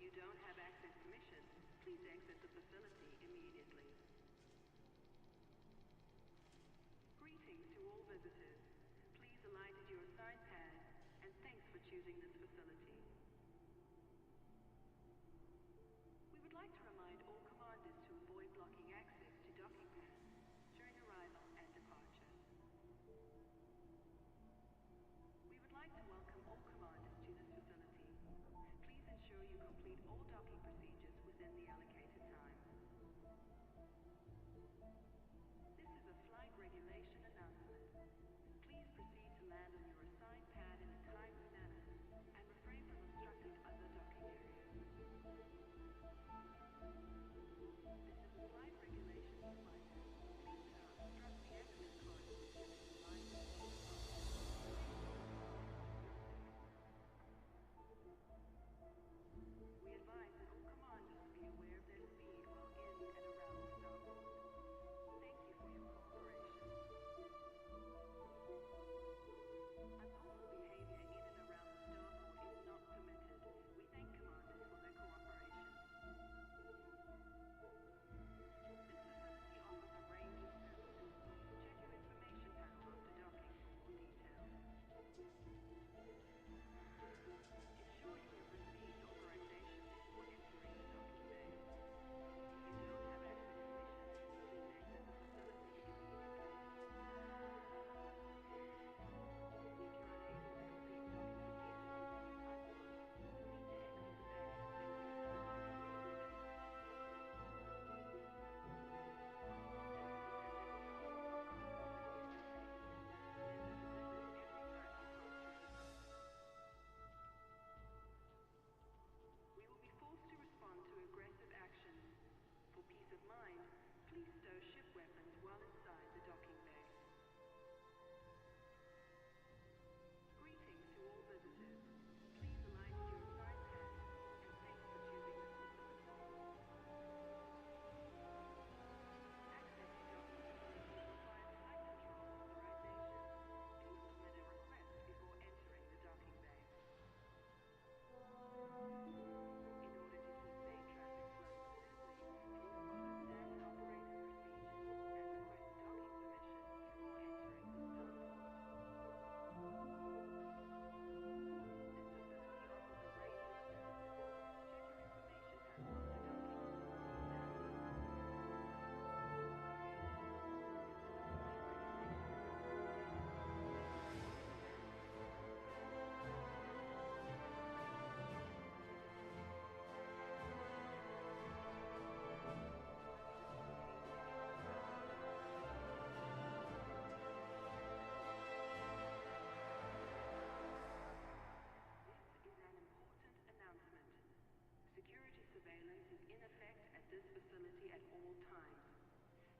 you don't have access permission, please exit the facility immediately. Greetings to all visitors. Please alight at your assigned pad, and thanks for choosing this facility. We would like to remind all commanders to avoid blocking access to docking pads during arrival and departure. We would like to welcome all commanders to this facility. Please ensure you complete all docking procedures within the allocated time. This is a flight regulation announcement. Please proceed to land on your assigned pad in a timely manner and refrain from obstructing other docking areas. This is a flight regulation reminder. Please do not obstruct the access corridors during the line of We advise that all commanders be aware of their speed while in and around the starport. Thank you for your cooperation. Unlawful behavior in and around the starport is not permitted. We thank commanders for their cooperation. This facility offers a range of services. Check your information panel after docking for more details. Ensure you have received authorization before entering the docking bay. If you don't have access permission, please exit the facility immediately. If you're unable to complete docking procedures within your time slot, you'll need to exit the bay and reenter the docking bay. Services at this starport are constantly being updated. Remember to visit every time you pass through the system. We will be forced to respond to aggressive actions. For peace of mind, please stow ship weapons while inside the docking bay. Greetings to all visitors. Please alight at your assigned pad, and thanks for choosing this facility. Access to docking facilities requires flight control authorization. Please submit a request before entering the docking bay. In order to keep bay traffic flowing smoothly, please follow standard operating procedures and request docking permission before entering the starport. This facility offers a range of services. Check your information panel after docking for more details. This is a flight regulation announcement. Please proceed to land on your assigned pad in a timely manner. This is an important announcement. Security surveillance is in effect at this facility at all times.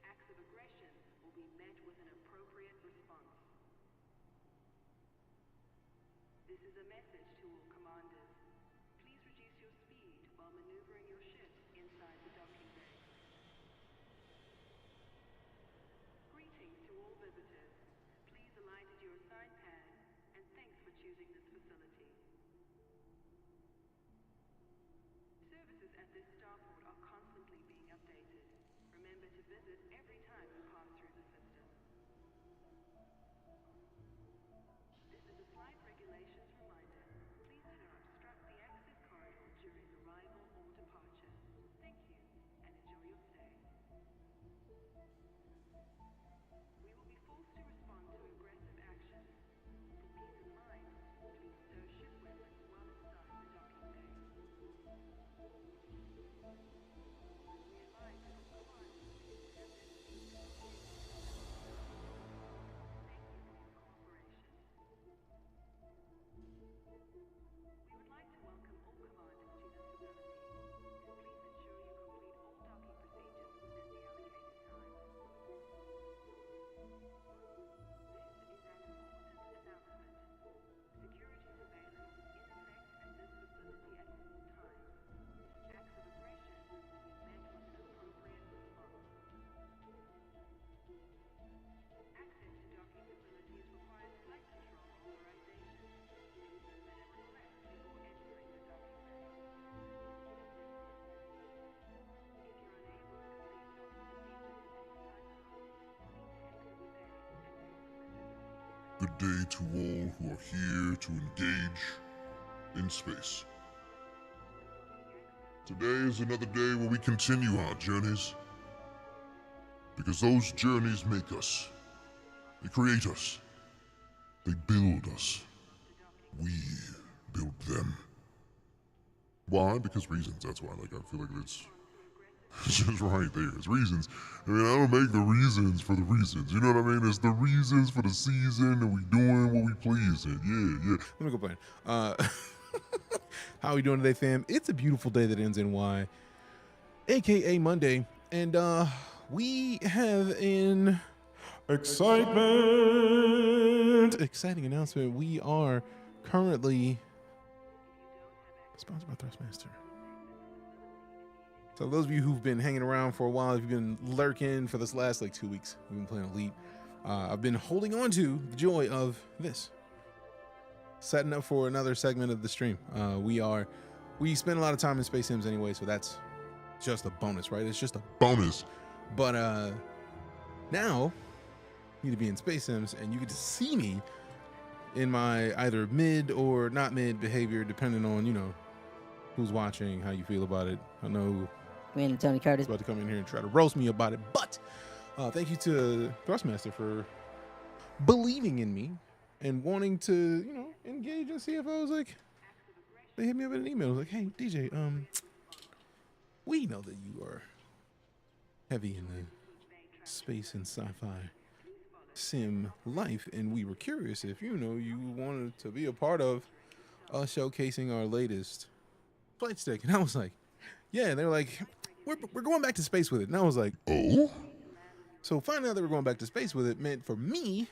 Acts of aggression will be met with an appropriate response. This is a message to all commanders. Please reduce your speed while maneuvering your ship inside the docking bay. Greetings to all visitors. Please alight at your assigned pad, and thanks for choosing this facility. Services at this starport are constantly being updated. Remember to visit every time you pass through the system. This is a flight regulations reminder. Please do not obstruct the access corridor during arrival or departure. Thank you, and enjoy your stay. We will be forced to respond to aggressive actions. For peace of mind, please stow ship weapons while inside the docking bay. We advise that all commanders be aware of their speed while in good day to all who are here to engage in space. Today is another day where we continue our journeys, because those journeys make us. They create us. They build us. We build them. Why? Because reasons. That's why. I feel like it's just right there. It's reasons. I mean, I don't make the reasons for the reasons. You know what I mean? It's the reasons for the season, and we doing what we please. Yeah. Let me go play. How are we doing today, fam? It's a beautiful day that ends in Y, aka Monday, and we have an exciting announcement. We are currently sponsored by Thrustmaster. So those of you who've been hanging around for a while, if you've been lurking for this last 2 weeks, we've been playing Elite. I've been holding on to the joy of this. Setting up for another segment of the stream. We spend a lot of time in Space Sims anyway, so that's just a bonus, right? It's just a bonus. But now you need to be in Space Sims, and you get to see me in my either mid or not mid behavior, depending on who's watching, how you feel about it. I know Me and Tony Curtis about to come in here and try to roast me about it, but thank you to Thrustmaster for believing in me and wanting to, engage in CFOs. Like, they hit me up in an email. Like, hey, DJ, we know that you are heavy in the space and sci-fi sim life, and we were curious if, you wanted to be a part of us showcasing our latest flight stick. And I was like, yeah. And they were like, we're going back to space with it. And I was like, oh? So finding out that we're going back to space with it meant for me,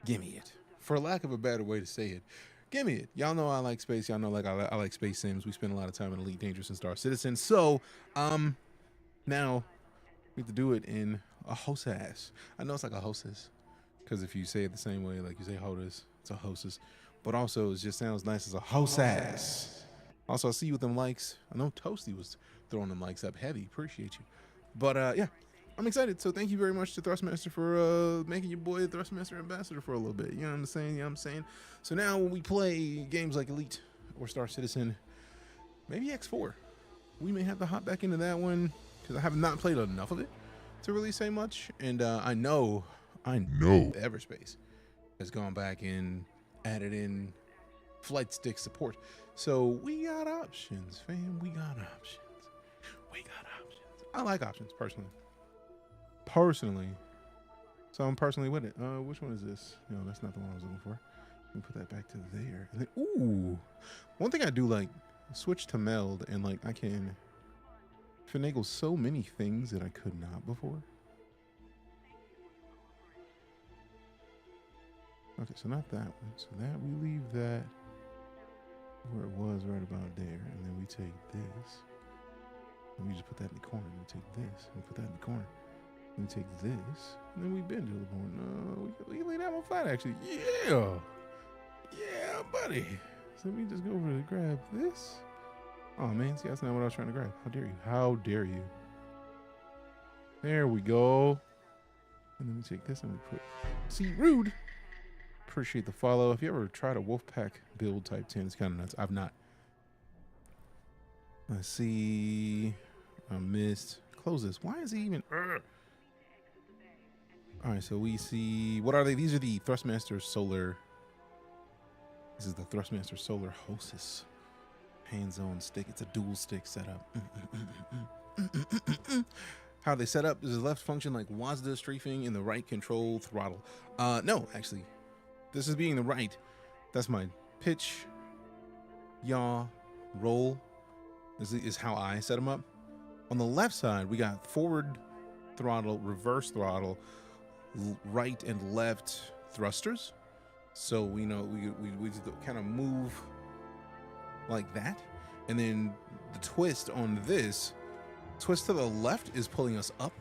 gimme it. For lack of a better way to say it, gimme it. Y'all know I like space. Y'all know I like space sims. We spend a lot of time in EliteDangerous and Star Citizen. So now we have to do it in a hostess. I know it's like a hostess, because if you say it the same way, like you say hostess, it's a hostess. But also it just sounds nice as a hostess. Also, I see you with them likes. I know Toasty was throwing them likes up heavy. Appreciate you. But yeah, I'm excited. So thank you very much to Thrustmaster for making your boy Thrustmaster Ambassador for a little bit. You know what I'm saying? So now when we play games like Elite or Star Citizen, maybe X4, we may have to hop back into that one, because I have not played enough of it to really say much. And I know Everspace has gone back and added in flight stick support. So we got options, fam. We got options. I like options personally. So I'm personally with it. Which one is this? No, that's not the one I was looking for. Let me put that back to there. And then, ooh, one thing I do like, switch to meld, and I can finagle so many things that I could not before. Okay, so not that one. So that we leave that where it was, right about there, and then we take this. And we just put that in the corner. And we take this. And we put that in the corner. And we take this. And then we bend to the point. No, we can lay that one flat, actually. Yeah, buddy. So let me just go over to grab this. Oh man, see, that's not what I was trying to grab. How dare you? There we go. And then we take this and we put. See, rude. Appreciate the follow. If you ever tried a Wolfpack build type 10, it's kind of nuts. I've not. Let's see. I missed. Close this. Why is he even? All right, so we see. What are they? These are the Thrustmaster Solar. This is the Thrustmaster Solar Hostess hands-on stick. It's a dual stick setup. How they set up is the left function like WASD strafing and the right control throttle. No, actually, this is being the right. That's my pitch, yaw, roll. This is how I set them up. On the left side, we got forward throttle, reverse throttle, right and left thrusters. So we know we kind of move like that. And then the twist on this, twist to the left is pulling us up.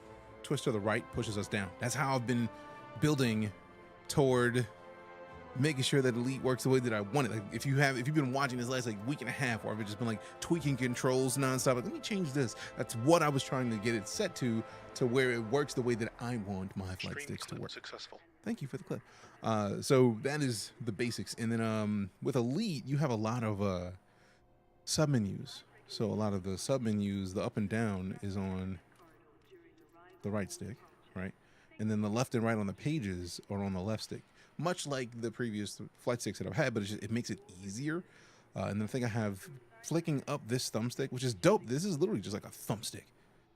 Twist to the right pushes us down. That's how I've been building toward making sure that Elite works the way that I want it. Like if you've been watching this last week and a half, or I've just been tweaking controls nonstop, let me change this. That's what I was trying to get it set to where it works the way that I want my flight sticks to work. Successful. Thank you for the clip. So that is the basics. And then with Elite, you have a lot of sub-menus. So a lot of the sub-menus, the up and down is on the right stick, right? And then the left and right on the pages are on the left stick. Much like the previous flight sticks that I've had, but it makes it easier. And then I think I have flicking up this thumbstick, which is dope. This is literally just like a thumbstick.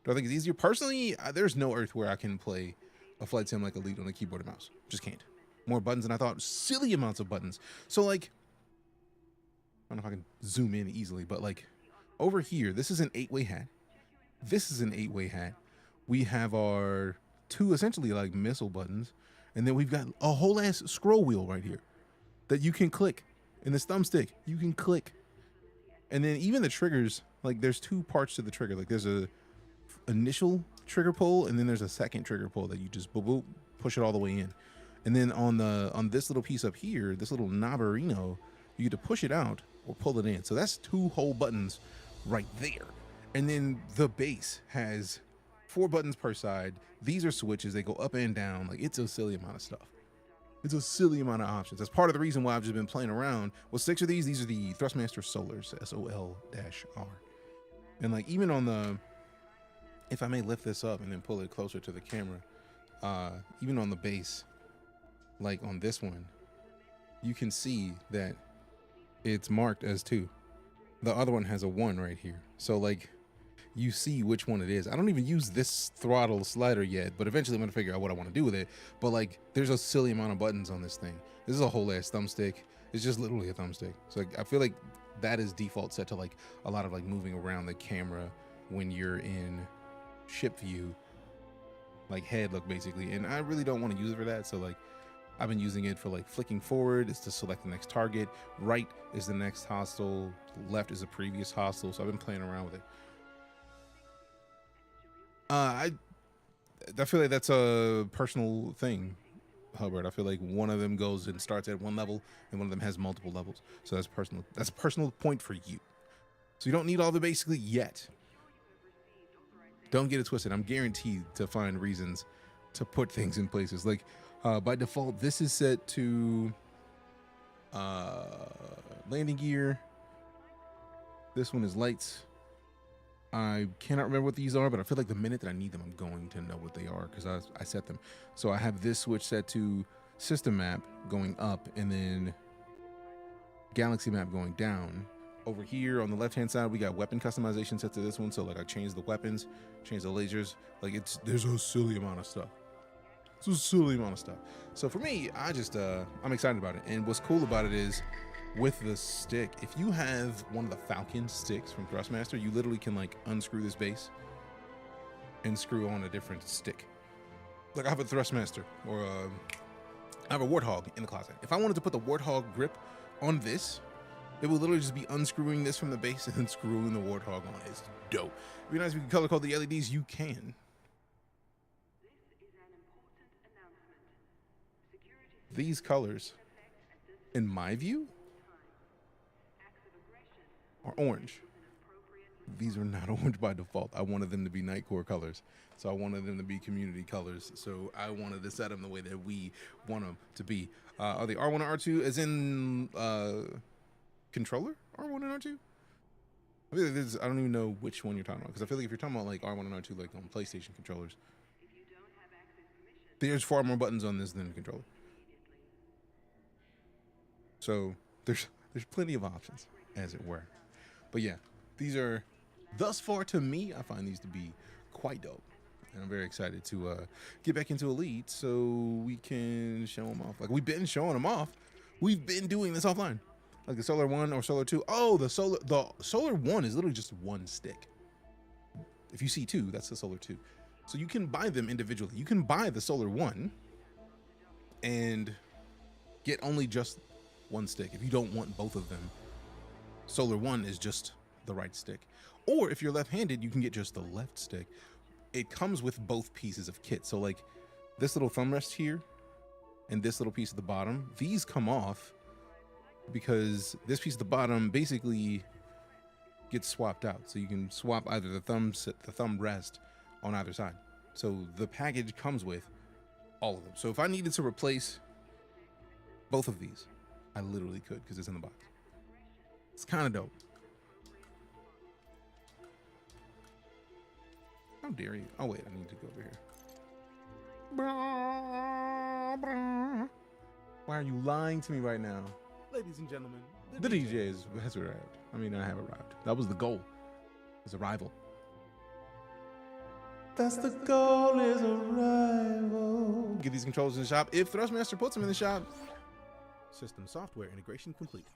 Do I think it's easier? Personally, there's no earth where I can play a flight sim like Elite on a keyboard and mouse. Just can't. More buttons than I thought. Silly amounts of buttons. So like, I don't know if I can zoom in easily, but like over here, this is an 8-way hat. This is an 8-way hat. We have our 2 essentially like missile buttons. And then we've got a whole ass scroll wheel right here that you can click. And this thumbstick, you can click. And then even the triggers, like there's 2 parts to the trigger. Like there's a initial trigger pull, and then there's a second trigger pull that you just boop, boop, push it all the way in. And then on this little piece up here, this little knobberino, you get to push it out or pull it in. So that's 2 whole buttons right there. And then the base has 4 buttons per side. These are switches. They go up and down. Like, it's a silly amount of stuff. It's a silly amount of options. That's part of the reason why I've just been playing around with 6 of these. These are the Thrustmaster Solars, SOL-R. And like even on the, if I may lift this up and then pull it closer to the camera, even on the base, like on this one, you can see that it's marked as 2. The other one has a 1 right here. So like, you see which one it is. I don't even use this throttle slider yet, but eventually I'm gonna figure out what I want to do with it. But like, there's a silly amount of buttons on this thing. This is a whole ass thumbstick. It's just literally a thumbstick. So like, I feel like that is default set to like a lot of like moving around the camera when you're in ship view, like head look basically. And I really don't want to use it for that. So like, I've been using it for like flicking forward is to select the next target. Right is the next hostile. Left is a previous hostile. So I've been playing around with it. I feel like that's a personal thing, Hubbard. I feel like one of them goes and starts at one level and one of them has multiple levels. So that's personal. That's a personal point for you. So you don't need all the basically yet. Don't get it twisted. I'm guaranteed to find reasons to put things in places. Like by default, this is set to landing gear. This one is lights. I cannot remember what these are, but I feel like the minute that I need them, I'm going to know what they are because I set them. So I have this switch set to system map going up and then galaxy map going down. Over here on the left-hand side, we got weapon customization set to this one. So like I changed the weapons, changed the lasers. Like there's a silly amount of stuff. It's a silly amount of stuff. So for me, I'm excited about it. And what's cool about it is, with the stick, if you have one of the Falcon sticks from Thrustmaster, you literally can like unscrew this base and screw on a different stick. Like I have a Thrustmaster or I have a Warthog in the closet. If I wanted to put the Warthog grip on this, it will literally just be unscrewing this from the base and then screwing the Warthog on. It's dope. It'd be nice if you could color code the LEDs. You can. These colors, in my view, are orange. These are not orange by default. I wanted them to be Nightcore colors. So I wanted them to be community colors. So I wanted to set them the way that we want them to be. Are they R1 and R2 as in controller? R1 and R2? I feel like I don't even know which one you're talking about. Because I feel like if you're talking about like R1 and R2 like on PlayStation controllers, there's far more buttons on this than the controller. So there's plenty of options, as it were. But yeah, these are, thus far to me, I find these to be quite dope. And I'm very excited to get back into Elite so we can show them off. Like, we've been showing them off. We've been doing this offline. Like the Solar 1 or Solar 2. Oh, the Solar 1 is literally just one stick. If you see 2, that's the Solar 2. So you can buy them individually. You can buy the Solar 1 and get only just one stick. If you don't want both of them, Solar 1 is just the right stick. Or if you're left-handed, you can get just the left stick. It comes with both pieces of kit. So like this little thumb rest here and this little piece at the bottom, these come off because this piece at the bottom basically gets swapped out. So you can swap either the thumb rest on either side. So the package comes with All of them. So if I needed to replace both of these, I literally could because it's in the box. It's kind of dope. How dare you? Oh, wait, I need to go over here. Why are you lying to me right now? Ladies and gentlemen, The DJ has arrived. I mean, I have arrived. That was the goal. Is arrival. That's the goal, is arrival. Get these controllers in the shop. If Thrustmaster puts them in the shop. system software integration complete.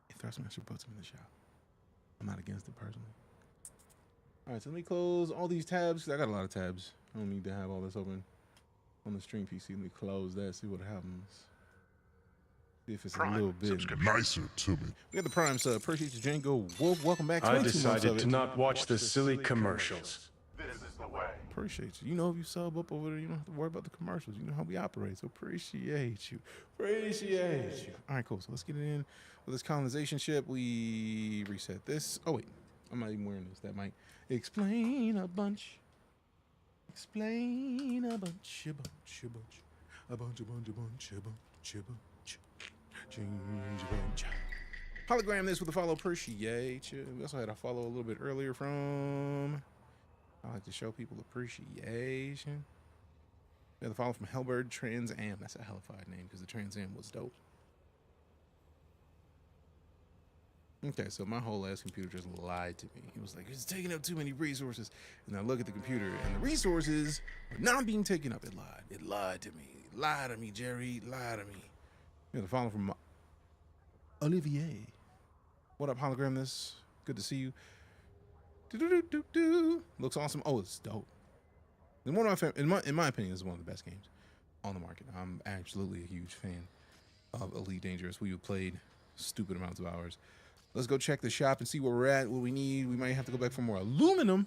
If Thrustmaster puts them in the shop. I'm not against it personally. All right, so let me close all these tabs, because I got a lot of tabs. I don't need to have all this open on the stream PC. Let me close that, see what happens. See if it's a little bit Nicer to me. We got the Prime sub. Appreciate you, Django Wolf. Welcome back. I 22 months of decided it. to not watch the silly commercials. This is the way. Appreciate you. You know, if you sub up over there, you don't have to worry about the commercials. You know how we operate. So appreciate you. Appreciate you. All right, cool. So let's get it in with this colonization ship. We reset this. Oh, wait. I'm not even wearing this. That might explain a bunch. Explain a bunch. A bunch. A bunch. A bunch. A bunch. A bunch. A bunch. A bunch. Change a bunch. Hologram this with a follow. Appreciate you. We also had a follow a little bit earlier from... I like to show people appreciation. We had the follow from Hellbird Trans Am. That's a hellified name because the Trans Am was dope. Okay, so my whole ass computer just lied to me. He was like, it's taking up too many resources. And I look at the computer and the resources are not being taken up. It lied. It lied to me. It lied to me, Jerry. It lied to me. We had the follow from Olivier. What up, hologram this? Good to see you. Looks awesome. Oh, it's dope. And one of in my opinion, this is one of the best games on the market. I'm absolutely a huge fan of EliteDangerous. We have played stupid amounts of hours. Let's go check the shop and see where we're at, what we need. We might have to go back for more aluminum.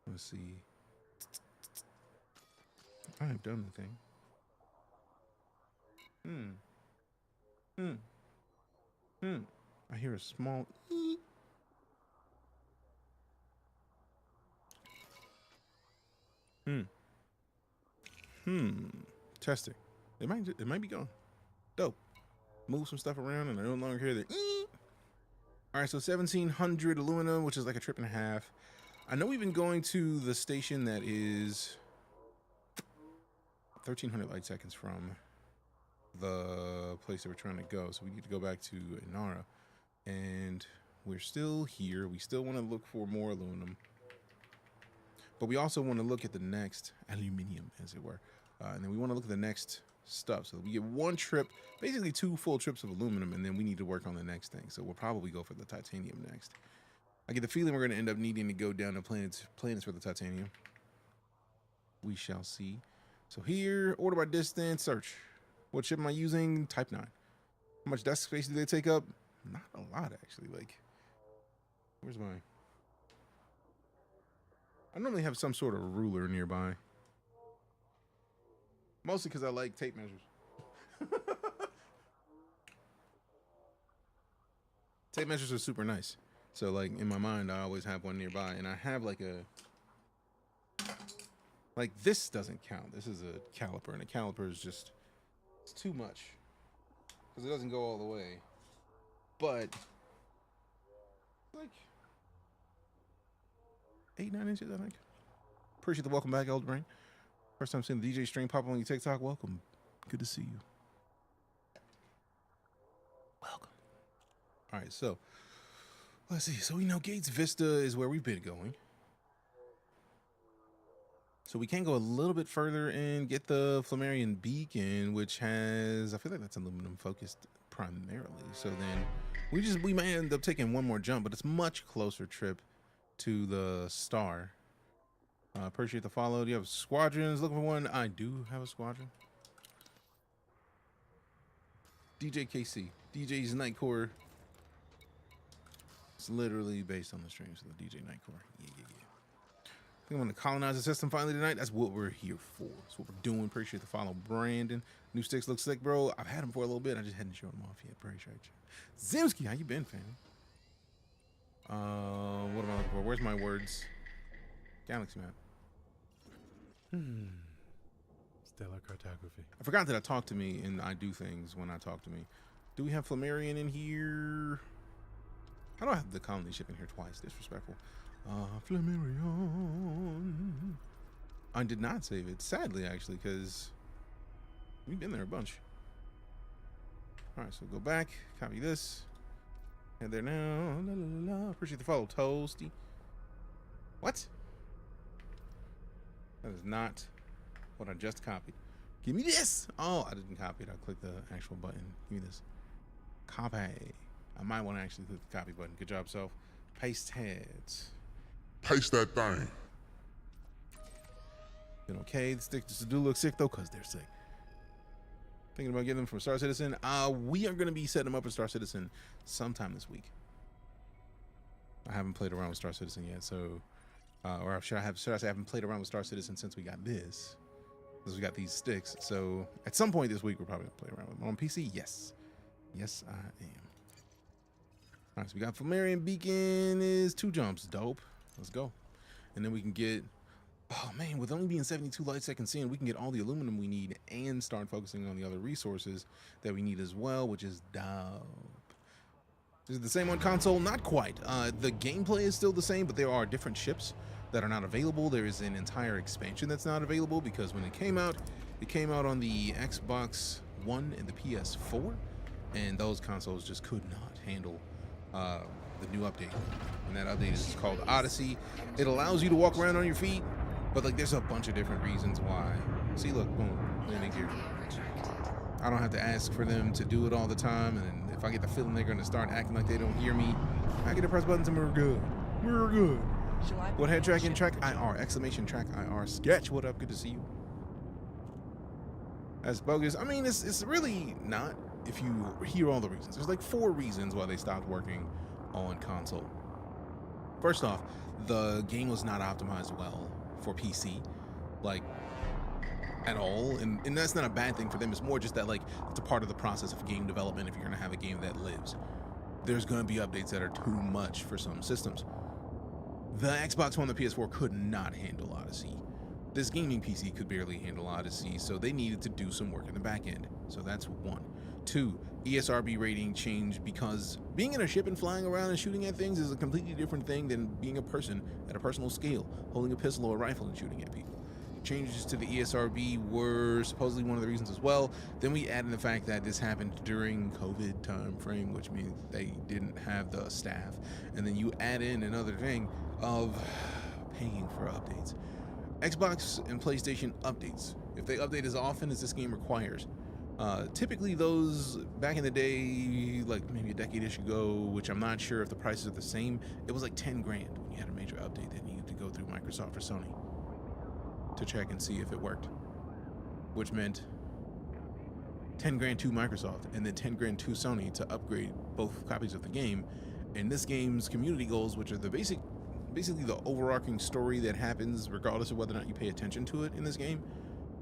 Let's see. I have done the thing. I hear a small eek. Testing. It might be gone. Dope. Move some stuff around and I no longer hear the eek. All right, so 1700 aluminum, which is like a trip and a half. I know we've been going to the station that is 1300 light seconds from the place that we're trying to go. So we need to go back to Inara. And we're still here. We still want to look for more aluminum. But we also want to look at the next aluminium, as it were. And then we want to look at the next stuff. So we get one trip, basically 2 full trips of aluminum, and then we need to work on the next thing. So we'll probably go for the titanium next. I get the feeling we're going to end up needing to go down to planets for the titanium. We shall see. So here, order by distance, search. What ship am I using? Type 9. How much desk space do they take up? Not a lot, actually. Like, where's mine? I normally have some sort of ruler nearby. Mostly because I like tape measures. Tape measures are super nice. So, like, in my mind, I always have one nearby. And I have, like, like, this doesn't count. This is a caliper. And a caliper is just... It's too much. Because it doesn't go all the way. But, like, 8-9 inches, I think. Appreciate the welcome back, Elder Brain. First time seeing the DJ stream pop up on your TikTok. Welcome. Good to see you. Welcome. All right, so let's see. So we know Gates Vista is where we've been going. So we can go a little bit further and get the Flammarion Beacon, which has, I feel like that's aluminum focused primarily. So then we may end up taking one more jump, but it's much closer trip to the star. Appreciate the follow. Do you have squadrons? Looking for one? I do have a squadron. DJKC. DJ's Night Core. It's literally based on the stream, so the DJ Night Core. Yeah. I think I'm going to colonize the system finally tonight. That's what we're here for. That's what we're doing. Appreciate the follow, Brandon. New sticks look sick, bro. I've had them for a little bit. I just hadn't shown them off yet. Appreciate you. Zimski, how you been, fam? What am I looking for? Where's my words? Galaxy map. Stellar cartography. I forgot that I talk to me and I do things when I talk to me. Do we have Flammarion in here? How do I have the colony ship in here twice? Disrespectful. Flammarion. I did not save it, sadly, actually, because we've been there a bunch. All right, so go back, copy this. Head there now. La, la, la, la. Appreciate the follow, Toasty. What? That is not what I just copied. Give me this. Oh, I didn't copy it. I clicked the actual button. Give me this. Copy. I might want to actually click the copy button. Good job, self. Paste heads. Paste that thing. Been okay. The sticks do look sick though, because they're sick. Thinking about getting them from Star Citizen. We are going to be setting them up in Star Citizen sometime this week. I haven't played around with Star Citizen yet, so or should I say I haven't played around with Star Citizen since we got this. Because we got these sticks. So at some point this week we're probably gonna play around with them. On PC, yes. Yes, I am. Alright, so we got Flammarion Beacon is 2 jumps. Dope. Let's go. And then we can get, oh man, with only being 72 light seconds in, we can get all the aluminum we need and start focusing on the other resources that we need as well, which is dope. Is it the same on console? Not quite. The gameplay is still the same, but there are different ships that are not available. There is an entire expansion that's not available because when it came out on the Xbox One and the PS4, and those consoles just could not handle the new update. And that update is called Odyssey. It allows you to walk around on your feet, but like there's a bunch of different reasons why. See, look, boom, landing gear. I don't have to ask for them to do it all the time, and if I get the feeling they're gonna start acting like they don't hear me, I get to press buttons and we're good. We're good. What head tracking? Track IR! Exclamation track IR! Sketch, what up? Good to see you. That's bogus. I mean, it's really not. If you hear all the reasons, there's like 4 reasons why they stopped working on console. First off, the game was not optimized well for PC, like at all, and that's not a bad thing for them. It's more just that like it's a part of the process of game development. If you're gonna have a game that lives, there's gonna be updates that are too much for some systems. The Xbox One and the PS4 could not handle Odyssey. This gaming PC could barely handle Odyssey, so they needed to do some work in the back end. So that's 1. 2, ESRB rating changed because being in a ship and flying around and shooting at things is a completely different thing than being a person at a personal scale, holding a pistol or a rifle and shooting at people. Changes to the ESRB were supposedly one of the reasons as well. Then we add in the fact that this happened during COVID time frame, which means they didn't have the staff. And then you add in another thing of paying for updates. Xbox and PlayStation updates, if they update as often as this game requires, typically those back in the day, like maybe a decade-ish ago, which I'm not sure if the prices are the same, it was like 10 grand when you had a major update that needed to go through Microsoft or Sony to check and see if it worked, which meant 10 grand to Microsoft and then 10 grand to Sony to upgrade both copies of the game. And this game's community goals, which are the basically the overarching story that happens regardless of whether or not you pay attention to it in this game,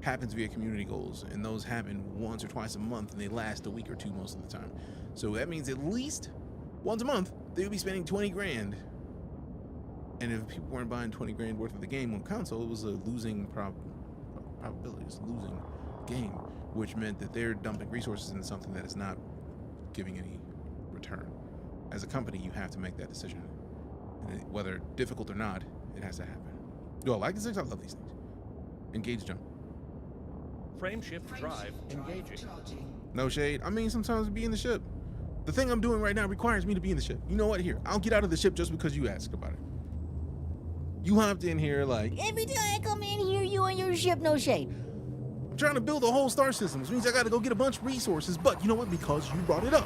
happens via community goals, and those happen once or twice a month, and they last a week or 2 most of the time. So that means at least once a month they would be spending 20 grand. And if people weren't buying 20 grand worth of the game on console, it was a losing probability. It's a losing game, which meant that they're dumping resources into something that is not giving any return. As a company, you have to make that decision. And whether difficult or not, it has to happen. Do I like these things? I love these things. Engage jump. Frame shift drive engaging. No shade. I mean, sometimes be in the ship. The thing I'm doing right now requires me to be in the ship. You know what? Here, I'll get out of the ship just because you asked about it. You hopped in here like, every time I come in here, you on your ship, no shade. I'm trying to build a whole star system, which means I gotta go get a bunch of resources. But you know what? Because you brought it up.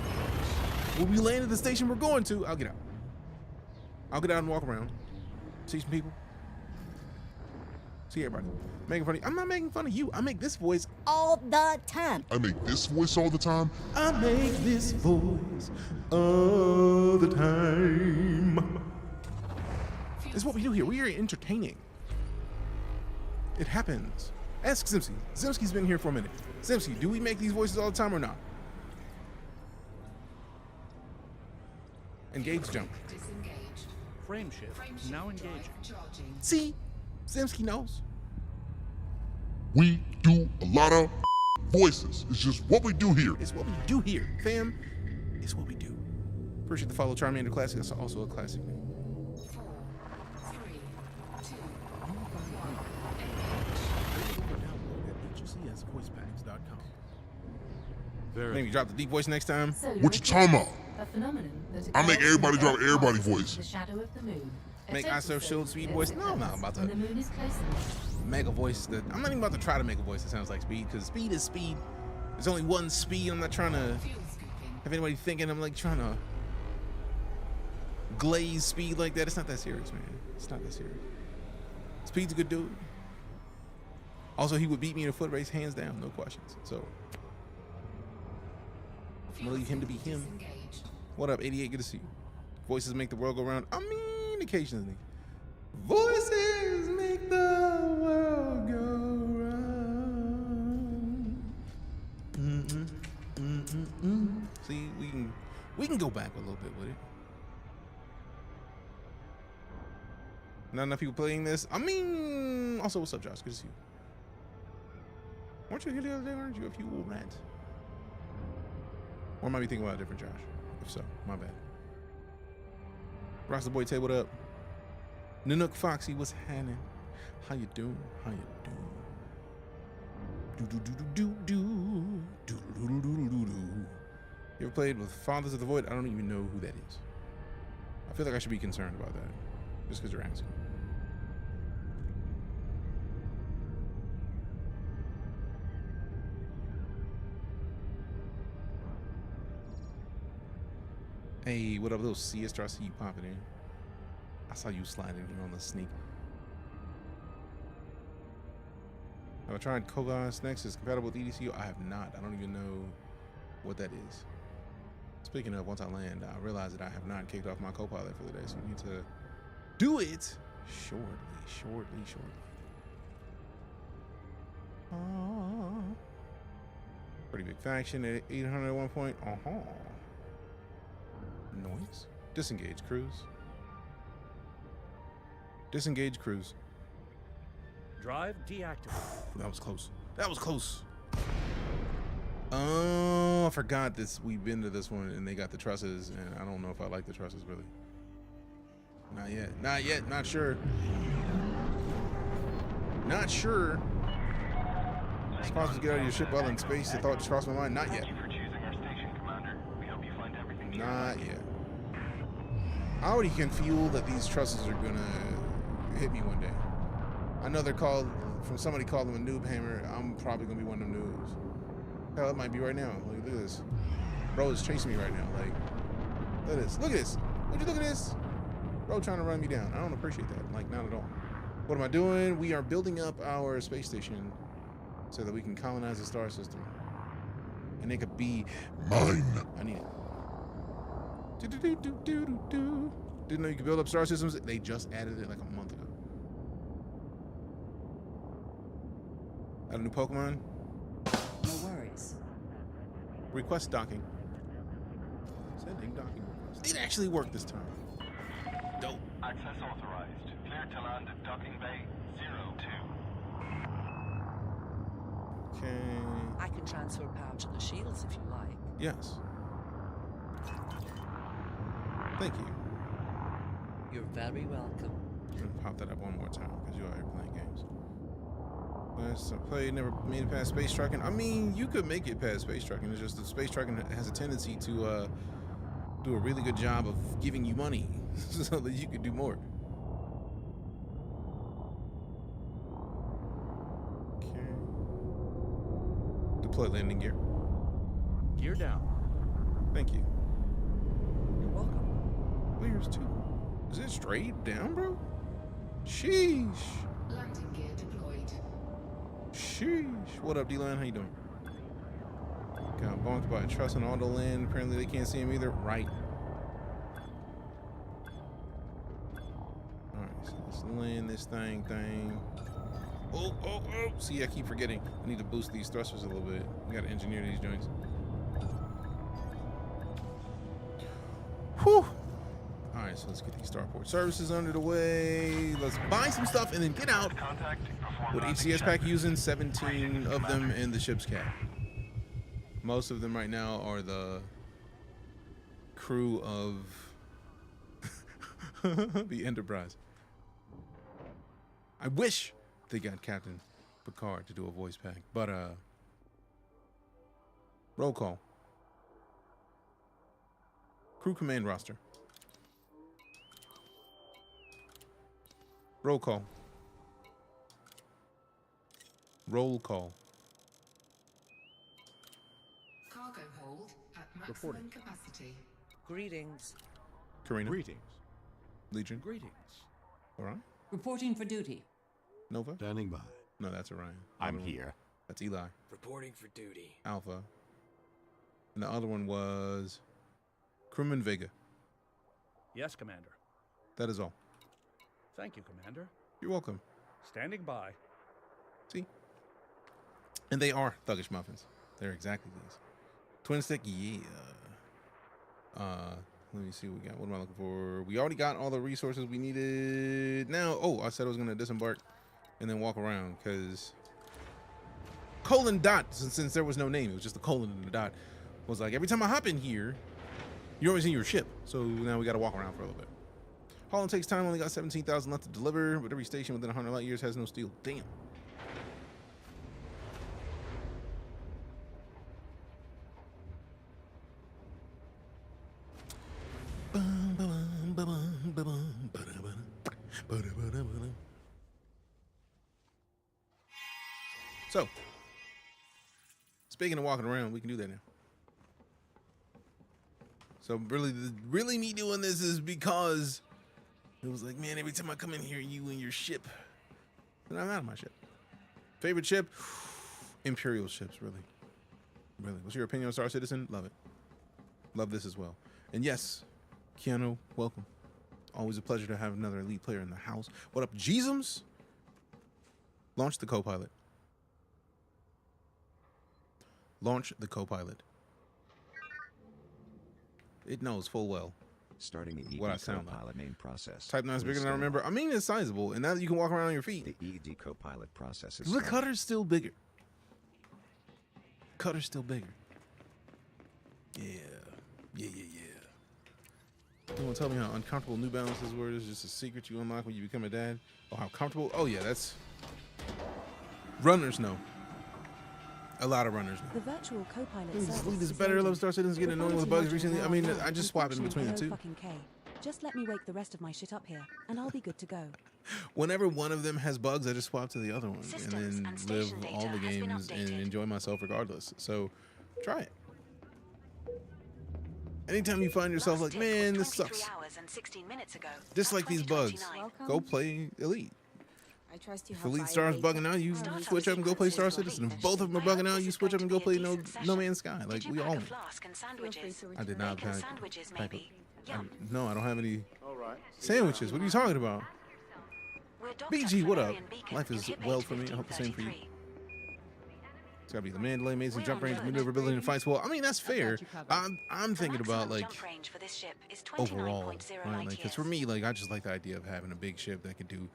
When we land at the station we're going to, I'll get out. I'll get out and walk around. See some people. See everybody. Making fun of you. I'm not making fun of you. I make this voice All the time. I make this voice all the time. I make this voice all the time. It's what we do here. We are entertaining. It happens. Ask Simpsy. Simpsy's been here for a minute. Simpsy, do we make these voices all the time or not? Engage jump. Frame shift now engaging. See? Simpsky knows. We do a lot of voices. It's just what we do here. It's what we do here, fam. It's what we do. Appreciate the follow, Charmander Classic. That's also a classic name. 4, 3, 2, 1. Maybe drop the deep voice next time. What you talking about? A phenomenon that I make occurs everybody when drop Earth everybody passes voice. The shadow of the moon. Make A ISO total shield phase speed that voice. No, I'm not occurs about when to the moon is close enough. make a voice that I'm not even about to try to make a voice that sounds like speed, because speed is speed. There's only one speed. I'm not trying to Fuel scooping. have anybody thinking I'm like trying to glaze speed like that. It's not that serious, man. It's not that serious. Speed's a good dude. Also, he would beat me in a foot race hands down, no questions. So I'm gonna leave him to be him. Disengaged. What up, 88? Good to see you. Voices make the world go round. I mean, occasionally. Voices make the world go round. See, we can go back a little bit with it. Not enough people playing this. I mean, also, what's up, Josh? Good to see you. Weren't you here the other day? Aren't you? If you will, Matt. Or might be thinking about a different Josh. If so, my bad. Rocks the boy, what up? Nanook Foxy, what's happening? How you doing? How you doing? Do do do do do do do do do do do. You ever played with Fathers of the Void? I don't even know who that is. I feel like I should be concerned about that, just because you're asking. Hey, what up, little sister? I see you popping in. I saw you sliding here on the sneak. Have I tried Kogas Nexus compatible with EDCU? I have not. I don't even know what that is. Speaking of, once I land, I realize that I have not kicked off my co-pilot for the day, so we need to do it shortly. Pretty big faction at 800 at one point. Noise. Disengage cruise. Disengage cruise. Drive deactivated. That was close. That was close. Oh, I forgot this. We've been to this one and they got the trusses, and I don't know if I like the trusses really. Not yet. Not yet. Not sure. Not sure. It's possible to get out of your ship while in space. The thought just crossed my mind. Not yet. Not yet. I already can feel that these trusses are gonna hit me one day. I know they're called, from somebody called them a noob hammer. I'm probably gonna be one of them noobs. Hell, it might be right now. Look at this. Bro is chasing me right now. Like, look at this. Look at this. Would you look at this? Bro trying to run me down. I don't appreciate that. Like, not at all. What am I doing? We are building up our space station so that we can colonize the star system. And it could be Mine. I need it. Didn't know you could build up star systems. They just added it like a month ago. Add a new Pokemon. No worries. Request docking. Sending docking request. It actually worked this time. Dope. Access authorized. Clear to land at docking bay 02. Okay. I can transfer power to the shields if you like. Yes. Thank you. You're very welcome. I'm gonna pop that up one more time because you're out here playing games. Last I played, never made it past space trucking. I mean, you could make it past space trucking. It's just that space trucking has a tendency to do a really good job of giving you money so that you could do more. Okay. Deploy landing gear. Gear down. Thank you. You're welcome. Where's two? Is it straight down, bro? Sheesh. Landing gear deployed. Sheesh. What up, D-Line? How you doing? Got bonked by a truss and auto land. Apparently they can't see him either. Right. Alright, so let's land this thing. Oh. See, I keep forgetting. I need to boost these thrusters a little bit. We gotta engineer these joints. Whew. Alright, right, so let's get these starport services under the way. Let's buy some stuff and then get out with HCS pack using 17 of them in the ship's cap. Most of them right now are the crew of the Enterprise. I wish they got Captain Picard to do a voice pack, but roll call. Crew command roster. Roll call. Roll call. Cargo hold at maximum capacity. Greetings. Karina. Greetings. Legion. Greetings. Orion. Reporting for duty. Nova. Standing by. No, that's Orion. I'm Other one. here. That's Eli. Reporting for duty. Alpha. And the other one was Crewman Vega. Yes, Commander. That is all. Thank you, Commander. You're welcome. Standing by. See? And they are thuggish muffins. They're exactly these. Twin stick, yeah. Let me see what we got. What am I looking for? We already got all the resources we needed. Now, oh, I said I was gonna disembark and then walk around because colon dot, since there was no name, it was just a colon and a dot, was like every time I hop in here, you're always in your ship. So now we gotta walk around for a little bit. Hauling takes time, only got 17,000 left to deliver, but every station within 100 light years has no steel. Damn. So, speaking of walking around, we can do that now. So really me doing this is because it was like, man, every time I come in here, you and your ship. And I'm out of my ship. Favorite ship? Imperial ships, really. Really. What's your opinion on Star Citizen? Love it. Love this as well. And yes, Keanu, welcome. Always a pleasure to have another elite player in the house. What up, Jeezums? Launch the co-pilot. Launch the co-pilot. It knows full well Starting the what I ED sound Copilot like. main process. Type 9 is bigger than I Stand remember. by. I mean, it's sizable, and now that you can walk around on your feet. The ED Copilot process is The starting. cutter's still bigger. Cutter's still bigger. Yeah. Yeah. You want to tell me how uncomfortable New Balances were? It's just a secret you unlock when you become a dad? Oh, how comfortable? Oh, yeah, that's... Runners know. A lot of runners know. The virtual co-pilot This service lead is is better. loaded. Love Star Citizen's getting The annoying with quality bugs module recently. now I mean, online, I just swap in between the two. fucking K. Just let me wake the rest of my shit up here, and I'll be good to go. Whenever one of them has bugs, I just swap to the other one Systems and then and live station all the data has been games and updated. enjoy myself regardless. So, try it. Anytime you find yourself like, man, this sucks. Dislike these bugs. Go play Elite. I trust you If Elite Star's bugging out, you switch up and go play Star Citizen. If both of them are bugging out, you switch up and go play No Man's Sky. Like, we all win. I did not pack. No, I don't have any sandwiches. What are you talking about? BG, what up? Life is well for me. I hope the same for you. It's gotta be the Mandalay, amazing jump range, maneuverability, and fights. Well, I mean, that's fair. I'm thinking about, like, overall, right? Like, because for me, like, I just like the idea of having a big ship that could do,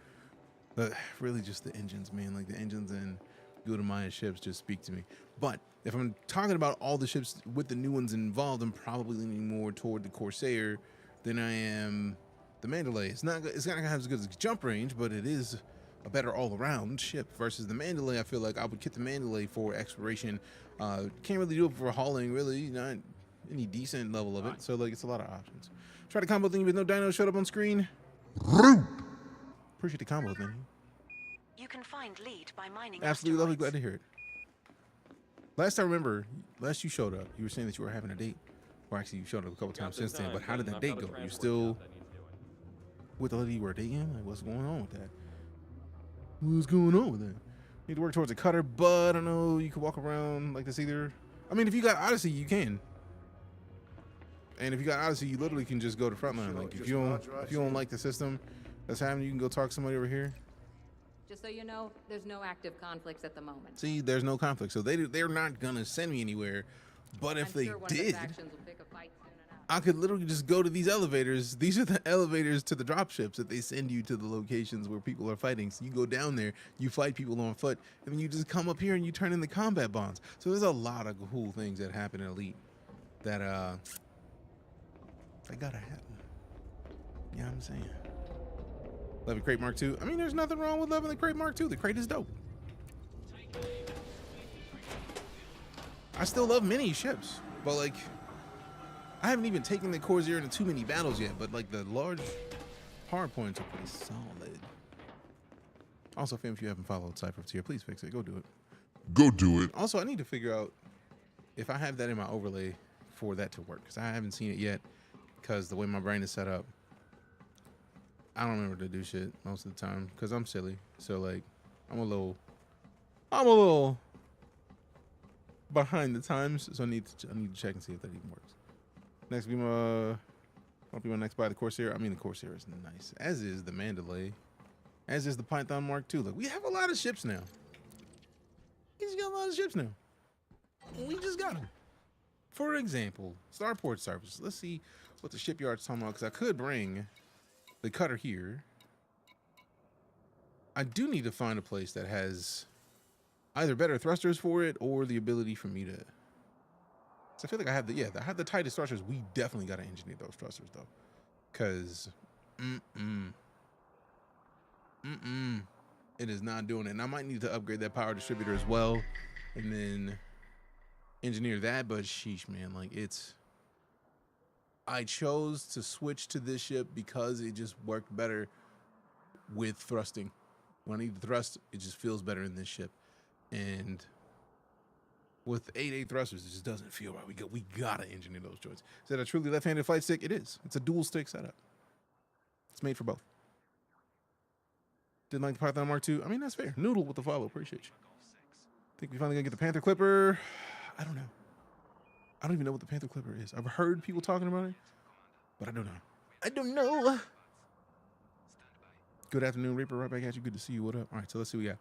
really just the engines, man. Like, the engines and Good Maya ships just speak to me. But if I'm talking about all the ships with the new ones involved, I'm probably leaning more toward the Corsair than I am the Mandalay. It's not gonna have as good as jump range, but it is a better all-around ship versus the Mandalay. I feel like I would get the Mandalay for exploration. Can't really do it for hauling, really, not any decent level of it. So, like, it's a lot of options. Try the combo thing with no dino showed up on screen. Appreciate the combo thing. You can find lead by mining. Absolutely lovely, glad to hear it. Last I remember, last you showed up, you were saying that you were having a date. Or actually, you showed up a couple times since then, but how did that date go? You still with the lady you were dating? Like, what's going on with that? What's going on with that? Need to work towards a cutter, but I don't know, you can walk around like this either. I mean, if you got Odyssey, you can. And if you got Odyssey, you literally can just go to Frontline. Like, if you don't like the system that's happening, you can go talk to somebody over here. Just so you know, there's no active conflicts at the moment. See, there's no conflict, so they're not gonna send me anywhere. But if they sure one of did, the factions will pick a fight soon enough. I could literally just go to these elevators. These are the elevators to the dropships that they send you to the locations where people are fighting. So you go down there, you fight people on foot, and then you just come up here and you turn into combat bonds. So there's a lot of cool things that happen in Elite that they gotta happen. You know what I'm saying? Love the Crate Mark II. I mean, there's nothing wrong with loving the Crate Mark II. The Crate is dope. I still love mini ships, but like, I haven't even taken the Corsair into too many battles yet, but like the large hard points are pretty solid. Also, fam, if you haven't followed Cypher tier, please fix it. Go do it. Go do it. Also, I need to figure out if I have that in my overlay for that to work, because I haven't seen it yet, because the way my brain is set up, I don't remember to do shit most of the time, because I'm silly. So like, I'm a little behind the times, so I need to check and see if that even works. Next, I'll be my next buy the Corsair. I mean, the Corsair is nice, as is the Mandalay, as is the Python Mark II. Look, we have a lot of ships now. We just got a lot of ships now. We just got them. For example, starport services. Let's see what the shipyard's talking about, because I could bring the cutter here. I do need to find a place that has either better thrusters for it or the ability for me to. So I feel like I have I have the tightest thrusters. We definitely got to engineer those thrusters though, because it is not doing it. And I might need to upgrade that power distributor as well, and then engineer that. But sheesh, man, like I chose to switch to this ship because it just worked better with thrusting. When I need to thrust, it just feels better in this ship, and with 8.8 thrusters, it just doesn't feel right. We gotta engineer those joints. Is that a truly left-handed flight stick? It is. It's a dual stick setup. It's made for both. Didn't like the Python Mark II? I mean, that's fair. Noodle with the follow. Appreciate you. Think we finally gonna get the Panther Clipper? I don't know. I don't even know what the Panther Clipper is. I've heard people talking about it, but I don't know. I don't know. Good afternoon, Reaper. Right back at you. Good to see you. What up? All right, so let's see what we got.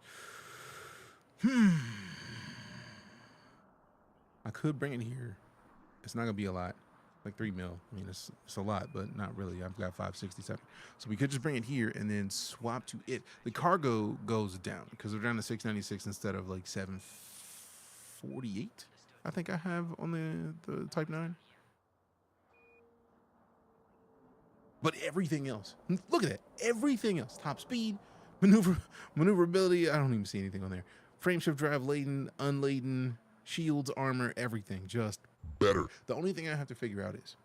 I could bring it here. It's not gonna be a lot, like 3 mil. I mean, it's a lot, but not really. I've got 567, so we could just bring it here and then swap to it. The cargo goes down because we're down to 696 instead of like 748. I think I have on the Type 9. But everything else, look at that. Everything else, top speed, maneuverability. I don't even see anything on there. Frame shift drive, laden, unladen. Shields, armor, everything, just better. The only thing I have to figure out is,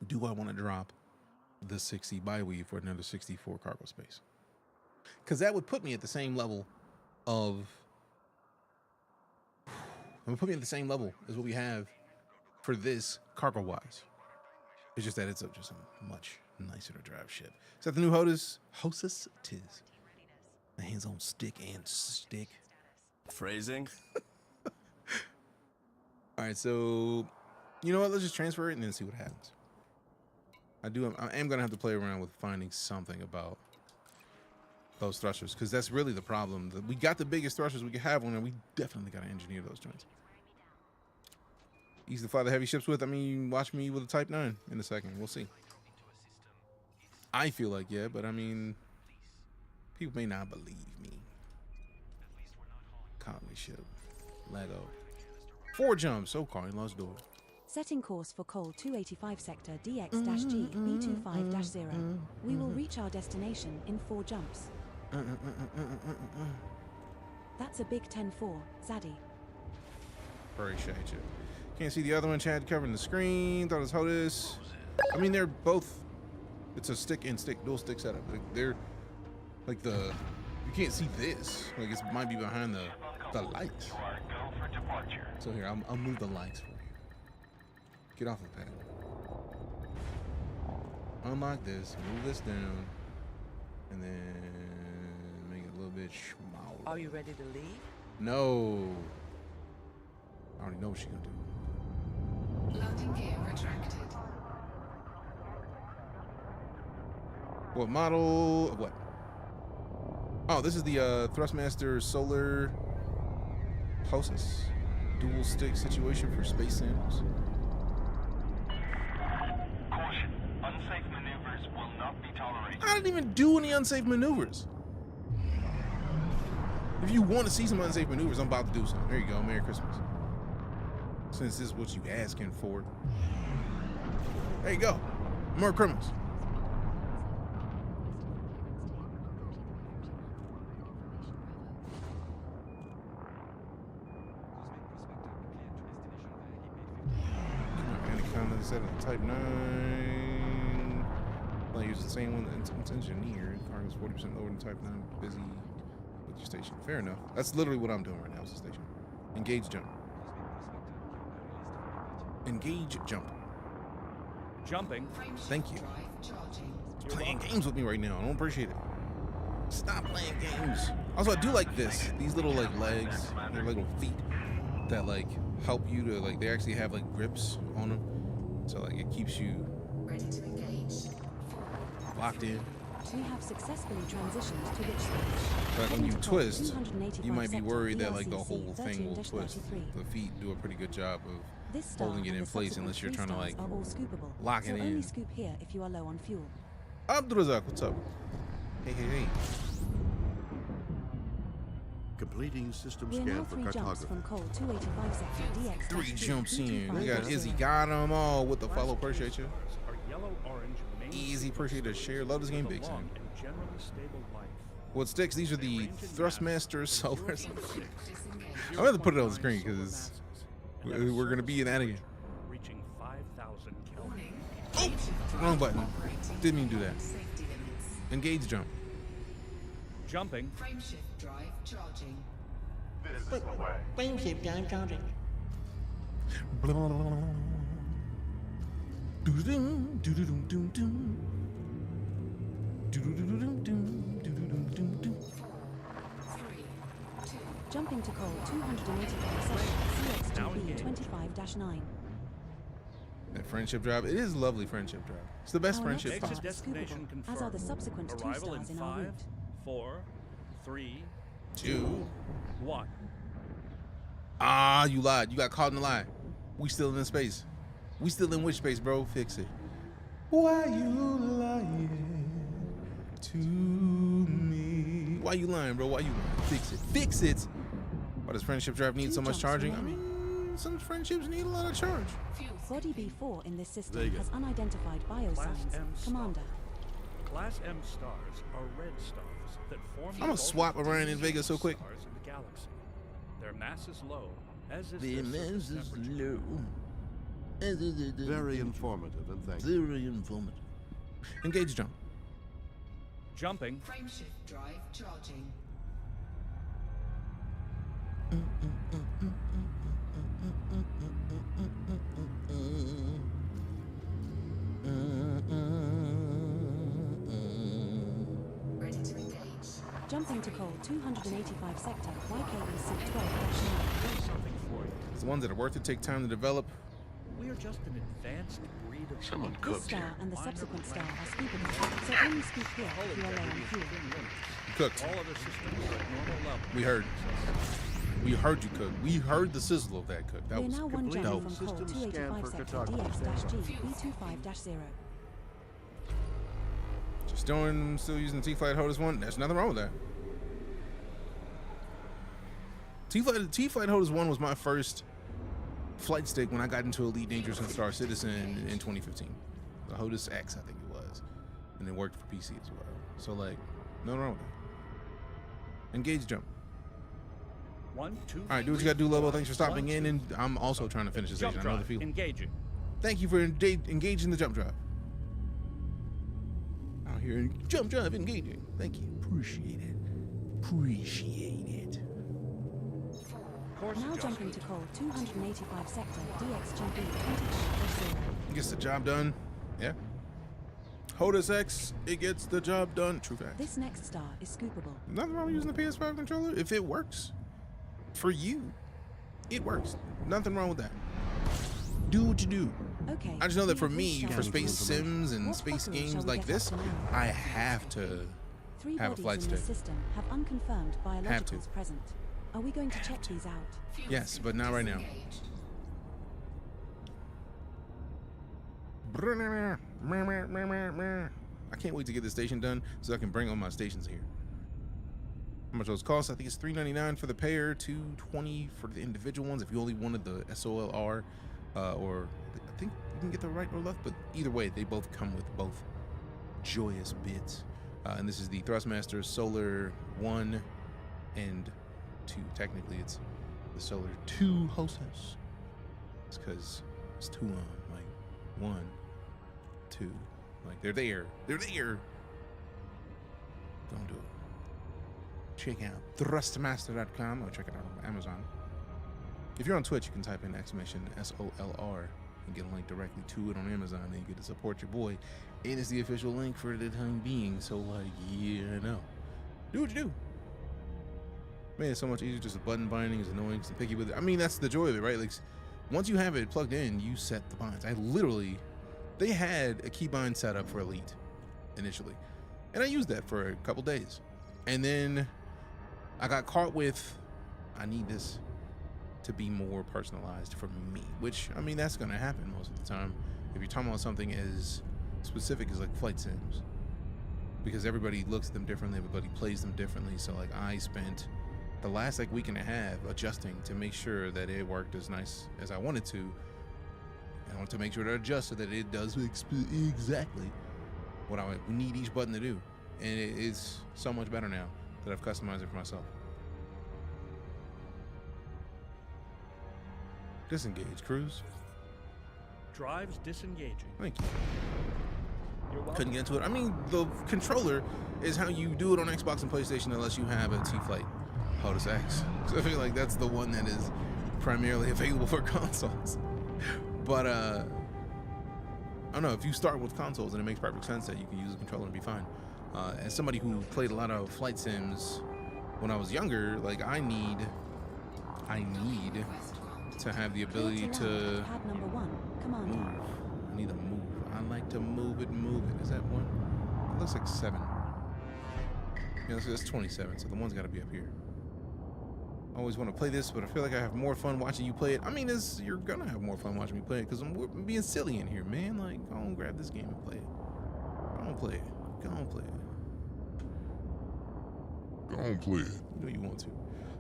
do I want to drop the 60 bi-weave for another 64 cargo space? Because that would put me at the same level of, as what we have for this cargo-wise. It's just that it's just a much nicer to drive ship. Is that the new HOTAS? HOTAS tis. The hands on stick and stick. Phrasing. All right, so you know what? Let's just transfer it and then see what happens. I am gonna have to play around with finding something about those thrusters, because that's really the problem. We got the biggest thrusters we could have on, and we definitely gotta engineer those joints. Easy to fly the heavy ships with. I mean, watch me with a Type 9 in a second. We'll see. I feel like yeah, but I mean, people may not believe me. Conley ship, Lego. 4 jumps. So Carly lost door. Setting course for Cole 285 sector DX-G B25-0. We will reach our destination in 4 jumps. That's a big 10-4, Zaddy. Appreciate you. Can't see the other one, Chad, covering the screen. Thought it was HOTAS. I mean, they're both, it's a stick and stick, dual stick setup. They're like you can't see this. Like it might be behind the lights. So here, I'll move the lights for you. Get off the pad. Unlock this, move this down, and then make it a little bit smaller. Are you ready to leave? No. I already know what she's gonna do. Landing gear retracted. What model of what? Oh, this is the Thrustmaster Solar HOTAS dual stick situation for space samples. I didn't even do any unsafe maneuvers. If you want to see some unsafe maneuvers, I'm about to do some. Here you go. Merry Christmas. Since this is what you asking for. There you go. More criminals. Set on type 9. I'll use the same one. It's engineered. Cargo is 40% lower than type 9. Busy with your station. Fair enough. That's literally what I'm doing right now. It's the station. Engage jump. Engage jump. Jumping. Thank you. He's playing games with me right now. I don't appreciate it. Stop playing games. Also, I do like this. These little like legs, they're little feet that like help you to like. They actually have like grips on them. So like it keeps you ready to engage. Locked in. We have successfully transitioned to which stage? But when you twist, you might be worried that like the whole thing will twist. The feet do a pretty good job of holding it in place unless you're trying to like lock it in. Only scoop here if you are low on fuel. Abdurazak, what's up? Hey, hey, hey. Completing system we are scan now for 3 jumps cartography. from Cole 285 sector DX. 3 jumps in. We got Izzy. Got them all with the follow. Appreciate you. Easy. Appreciate the share. Love this game big time. What sticks? These are the Thrustmaster Solars. I'm going to put it on the screen because we're going to be in that again. Oh! Wrong button. Didn't mean to do that. Engage jump. Jumping. Frameshift drive charging. This is the way. Frameshift drive charging. Jumping to Cole 285 CXGB 25-9. That friendship drive, it is a lovely friendship drive. It's the best Our friendship next drive. star is scoopable, as are the subsequent 2 Arrival stars in in our 5, route. 4, 3, 2, 1. Ah, you lied. You got caught in the lie. We still in space. We still in which space, bro? Fix it. Why you lying to me? Why you lying, bro? Why you lying? Fix it. Fix it. Why does friendship drive need so much charging? I mean, some friendships need a lot of charge. Body B4 in this system has unidentified biosigns. Commander. Class M stars are red stars that form. I'm gonna swap around in Vegas so quick. Stars in the galaxy. Their mass is low, as is Their their mass surface is temperature. low. Very informative, and thank you. Very informative. Engage jump. Jumping. Frameshift drive charging. Ready to engage. Jumping to Cole 285 sector YKEC 12-9. Something for you. It's the ones that are worth it, take time to develop. We are just an advanced breed of Someone This cooked star here. and the subsequent star are scoopable, so only scoop here if you are low on fuel. Cooked. All other systems are at normal level. We heard. We heard you cook. We heard the sizzle of that cook. That We are was now 1 jump dope. from Cole System scan 285 for sector cartography. DX-G B25-0. Just still using the T-Flight Hodis one. There's nothing wrong with that. T-Flight Hodis one was my first flight stick when I got into Elite Dangerous and Star Citizen in 2015. The Hodis X, I think it was, and it worked for PC as well. So like, nothing wrong with that. Engage jump. 1, 2. All right, do what you gotta do, Lobo. Thanks for stopping in, and I'm also trying to finish this Jump station. I know the drive. feeling. Engaging. Thank you for engaging the jump drive. Out here in jump drive engaging. Thank you. Appreciate it. Appreciate it. Course Now adjustment. jumping to Cole 285 sector DXGB 25-0. Gets the job done. Yeah. Hodis X, it gets the job done. True fact. This next star is scoopable. Nothing wrong with using the PS5 controller. If it works for you, it works. Nothing wrong with that. Do what you do. Okay. I just know that for we me, have for reached space our sims and What space fuckery shall games we like get this, up to now? I have to 3 have a bodies flight in stick. this system have unconfirmed Have to. biologicals present. Are we going to check these out? Yes, but not right now. I can't wait to get this station done so I can bring all my stations here. How much those cost? I think it's $3.99 for the pair, $2.20 for the individual ones if you only wanted the SOLR, or I think you can get the right or left, but either way, they both come with both joyous bits. And this is the Thrustmaster Solar 1 and 2. Technically, it's the Solar 2 hostess. It's because it's 2 on, like 1, 2. Like, they're there. They're there. Don't do it. Check out thrustmaster.com or check it out on Amazon. If you're on Twitch, you can type in !SOLR and get a link directly to it on Amazon, and you get to support your boy. And it's the official link for the time being. So, like, yeah, no. Do what you do. Man, it's so much easier. Just a button binding is annoying. It's picky with it. I mean, that's the joy of it, right? Like, once you have it plugged in, you set the binds. They had a keybind set up for Elite initially, and I used that for a couple days, and then I got caught with, I need this to be more personalized for me, which, I mean, that's gonna happen most of the time if you're talking about something as specific as like flight sims, because everybody looks at them differently, everybody plays them differently. So like, I spent the last like week and a half adjusting to make sure that it worked as nice as I wanted to. I want to make sure to adjust so that it does exactly what I need each button to do. And it is so much better now that I've customized it for myself. Disengage, cruise. Drives disengaging. Thank you. You're welcome. Couldn't get into it. I mean, the controller is how you do it on Xbox and PlayStation unless you have a T-Flight POTUS X. So I feel like that's the one that is primarily available for consoles. But I don't know, if you start with consoles, and it makes perfect sense that you can use a controller and be fine. As somebody who played a lot of flight sims when I was younger, like, I need to have the ability to move. I need to move. I like to move it. Is that one? It looks like 7. Yeah, that's 27, so the one's gotta be up here. I always want to play this, but I feel like I have more fun watching you play it. I mean, you're gonna have more fun watching me play it because I'm being silly in here, man. Like, go on, grab this game and play it. Go on, play it. Go on, play it. Go on, play it. You know you want to.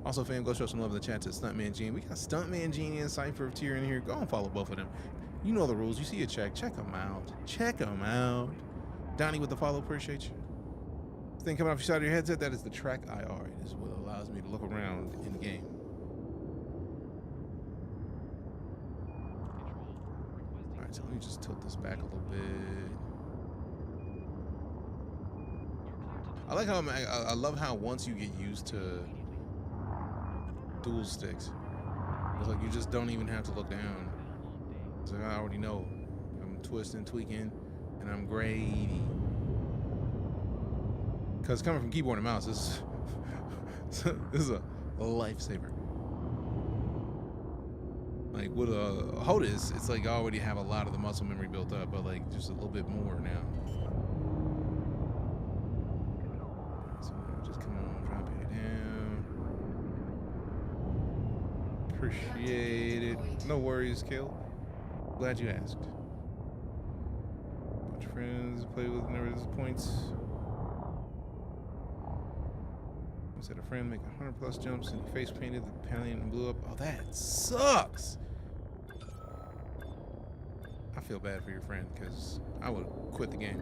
Also, fam, go show some love in the chat to Stuntman Genie. We got Stuntman Genie and Cypher Tier in here. Go and follow both of them. You know the rules. You see a check. Check them out. Check them out. Donnie with the follow. Appreciate you. Thing coming off your side of your headset, that is the Track IR. It is what allows me to look around in the game. Alright, so let me just tilt this back a little bit. I like how I love how once you get used to dual sticks, it's like you just don't even have to look down. It's like, I already know. I'm twisting, tweaking, and I'm gravy. Because coming from keyboard and mouse, this is a lifesaver. Like with a HOTUS, it's like I already have a lot of the muscle memory built up, but like just a little bit more now. So now just come on, drop it down. Appreciate it. No worries, Kill. Glad you asked. Bunch of friends play with, never disappoints. Had a friend make 100+ jumps and he face painted the pallion and blew up. Oh, that sucks. I feel bad for your friend because I would quit the game.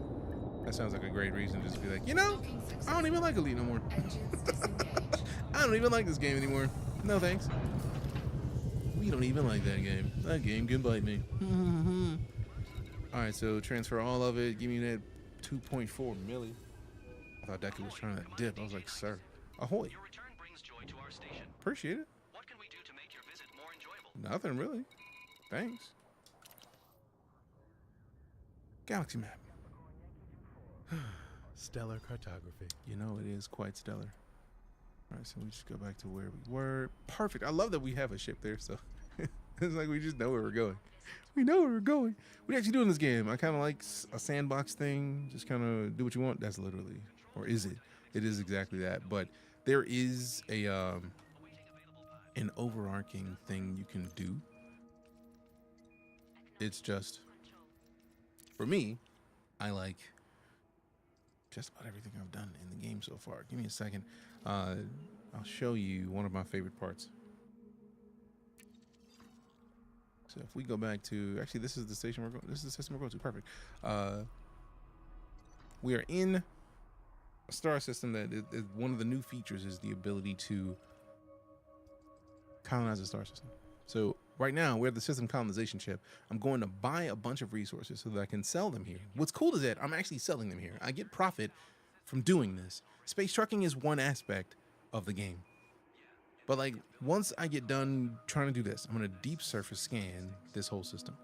That sounds like a great reason to just be like, you know, I don't even like Elite no more. I don't even like this game anymore. No thanks. We don't even like that game. That game can bite me. Alright, so transfer all of it. Give me that 2.4 milli. I thought Deku was trying to dip. I was like, sir. Ahoy. Your return brings joy to our station. Appreciate it. What can we do to make your visit more enjoyable? Nothing really. Thanks. Galaxy map. Stellar cartography. You know, it is quite stellar. Alright, so we just go back to where we were. Perfect. I love that we have a ship there, so it's like we just know where we're going. We know where we're going. What are you actually doing in this game? I kind of like a sandbox thing. Just kind of do what you want. That's literally, or is it? It is exactly that. But there is a an overarching thing you can do. It's just, for me, I like just about everything I've done in the game so far. Give me a second. I'll show you one of my favorite parts. So if we go back to, actually, this is the station we're going. This is the system we're going to. Perfect. We are in a star system that is one of the new features is the ability to colonize a star system. So right now we're at the system colonization chip. I'm going to buy a bunch of resources so that I can sell them here. What's cool is that I'm actually selling them here. I get profit from doing this. Space trucking is one aspect of the game. But like once I get done trying to do this, I'm going to deep surface scan this whole system.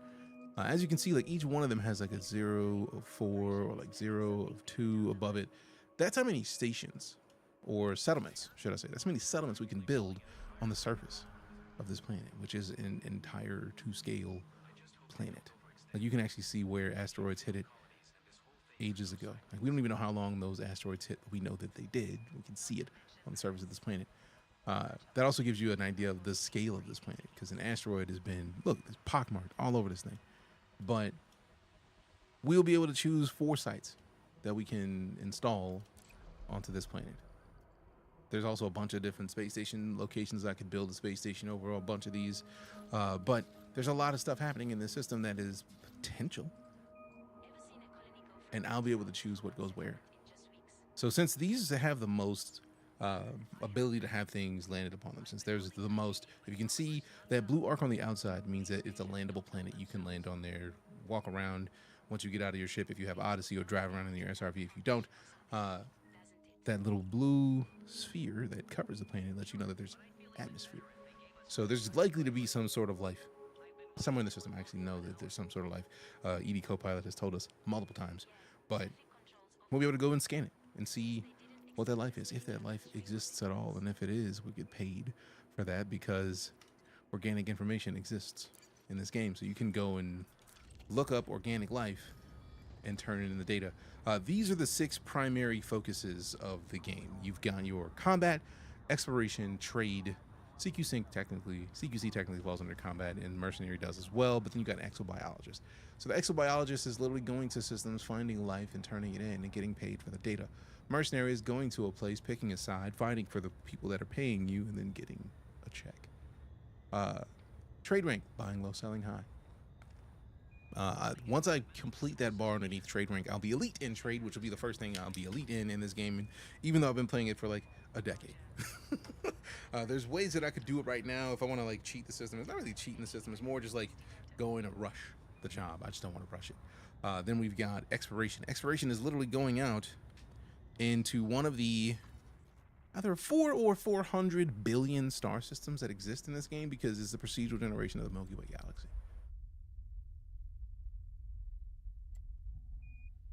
As you can see, like each one of them has like a 0 of 4 or like 0 of 2 above it. That's how many stations or settlements, should I say. That's how many settlements we can build on the surface of this planet, which is an entire 2-scale planet. Like you can actually see where asteroids hit it ages ago. Like we don't even know how long those asteroids hit, but we know that they did. We can see it on the surface of this planet. That also gives you an idea of the scale of this planet, because an asteroid has been, look, it's pockmarked all over this thing. But we'll be able to choose 4 sites that we can install onto this planet. There's also a bunch of different space station locations I could build a space station over, a bunch of these. But there's a lot of stuff happening in this system that is potential. And I'll be able to choose what goes where. So since these have the most ability to have things landed upon them, since there's the most, if you can see that blue arc on the outside means that it's a landable planet. You can land on there, walk around once you get out of your ship if you have Odyssey, or drive around in your SRV if you don't. That little blue sphere that covers the planet lets you know that there's atmosphere. So there's likely to be some sort of life somewhere in the system. I actually know that there's some sort of life. ED Copilot has told us multiple times, but we'll be able to go and scan it and see what that life is, if that life exists at all. And if it is, we get paid for that because organic information exists in this game. So you can go and look up organic life and turn it into data. These are the 6 primary focuses of the game. You've got your combat, exploration, trade, CQC technically falls under combat, and mercenary does as well, but then you got exobiologist. So the exobiologist is literally going to systems, finding life and turning it in and getting paid for the data. Mercenary is going to a place, picking a side, fighting for the people that are paying you, and then getting a check. Trade rank, buying low, selling high. Once I complete that bar underneath trade rank, I'll be elite in trade, which will be the first thing I'll be elite in this game. And even though I've been playing it for like a decade, there's ways that I could do it right now if I want to like cheat the system. It's not really cheating the system. It's more just like going to rush the job. I just don't want to rush it. Then we've got exploration. Exploration is literally going out into one of the either 4 or 400 billion star systems that exist in this game, because it's the procedural generation of the Milky Way galaxy.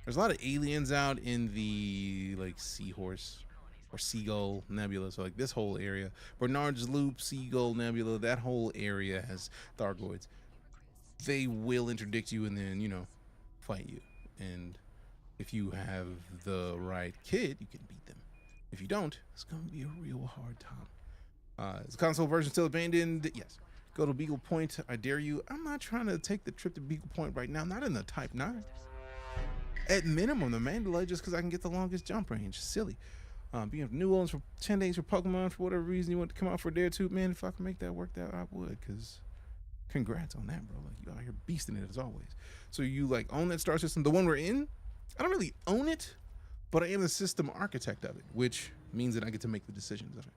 There's a lot of aliens out in the like Seahorse or Seagull Nebula. So like this whole area, Bernard's Loop, Seagull Nebula, that whole area has Thargoids. They will interdict you and then, you know, fight you. And if you have the right kid, you can beat them. If you don't, it's going to be a real hard time. Is the console version still abandoned? Yes. Go to Beagle Point. I dare you. I'm not trying to take the trip to Beagle Point right now. Not in the Type 9. At minimum, the Mandalay, just because I can get the longest jump range. Silly. You have new ones for 10 days for Pokemon for whatever reason you want to come out for Dare 2. Man, if I can make that work, that I would, because congrats on that, bro. Like, you out here beasting it as always. So you like own that star system. The one we're in, I don't really own it, but I am the system architect of it, which means that I get to make the decisions of it.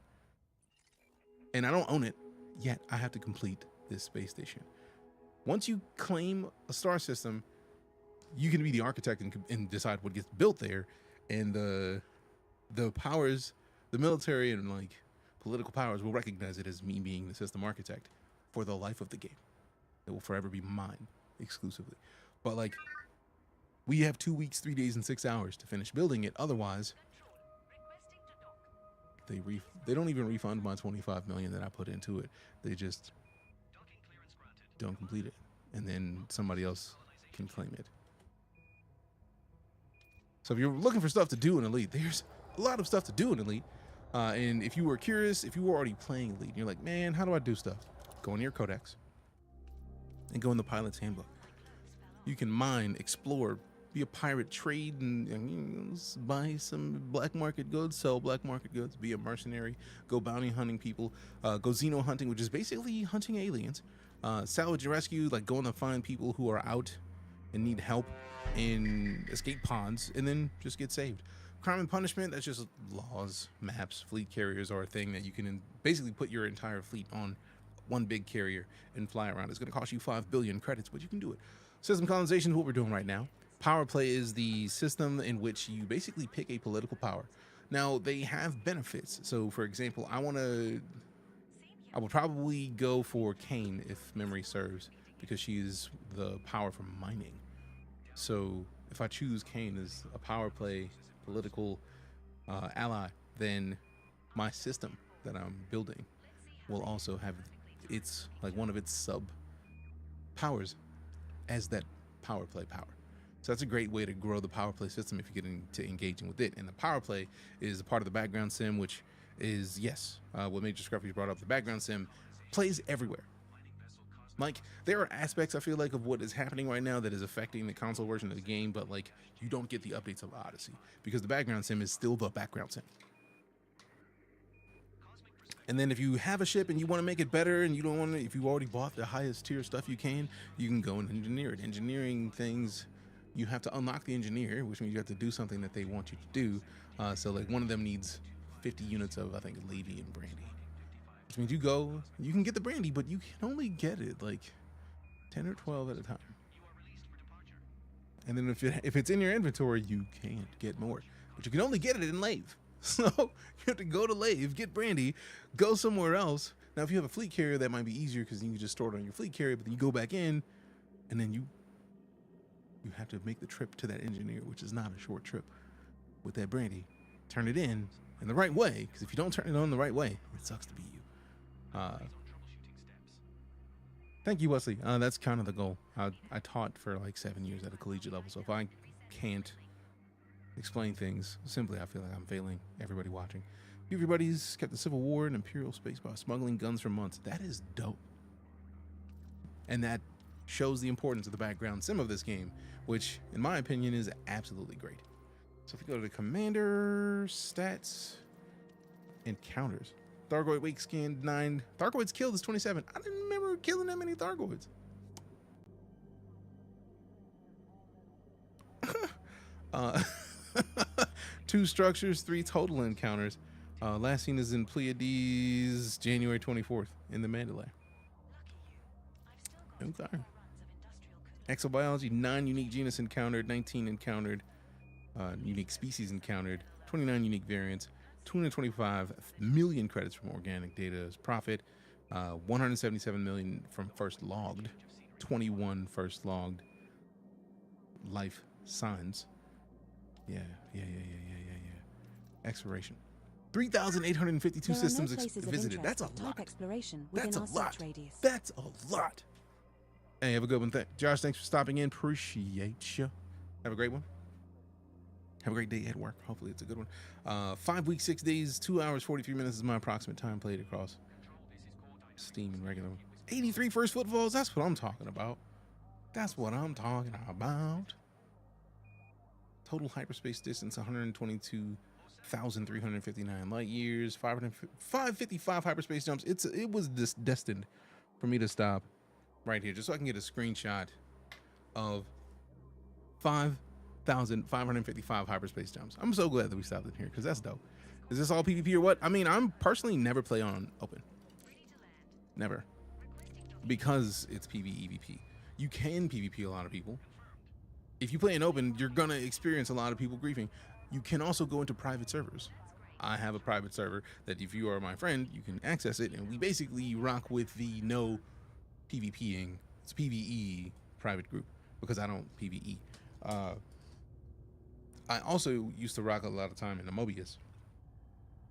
And I don't own it yet. I have to complete this space station. Once you claim a star system, you can be the architect and decide what gets built there. And the powers, the military and like political powers will recognize it as me being the system architect for the life of the game. It will forever be mine exclusively. But like, we have 2 weeks, 3 days, and 6 hours to finish building it. Otherwise, they don't even refund my $25 million that I put into it. They just don't complete it, and then somebody else can claim it. So if you're looking for stuff to do in Elite, there's a lot of stuff to do in Elite. And if you were curious, if you were already playing Elite, and you're like, man, how do I do stuff? Go in your codex and go in the pilot's handbook. You can mine, explore, be a pirate, trade and you know, buy some black market goods, sell black market goods, be a mercenary, go bounty hunting people, go xeno hunting, which is basically hunting aliens, salvage and rescue, like going to find people who are out and need help in escape pods, and then just get saved. Crime and punishment, that's just laws, maps. Fleet carriers are a thing that you can basically put your entire fleet on one big carrier and fly around. It's going to cost you 5 billion credits, but you can do it. System colonization is what we're doing right now. Power play is the system in which you basically pick a political power. Now, they have benefits. So, for example, I would probably go for Kane if memory serves, because she's the power for mining. So, if I choose Kane as a power play political ally, then my system that I'm building will also have its, like, one of its sub powers as that power play power. So that's a great way to grow the power play system if you get into engaging with it. And the power play is a part of the background sim, which is, yes, what Major Scruffy brought up. The background sim plays everywhere. Like, there are aspects, I feel like, of what is happening right now that is affecting the console version of the game, but, like, you don't get the updates of Odyssey because the background sim is still the background sim. And then if you have a ship and you want to make it better and you don't want to, if you already bought the highest tier stuff you can go and engineer it. Engineering things, you have to unlock the engineer, which means you have to do something that they want you to do. So, like, one of them needs 50 units of, I think, Levy and Brandy. Which means you go, you can get the Brandy, but you can only get it like 10 or 12 at a time. And then if it's in your inventory, you can't get more. But you can only get it in Lave. So you have to go to Lave, get Brandy, go somewhere else. Now, if you have a fleet carrier, that might be easier because you can just store it on your fleet carrier, but then you go back in, and then you have to make the trip to that engineer, which is not a short trip, with that Brandy. Turn it in the right way, because if you don't turn it on the right way, it sucks to be you. Thank you, Wesley. That's kind of the goal. I taught for like 7 years at a collegiate level, so if I can't explain things simply, I feel like I'm failing everybody watching. Everybody's kept the Civil War and Imperial space by smuggling guns for months. That is dope. And that shows the importance of the background sim of this game, which, in my opinion, is absolutely great. So if we go to the Commander, Stats, Encounters. Thargoid Wake Scan 9. Thargoids killed is 27. I didn't remember killing that many Thargoids. Two structures, 3 total encounters. Last seen is in Pleiades, January 24th in the Mandalay. Okay. Exobiology, 9 unique genus encountered, 19 encountered, unique species encountered, 29 unique variants, 225 million credits from organic data as profit, 177 million from first logged, 21 first logged life signs. Yeah. Exploration. 3,852 systems visited. That's a lot. That's a lot. That's a lot. Hey, have a good one. Josh, thanks for stopping in. Appreciate you. Have a great one. Have a great day at work. Hopefully it's a good one. 5 weeks, 6 days, 2 hours, 43 minutes is my approximate time played across Steam and regular. 83 first footfalls. That's what I'm talking about. That's what I'm talking about. Total hyperspace distance, 122,359 light years, 555 hyperspace jumps. It was destined for me to stop right here, just so I can get a screenshot of 5,555 hyperspace jumps. I'm so glad that we stopped in here, because that's dope. Is this all PvP or what? I mean, I'm personally never play on open. Never. Because it's PvEVP. You can PvP a lot of people. If you play in open, you're going to experience a lot of people griefing. You can also go into private servers. I have a private server that if you are my friend, you can access it, and we basically rock with the no PvPing. It's PvE private group, because I don't PvE. I also used to rock a lot of time in a Mobius,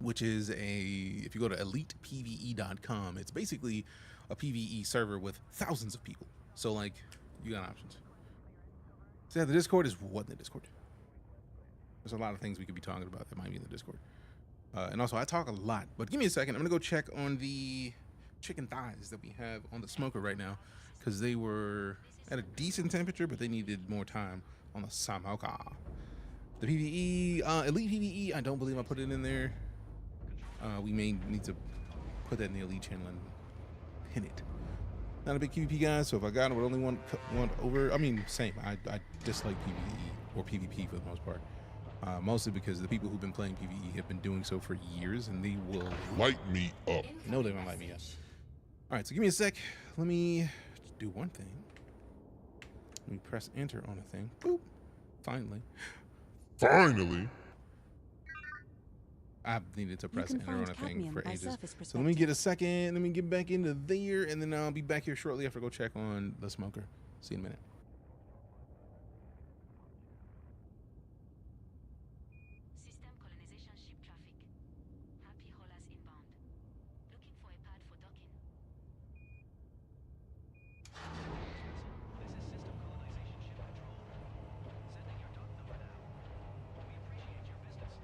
which is if you go to ElitePVE.com, it's basically a PvE server with thousands of people. So, like, you got options. So, yeah, the Discord is what in the Discord? There's a lot of things we could be talking about that might be in the Discord. And also, I talk a lot, but give me a second. I'm going to go check on the chicken thighs that we have on the smoker right now, because they were at a decent temperature, but they needed more time on the Samoka. The PvE, Elite PvE, I don't believe I put it in there. We may need to put that in the Elite channel and pin it. Not a big PvP guy, so if I got it, I would only want over. I mean, same. I dislike PvE or PvP for the most part. Mostly because the people who've been playing PvE have been doing so for years, and they will light me up. No, they won't light me up. All right, so give me a sec. Let me do one thing. Let me press enter on a thing. Boop. Finally. Finally. I've needed to press enter on a thing for ages. So let me get a second. Let me get back into there, and then I'll be back here shortly after I go check on the smoker. See you in a minute. System colonization ship traffic. Happy haulers inbound. Looking for a pad for docking. This is system colonization ship control. Sending your dock number now. We appreciate your business.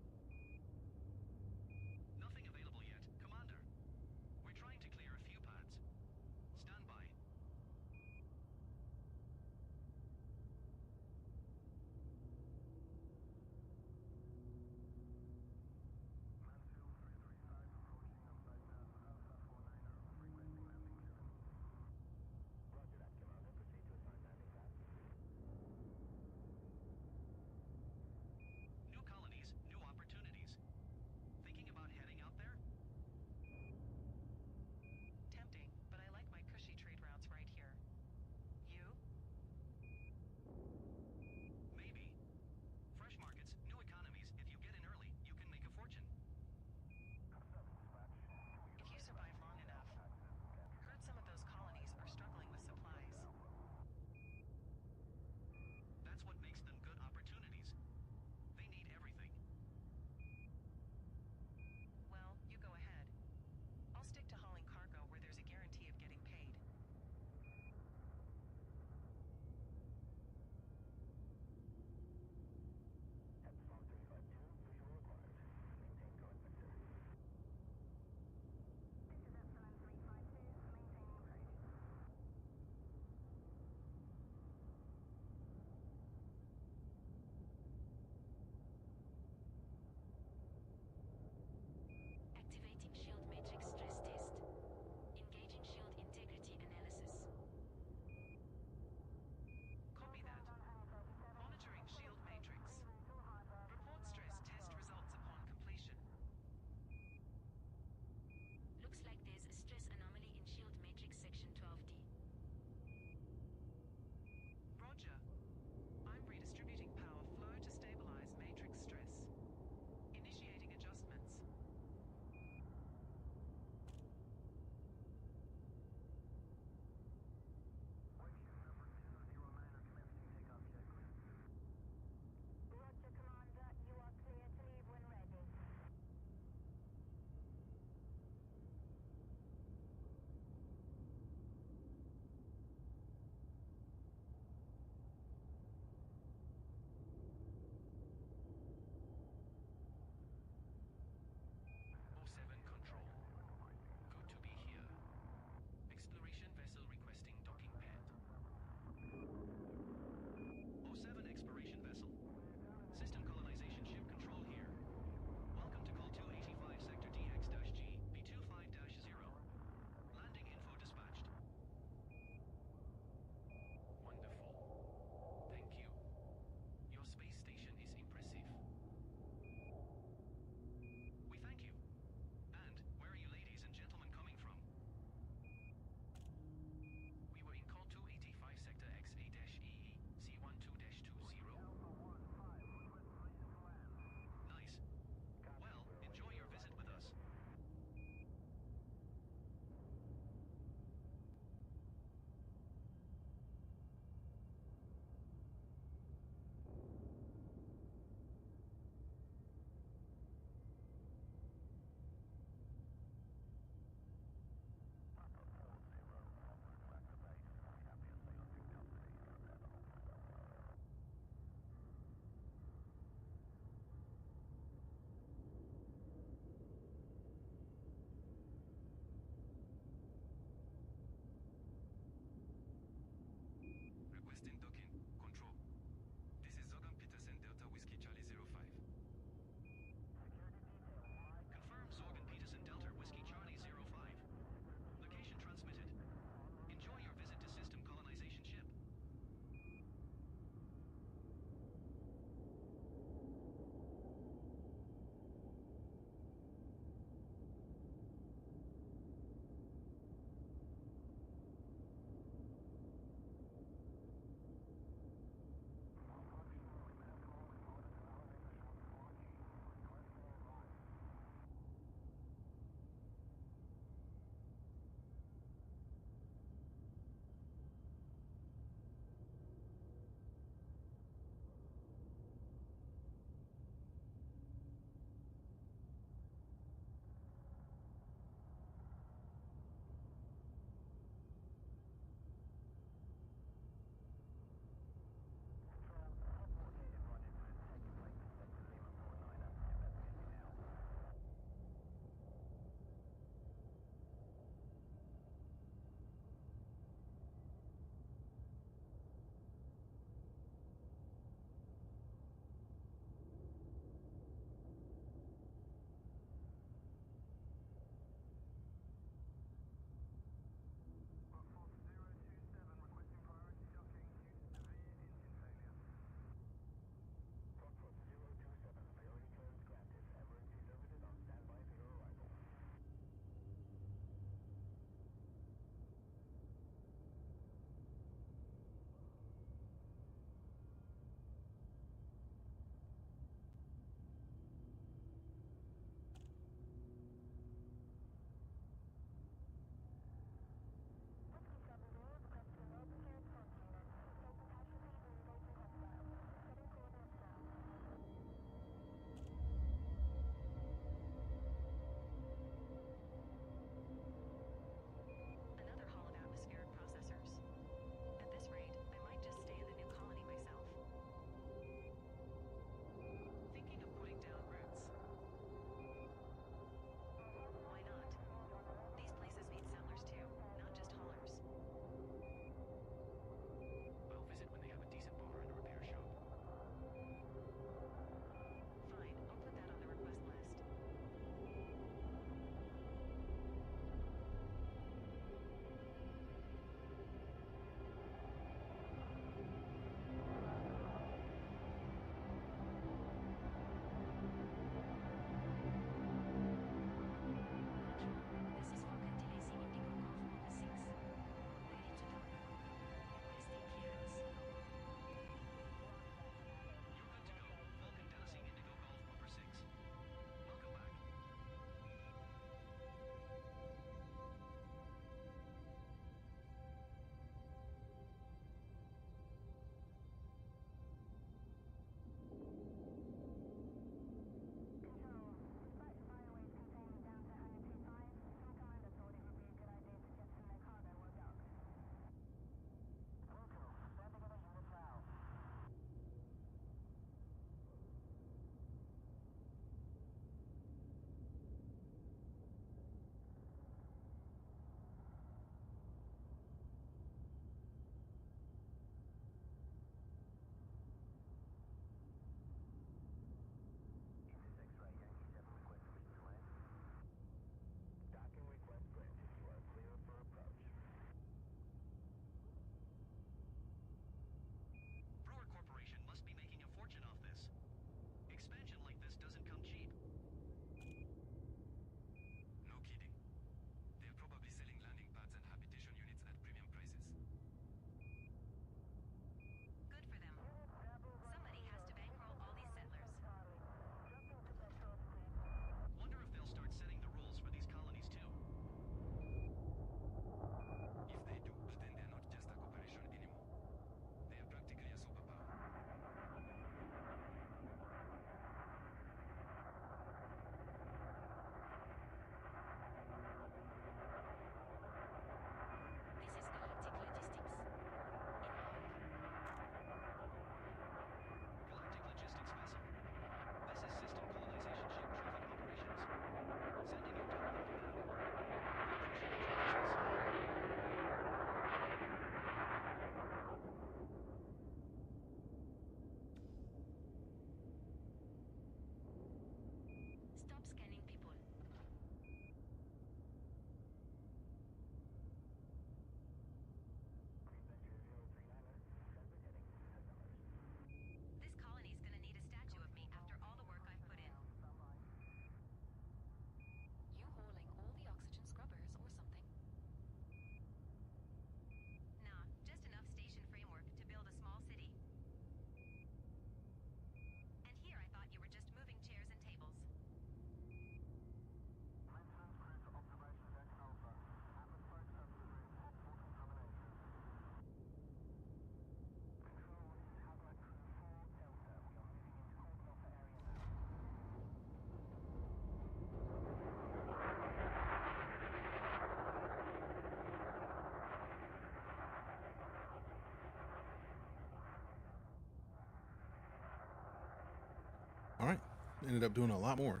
Ended up doing a lot more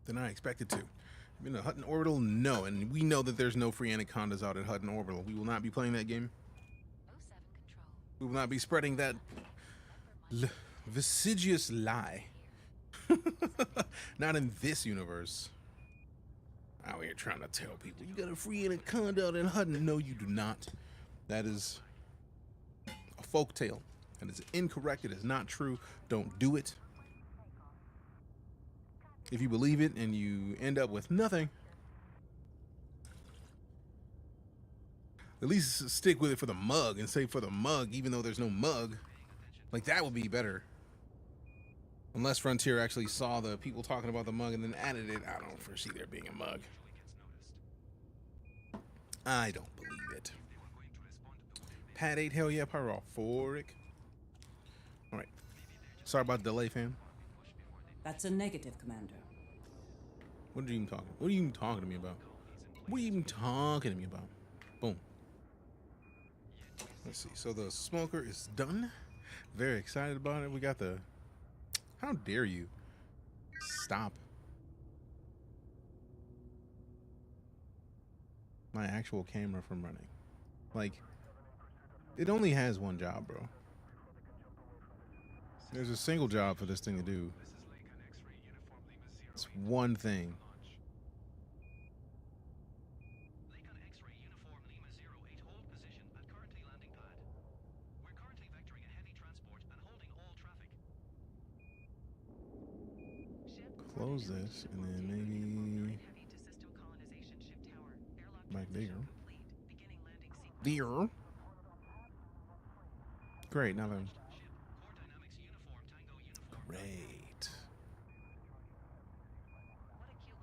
than I expected to. You know, Hutton Orbital, no, and we know that there's no free anacondas out at Hutton Orbital. We will not be playing that game. We will not be spreading that vicious lie. Not in this universe. Out here trying to tell people you got a free anaconda out in Hutton. No, you do not. That is a folk tale. And it's incorrect. It is not true. Don't do it. If you believe it and you end up with nothing, at least stick with it for the mug and say for the mug, even though there's no mug. Like, that would be better. Unless Frontier actually saw the people talking about the mug and then added it, I don't foresee there being a mug. I don't believe it. Pad 8, hell yeah, pyrophoric. Alright. Sorry about the delay, fam. That's a negative, Commander. What are you even talking? What are you even talking to me about? What are you even talking to me about? Boom. Let's see. So the smoker is done. Very excited about it. We got the... How dare you? Stop. My actual camera from running. Like, it only has one job, bro. There's a single job for this thing to do. It's one thing. Close this and then maybe back there. There. Great. Now then. Great.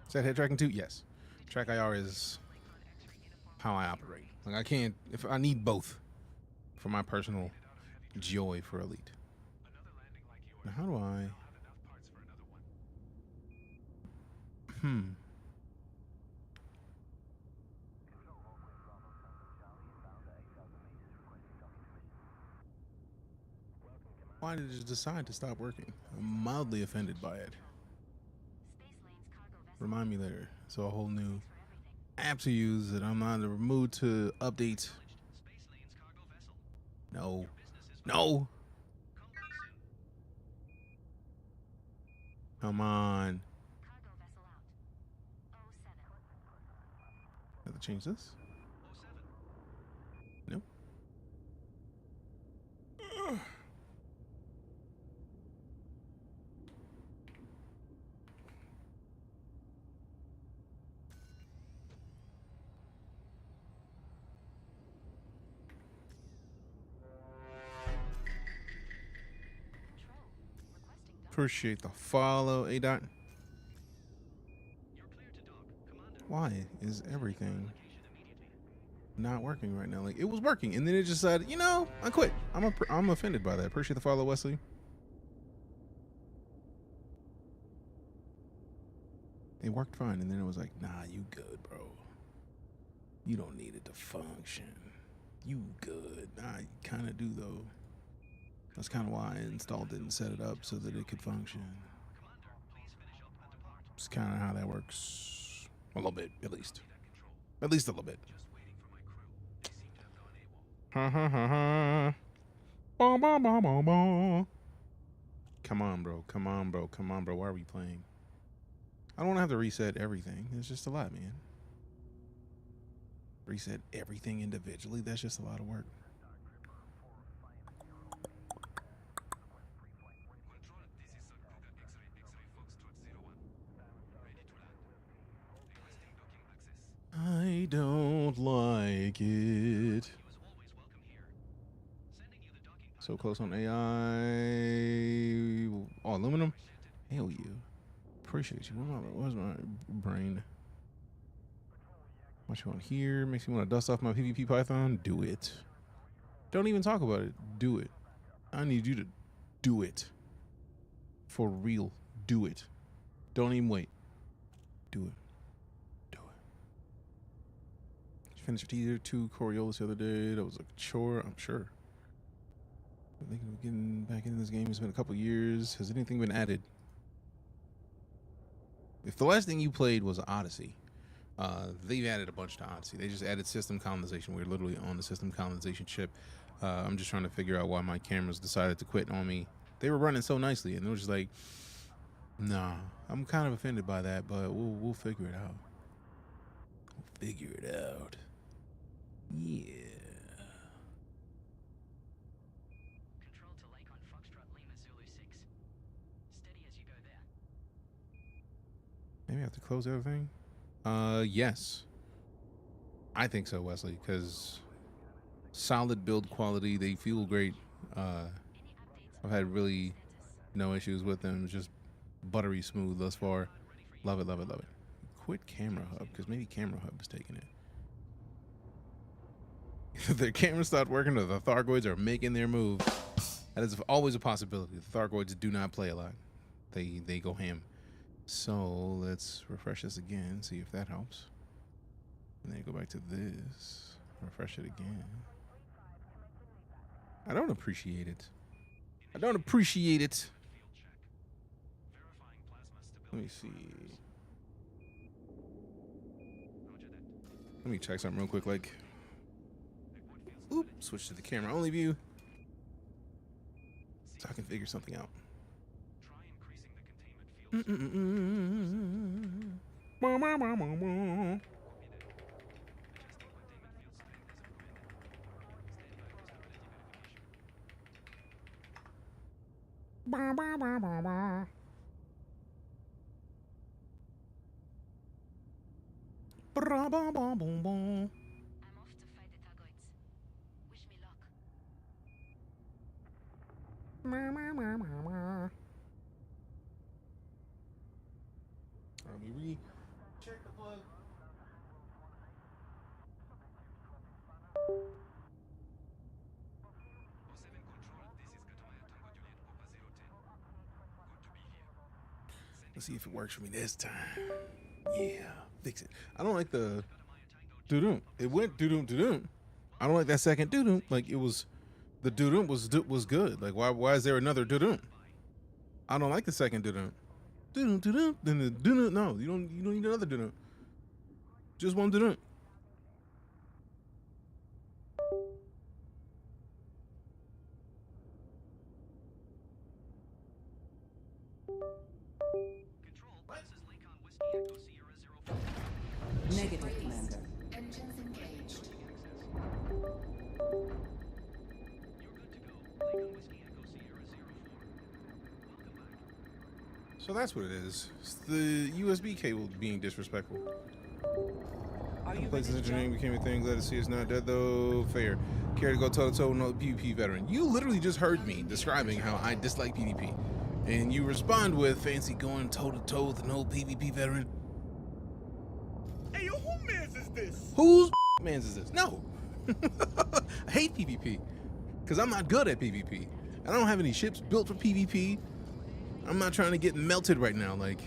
Is that head tracking too? Yes. Track IR is how I operate. Like, I can't, if I need both for my personal joy for Elite. Now how do I? Why did it just decide to stop working? I'm mildly offended by it. Remind me later. So a whole new app to use that I'm not in the mood to update. No. No. Come on. Have to change this? Nope. Appreciate the follow, A-Dot. Why is everything not working right now? Like, it was working, and then it just said, you know, I quit. I'm offended by that. Appreciate the follow, Wesley. It worked fine, and then it was like, nah, you good, bro. You don't need it to function. You good. Nah, you kind of do, though. That's kind of why I installed it and set it up so that it could function. It's kind of how that works. A little bit, at least. At least a little bit. Ha ha ha ha. Ba ba ba ba ba. Come on, bro. Come on, bro. Come on, bro. Why are we playing? I don't want to have to reset everything. It's just a lot, man. Reset everything individually. That's just a lot of work. I don't like it. So close on AI. Oh, aluminum? Hell yeah. Appreciate you. Where's my brain? What you want here? Makes me want to dust off my PvP Python? Do it. Don't even talk about it. Do it. I need you to do it. For real. Do it. Don't even wait. Do it. Finished tier 2 Coriolis the other day. That was a chore, I'm sure. I think we're getting back into this game. It's been a couple years. Has anything been added? If the last thing you played was Odyssey, they've added a bunch to Odyssey. They just added system colonization. We're literally on the system colonization ship. I'm just trying to figure out why my cameras decided to quit on me. They were running so nicely, and it was just like, nah. I'm kind of offended by that, but we'll figure it out. We'll figure it out. Yeah. Control to Lake on Foxtrot Lima Zulu 6. Steady as you go there. Maybe I have to close everything? Yes. I think so, Wesley, because solid build quality, they feel great. I've had really no issues with them. Just buttery smooth thus far. Love it, love it, love it. Quit camera hub, because maybe camera hub is taking it. If their camera stopped working or the Thargoids are making their move, that is always a possibility. The Thargoids do not play a lot. They go ham. So let's refresh this again, see if that helps. And then go back to this. Refresh it again. I don't appreciate it. I don't appreciate it. Let me see. Let me check something real quick. Like, oop, switch to the camera only view, so I can figure something out. Let me check the plug. Let's see if it works for me this time. Yeah, fix it. I don't like the doo-doom. It went doo-doom doo-doom. I don't like that second doo-doom. Like, it was, the doo-doom was good. Like, why is there another doo-doom? I don't like the second doo-doom. Doo-doom doo-doom. Then the doo-doom. No, you don't need another doo-doom. Just one doo-doom. Negative, Commander. Engines engaged. So that's what it is. It's the USB cable being disrespectful. Places engineering became a thing. Glad to see it's not dead though. Fair. Care to go toe to toe with another PvP veteran. You literally just heard me describing how I dislike PvP, and you respond with fancy going toe to toe with an old PvP veteran. Hey, yo, who mans is this? Whose mans is this? No. I hate PvP because I'm not good at PvP. I don't have any ships built for PvP. I'm not trying to get melted right now. Like,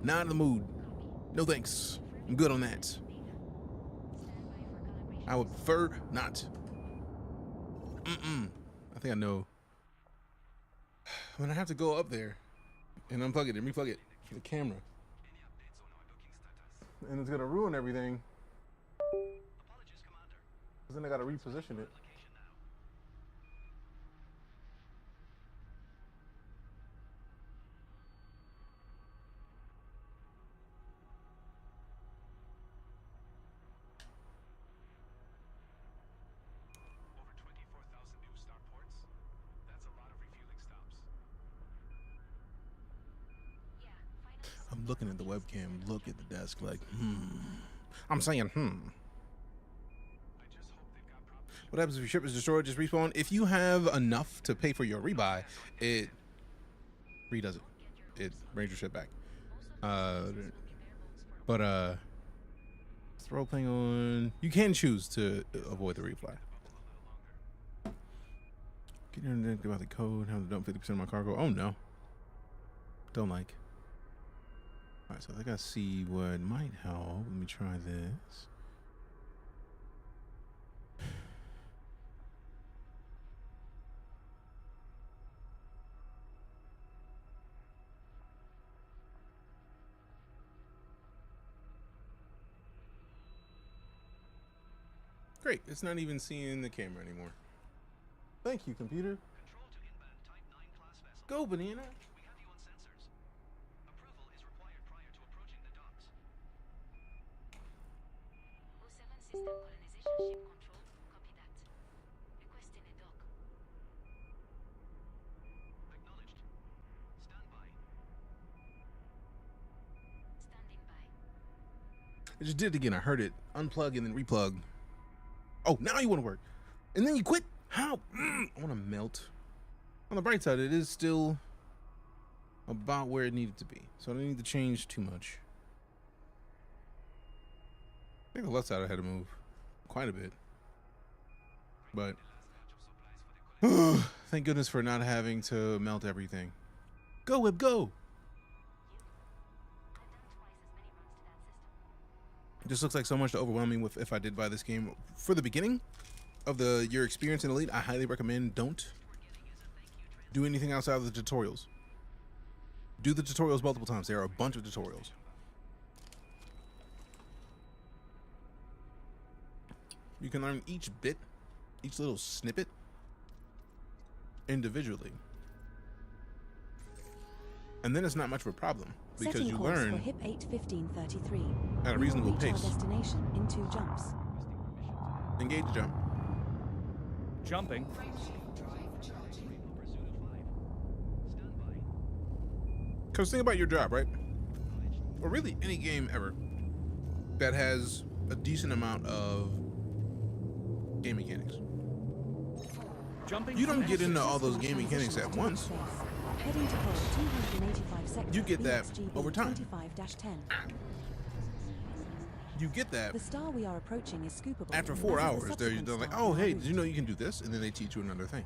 not in the mood. No thanks. I'm good on that. I would prefer not. I think I know. I'm gonna have to go up there and unplug it and replug it for the camera. And it's gonna ruin everything. Because then I gotta reposition it. I'm looking at the webcam, look at the desk like, I'm saying, What happens if your ship is destroyed, just respawn? If you have enough to pay for your rebuy, it redoes it. It brings your ship back. But throw playing on, you can choose to avoid the refly. Get in about the code, how to dump 50% of my cargo. Oh no. Don't like. Alright, so I gotta see what might help. Let me try this. Great. It's not even seeing the camera anymore. Thank you, computer. Control to inbound Type 9 class vessel. Go, banana. We have you on sensors. Approval is required prior to approaching the docks. 07 System Colonization Ship Control. Copy that. Requesting a dock. Acknowledged. Stand by. Standing by. I just did it again. I heard it. Unplug and then replug. Oh, now you want to work. And then you quit? How? I want to melt. On the bright side, it is still about where it needed to be. So I don't need to change too much. I think the left side I had to move quite a bit. But thank goodness for not having to melt everything. Go, Web, go! It just looks like so much to overwhelm me with if I did buy this game. For the beginning of your experience in Elite, I highly recommend don't do anything outside of the tutorials. Do the tutorials multiple times. There are a bunch of tutorials. You can learn each bit, each little snippet individually. And then it's not much of a problem because Setting you course learn for HIP 81533. at a We will reasonable reach our pace. destination in 2 jumps. Engage jump. Jumping. Because think about your job, right? Or really any game ever that has a decent amount of game mechanics. Jumping. You don't get into all those game mechanics at once. Heading to pole 285 sector. You get that BXGB over time. 25-10. You get that The star we are approaching is scoopable. after as 4 is the hours. They're subsequent like, star oh, we are hey, route. did you know you can do this? And then they teach you another thing.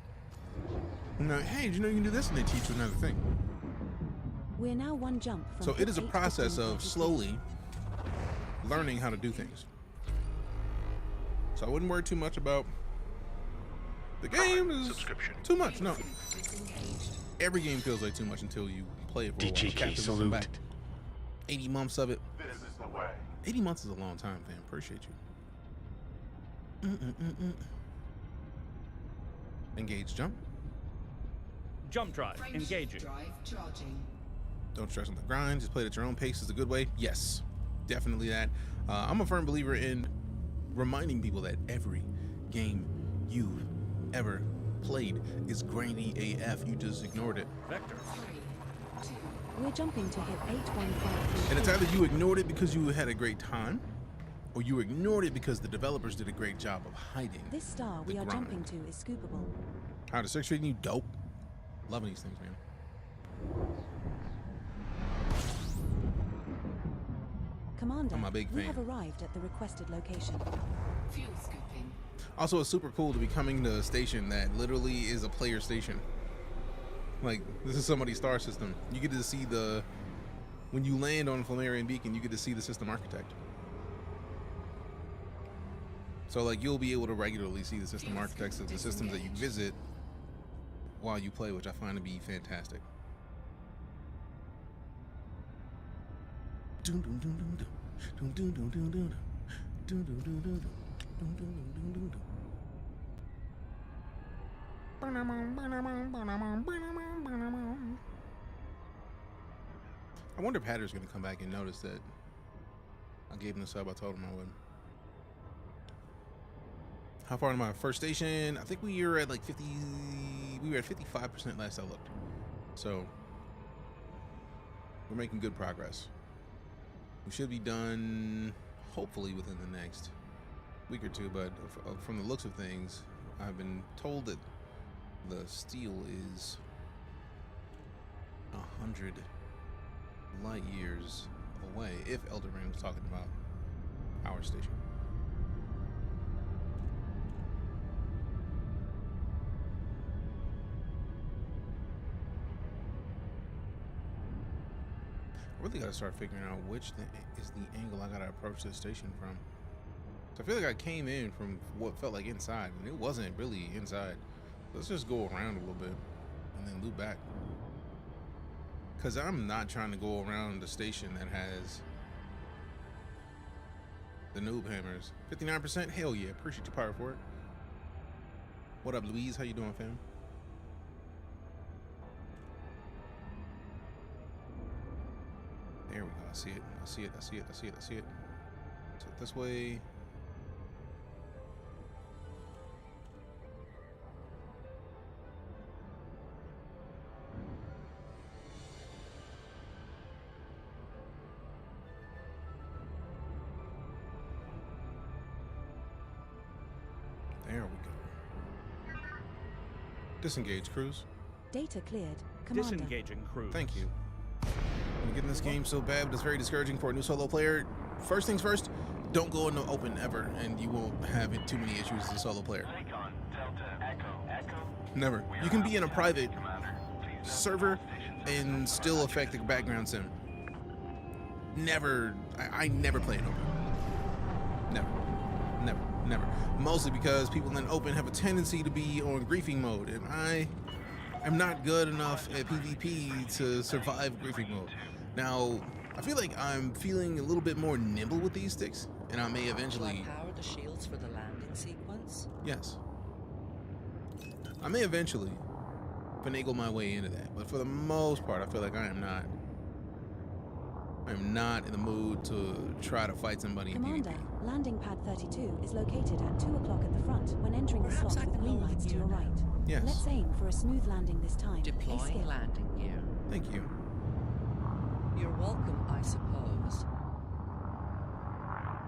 And they're like, hey, did you know you can do this? And they teach you another thing. We're now 1 jump from So it is a HIP process of 81533. slowly learning how to do things. So I wouldn't worry too much about the game is too much. No. Every game feels like too much until you play it for a while. DJK Captain salute. back. 80 months of it. This is the way. 80 months is a long time, fam. Appreciate you. Engage jump. Jump drive. Engaging. Drive charging. Don't stress on the grind. Just play it at your own pace is a good way. Yes, definitely that. I'm a firm believer in reminding people that every game you've ever played is grainy AF. You just ignored it. Vector. We're jumping to HIP 81533. And it's either you ignored it because you had a great time, or you ignored it because the developers did a great job of hiding. This star we the are grind. jumping to is scoopable. How to 6 treating you? Dope. Loving these things, man. Commander, I'm a big we fan. have arrived at the requested location. Fuel scooping. Also, it's super cool to be coming to a station that literally is a player station. Like, this is somebody's star system. You get to see when you land on Flammarian Beacon, you get to see the system architect. So, like, you'll be able to regularly see the system architects of the systems that you visit while you play, which I find to be fantastic. I wonder if Hatter's gonna come back and notice that I gave him the sub. I told him I would. How far in my first station? I think we were at like 50. We were at 55% last I looked. So we're making good progress. We should be done hopefully within the next week or two. But from the looks of things, I've been told that the steel is 100 light years away. If Elder Ring was talking about our station. I really gotta start figuring out which is the angle I gotta approach this station from. So I feel like I came in from what felt like inside, and it wasn't really inside. Let's just go around a little bit and then loop back. Because I'm not trying to go around the station that has The noob hammers. 59%? Hell yeah. Appreciate your power for it. What up, Louise? How you doing, fam? There we go. I see it. I see it. I see it. I see it. I see it. So this way. There we go. Disengage, Cruz. Data cleared. Commander. Disengaging crew. Thank you. I'm getting this game so bad, but it's very discouraging for a new solo player. First things first, don't go in the open ever, and you won't have too many issues as a solo player. Never. You can be in a private server and still affect the background sim. Never. I never play it open. Never. Never. Never. Mostly because people in open have a tendency to be on griefing mode, and I'm not good enough at PvP to survive griefing mode. Now, I feel like I'm feeling a little bit more nimble with these sticks, and I may eventually... Shall I power the shields for the landing sequence? Yes. I may eventually finagle my way into that, but for the most part, I feel like I am not in the mood to try to fight somebody in Commander, PvP. landing pad 32 is located at 2 o'clock at the front when entering the slot with green lights to your right. Yes. Let's aim for a smooth landing this time. Deploying landing gear. Thank you. You're welcome, I suppose.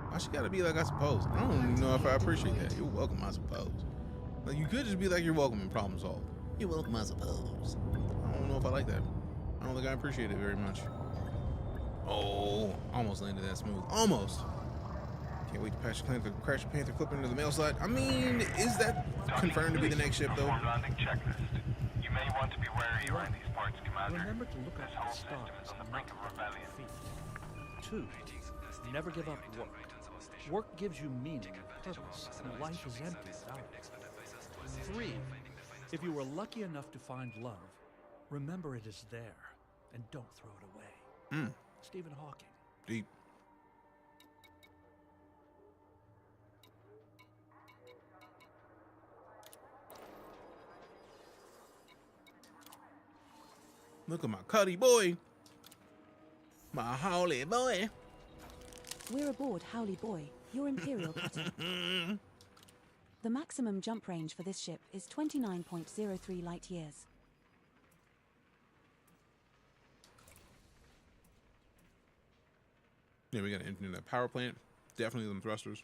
Why she gotta be like, I suppose? I don't even know if I appreciate that. You're welcome, I suppose. Like, you could just be like, you're welcome and problem solved. You're welcome, I suppose. I don't know if I like that. I don't think I appreciate it very much. Oh, almost landed that smooth. Almost. Can't wait to crash the Panther Clipper into the mail slot. I mean, is that confirmed to be the next ship, though? Landing checklist. You may want to be wary around these parts, Commander. Remember to look This up whole the stars system is on the and brink not of rebellion. defeat. 2. Never give up work. Work gives you meaning and purpose, and life is empty without it. 3. If you were lucky enough to find love, remember it is there, and don't throw it away. Stephen Hawking. Deep. Look at my cutty boy. My howly boy. We're aboard Howley Boy, your Imperial cutter. The maximum jump range for this ship is 29.03 light years. Yeah, we got to engineer that power plant. Definitely them thrusters.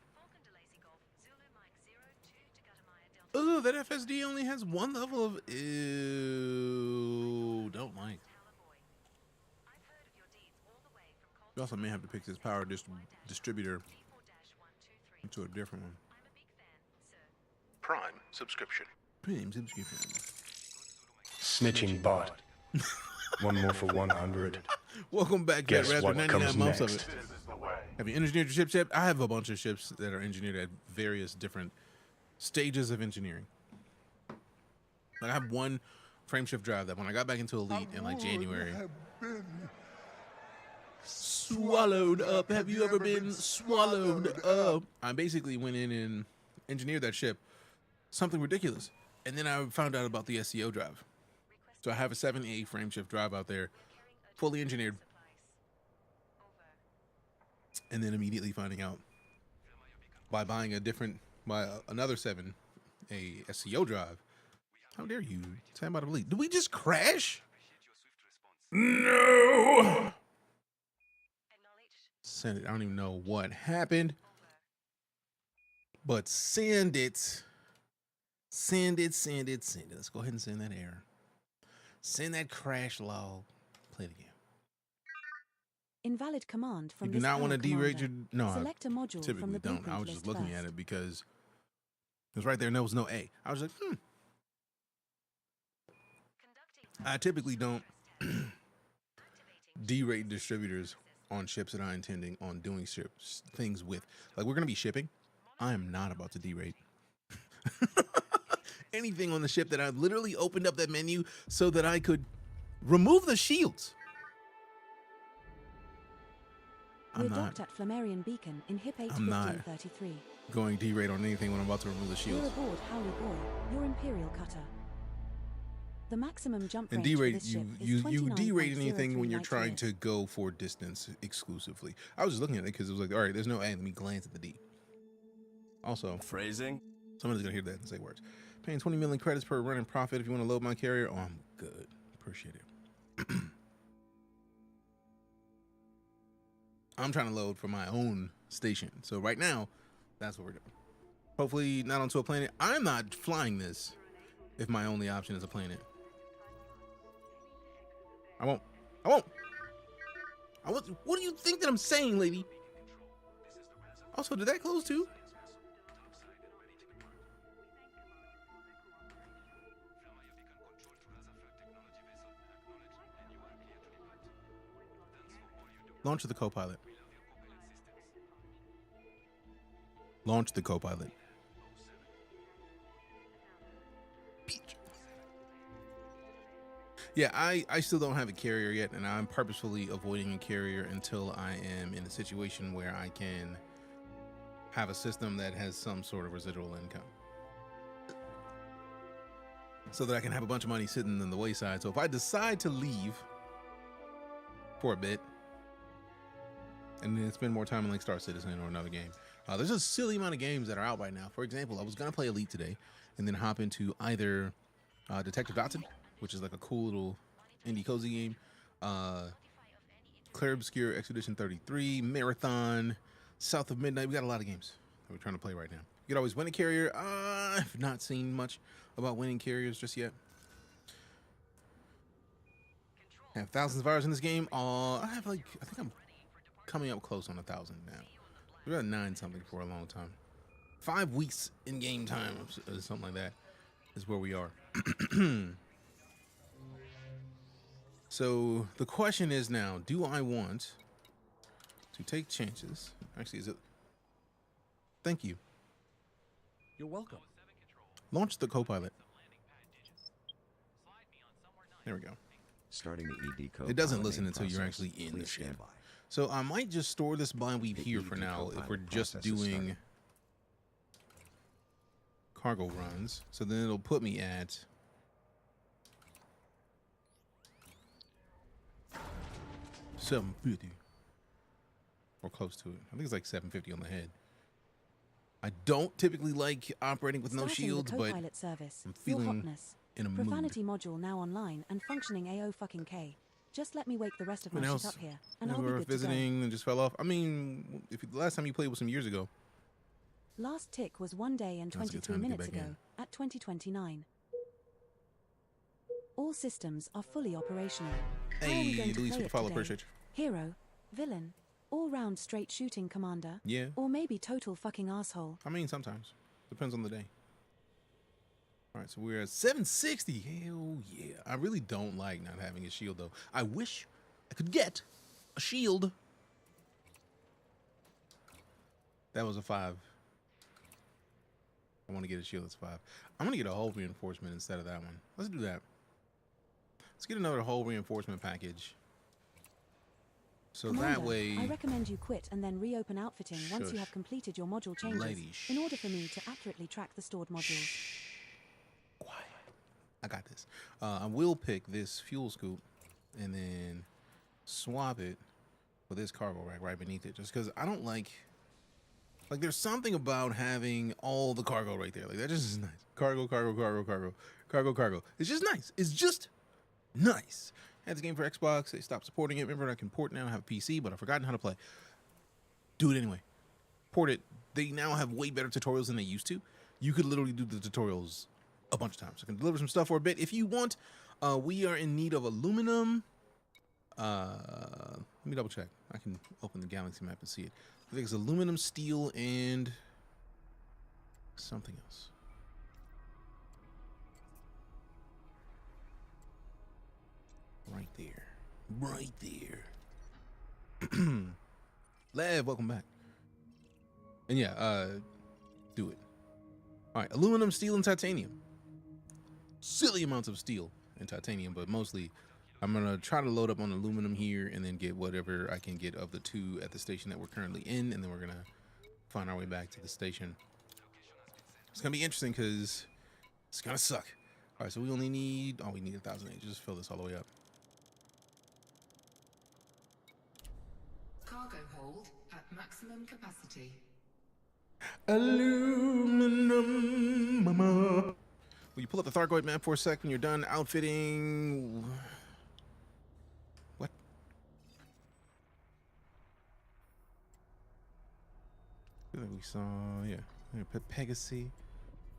Oh, that FSD only has one level of... Ew. Don't like. We also may have to pick this power distributor into a different one. Prime subscription. Prime subscription. Snitching bot. One more for 100. Welcome back, Guess Red what 99 comes months next? of it. Have you engineered your ship yet? I have a bunch of ships that are engineered at various different stages of engineering. Like I have one frameshift drive that when I got back into Elite in like January, swallowed up. Have you ever been swallowed up? I basically went in and engineered that ship, something ridiculous. And then I found out about the SEO drive. So I have a 7A frameshift drive out there, fully engineered. And then immediately finding out by buying another 7, a SEO drive. How dare you? Say about Elite. Did we just crash? No. Send it. I don't even know what happened. But send it. Send it, send it, send it. Let's go ahead and send that error. Send that crash log. Play it again. Invalid command from You do this not want to power derate your... commander. No, Select a module I from typically the don't. blueprint I was just list looking first. at it because it was right there and there was no A. I was like, I typically don't derate distributors on ships that I'm intending on doing things with. Like, we're going to be shipping. I am not about to derate anything on the ship that I literally opened up that menu so that I could remove the shields. We're I'm not docked at Flammarion Beacon in HIP I'm not 81533. going D-rate on anything when I'm about to remove the We're shields. aboard Howley Boy, your Imperial cutter. The maximum jump And range for D-rate, this ship is you D-rate anything 29.03 when you're light trying years. to go for distance exclusively. I was just looking at it because it was like, all right, there's no A. Let me glance at the D. Also, phrasing. Someone's gonna hear that and say words. Paying 20 million credits per running profit if you want to load my carrier. Oh, I'm good. Appreciate it. I'm trying to load for my own station. So right now, that's what we're doing. Hopefully not onto a planet. I'm not flying this if my only option is a planet. I won't. What do you think that I'm saying, lady? Also, did that close too? Launch the co-pilot. Launch the co-pilot. Yeah, I still don't have a carrier yet, and I'm purposefully avoiding a carrier until I am in a situation where I can have a system that has some sort of residual income, so that I can have a bunch of money sitting in the wayside. So if I decide to leave for a bit and then spend more time in like Star Citizen or another game, there's a silly amount of games that are out right now. For example, I was gonna play Elite today and then hop into either Detective Dotson, which is like a cool little indie cozy game, Clair Obscure Expedition 33, Marathon, South of Midnight. We got a lot of games that we're trying to play right now. You could always win a carrier. I've not seen much about winning carriers just yet. I have thousands of hours in this game. I have like, I think I'm coming up close on 1,000 now. We're at 9 something for a long time. 5 weeks in game time or something like that is where we are. So the question is now, do I want to take chances? Actually, is it? Thank you. You're welcome. Launch the co-pilot. There we go. Starting the ED code. It doesn't listen until you're actually in the ship. So I might just store this biweave here for now if we're just doing cargo runs. So then it'll put me at 750 or close to it. I think it's like 750 on the head. I don't typically like operating with no shields, but service. I'm feeling in a mood. Profanity module now online and functioning AO fucking-K. Just let me wake the rest of my shit up here, and I'll be good visiting to go. and just fell off. I mean, if the last time you played was some years ago. Last tick was 1 day and 23 minutes ago at 2029. All systems are fully operational. Hey, Luis, for the follow, appreciate you. Hero, villain, all-round straight shooting commander. Yeah. Or maybe total fucking asshole. I mean, sometimes. Depends on the day. All right, so we're at 760. Hell yeah. I really don't like not having a shield, though. I wish I could get a shield. That was a 5. I want to get a shield that's 5. I'm going to get a hull reinforcement instead of that one. Let's do that. Let's get another hull reinforcement package. So Commander, that way... I recommend you quit and then reopen outfitting once you have completed your module changes in order for me to accurately track the stored modules. Quiet. I got this. I will pick this fuel scoop and then swap it with this cargo rack right beneath it, just because I don't like there's something about having all the cargo right there. Like, that just is nice. Cargo, cargo, cargo, cargo, cargo, cargo. It's just nice. It's just nice. I had this game for Xbox. They stopped supporting it. Remember, I can port now. I have a PC, but I've forgotten how to play. Do it anyway. Port it. They now have way better tutorials than they used to. You could literally do the tutorials a bunch of times. I can deliver some stuff for a bit. If you want, we are in need of aluminum. Let me double check. I can open the galaxy map and see it. I think it's aluminum, steel, and something else. Right there. Right there. Lev, welcome back. And yeah, do it. All right, aluminum, steel, and titanium. Silly amounts of steel and titanium, but mostly I'm gonna try to load up on aluminum here and then get whatever I can get of the 2 at the station that we're currently in, and then we're gonna find our way back to the station. It's gonna be interesting because it's gonna suck. All right, so we only need, we need 1,008. Just fill this all the way up. Cargo hold at maximum capacity. Aluminum mama. Will you pull up the Thargoid map for a sec when you're done outfitting? What? We saw, yeah. Pegasus.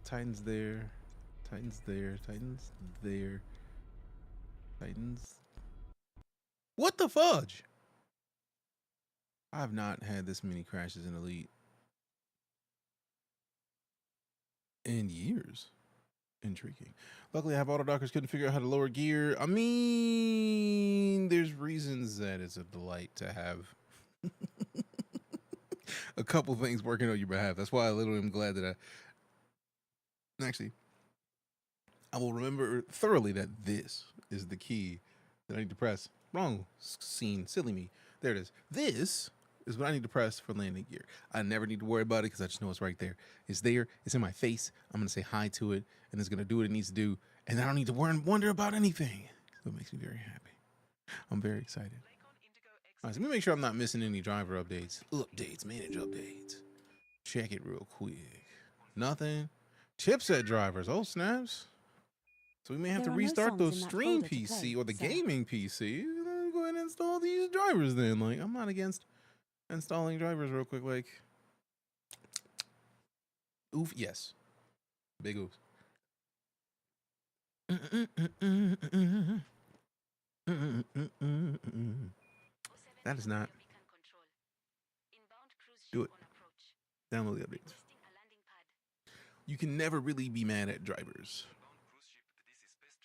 Titans there. Titans there. Titans there. Titans. What the fudge? I've not had this many crashes in Elite in years. Intriguing. Luckily, I have auto dockers. Couldn't figure out how to lower gear. I mean, there's reasons that it's a delight to have a couple things working on your behalf. That's why I literally am glad that I will remember thoroughly that this is the key that I need to press. Wrong scene. Silly me. There it is. This is what I need to press for landing gear. I never need to worry about it because I just know it's right there. It's there. It's in my face. I'm going to say hi to it, and it's going to do what it needs to do, and I don't need to wonder about anything. So it makes me very happy. I'm very excited. All right, so let me make sure I'm not missing any driver updates. Manage updates. Check it real quick. Nothing. Chipset drivers. Oh, snaps. So we may have to restart the stream PC or the gaming PC. Go ahead and install these drivers then. Like, I'm not against installing drivers real quick. Like, oof, yes. Big oof. That is not. Do it. Download the updates. You can never really be mad at drivers.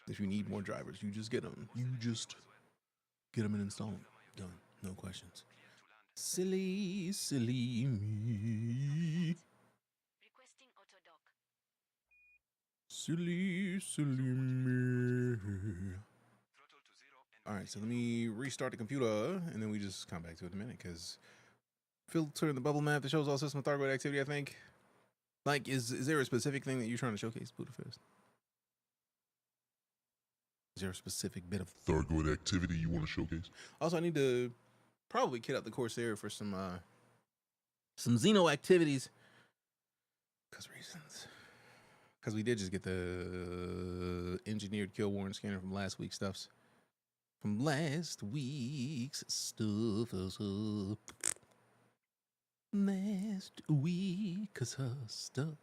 If you need more drivers, you just get them. You just get them and install them. Done. No questions. Silly, silly me. Silly, silly me. All right, so let me restart the computer, and then we just come back to it in a minute, because filter the bubble map that shows all system Thargoid activity, I think. Like, is there a specific thing that you're trying to showcase, Budapest? Is there a specific bit of Thargoid activity you want to showcase? Also, I need to probably kit out the Corsair for some Xeno activities. Because reasons. Because we did just get the engineered kill warrant scanner from last week's stuffs. From last week's stuff. Last week's stuff.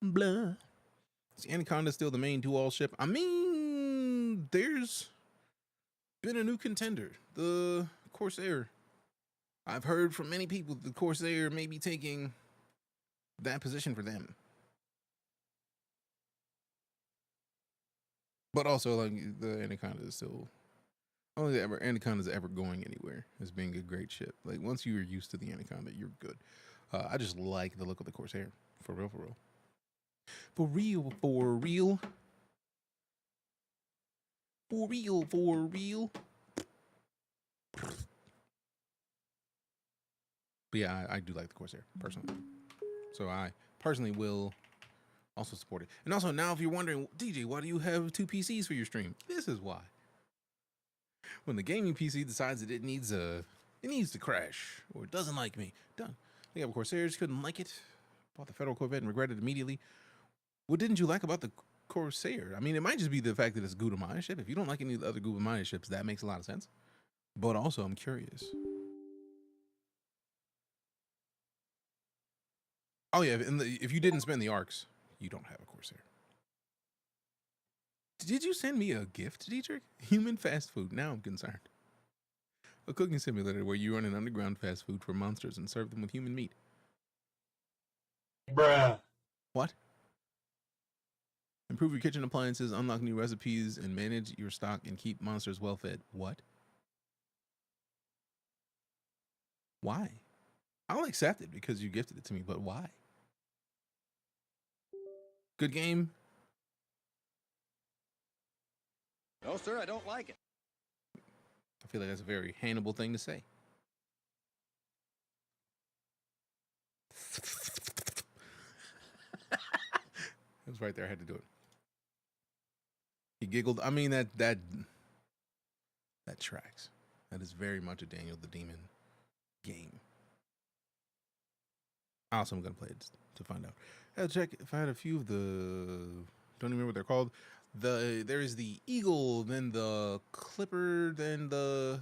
Blah. Is Anaconda still the main dual ship? I mean, there's been a new contender, the Corsair. I've heard from many people that the Corsair may be taking that position for them. But also, like, the Anaconda is still, only the Anaconda's ever going anywhere as being a great ship. Like, once you are used to the Anaconda, you're good. I just like the look of the Corsair. For real, for real. For real, for real. For real, for real. But yeah, I do like the Corsair, personally. So I personally will also support it. And also, now if you're wondering, DJ, why do you have 2 PCs for your stream? This is why. When the gaming PC decides that it needs to crash, or it doesn't like me, done. I have a Corsair, just couldn't like it. Bought the Federal Corvette and regretted it immediately. What didn't you like about the Corsair? I mean, it might just be the fact that it's a Gudamaya ship. If you don't like any of the other Gudamaya ships, that makes a lot of sense. But also, I'm curious. Oh yeah, if you didn't spend the arcs, you don't have a Corsair. Did you send me a gift, Dietrich? Human fast food. Now I'm concerned. A cooking simulator where you run an underground fast food for monsters and serve them with human meat. Bruh. What? Improve your kitchen appliances, unlock new recipes, and manage your stock and keep monsters well fed. What? Why? I'll accept it because you gifted it to me, but why? Good game. No, sir, I don't like it. I feel like that's a very handleable thing to say. It was right there. I had to do it. He giggled. I mean, that tracks. That is very much a Daniel the Demon game. Also, I'm gonna play it to find out. I had to check if I had a few of the. Don't even remember what they're called. There is the Eagle, then the Clipper, then the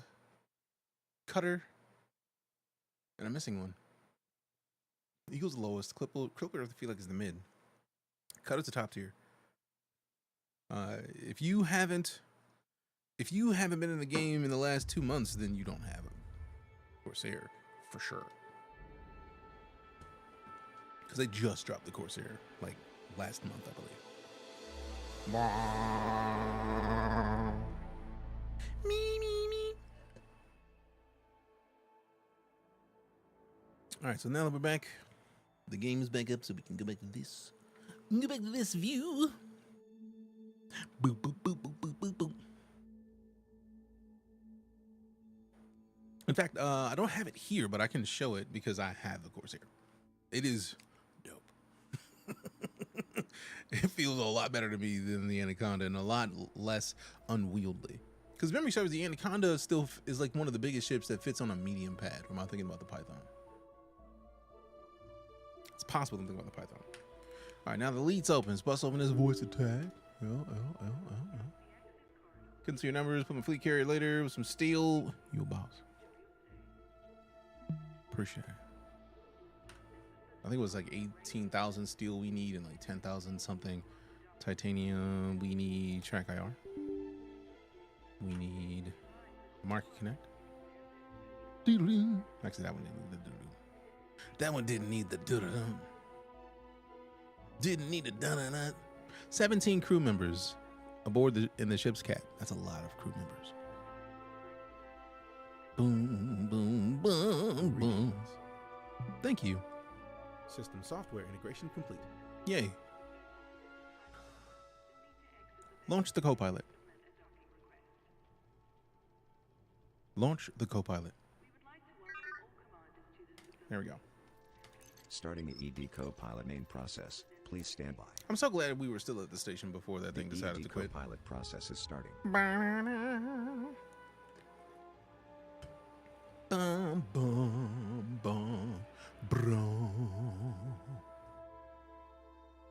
Cutter, and I'm missing one. Eagle's the lowest. Clipper I feel like is the mid. Cutter's the top tier. If you haven't been in the game in the last 2 months, then you don't have a Corsair for sure. Because they just dropped the Corsair like last month, I believe. Me. All right, so now that we're back, the game is back up, so we can go back to this. Go back to this view. Boop, boop, boop, boop, boop, boop, boop. In fact, I don't have it here, but I can show it because I have the Corsair. It is dope. It feels a lot better to me than the Anaconda and a lot less unwieldy. Because memory serves, the Anaconda still is like one of the biggest ships that fits on a medium pad. Am I thinking about the Python? It's possible to think about the Python. All right, now the Elite's opens. Bust open his voice attack. Couldn't see your numbers. Put my fleet carrier later with some steel. You a boss. Appreciate it. I think it was like 18,000 steel we need and like 10,000 something titanium. We need track IR. We need market connect. Actually, that one didn't need the doo-doo. That one didn't need the doo-doo. Didn't need a dun-dun-dun. 17 crew members aboard in the ship's cat. That's a lot of crew members. Boom, boom, boom, boom. Thank you. System software integration complete. Yay. Launch the co-pilot. Launch the co-pilot. There we go. Starting the ED co-pilot main process. Please stand by. I'm so glad we were still at the station before that thing decided to quit. The co-pilot process is starting. Bum, bum, bum, brum.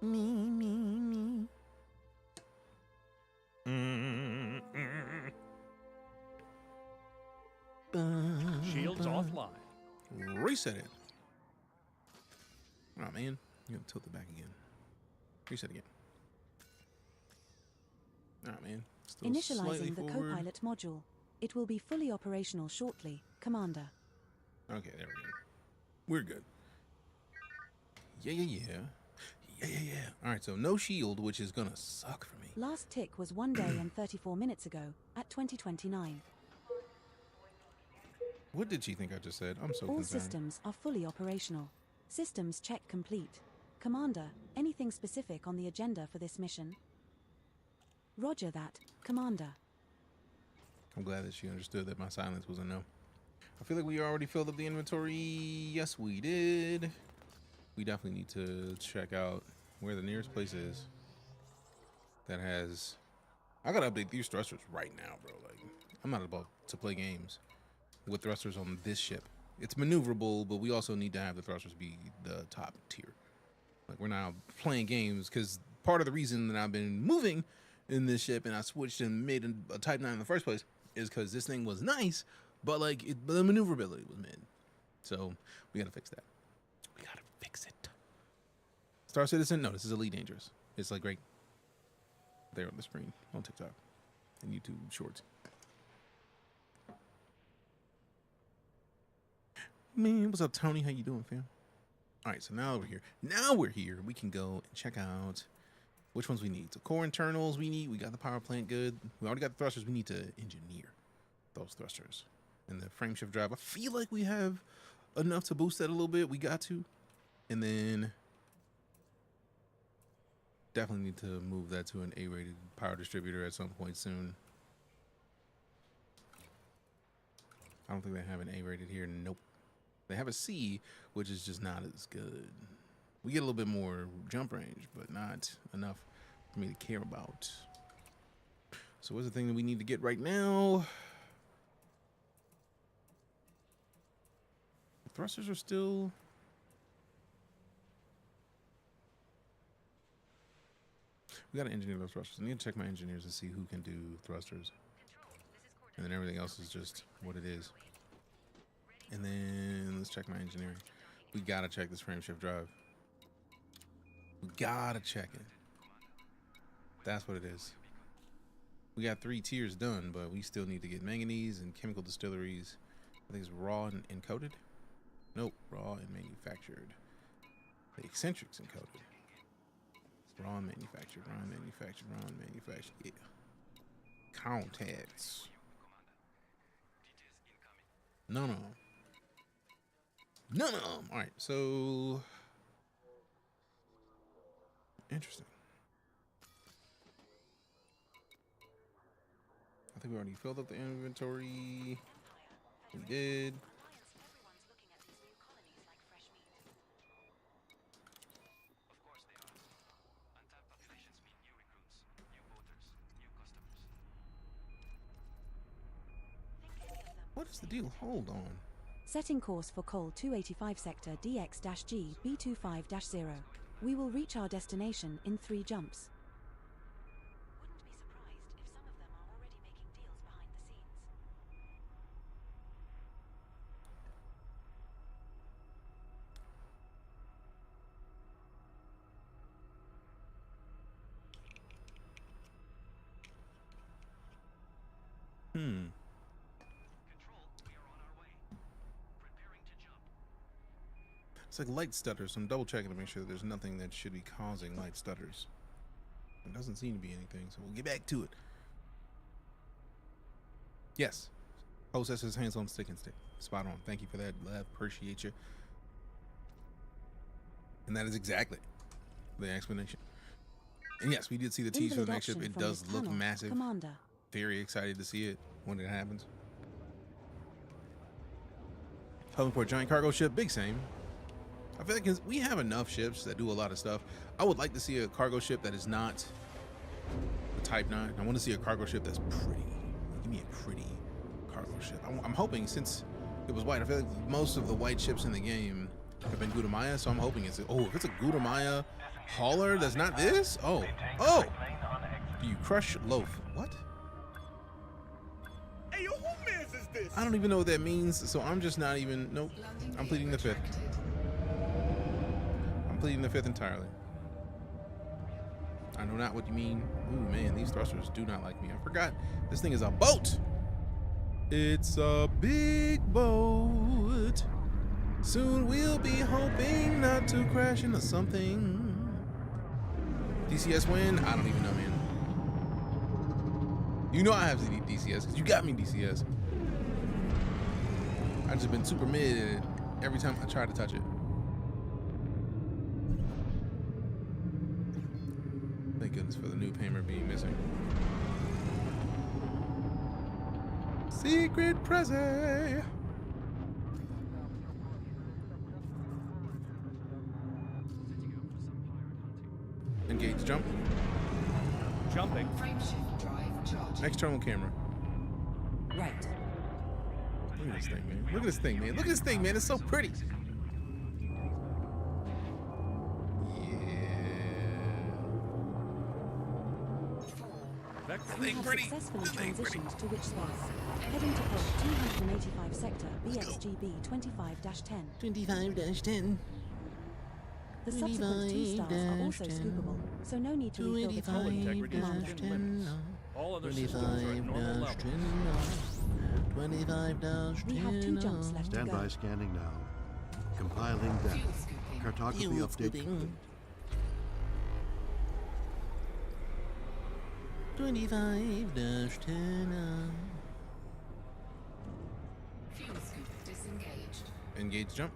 Me. Shields offline. Reset it. Oh man, you gotta tilt it back again. Reset again. Oh man. Still Initializing the forward. co-pilot module. It will be fully operational shortly, Commander. Okay, there we go. We're good. Yeah. All right, so no shield, which is gonna suck for me. Last tick was 1 day and 34 minutes ago, at 2029. What did she think I just said? I'm so All concerned. systems are fully operational. Systems check complete. Commander, anything specific on the agenda for this mission? Roger that, Commander. I'm glad that she understood that my silence was a no. I feel like we already filled up the inventory. Yes, we did. We definitely need to check out where the nearest place is that has... I gotta update these thrusters right now, bro. Like, I'm not about to play games with thrusters on this ship. It's maneuverable, but we also need to have the thrusters be the top tier. Like, we're now playing games because part of the reason that I've been moving in this ship and I switched and made a Type 9 in the first place is because this thing was nice, but like the maneuverability was mid. So we gotta fix that. We gotta fix it. Star Citizen, no, this is EliteDangerous. It's like right there on the screen on TikTok and YouTube Shorts. Man, what's up, Tony? How you doing, fam? All right, so now we're here. We can go and check out which ones we need. So core internals we need. We got the power plant good. We already got the thrusters. We need to engineer those thrusters. And the frame shift drive, I feel like we have enough to boost that a little bit. We got to. And then definitely need to move that to an A-rated power distributor at some point soon. I don't think they have an A-rated here. Nope. They have a C, which is just not as good. We get a little bit more jump range, but not enough for me to care about. So what's the thing that we need to get right now? The thrusters are still... We gotta engineer those thrusters. I need to check my engineers to see who can do thrusters. And then everything else is just what it is. And then let's check my engineering. We gotta check this frame shift drive. We gotta check it. That's what it is. We got 3 tiers done, but we still need to get manganese and chemical distilleries. I think it's raw and encoded. Nope, raw and manufactured. The eccentrics encoded. Raw and manufactured, raw and manufactured, raw and manufactured. Yeah. Contacts. No. All right, so interesting. I think we already filled up the inventory. We did. What is the deal? Hold on. Setting course for Col 285 sector DX-G B25-0. We will reach our destination in 3 jumps. It's like light stutters, so I'm double checking to make sure that there's nothing that should be causing light stutters. There doesn't seem to be anything, so we'll get back to it. Yes. Host says hands on stick and stick. Spot on. Thank you for that, Lev. Appreciate you. And that is exactly the explanation. And yes, we did see the tease for the next ship. It does look massive. Commander. Very excited to see it when it happens. Hoping for a giant cargo ship. Big same. I feel like we have enough ships that do a lot of stuff. I would like to see a cargo ship that is not a Type 9. I want to see a cargo ship that's pretty. Give me a pretty cargo ship. I'm hoping, since it was white, I feel like most of the white ships in the game have been Gudamaya, so I'm hoping it's... Oh, if it's a Gudamaya hauler that's not this? Oh. Do you crush loaf? What? Hey, yo, who mans is this? I don't even know what that means, so I'm just not even... Nope. I'm pleading the 5th. Pleading the 5th entirely. I know not what you mean. Ooh, man, these thrusters do not like me. I forgot this thing is a boat. It's a big boat. Soon we'll be hoping not to crash into something. DCS win? I don't even know, man. You know I have DCS because you got me DCS. I've just been super mid every time I try to touch it. Thank goodness for the new payment being missing. Secret present. Engage jump. Jumping. External camera. Right. Look at this thing, man. Look at this thing, man. Look at this thing, man. It's so pretty. We have successfully transitioned to which space? Heading to Col 285 sector BXGB 25-10. 25-10. The subsequent 2 stars are also scoopable, so no need to refill the tank. All other systems are at normal level. 25-10. We have 2 jumps left to go. Stand by scanning now. Compiling data. Cartography update. 25-10. Fuel scoop disengaged. Engage jump.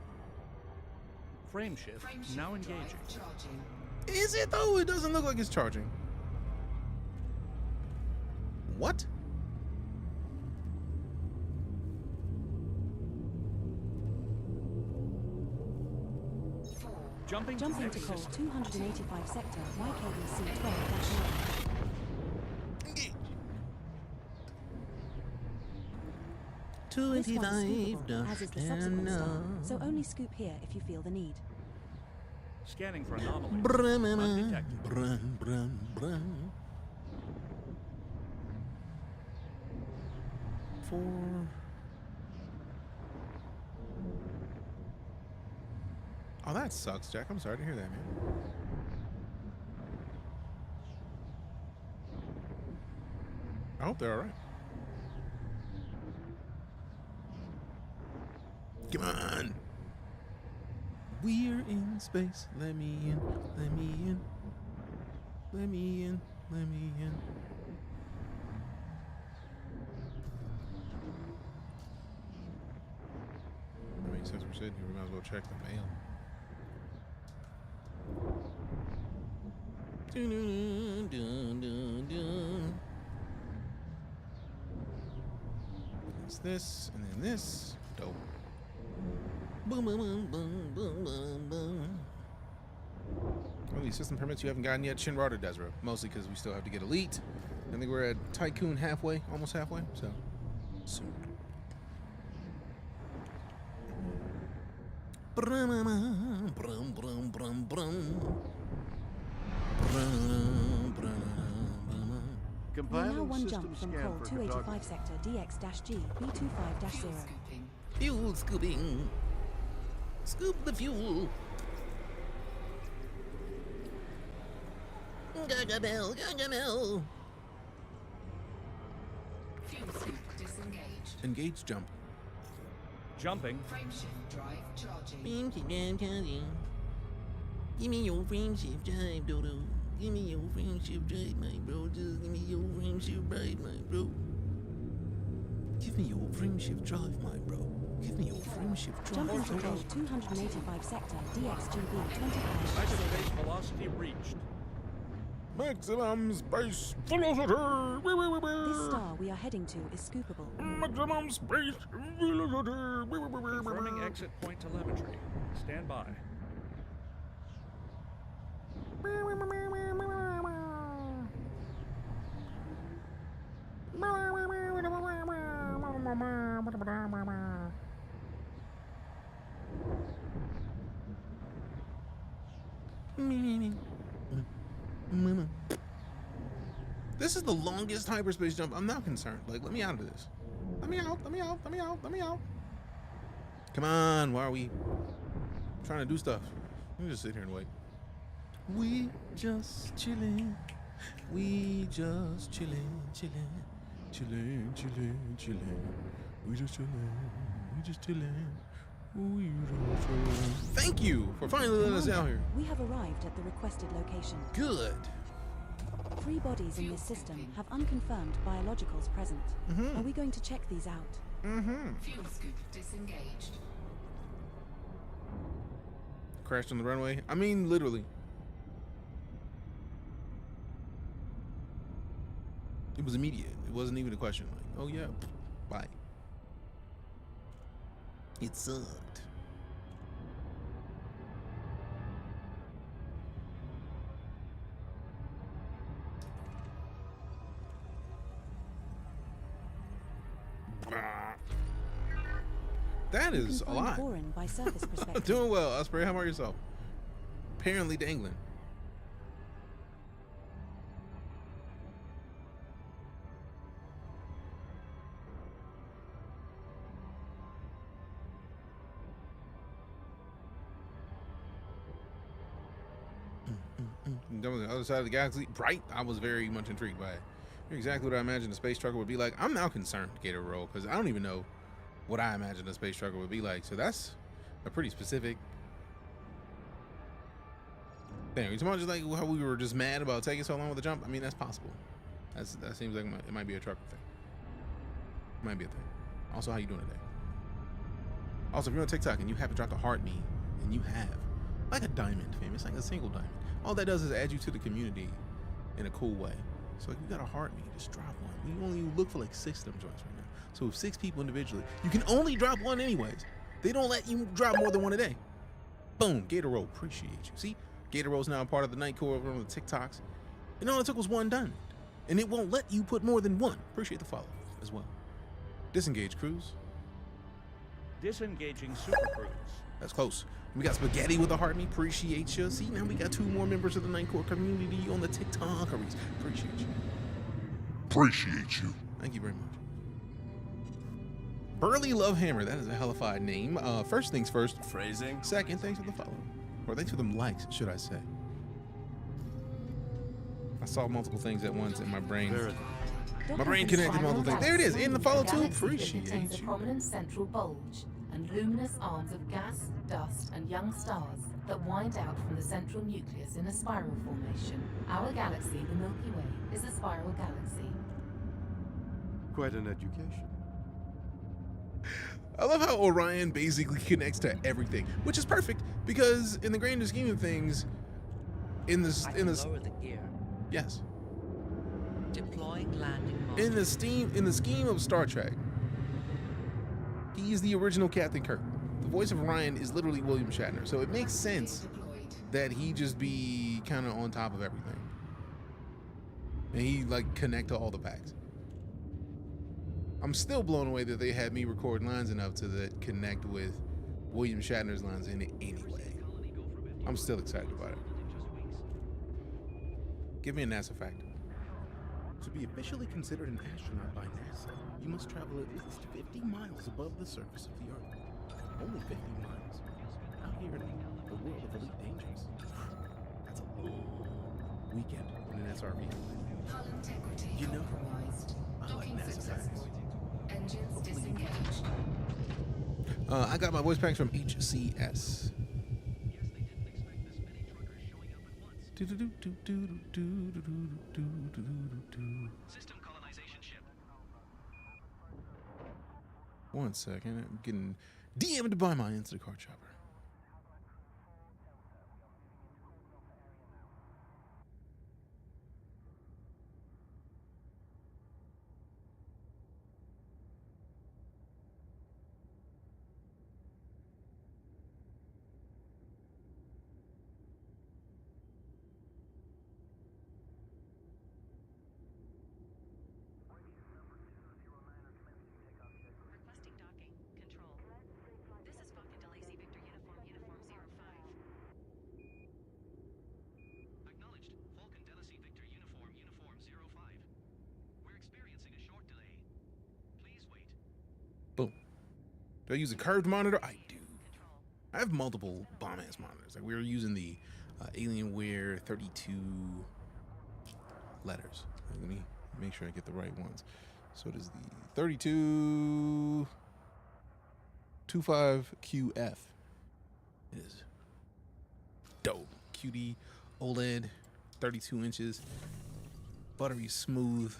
Frame shift now engaging. Charging. Is it though? It doesn't look like it's charging. What? Jumping to call 285 sector YKBC 12-9. 25 as is the subsequent star, so only scoop here if you feel the need. Scanning for anomalies. Brum, Undetected. brum, brum, brum. 4. Oh, that sucks, Jack. I'm sorry to hear that, man. I hope they're all right. Come on. We're in space. Let me in. Let me in. Let me in. Let me in. I mean, since we're sitting here, we might as well check the mail. It's this, and then this. Dope. Boom, boom, boom, boom, boom, boom, boom. Oh, these system permits you haven't gotten yet. Shinrod or Desra. Mostly because we still have to get Elite. I think we're at Tycoon halfway, almost halfway. So, soon. Brum, brum, brum, brum, brum. We're now one jump from call 285 sector DX-G B25-0. Fuel scooping. Scoop the fuel. Gargamel, Gargamel. Fuel scoop disengaged. Engage jump. Jumping. Frameshift drive charging. Give me your frameshift drive, Dodo. Give me your frameshift drive, my bro. Just give me your frameshift drive, my bro. Give me your frameshift drive, my bro. Give me your frameshift drive. Jumping to call 285 sector DXGB 25. Hyperspace velocity reached. Maximum space velocity. This star we are heading to is scoopable. Maximum space velocity. Confirming exit point telemetry. Stand by. This is the longest hyperspace jump. I'm not concerned. Like, let me out of this. Let me out. Let me out. Let me out. Let me out. Come on. Why are we trying to do stuff? Let me just sit here and wait. We just chilling. We just chilling, chilling, chilling, chilling, chilling. We just chilling. We just chilling. We just chilling. Thank you for finally letting us out here. We have arrived at the requested location. Good. 3 bodies in this system have unconfirmed biologicals present. Are we going to check these out? Fuel scoop disengaged. Crashed on the runway. I mean, literally. It was immediate. It wasn't even a question. Like, oh yeah, bye. It sucked. That is a lot. Boring by surface perspective. Doing well, Osprey. How about yourself? Apparently dangling. On the other side of the galaxy, right? I was very much intrigued by it. You're exactly what I imagined a space trucker would be like. I'm now concerned, Gator Roll, because I don't even know what I imagined a space trucker would be like. So that's a pretty specific thing. You talking about just like how we were just mad about taking so long with the jump? I mean, that's possible. That seems like it might be a trucker thing. It might be a thing. Also, how you doing today? Also, if you're on TikTok and you haven't dropped a heart me, and you have, like a diamond, fam. It's like a single diamond. all that does is add you to the community in a cool way. So like, you got a heart me, just drop one. We only look for like 6 of them joints right now. So if 6 people individually, you can only drop one anyways. They don't let you drop more than one a day. Boom, Gator Roll, appreciate you. See, Gator Roll's now a part of the Night Core over on the TikToks. And all it took was 1 done. And it won't let you put more than 1. Appreciate the follow as well. Disengage Cruise. Disengaging Super Cruise. That's close. We got Spaghetti with a heart me, appreciate you. See, now we got 2 more members of the Night Core community on the TikTokeries. Appreciate you. Appreciate you. Thank you very much. Burly Love Hammer, that is a hellified name. First things first. Phrasing. Second, thanks for the follow. Or thanks for them likes, should I say. I saw multiple things at once in my brain. My brain connected multiple things. There it is, in the follow too. Appreciate contains a you. prominent central bulge and luminous arms of gas, dust, and young stars that wind out from the central nucleus in a spiral formation. Our galaxy, the Milky Way, is a spiral galaxy. Quite an education. I love how Orion basically connects to everything, which is perfect because in the grander scheme of things, lower the gear. Yes. Deploying landing mode. In the scheme of Star Trek, he is the original Captain Kirk. The voice of Orion is literally William Shatner, so it makes sense that he just be kind of on top of everything, and he like connect to all the packs. I'm still blown away that they had me record lines enough to that connect with William Shatner's lines in it anyway. I'm still excited about it. Give me a NASA fact. To be officially considered an astronaut by NASA, you must travel at least 50 miles above the surface of the Earth. Only 50 miles. Out here in the world of EliteDangerous. That's a long weekend in an SRV. Hull integrity You know, compromised. I like Docking NASA successful. facts. Engines disengaged. I got my voice packs from HCS. System colonization ship. 1 second, I'm getting DM'd by my Instacart shopper. Requesting docking. Control. This is Falcon Delacey Victor Uniform 05. Acknowledged. Falcon Delacey Victor Uniform 05. We're experiencing a short delay. Please wait. Boom. Do I use a curved monitor? I do. I have multiple bomb-ass monitors. Like we were using the Alienware 32 letters. Let me make sure I get the right ones. So it is the 3225QF. It is dope. QD OLED, 32 inches, buttery smooth,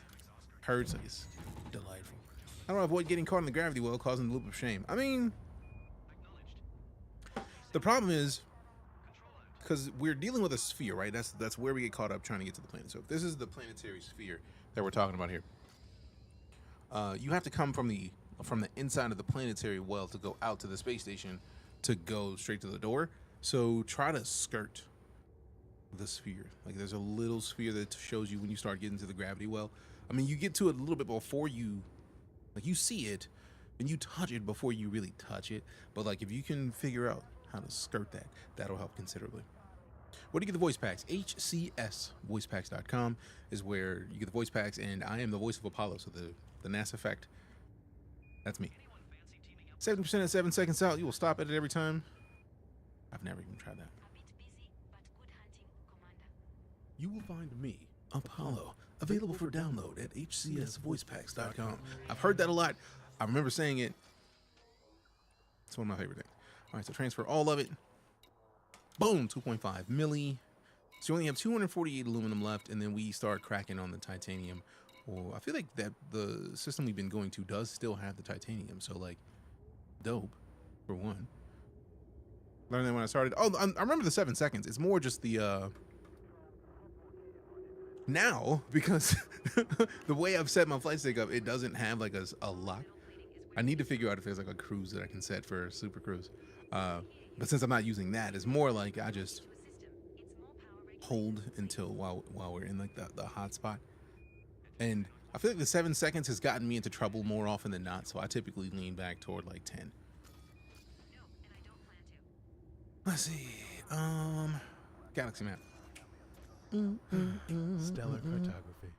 hertz. Like it's delightful. How do I avoid getting caught in the gravity well, causing the loop of shame? I mean, the problem is because we're dealing with a sphere, right? That's where we get caught up trying to get to the planet. So if this is the planetary sphere that we're talking about here, you have to come from the inside of the planetary well to go out to the space station to go straight to the door. So try to skirt the sphere. Like there's a little sphere that shows you when you start getting to the gravity well. I mean, you get to it a little bit before you, like you see it and you touch it before you really touch it. But like if you can figure out how to skirt that, that'll help considerably. Where do you get the voice packs? HCSvoicepacks.com is where you get the voice packs, and I am the voice of Apollo, so the NASA effect, that's me. 70% at 7 seconds out. You will stop at it every time. I've never even tried that. You will find me, Apollo, available for download at HCSvoicepacks.com. I've heard that a lot. I remember saying it. It's one of my favorite things. All right, so transfer all of it. Boom, 2.5 milli. So you only have 248 aluminum left, and then we start cracking on the titanium. Well, I feel like that the system we've been going to does still have the titanium, so like, dope, for one. Learned that when I started. Oh, I remember the 7 seconds. It's more just the Now, because the way I've set my flight stick up, it doesn't have like a lock. I need to figure out if there's like a cruise that I can set for super cruise. But since I'm not using that, it's more like I just hold until while we're in like the hot spot. And I feel like the 7 seconds has gotten me into trouble more often than not, so I typically lean back toward like 10. Let's see. Galaxy map. Stellar cartography.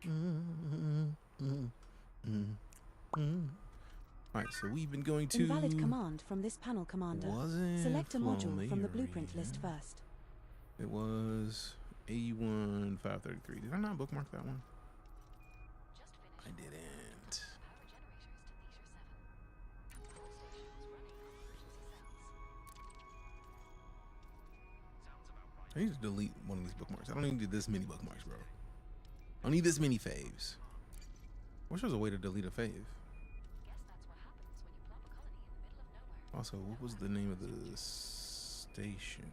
All right, so we've been going to... Invalid command from this panel, Commander. Wasn't Select a module from the Flameria. blueprint list first. It was 81-533. Did I not bookmark that one? I didn't. I need to delete one of these bookmarks. I don't need this many bookmarks, bro. I don't need this many faves. I wish there was a way to delete a fave. Also, what was the name of the station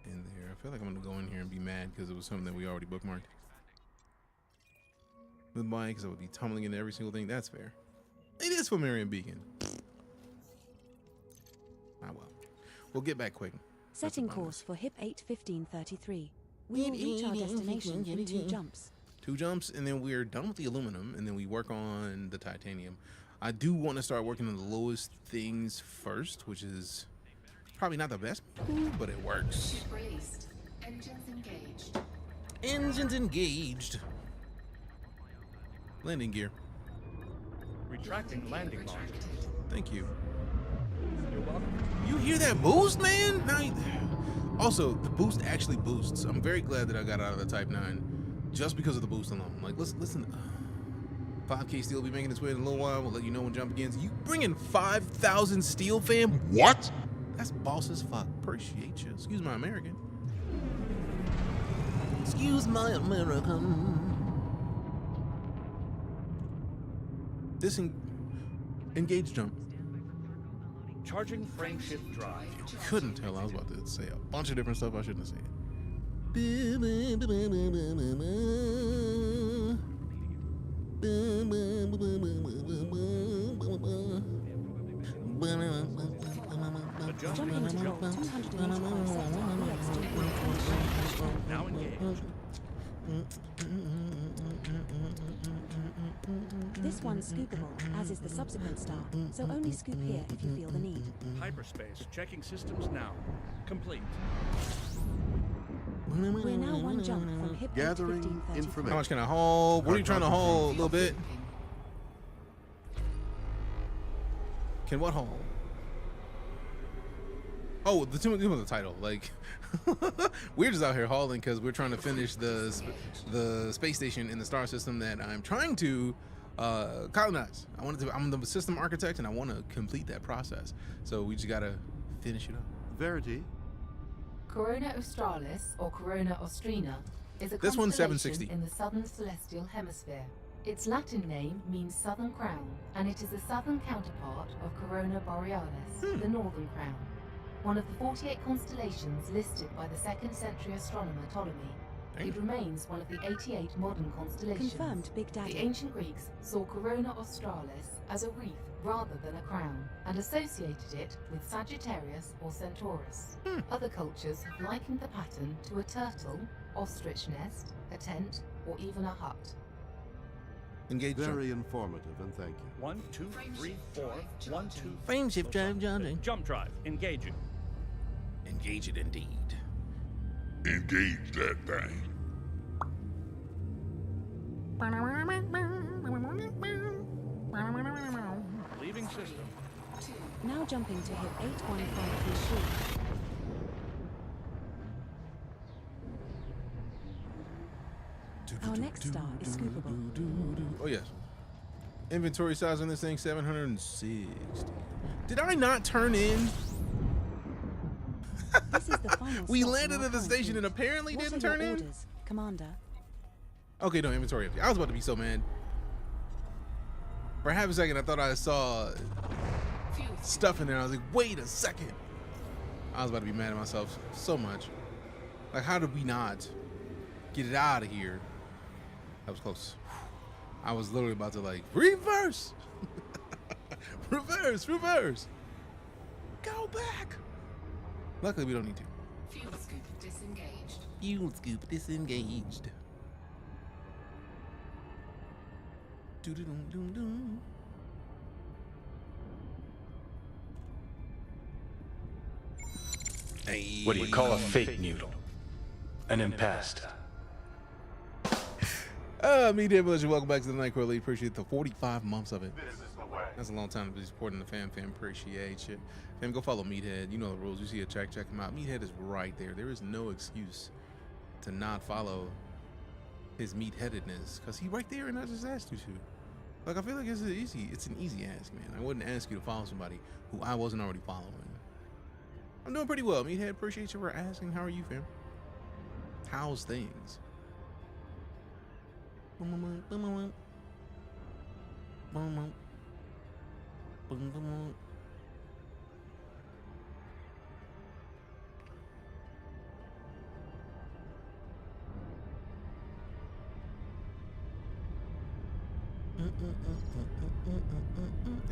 in there? I feel like I'm gonna go in here and be mad because it was something that we already bookmarked. Goodbye, because I would be tumbling into every single thing. That's fair. It is for Marion Beacon. Ah well. We'll get back quick. Setting course for HIP 81533. We will reach our destination in 2 jumps. 2 jumps, and then we're done with the aluminum, and then we work on the titanium. I do want to start working on the lowest things first, which is probably not the best, but it works. Ship released. Engines engaged. Engines engaged. Landing gear. Retracting landing module. Thank you. You're welcome. You hear that boost, man? Also, the boost actually boosts. I'm very glad that I got out of the Type 9 just because of the boost alone. Like, listen. 5K steel will be making its way in a little while. We'll let you know when jump begins. You bringing 5,000 steel, fam? What? That's boss as fuck. Appreciate you. Excuse my American. Excuse my American. Engage jump. Charging frame shift drive. You couldn't tell I was about to say a bunch of different stuff I shouldn't have said. Jumping to jump 285 sector. Now engaged. This one's scoopable, as is the subsequent star, so only scoop here if you feel the need. Hyperspace. Checking systems now. Complete. We're now 1 jump from HIP Gathering 81533. information. How much can I hold? What are you trying to hold? A little bit? Can what hold? Oh, the two of the title. Like, we're just out here hauling because we're trying to finish the space station in the star system that I'm trying to colonize. I'm the system architect, and I want to complete that process. So we just gotta finish it up. Verity. Corona Australis, or Corona Austrina, is a This one's constellation 760. in the southern celestial hemisphere. Its Latin name means southern crown, and it is the southern counterpart of Corona Borealis, the northern crown. One of the 48 constellations listed by the 2nd century astronomer Ptolemy. It remains one of the 88 modern constellations. Confirmed, Big Daddy. The ancient Greeks saw Corona Australis as a wreath rather than a crown, and associated it with Sagittarius or Centaurus. Other cultures have likened the pattern to a turtle, ostrich nest, a tent, or even a hut. Engage Very informative, and thank you. 1, 2, 3, 4. 1, 2. Frame shift drive, Johnny. Jump drive. Engaging. Engage it indeed. Engage that thing. Leaving system. Now jumping to HIP 8153. Our next star is scoopable. Oh yes. Inventory size on this thing 760. Did I not turn in? This is the final We stop landed on our at the current station and route. apparently What didn't are your turn in? orders, Commander? Okay, no, inventory empty. I was about to be so mad. For half a second, I thought I saw stuff in there. I was like, wait a second. I was about to be mad at myself so much. Like, how did we not get it out of here? That was close. I was literally about to like reverse. reverse. Go back. Luckily, we don't need to. Fuel scoop disengaged. Fuel scoop disengaged. Doo-doo-dum-dum-dum. Hey. What do you call a fake noodle? An impasta. Media Village, welcome back to the Night Core Elite. Appreciate the 45 months of it. That's a long time to be supporting the fam. Appreciate you. Fam, go follow Meathead. You know the rules. You see a check him out. Meathead is right there. There is no excuse to not follow his meatheadedness, because he right there and I just asked you to. Like, I feel like it's an easy ask, man. I wouldn't ask you to follow somebody who I wasn't already following. I'm doing pretty well, Meathead. Appreciate you for asking. How are you, fam? How's things?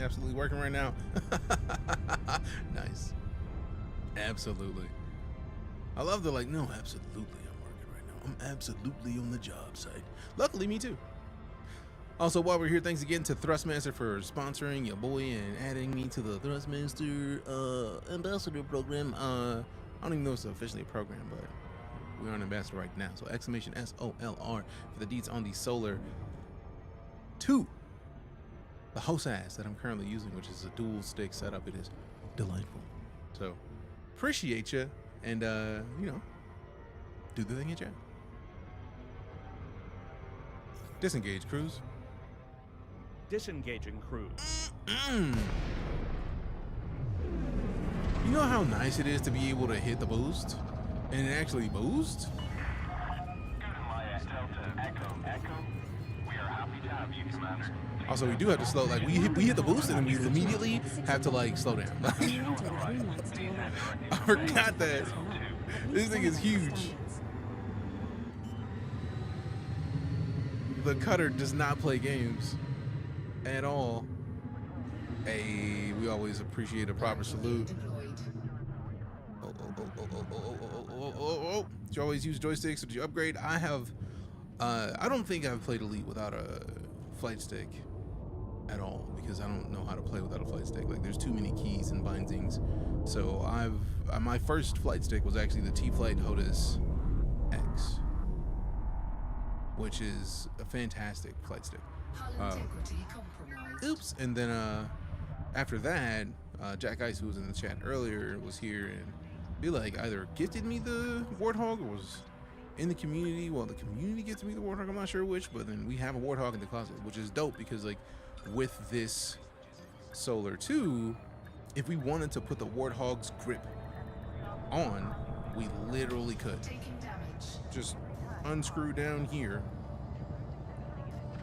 Absolutely working right now. Nice. Absolutely. I love the like, no, absolutely I'm working right now. I'm absolutely on the job site. Luckily, me too. Also, while we're here, thanks again to Thrustmaster for sponsoring your boy and adding me to the Thrustmaster Ambassador program. I don't even know if it's officially a program, but we're on Ambassador right now. So exclamation SOLR for the deets on the Solar 2. The host ass that I'm currently using, which is a dual stick setup. It is delightful. So appreciate you, and you know, do the thing at you. Disengage cruise. Disengaging cruise. You know how nice it is to be able to hit the boost and it actually boost? Also, we do have to slow, like we hit the boost and then we immediately have to like slow down. I forgot that. This thing is huge. The cutter does not play games at all. Hey, we always appreciate a proper salute. Did you always use joysticks or did you upgrade? I have, I don't think I've played Elite without a flight stick at all, because I don't know how to play without a flight stick. Like, there's too many keys and bindings. So my first flight stick was actually the T-Flight HOTAS X, which is a fantastic flight stick. Oops. And then after that, Jack Ice, who was in the chat earlier, was here and he like either gifted me the Warthog or was in the community. Well, the community gifted me the Warthog, I'm not sure which, but then we have a Warthog in the closet, which is dope because like with this Solar 2, if we wanted to put the Warthog's grip on, we literally could just unscrew down here,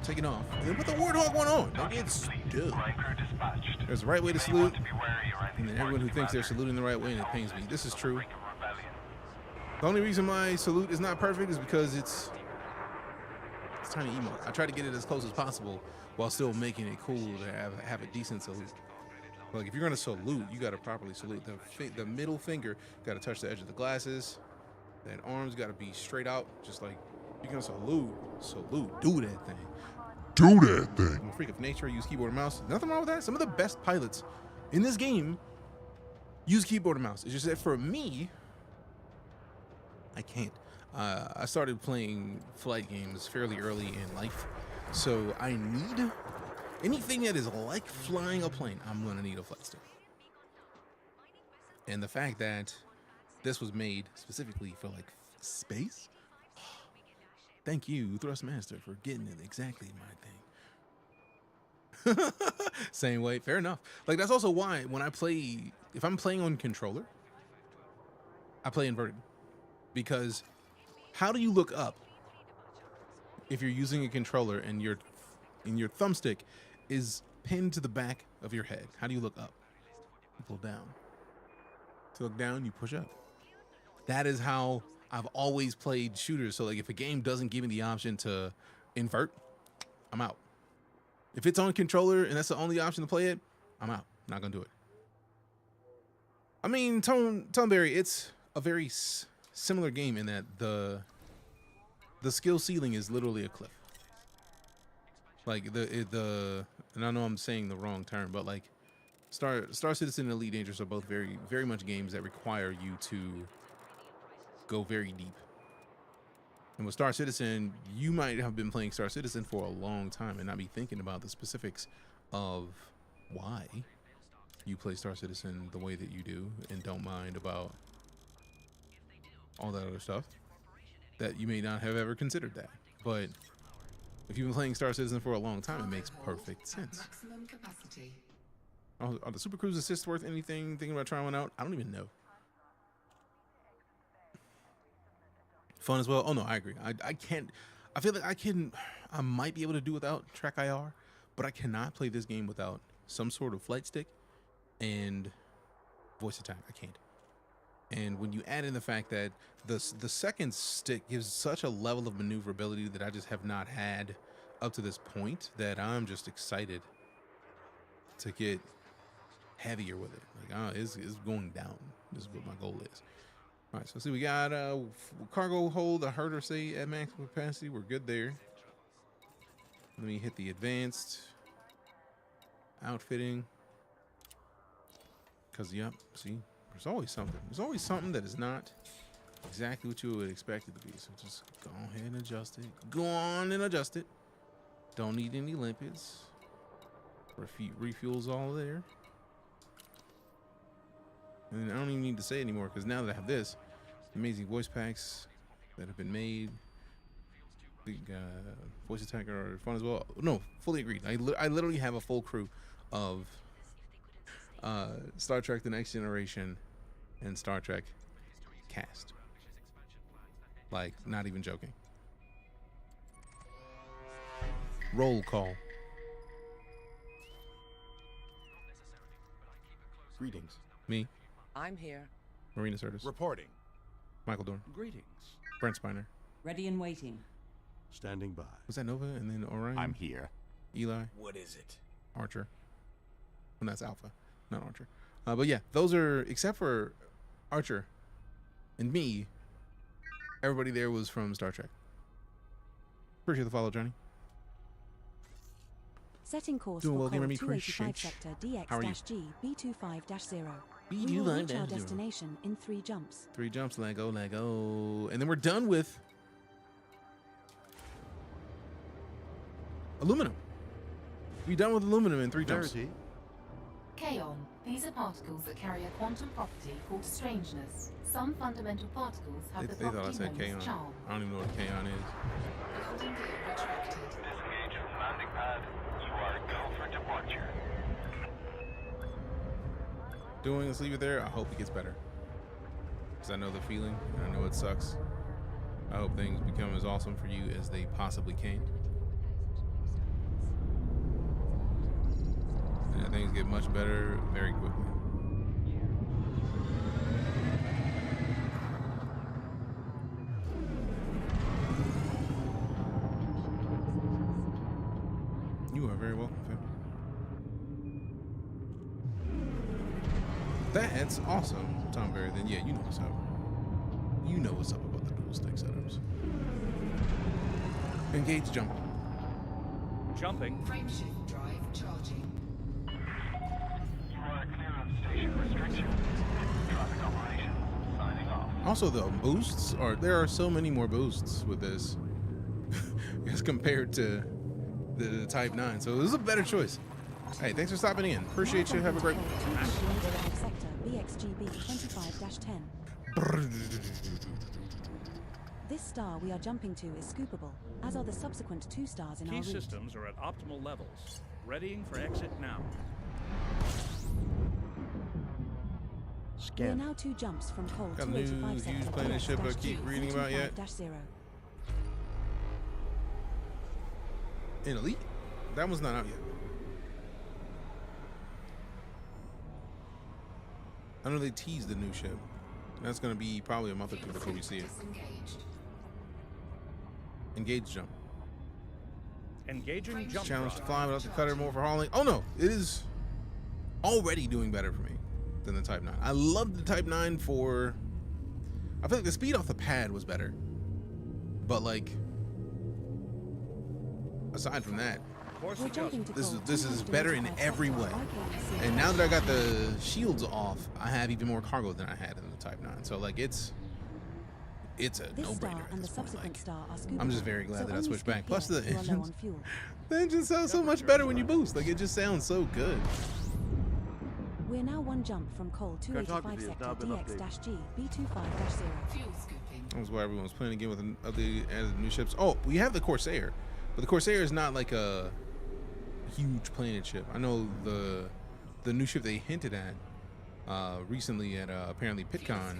take it off, and then put the Warthog one on. Like, it's dope. There's a right way to salute, and then everyone who thinks they're saluting the right way, and it pains me. This is true. The only reason my salute is not perfect is because it's tiny emote. I try to get it as close as possible while still making it cool to have a decent salute. Like, if you're gonna salute, you gotta properly salute. The middle finger gotta touch the edge of the glasses. That arms gotta be straight out, just like you're gonna salute. Do that thing. Do that thing. I'm a freak of nature. Use keyboard and mouse. Nothing wrong with that. Some of the best pilots in this game use keyboard and mouse. It's just that for me, I can't. I started playing flight games fairly early in life, so I need anything that is like flying a plane. I'm gonna need a flight stick. And the fact that this was made specifically for like space, thank you, Thrustmaster, for getting it exactly my thing. Same way, fair enough. Like, that's also why when I play, if I'm playing on controller, I play inverted. Because how do you look up if you're using a controller and your thumbstick is pinned to the back of your head? How do you look up? You pull down. To look down, you push up. That is how I've always played shooters. So like if a game doesn't give me the option to invert, I'm out. If it's on controller and that's the only option to play it, I'm out. Not gonna do it. I mean, Toneberry, it's a very similar game in that the skill ceiling is literally a cliff. Like and I know I'm saying the wrong term, but like Star Citizen and EliteDangerous are both very much games that require you to go very deep. And with Star Citizen, you might have been playing Star Citizen for a long time and not be thinking about the specifics of why you play Star Citizen the way that you do and don't mind about all that other stuff, that you may not have ever considered that. But if you've been playing Star Citizen for a long time, it makes perfect sense. Maximum capacity. Are the Super Cruise assists worth anything? Thinking about trying one out? I don't even know. Fun as well. Oh no, I agree. I can't. I feel like I might be able to do without Track IR, but I cannot play this game without some sort of flight stick and voice attack. I can't. And when you add in the fact that the second stick gives such a level of maneuverability that I just have not had up to this point, that I'm just excited to get heavier with it. Like, it's going down. This is what my goal is. All right, so see, we got cargo hold. I heard her say at max capacity. We're good there. Let me hit the advanced outfitting. Because, yep, see, there's always something. There's always something that is not exactly what you would expect it to be. So just go ahead and adjust it. Go on and adjust it. Don't need any limpets. Refuel's all there. And I don't even need to say anymore, because now that I have this, amazing voice packs that have been made. Big voice attacker are fun as well. No, fully agreed. I literally have a full crew of Star Trek The Next Generation and Star Trek cast. Like, not even joking. Roll call. Greetings. Me. I'm here. Marina Sirtis. Reporting. Michael Dorn. Greetings. Brent Spiner. Ready and waiting. Standing by. Was that Nova? And then Orion? I'm here. Eli? What is it? Archer. And that's Alpha, not Archer. But yeah, those are, except for Archer and me, everybody there was from Star Trek. Appreciate the follow, Johnny. Setting course Doing for well, call Gamer Me 285 Chris sector How are you? DX-G B25-0. We B25-0. will reach our destination in 3 jumps. 3 jumps, Lego. And then we're done with aluminum. We're done with aluminum in 3 jumps. Verity. Kaon. These are particles that carry a quantum property called strangeness. Some fundamental particles have the They thought I property said known Kaon. as charm. I don't even know what a Kaon is. Landing gear retracted. Disengage from landing pad. You are go for departure. Let's leave it there. I hope it gets better, because I know the feeling and I know it sucks. I hope things become as awesome for you as they possibly can, and that things get much better very quickly. You are very welcome, fam. That's awesome, Tom Berry. Then yeah, you know what's up. You know what's up about the dual stick setups. Engage jump. Jumping. Frameshift drive charging. You are clear of station restrictions. Traffic operations signing off. Also, the boosts there are so many more boosts with this as compared to the Type 9. So this is a better choice. Hey, thanks for stopping in. Appreciate you. Have a great one. Sector BXGB 25-10. This star we are jumping to is scoopable, as are the subsequent 2 stars in our Key route. systems are at optimal levels. Readying for exit now. We are now 2 jumps from coal Got a new 285 sector huge planet ship I keep reading about yet. 0. In Elite? That one's not out yet. I know they teased the new ship. That's going to be probably a month or 2 before we see it. Disengaged. Engage jump. Engaging jump Challenge to drive. fly without the cutter, more for hauling. Oh no, it is already doing better for me than the Type 9. I love the Type 9 for... I feel like the speed off the pad was better. But like, aside from that, this is better in every way. And now that I got the shields off, I have even more cargo than I had in the Type 9. So like it's a no-brainer at this point. Like, I'm just very glad that I switched back. Plus the engine sounds so much better when you boost. Like it just sounds so good. We're now one jump from Cole 285 sector DX-G B25-0. That was why everyone was playing again with the added new ships. Oh, we have the Corsair, but the Corsair is not like a huge planet ship. I know the new ship they hinted at recently at apparently PitCon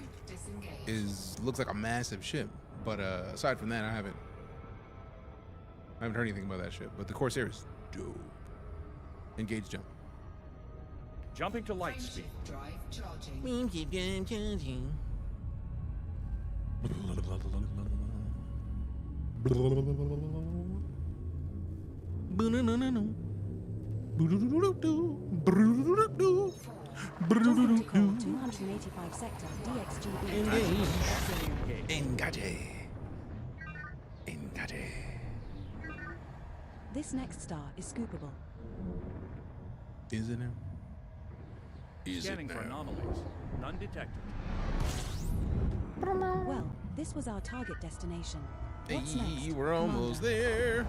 looks like a massive ship. But aside from that, I haven't heard anything about that ship. But the Corsair is dope. Engage jump. Jumping to light speed. Jumping to Cole 285 sector DX-G Engage. This next star is scoopable. Is it now? Scanning for anomalies. None detected. Well, this was our target destination. What's next? We're almost there.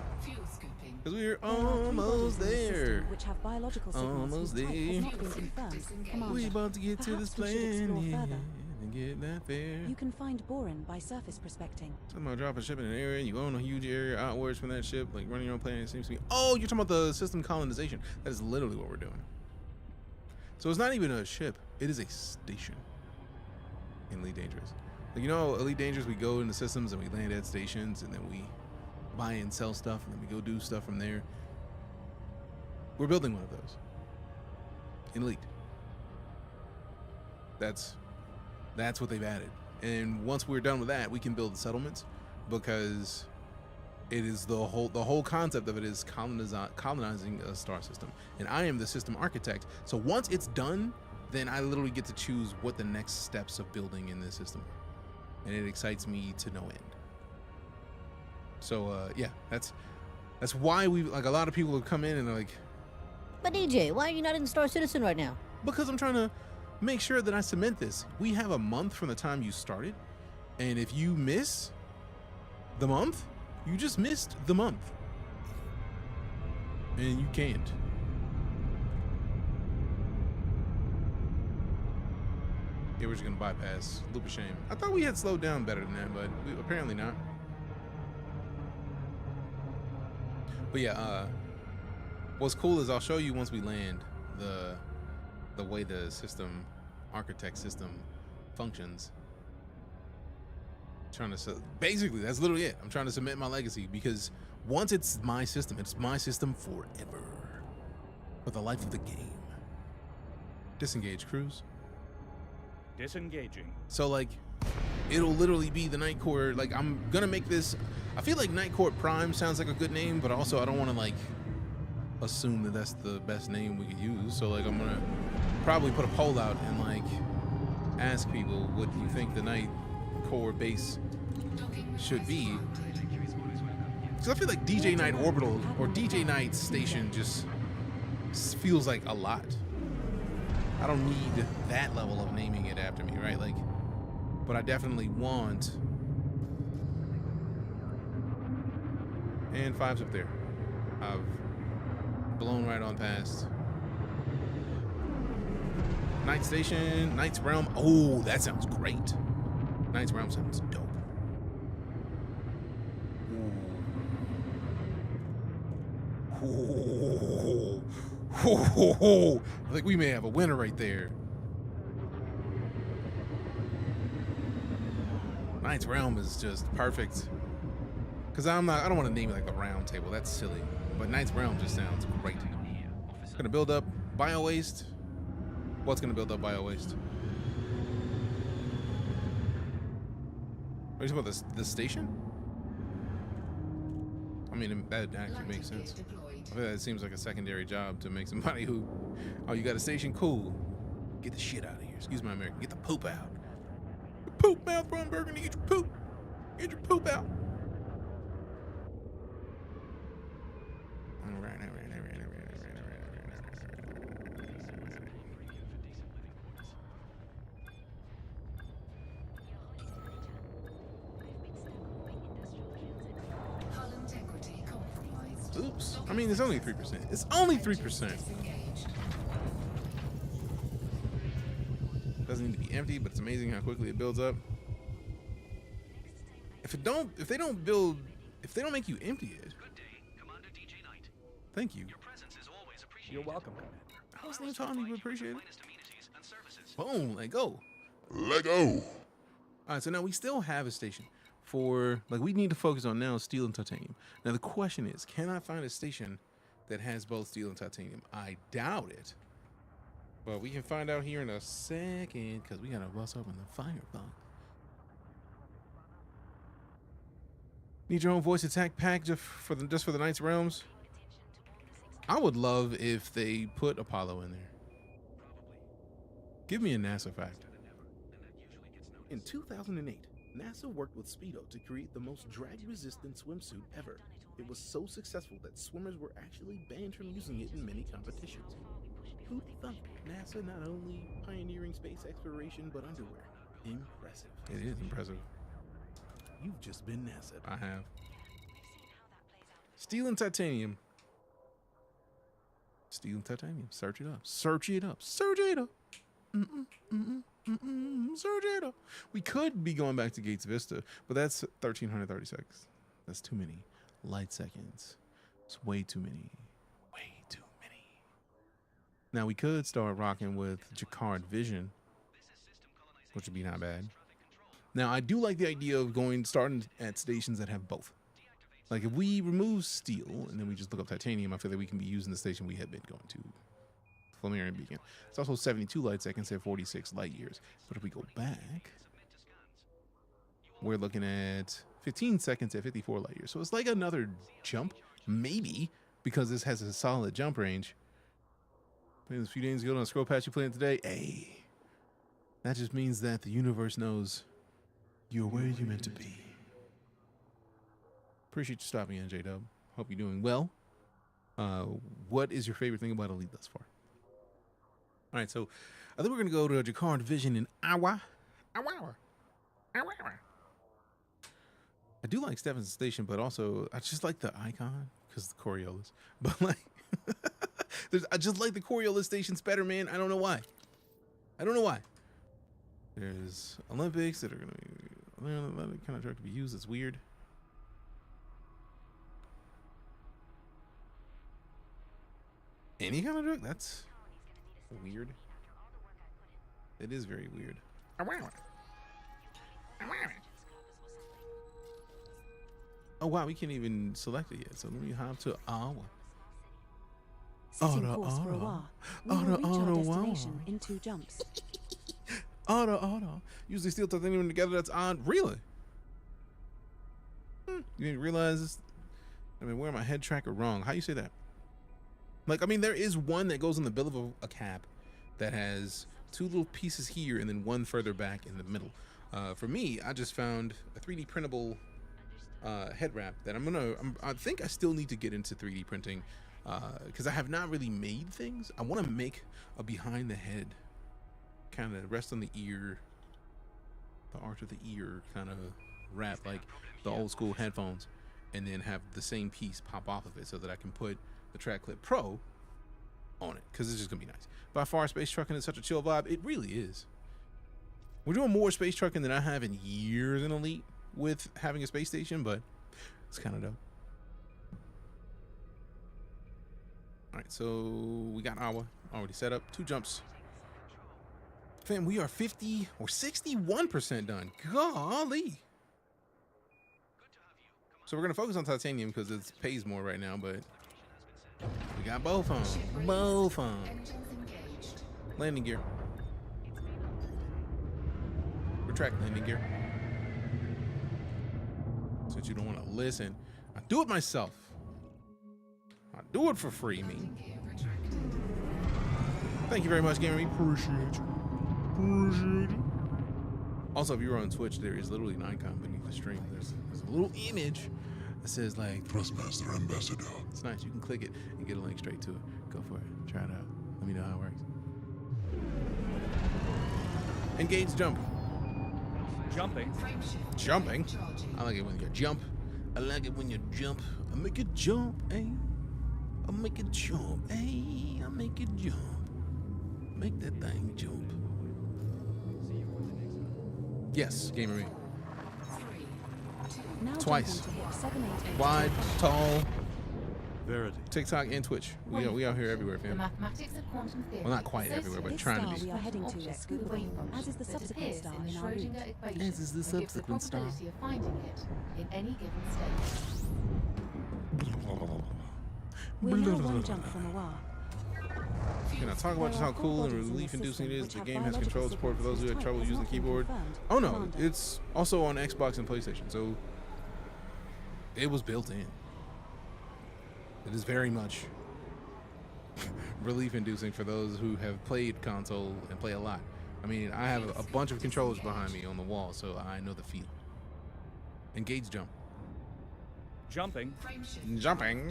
Because we're almost there. Which have biological signals Almost whose type has there. not been confirmed. Commander, We about to get to this perhaps we should explore planet further. and get that there. You can find boron by surface prospecting. Somehow drop a ship in an area, you own a huge area outwards from that ship, like running your own planet. It seems to be. Oh, you're talking about the system colonization. That is literally what we're doing. So it's not even a ship; it is a station in EliteDangerous. Like, you know, EliteDangerous, we go into systems and we land at stations, and then we buy and sell stuff, and then we go do stuff from there. We're building one of those in Elite. That's what they've added. And once we're done with that, we can build settlements, because it is the whole concept of it is colonizing a star system. And I am the system architect. So once it's done, then I literally get to choose what the next steps of building in this system are. And it excites me to no end. So yeah, that's why we, like, a lot of people have come in and are like, But DJ, why are you not in Star Citizen right now? because I'm trying to make sure that I cement this. We have a month from the time you started, and if you miss the month, you just missed the month. And you can't. Yeah, we're just gonna bypass Loop of Shame. I thought we had slowed down better than that, but apparently not. But yeah, what's cool is I'll show you once we land the way the system architect system functions. Trying to basically, that's literally it. I'm trying to cement my legacy, because once it's my system forever, for the life of the game. Disengage cruise. Disengaging. So like, it'll literally be the Night Court. Like, I'm gonna make this, I feel like Night Court Prime sounds like a good name, but also I don't want to like assume that that's the best name we could use. So like, I'm gonna probably put a poll out and like ask people what you think the Night Core base should be, because I feel like DeejayKnight Orbital or DeejayKnight Station just feels like a lot. I don't need that level of naming it after me, right? Like, but I definitely want. And 5's up there. I've blown right on past. Night Station, Knight's Realm. Oh, that sounds great. Knight's Realm sounds dope. Ooh. Ooh. I think we may have a winner right there. Knight's Realm is just perfect. Because I don't want to name it like the round table. That's silly. But Knight's Realm just sounds great. Gonna build up bio waste. What's gonna build up bio waste? Are you talking about the station? I'm mean, that actually makes sense. I feel that seems like a secondary job to make somebody who, oh, you got a station? Cool. Get the shit out of here. Excuse my American. Get the poop out. Poop mouth from Burgundy. Get your poop. Get your poop out. All right. Oops. I mean, it's only 3%. It's only 3%. Doesn't need to be empty, but it's amazing how quickly it builds up. If they don't make you empty it. Good day, Commander DeejayKnight. Thank you. Your presence is always appreciated. You're welcome, Commander. I was telling you appreciate it. Finest amenities and services. Boom, let go. Let go. All right, so now we still have a station for, like, we need to focus on now steel and titanium. Now the question is, can I find a station that has both steel and titanium? I doubt it. But we can find out here in a second, because we gotta bust open the firebox. Need your own voice attack pack just for the Knights Realms? I would love if they put Apollo in there. Give me a NASA fact. In 2008, NASA worked with Speedo to create the most drag-resistant swimsuit ever. It was so successful that swimmers were actually banned from using it in many competitions. Who'd thunk? NASA not only pioneering space exploration, but underwear. Impressive. It is impressive. You've just been NASA. I have. Steel and titanium. Steel and titanium. Search it up. Search it up. Search it up. Search it up. We could be going back to Gates Vista, but that's 1,336. That's too many light seconds. It's way too many. Way too many. Now we could start rocking with Jacquard Vision, which would be not bad. Now I do like the idea of starting at stations that have both. Like if we remove steel and then we just look up titanium, I feel like we can be using the station we had been going to. Flamarian Beacon. It's also 72 light seconds at 46 light years. But if we go back, we're looking at 15 seconds at 54 light years. So it's like another jump, maybe, because this has a solid jump range. Playing this a few days ago on a scroll patch you playing today. Hey, that just means that the universe knows you're where you're meant to be. Appreciate you stopping in, J-Dub. Hope you're doing well. What is your favorite thing about Elite thus far? All right, so I think we're going to go to Jacquard Vision in Awa. I do like Stephen's Station, but also I just like the icon because the Coriolis. But like, I just like the Coriolis stations better, man. I don't know why. There's Olympics that are going to be another kind of truck to be used. It's weird. Any kind of truck? That's weird. It is very weird. Oh wow, we can't even select it yet. So let me hop to Awa. Sitting course for a while. We will reach our destination in 2 jumps. Auto. Usually steel titanium together. That's odd. Really? You didn't realize this? I mean, where am I head tracker wrong? How you say that? Like, I mean, there is one that goes in the middle of a cab that has 2 little pieces here and then one further back in the middle. For me, I just found a 3D printable head wrap that I think I still need to get into 3D printing because I have not really made things. I want to make a behind the head, kind of rest on the ear, the arch of the ear kind of wrap, like the old school headphones, and then have the same piece pop off of it so that I can put the Track Clip Pro on it, because it's just gonna be nice. By far, space trucking is such a chill vibe. It really is. We're doing more space trucking than I have in years in Elite with having a space station, but it's kind of dope. All right, so we got Awa already set up. 2 jumps. Fam, we are 50 or 61% done. Golly. So we're gonna focus on titanium because it pays more right now, but we got both on. Both on. Landing gear. Retract landing gear. Since you don't want to listen, I do it myself. Do it for free, me. Thank you very much, Gamer. Appreciate you. Appreciate you. Also, if you're on Twitch, there is literally an icon beneath the stream. There's a little image that says like Thrustmaster Ambassador. It's nice. You can click it and get a link straight to it. Go for it. Try it out. Let me know how it works. Engage jump. Jumping. Jumping. I like it when you jump. I like it when you jump. I make it jump, eh? I make it jump, eh? I make it jump. Make that thing jump. Yes, Gamer Me. Twice. Wide, tall. Verity. TikTok and Twitch. We out here everywhere, fam. Well, not quite everywhere, but trying to be. We are heading to is scoopable, as is the subsequent star in our route. As is the subsequent star. We're now one jump from a while. Can I talk about just how cool and relief-inducing it is? The game has control support for those who have trouble using the keyboard. Oh no, it's also on Xbox and PlayStation, so it was built in. It is very much relief-inducing for those who have played console and play a lot. I mean, I have a bunch of controllers behind me on the wall, so I know the feel. Engage jump. Jumping. Jumping.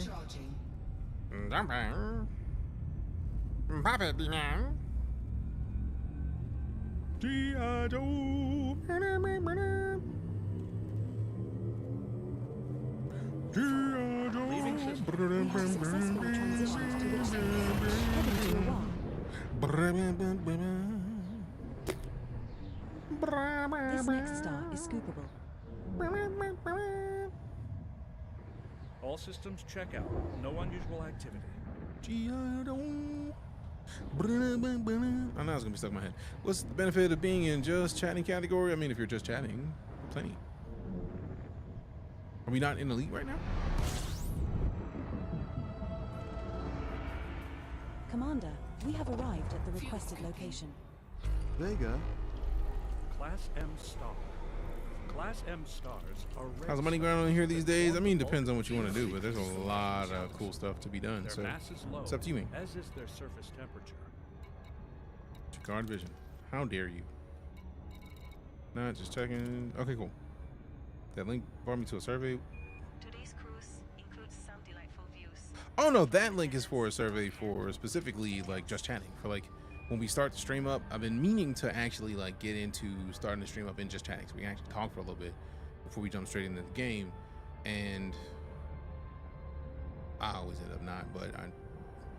Jumping. Pop it now. G.I. Joe. G.I. Joe. Leaving system. Successfully transitioned to this stage. Heading to a wall. This next star is scoopable. All systems check out. No unusual activity. G.I. Joe. I know it's gonna be stuck in my head. What's the benefit of being in just chatting category? I mean, if you're just chatting, plenty. Are we not in Elite right now? Commander, we have arrived at the requested location. Vega. Class M star. Class M stars are How's the money going on here these days? I mean, depends on what you want to do, but there's a lot of cool stuff to be done. Their So mass is low, it's up to you, man. as is their surface temperature. Guard vision. How dare you? Not just checking. Okay, cool. That link brought me to a survey. Today's cruise includes some delightful views. Oh no, that link is for a survey for specifically like just chatting. For like when we start the stream up, I've been meaning to actually like get into starting the stream up in just chatting, so we can actually talk for a little bit before we jump straight into the game. And I always end up not, but I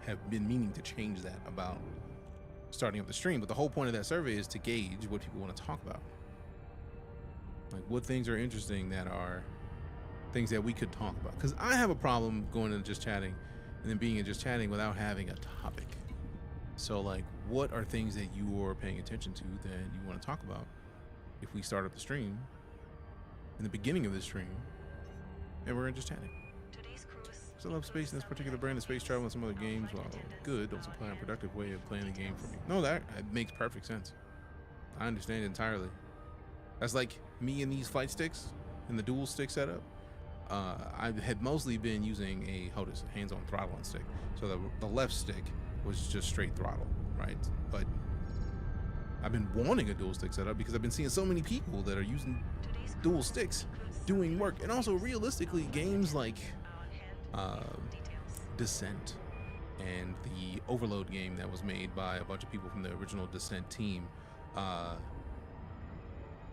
have been meaning to change that about starting up the stream. But the whole point of that survey is to gauge what people want to talk about. Like what things are interesting that are things that we could talk about. Because I have a problem going into just chatting and then being in just chatting without having a topic. So like, what are things that you are paying attention to that you want to talk about if we start up the stream in the beginning of the stream and we're in just chatting? I love space in this particular brand of space travel and some other games, while good, don't supply a productive way of playing the game for me. No, that makes perfect sense. I understand it entirely. That's like me and these flight sticks and the dual stick setup. I had mostly been using a hands-on throttle on stick. So the left stick was just straight throttle, right? But I've been wanting a dual stick setup because I've been seeing so many people that are using dual sticks doing work. And also realistically, games like Descent and the Overload game that was made by a bunch of people from the original Descent team,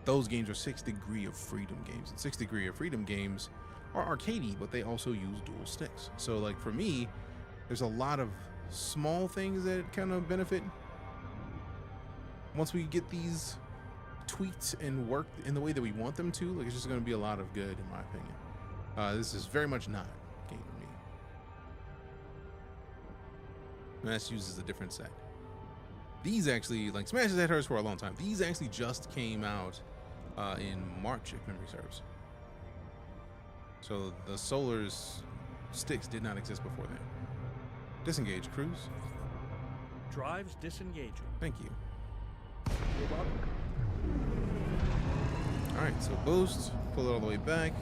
those games are 6 Degree of Freedom games. And 6 Degree of Freedom games are arcadey, but they also use dual sticks. So like for me, there's a lot of small things that kind of benefit once we get these tweaked and worked in the way that we want them to. Like it's just going to be a lot of good in my opinion. This is very much not game for me. Smash uses a different set. These actually, like Smash has had hers for a long time. These actually just came out in March, if memory serves. So the Solar's sticks did not exist before then. Disengage, cruise. Drives disengaging. Thank you. You're welcome. All right, so boost, pull it all the way back.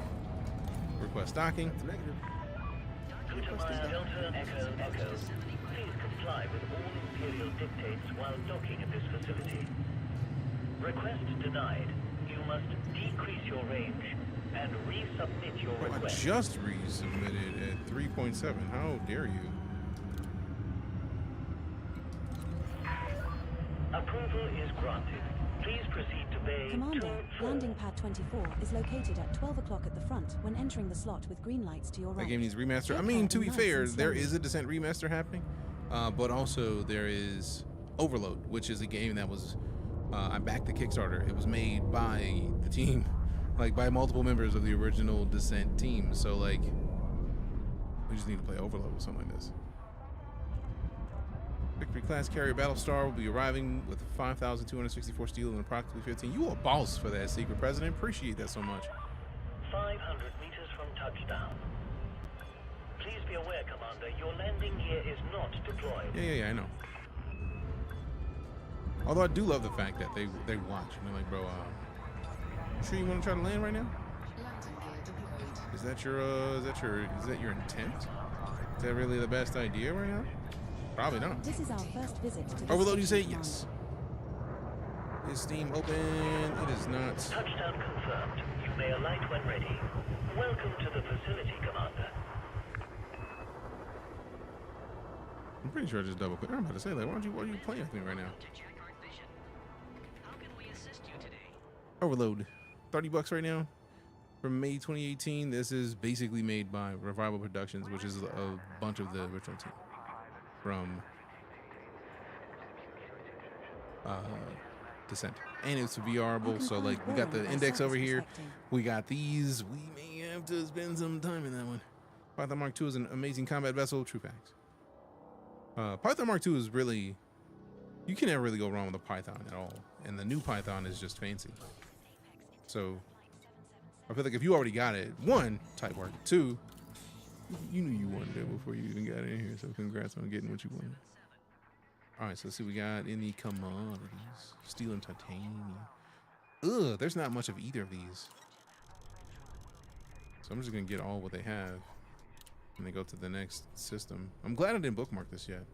Request docking. Delta Echo Echo. Please comply with all Imperial dictates while docking at this facility. Request denied. You must decrease your range and resubmit your I request. just resubmitted at 3.7. How dare you? Approval is granted. Please proceed to Bay Commander, 2-4. landing pad 24 is located at 12 o'clock at the front when entering the slot with green lights to your right. That game needs remaster. I mean, to be fair, there is a Descent remaster happening, but also there is Overload, which is a game that was I backed the Kickstarter. It was made by the team, like by multiple members of the original Descent team. So like, we just need to play Overload with something like this. Victory class carrier Battlestar will be arriving with 5,264 steel and approximately 15. You a boss for that, Secret President. Appreciate that so much. 500 meters from touchdown. Please be aware, Commander, your landing gear is not deployed. Yeah, I know. Although I do love the fact that they watch and they're like, bro, you sure you want to try to land right now? Is that your intent? Is that really the best idea right now? Probably not. This is our first visit to Overload, you say yes. Is Steam open? It is not. Touchdown confirmed. You may alight when ready. Welcome to the facility, Commander. I'm pretty sure I just double clicked. I'm about to say, like, why are you playing with me right now? Overload, $30 right now from May 2018. This is basically made by Revival Productions, which is a bunch of the original team from Descent, and it's VRable. So like, we got the index over here, we got these. We may have to spend some time in that one. Python Mark II is an amazing combat vessel. True facts. Python Mark II is really, you can never really go wrong with a Python at all, and the new Python is just fancy. So I feel like if you already got it, one, type work. Two, you knew you wanted it before you even got in here. So congrats on getting what you wanted. All right, so let's see what we got in the commodities. Steel and titanium. Ugh, there's not much of either of these. So I'm just gonna get all what they have and then go to the next system. I'm glad I didn't bookmark this yet,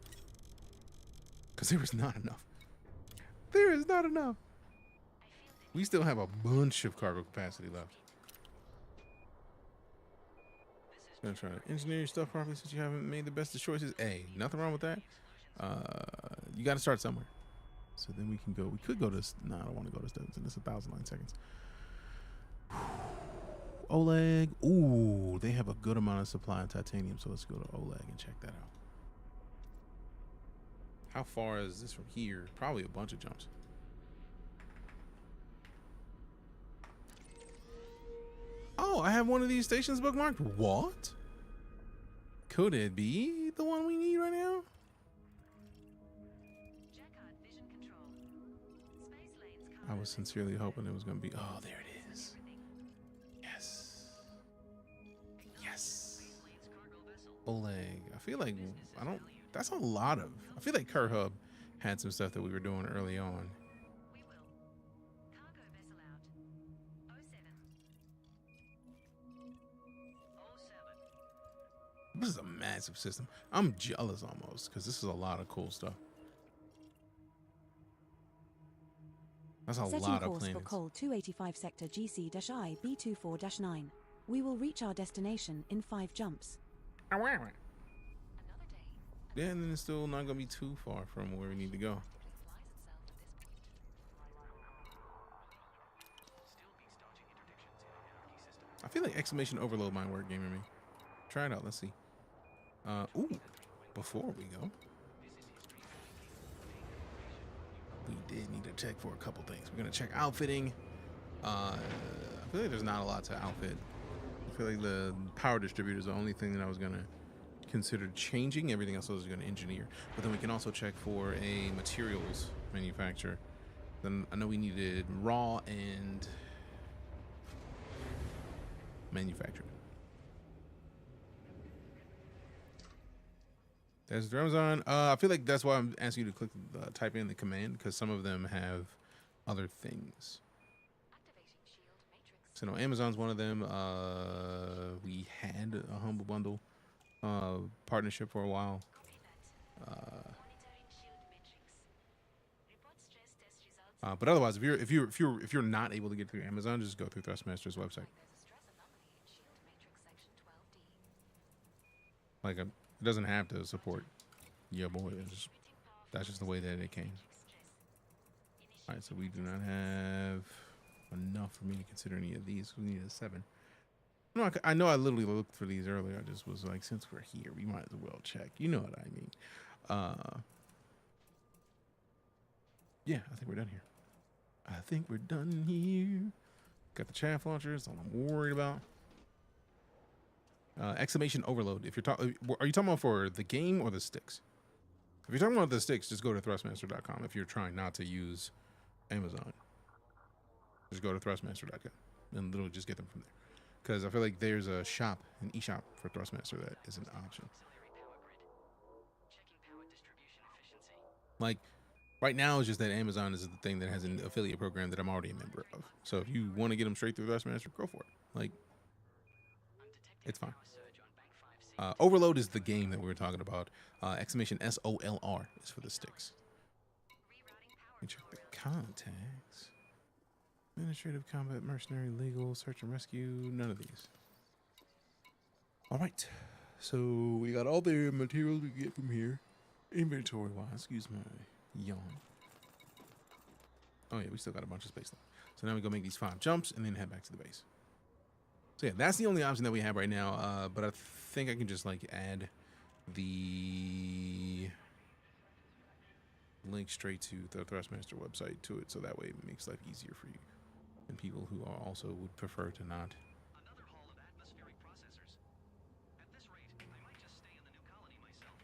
because there was not enough. There is not enough. We still have a bunch of cargo capacity left. Gonna try to engineer your stuff properly since you haven't made the best of choices. Hey, nothing wrong with that. You got to start somewhere. So then we can go. We could go to. No, I don't want to go to Stevenson. It's 1,009 seconds. Oleg. Ooh, they have a good amount of supply of titanium. So let's go to Oleg and check that out. How far is this from here? Probably a bunch of jumps. Oh, I have one of these stations bookmarked. What? Could it be the one we need right now? I was sincerely hoping it was going to be. Oh, there it is. Yes. Yes. Oleg. I feel like I don't. That's a lot of. I feel like Kurt Hub had some stuff that we were doing early on. This is a massive system. I'm jealous almost because this is a lot of cool stuff. That's a lot of planets. Setting course for Col 285 sector GC-I B24-9. We will reach our destination in 5 jumps. Yeah, and then it's still not gonna be too far from where we need to go. I feel like exclamation overload might work, gamer me. Try it out. Let's see. Ooh, before we go, we did need to check for a couple things. We're gonna check outfitting. I feel like there's not a lot to outfit. I feel like the power distributor is the only thing that I was gonna consider changing. Everything else I was gonna engineer. But then we can also check for a materials manufacturer. Then I know we needed raw and manufactured. There's drums on. I feel like that's why I'm asking you to click type in the command, because some of them have other things. So no, Amazon's one of them. We had a humble bundle. partnership for a while. But otherwise, if you're not able to get through Amazon, just go through Thrustmaster's website. Like it doesn't have to support your boy. That's just the way that it came. All right, so we do not have enough for me to consider any of these. We need a 7. No, I know I literally looked for these earlier. I just was like, since we're here, we might as well check. You know what I mean? Yeah, I think we're done here. I think we're done here. Got the chaff launchers. All I'm worried about. Exclamation overload. If you're talking, are you talking about for the game or the sticks? If you're talking about the sticks, just go to thrustmaster.com. If you're trying not to use Amazon, just go to thrustmaster.com and literally just get them from there. Because I feel like there's a shop, an eShop for Thrustmaster that is an option. Like right now, it's just that Amazon is the thing that has an affiliate program that I'm already a member of. So if you want to get them straight through Thrustmaster, go for it. Like it's fine. Overload is the game that we were talking about. Exclamation SOLR is for the sticks. Let me check the contacts. Administrative, combat, mercenary, legal, search and rescue. None of these. All right. So we got all the materials we get from here. Inventory-wise, excuse my yawn. Oh yeah, we still got a bunch of space left. So now we go make these 5 jumps and then head back to the base. So yeah, that's the only option that we have right now. But I think I can just like add the link straight to the Thrustmaster website to it, so that way it makes life easier for you and people who are also would prefer to not. Another hall of atmospheric processors. At this rate, I might just stay in the new colony myself.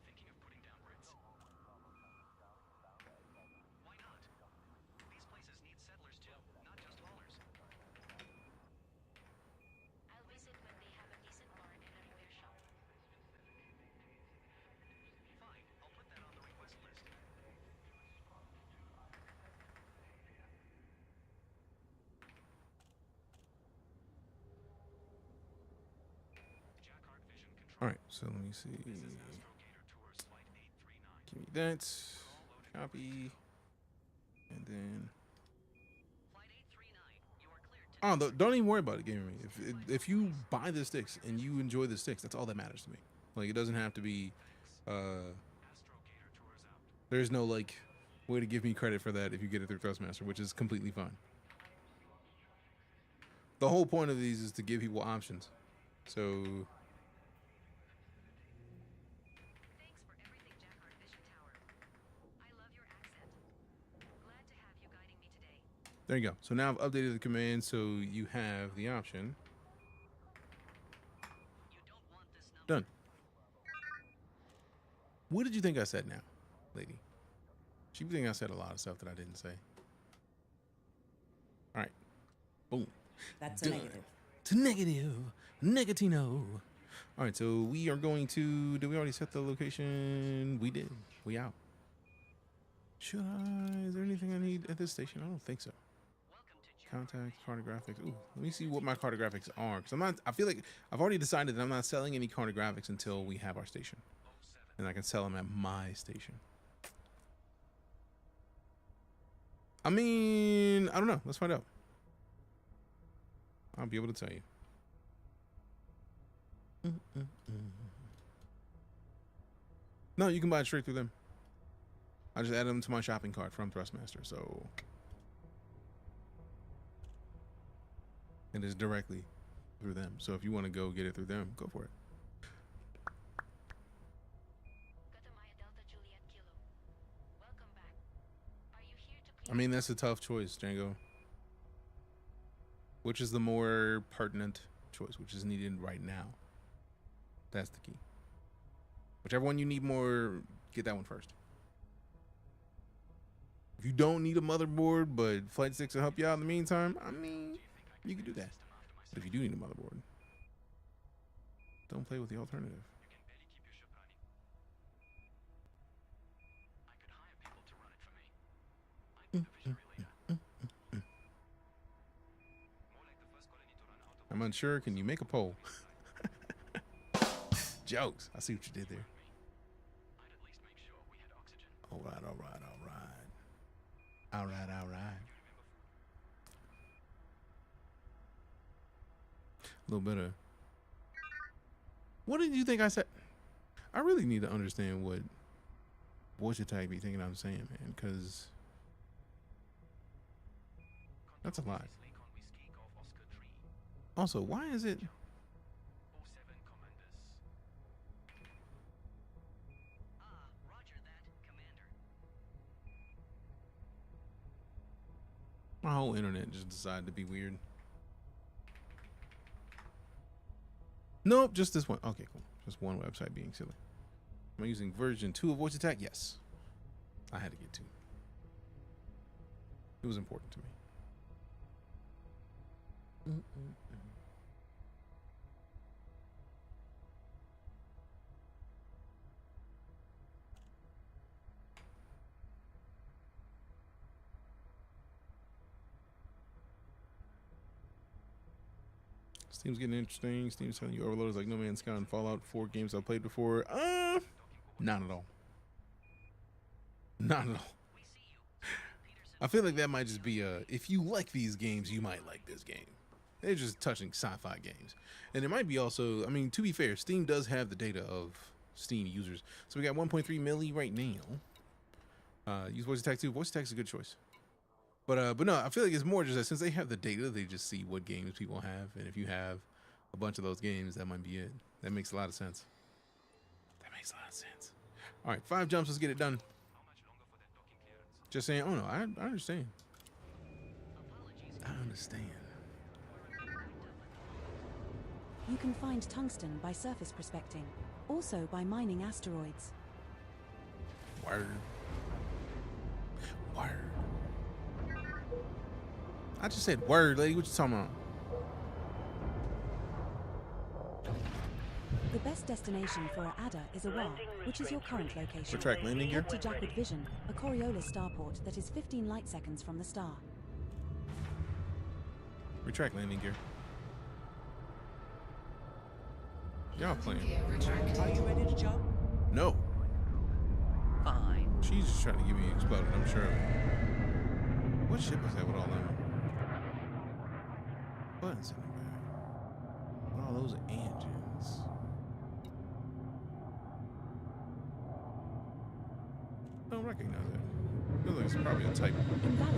Thinking of putting down roots? Why not? These places need settlers too, not just haulers. I'll visit when they have a decent barn and a repair shop. Fine, I'll put that on the request list. All right, so let me see. Give me that. Copy. And then. Oh, don't even worry about it, Gamer Me. If you buy the sticks and you enjoy the sticks, that's all that matters to me. Like it doesn't have to be. There's no like way to give me credit for that if you get it through Thrustmaster, which is completely fine. The whole point of these is to give people options. So. There you go. So now I've updated the command so you have the option. Done. What did you think I said now, lady? She think I said a lot of stuff that I didn't say. All right. Boom. That's done. a negative. It's a negative. Negatino. All right, so we are going to... Did we already set the location? We did. We out. Should I... Is there anything I need at this station? I don't think so. Contacts, cartographics. Ooh, let me see what my cartographics are. Because I'm not... I feel like I've already decided that I'm not selling any cartographics until we have our station. And I can sell them at my station. I mean... I don't know. Let's find out. I'll be able to tell you. No, you can buy it straight through them. I just added them to my shopping cart from Thrustmaster, so it is directly through them. So if you want to go get it through them, go for it. I mean, that's a tough choice, Django. Which is the more pertinent choice, which is needed right now? That's the key. Whichever one you need more, get that one first. If you don't need a motherboard, but flight sticks will help you out in the meantime, I mean, you can do that. But if you do need a motherboard, don't play with the alternative. I'm unsure. Can you make a poll? Jokes. I see what you did there. All right, all right, all right. All right, all right. A little bit of. What did you think I said? I really need to understand what voice attack be thinking I'm saying, man, because that's a lot. Also, why is it? My whole internet just decided to be weird. Nope, just this one. Okay, cool. Just one website being silly. Am I using version 2 of voice attack? Yes. I had to get 2. It was important to me. Steam's getting interesting. Steam's telling you Overload is like No Man's Sky and Fallout 4 games I've played before. Not at all. Not at all. I feel like that might just be if you like these games, you might like this game. They're just touching sci-fi games. And it might be also, I mean, to be fair, Steam does have the data of Steam users. So we got 1.3 milli right now. Use voice attack too. Voice attack is a good choice. But no, I feel like it's more just that since they have the data, they just see what games people have, and if you have a bunch of those games, that might be it. That makes a lot of sense. That makes a lot of sense. All right, 5 jumps. Let's get it done. Just saying. Oh no, I understand. I understand. You can find tungsten by surface prospecting, also by mining asteroids. Word. Word. I just said word, lady. What you talking about? The best destination for a Ada is Awar, which is your current location. Retract landing gear. Head to Jackwood Vision, a Coriolis starport that is 15 light seconds from the star. Retract landing gear. Y'all playing. Are you ready to jump? No. Fine. She's just trying to get me exploded, I'm sure. What ship is that with all them buttons in the back? With all those engines. I don't recognize it. I feel like it's probably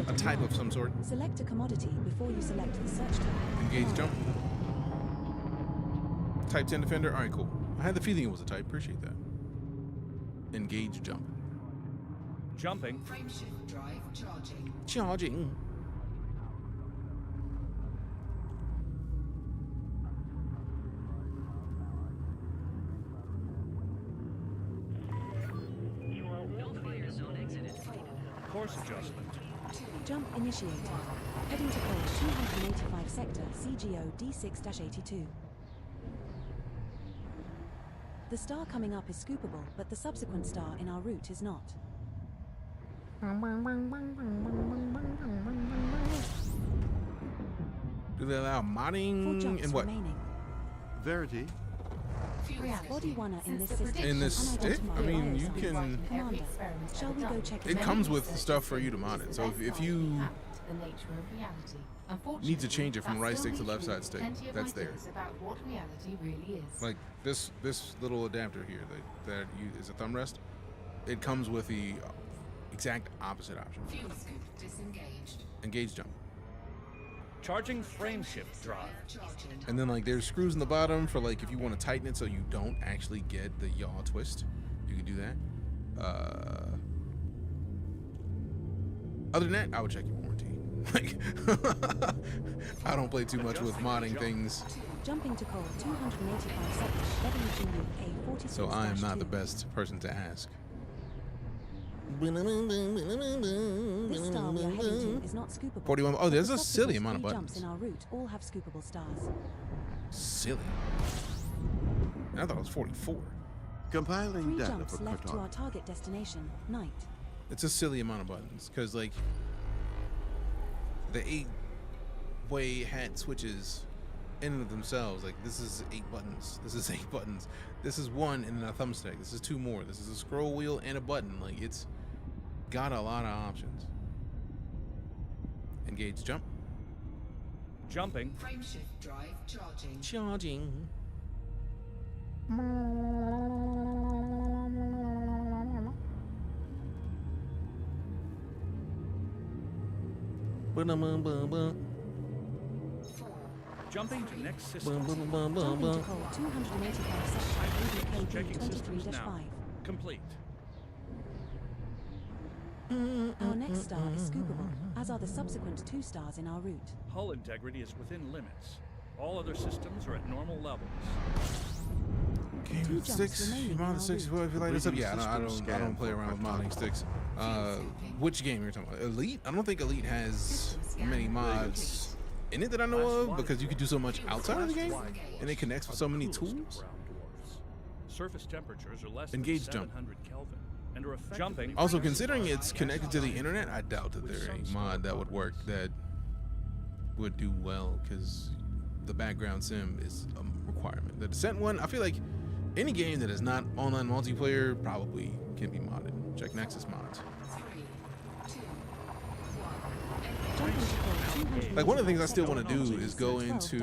a type of some sort. Select a commodity before you select the search tab. Engage jump. Type 10 defender. All right, cool. I had the feeling it was a type. Appreciate that. Engage jump. Jumping. Frameshift drive charging. Charging. Course adjustment. Jump initiated. Heading to course 285 sector CGO D6-82. The star coming up is scoopable, but the subsequent star in our route is not. Do they allow modding and what? Remaining. Verity. Body oneer in this system. In this stick? I mean, you can. Commander, shall we go check It comes with stuff for you to mod it. So if you need to change it from right stick to left side stick, that's there. Like this little adapter here that is a thumb rest. It comes with the exact opposite option. Fuel scoop disengaged. Engage jump. Charging frameshift drive. And then like there's screws in the bottom for like if you want to tighten it so you don't actually get the yaw twist, you can do that. Other than that, I would check your warranty. Like I don't play too much with modding things. Jumping to call 285 sector WGU A46. So I am not the best person to ask. This star we are heading to is not scoopable. 41. Oh, there's a The silly subsequent amount of 3 buttons. jumps in our route all have scoopable stars. Silly. I thought it was 44. Compiling 3 data jumps for left to Qatar. our target destination, Night. It's a silly amount of buttons because like the 8-way hat switches in and of themselves, like this is 8 buttons. This is 8 buttons. This is 1 and then a thumbstick. This is 2 more. This is a scroll wheel and a button. Like it's got a lot of options. Engage jump. Jumping. Frameshift drive charging. Charging. Jumping to next system. Jumping to call 285 section Checking systems 23-5. now. Complete. Our next star is scoopable, as are the subsequent 2 stars in our route. Hull integrity is within limits. All other systems are at normal levels. Game 6, mod 6. Well, if you like this up, yeah, I don't play around with modding sticks. Which game you're talking about? Elite? I don't think Elite has many mods in it that I know of, because you can do so much outside of the game, and it connects with so many tools. Surface temperatures are less Engage than jump. 700 Kelvin and are jumping. Also, considering it's connected to the internet, I doubt that there's a mod that would work that would do well, because the background sim is a requirement. The Descent one, I feel like any game that is not online multiplayer probably can be modded. Check Nexus mods. Like one of the things I still want to do is go into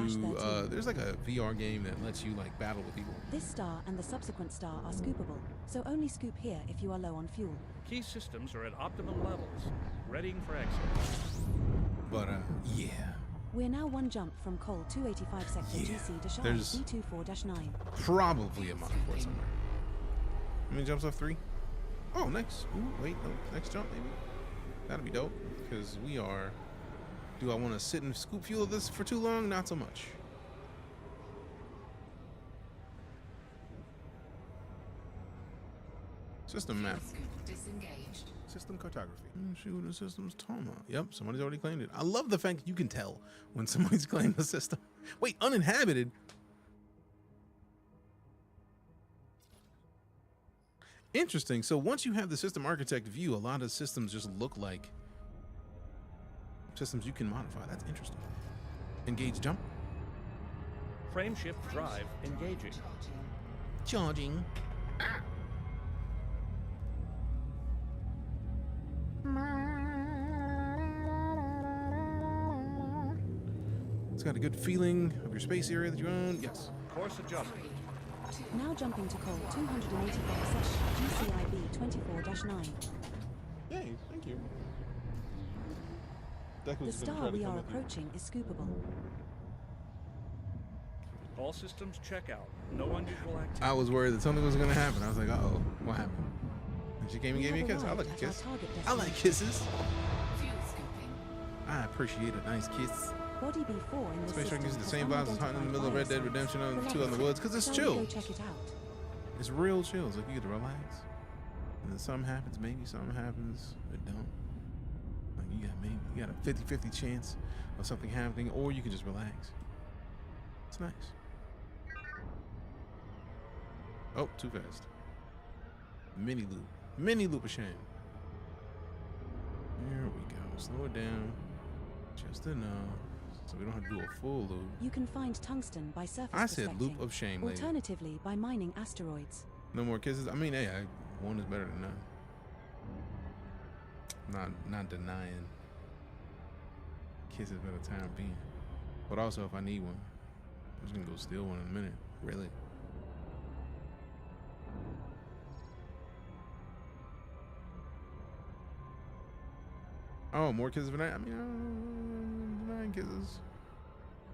there's like a VR game that lets you like battle with people. This star and the subsequent star are scoopable, so only scoop here if you are low on fuel. Key systems are at optimum levels, readying for exit. But yeah. We're now 1 jump from Col 285 sector GC to There's B24-9. Probably a mod for it somewhere. How many jumps off 3? Oh, next. Ooh, wait, no, next jump maybe. That'd be dope, because we are. Do I want to sit and scoop fuel of this for too long? Not so much. System map. Disengaged. System cartography. See what the system's talking about. Yep, somebody's already claimed it. I love the fact that you can tell when somebody's claimed the system. Wait, uninhabited? Interesting. So once you have the system architect view, a lot of systems just look like systems you can modify. That's interesting. Engage jump. Frameshift drive engaging. Charging. It's got a good feeling of your space area that you own. Yes. Course adjusted. Now jumping to Col 285 section GCIB 24-9. Yay, thank you. The star we are approaching is scoopable. All systems check out. No unusual activity. I was worried that something was going to happen. I was like, uh-oh, what happened? And she came and gave me a kiss. I like a kiss. I like kisses. I appreciate a nice kiss. Body B4 in this Space Truck system uses the has same vibes as hunting in the middle of Red Dead Redemption on 2 in the woods, because it's chill. Go check it out. It's real chill. It's like you get to relax. And then something happens, maybe something happens, it don't. Like you got a 50-50 chance of something happening, or you can just relax. It's nice. Oh, too fast. Mini loop of shame. There we go. Slow it down just enough so we don't have to do a full loop. You can find tungsten by surface I said prospecting. loop of shame, lady. Alternatively, by mining asteroids. No more kisses. I mean, hey, one is better than none. Not denying kisses for the time being, but also if I need one, I'm just gonna go steal one in a minute. Really. Oh, more kisses for that? I mean, I'm denying kisses.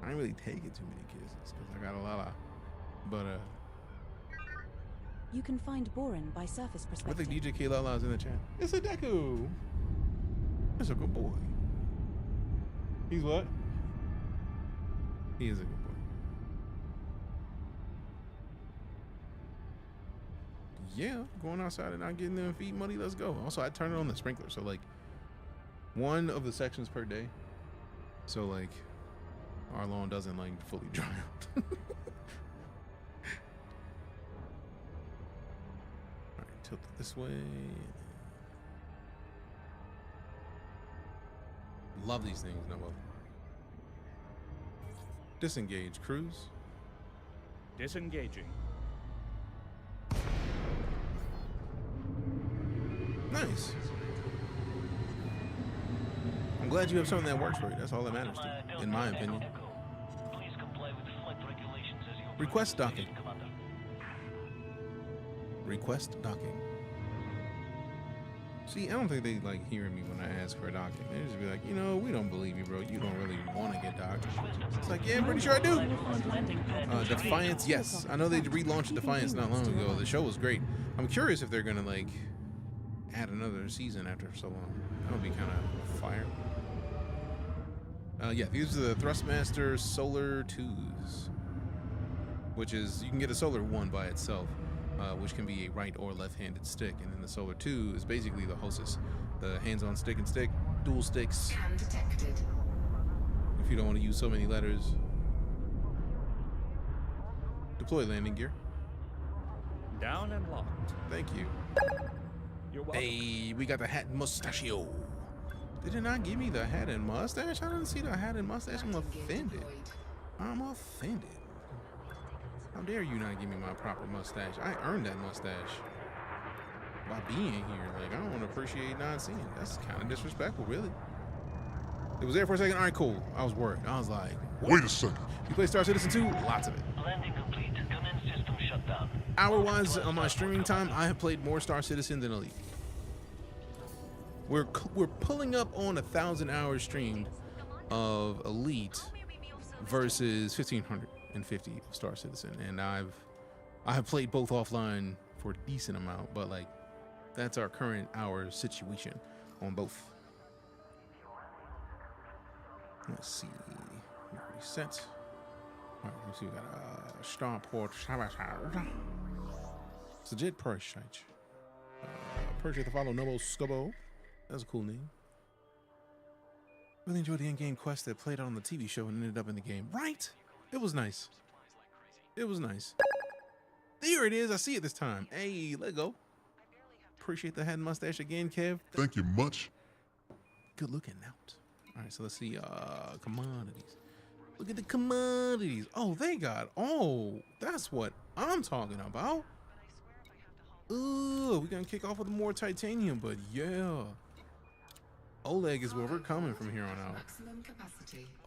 I ain't really taking too many kisses because I got a lot of, but You can find boron by surface I prospecting. think DJ K Lala's in the chat. It's a Deku. That's a good boy. He's what? He is a good boy. Yeah, going outside and not getting them feet muddy. Let's go. Also, I turn it on the sprinkler, so like one of the sections per day. So like our lawn doesn't like fully dry out. Alright, tilt it this way. Love these things, Noah. Disengage, cruise. Disengaging. Nice. I'm glad you have something that works for you. That's all that matters to me, in my opinion. Please comply with flight regulations as you Request docking. Request docking. See, I don't think they like hearing me when I ask for a docking. They just be like, you know, we don't believe you, bro. You don't really want to get docked. It's like, yeah, I'm pretty sure I do. Defiance, yes. I know they relaunched Defiance not long ago. The show was great. I'm curious if they're gonna like add another season after so long. That would be kind of fire. Yeah, these are the Thrustmaster Solar 2s, which is, you can get a Solar 1 by itself, which can be a right or left-handed stick, and then the Solar 2 is basically the Hostess, the hands-on stick and stick, dual sticks. If you don't want to use so many letters. Deploy landing gear. Down and locked. Thank you. You're welcome. Hey, we got the hat and mustachio. Did it not give me the hat and mustache? I didn't see the hat and mustache. I'm offended. I'm offended. How dare you not give me my proper mustache? I earned that mustache by being here. Like, I don't want to appreciate not seeing it. That's kind of disrespectful, really. It was there for a second. All right, cool. I was worried. I was like, what? Wait a second. You play Star Citizen 2? Lots of it. Landing complete. Commence system shutdown. Hour-wise, on my streaming time, I have played more Star Citizen than Elite. We're pulling up on 1,000 hours streamed of Elite versus 1,550 of Star Citizen, and I have played both offline for a decent amount, but like that's our current hour situation on both. Let's see, reset. All right, let's see. We got a starport. It's a jet purchase. Purchase to follow Noble Scobo. That's a cool name. Really enjoyed the in-game quest that played out on the TV show and ended up in the game. Right? It was nice. It was nice. There it is. I see it this time. Hey, let go. Appreciate the hat and mustache again, Kev. Thank you much. Good looking out. All right, so let's see. Commodities. Look at the commodities. Oh, they got. Oh, that's what I'm talking about. Ooh, we're gonna kick off with more titanium, but yeah. Oleg is where we're coming from here on out.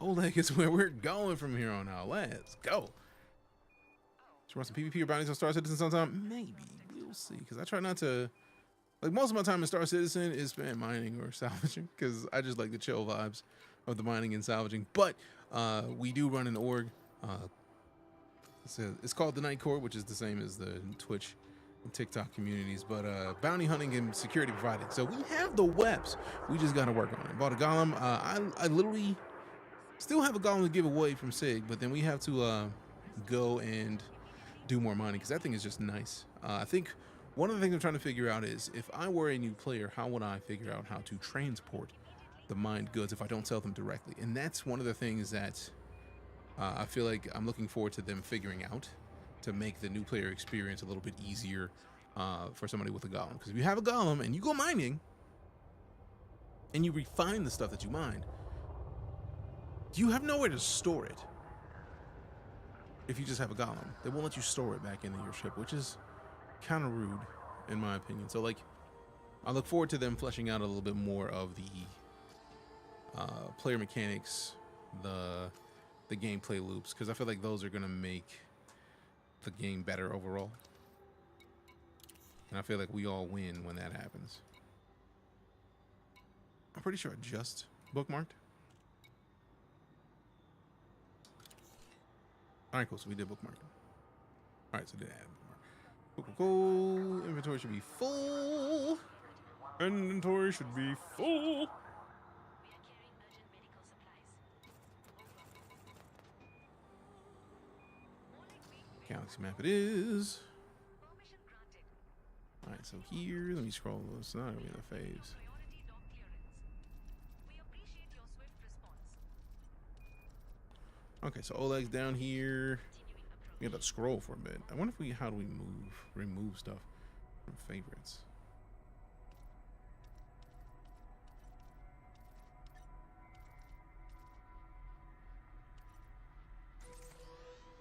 Oleg is where we're going from here on out. Let's go. Should run some PvP or bounties on Star Citizen sometime? Maybe. We'll see. Because I try not to... Like, most of my time in Star Citizen is spent mining or salvaging. Because I just like the chill vibes of the mining and salvaging. But we do run an org. It's called the Night Court, which is the same as the Twitch and TikTok communities, but bounty hunting and security provided. So we have the webs. We just got to work on it. Bought a golem. I literally still have a golem to give away from Sig, but then we have to go and do more mining because that thing is just nice. I think one of the things I'm trying to figure out is if I were a new player, how would I figure out how to transport the mined goods if I don't sell them directly? And that's one of the things that I feel like I'm looking forward to them figuring out, to make the new player experience a little bit easier for somebody with a golem. Because if you have a golem and you go mining and you refine the stuff that you mined, you have nowhere to store it. If you just have a golem, they won't let you store it back into your ship, which is kind of rude in my opinion. So like, I look forward to them fleshing out a little bit more of the player mechanics, the gameplay loops, because I feel like those are going to make the game better overall, and I feel like we all win when that happens. I'm pretty sure I just bookmarked. All right, cool. So we did bookmark. All right, so did add bookmark. Cool. Inventory should be full. Inventory should be full. Galaxy map it is. All right, so here, let me scroll. It's not gonna be in the phase. Okay, so Oleg's down here. We have to scroll for a bit. I wonder if how do we remove stuff from favorites?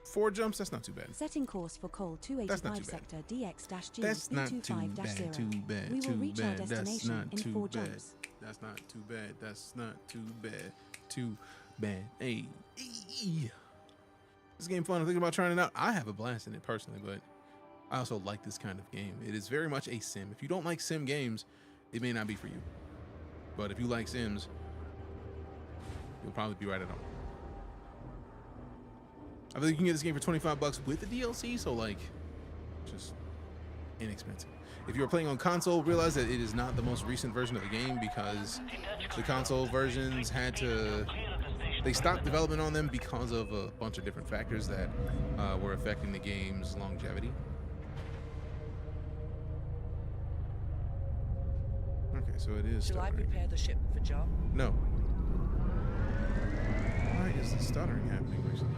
4 jumps. That's not too bad. Setting course for Cole That's not 285 too bad. sector DX-G That's not too B25-0. bad. Too bad. We will Too reach our bad. That's destination not in too 4 bad. jumps. That's not too bad. That's not too bad. Too bad. Hey. This game fun. I'm thinking about trying it out. I have a blast in it personally, but I also like this kind of game. It is very much a sim. If you don't like sim games, it may not be for you. But if you like sims, you'll probably be right at home. I think you can get this game for $25 with the DLC, so like, just inexpensive. If you're playing on console, realize that it is not the most recent version of the game because the console versions they stopped development on them because of a bunch of different factors that were affecting the game's longevity. Okay, so it is Shall I stuttering. prepare the ship for jump? No. Why is the stuttering happening recently?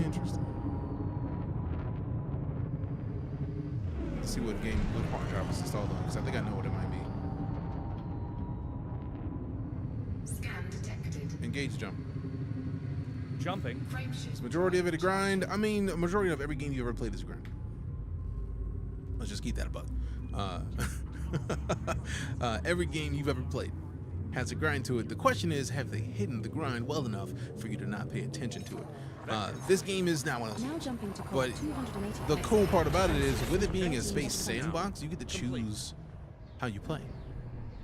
Interesting. Let's see what hard drive is installed on, because I think I know what it might be. Scan detected. Engage jump. Jumping. Is majority of it a grind? I mean, a majority of every game you ever played is a grind. Let's just keep that a buck. Every game you've ever played has a grind to it. The question is, have they hidden the grind well enough for you to not pay attention to it? This game is not one of those. Now jumping to But the cool part about it is, with it being a space sandbox, you get to choose how you play.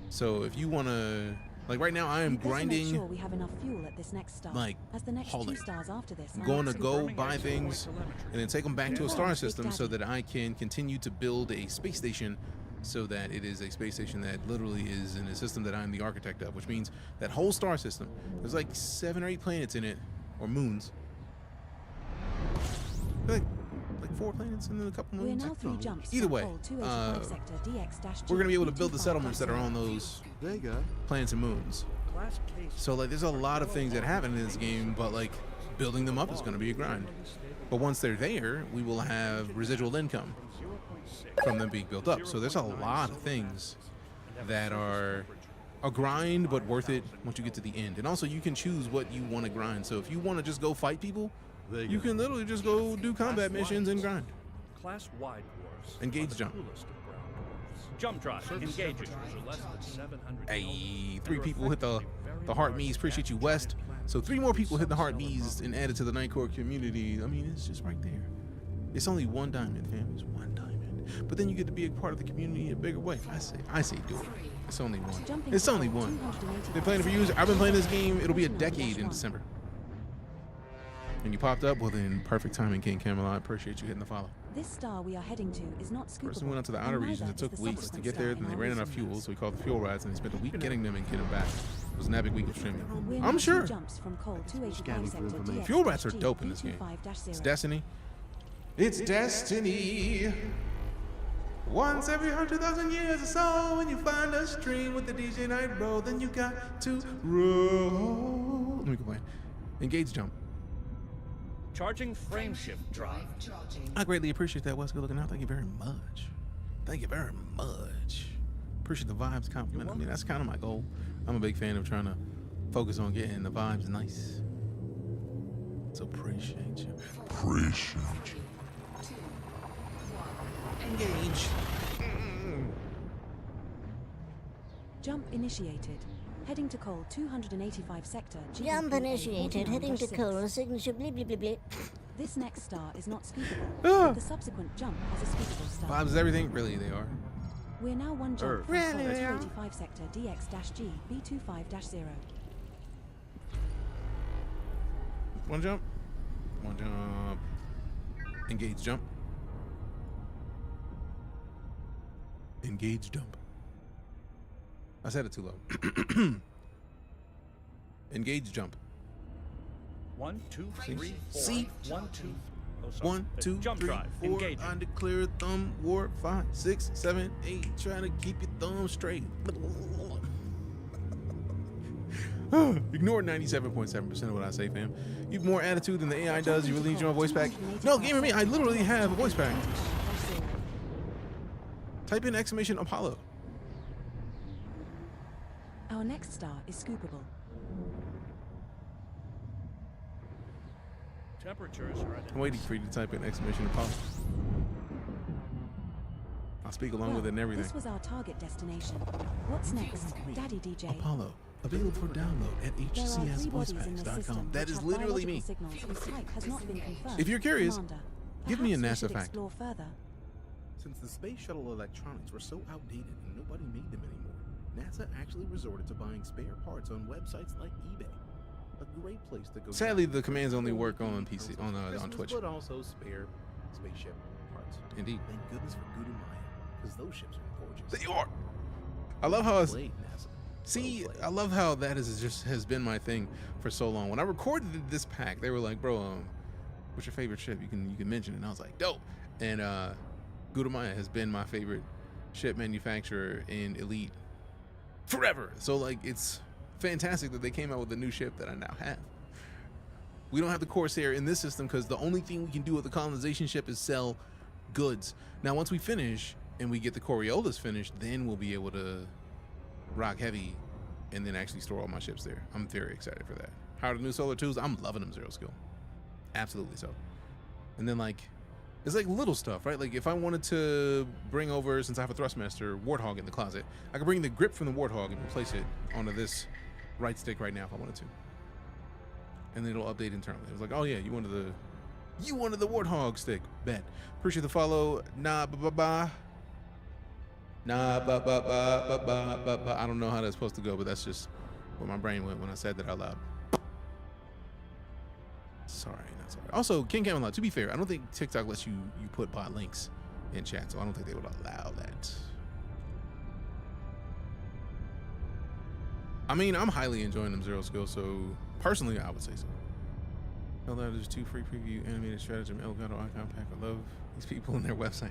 So if you want to, like right now, I am grinding. Make sure we have enough fuel at this next start, like as the next hauling. 2 stars after this. I'm going to go buy things and then take them back to a star system so that I can continue to build a space station, so that it is a space station that literally is in a system that I'm the architect of, which means that whole star system, there's like 7 or 8 planets in it, or moons. Like 4 planets and then a couple moons. We're now 3 jumps. Either way, sector DX-G we're gonna be able to build the settlements that are on those planets and moons. So like, there's a lot of things that happen in this game, but like, building them up is gonna be a grind. But once they're there, we will have residual income from them being built up. So there's a lot of things that are a grind, but worth it once you get to the end. And also, you can choose what you want to grind. So if you want to just go fight people, you can literally just go do combat missions and grind. Class-wide wars. Engage jump. Jump drive. Engaging. Hey, 3 people hit the heart me's. Appreciate you, West. So 3 more people hit the heart me's and added to the Nightcore community. I mean, it's just right there. It's only 1 diamond, fam. It's 1 diamond. But then you get to be a part of the community in a bigger way. I say do it. It's only 1. It's only 1. Been playing it for years. I've been playing this game. It'll be a decade in December. And you popped up, well then, perfect timing, King Camelot. Appreciate you hitting the follow. This star we are heading to is not scoopable. Person went out to the outer regions. It took weeks to get there. Then they ran out of fuel, so we called the fuel rides, and they spent a week getting them and getting them back. It was an epic week of streaming. I'm sure. Fuel rats are dope in this game. It's Destiny. It's Destiny. Once every 100,000 years or so, when you find a stream with the DeejayKnight bro, then you got to roll. Let me go play. Engage jump. Charging frame shift drive. I greatly appreciate that, Wes. Good looking out. Thank you very much. Thank you very much. Appreciate the vibes compliment. I mean, that's kind of my goal. I'm a big fan of trying to focus on getting the vibes nice. So appreciate you. Appreciate you. Engage. Jump initiated. Heading to Cole 285 sector. Jump initiated. Heading to Cole. Signature blah blah blah blah. This next star is not scoopable. But the subsequent jump has a scoopable star. Vibes is everything. Really, they are. We're now 1 jump from Really, Cole they are. 285 sector DX-G B25-0. 1 jump. 1 jump. Engage jump. Engage jump. I said it too low. Engage jump. 1, 2, 3, 4. See? 1, 2. Oh, sorry. 1, 2, Jump 3, drive. 4. Engage. I declare thumb war. 5, 6, 7, 8. Trying to keep your thumb straight. Ignore 97.7% of what I say, fam. You have more attitude than the AI does. You really need your own voice pack. No, gamer me. I literally have a voice pack. Type in exclamation Apollo. Our next star is scoopable. Temperatures are at I'm waiting for you to type in exclamation Apollo. I'll speak along with it and everything. This was our target destination. What's next? Daddy DJ. Apollo. Available for download at hcsvoicepacks.com. That is literally me. If you're curious, give me a NASA fact. Since the space shuttle electronics were so outdated and nobody made them anymore, NASA actually resorted to buying spare parts on websites like eBay. A great place to go. Sadly, the commands only work on PC, on Twitch. But also spare spaceship parts. Indeed. Thank goodness for Gudumaya, because those ships are gorgeous. They are. I love how it's. Played, NASA. See, I love how that has been my thing for so long. When I recorded this pack, they were like, "Bro, what's your favorite ship? You can mention it." And I was like, "Dope." And Gudumaya has been my favorite ship manufacturer in Elite forever. So like, it's fantastic that they came out with a new ship that I now have. We don't have the Corsair in this system because the only thing we can do with the colonization ship is sell goods. Now, once we finish and we get the Coriolis finished, then we'll be able to rock heavy and then actually store all my ships there. I'm very excited for that. How are the new Solar 2s? I'm loving them, Zero Skill. Absolutely so. And then like, it's like little stuff, right? Like if I wanted to bring over, since I have a Thrustmaster Warthog in the closet, I could bring the grip from the Warthog and replace it onto this right stick right now if I wanted to. And then it'll update internally. It was like, oh yeah, you wanted the Warthog stick. Bet. Appreciate the follow. Nah, ba. Nah, ba. I don't know how that's supposed to go, but that's just where my brain went when I said that out loud. Sorry, not sorry. Also, King Camelot, to be fair, I don't think TikTok lets you put bot links in chat, so I don't think they would allow that. I mean, I'm highly enjoying them, Zero Skill, so personally, I would say so. There's 2 free preview animated stratagem Elgato icon pack. I love these people and their website.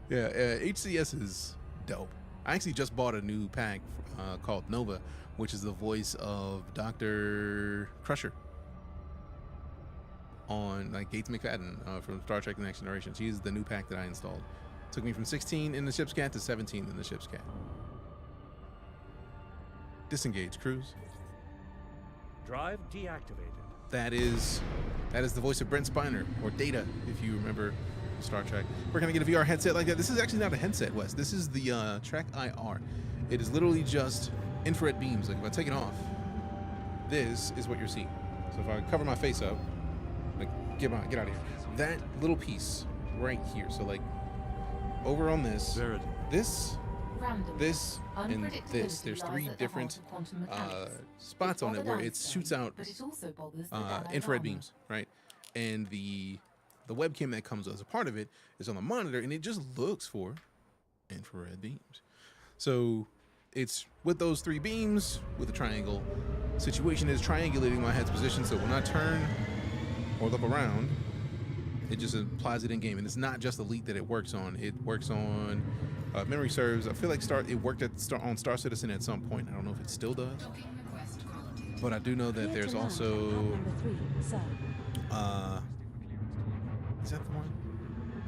Yeah, HCS is dope. I actually just bought a new pack called Nova, which is the voice of Dr. Crusher on like Gates McFadden from Star Trek: The Next Generation. She's the new pack that I installed. Took me from 16 in the ship's cat to 17 in the ship's cat. Disengage, Cruz. Drive deactivated. That is the voice of Brent Spiner, or Data, if you remember Star Trek. We're gonna get a VR headset like that. This is actually not a headset, Wes. This is the Trek IR. It is literally just infrared beams. Like if I take it off, this is what you're seeing. So if I cover my face up, like get out of here. That little piece right here. So like over on this, this, and this. There's 3 different spots on it where it shoots out infrared beams, right? And the webcam that comes as a part of it is on the monitor, and it just looks for infrared beams. So it's with those 3 beams with the triangle. Situation is triangulating my head's position, so when I turn or look around, it just applies it in game. And it's not just Elite that it works on. It works on memory serves. I feel like it worked on Star Citizen at some point. I don't know if it still does, but I do know that there's also is that the one?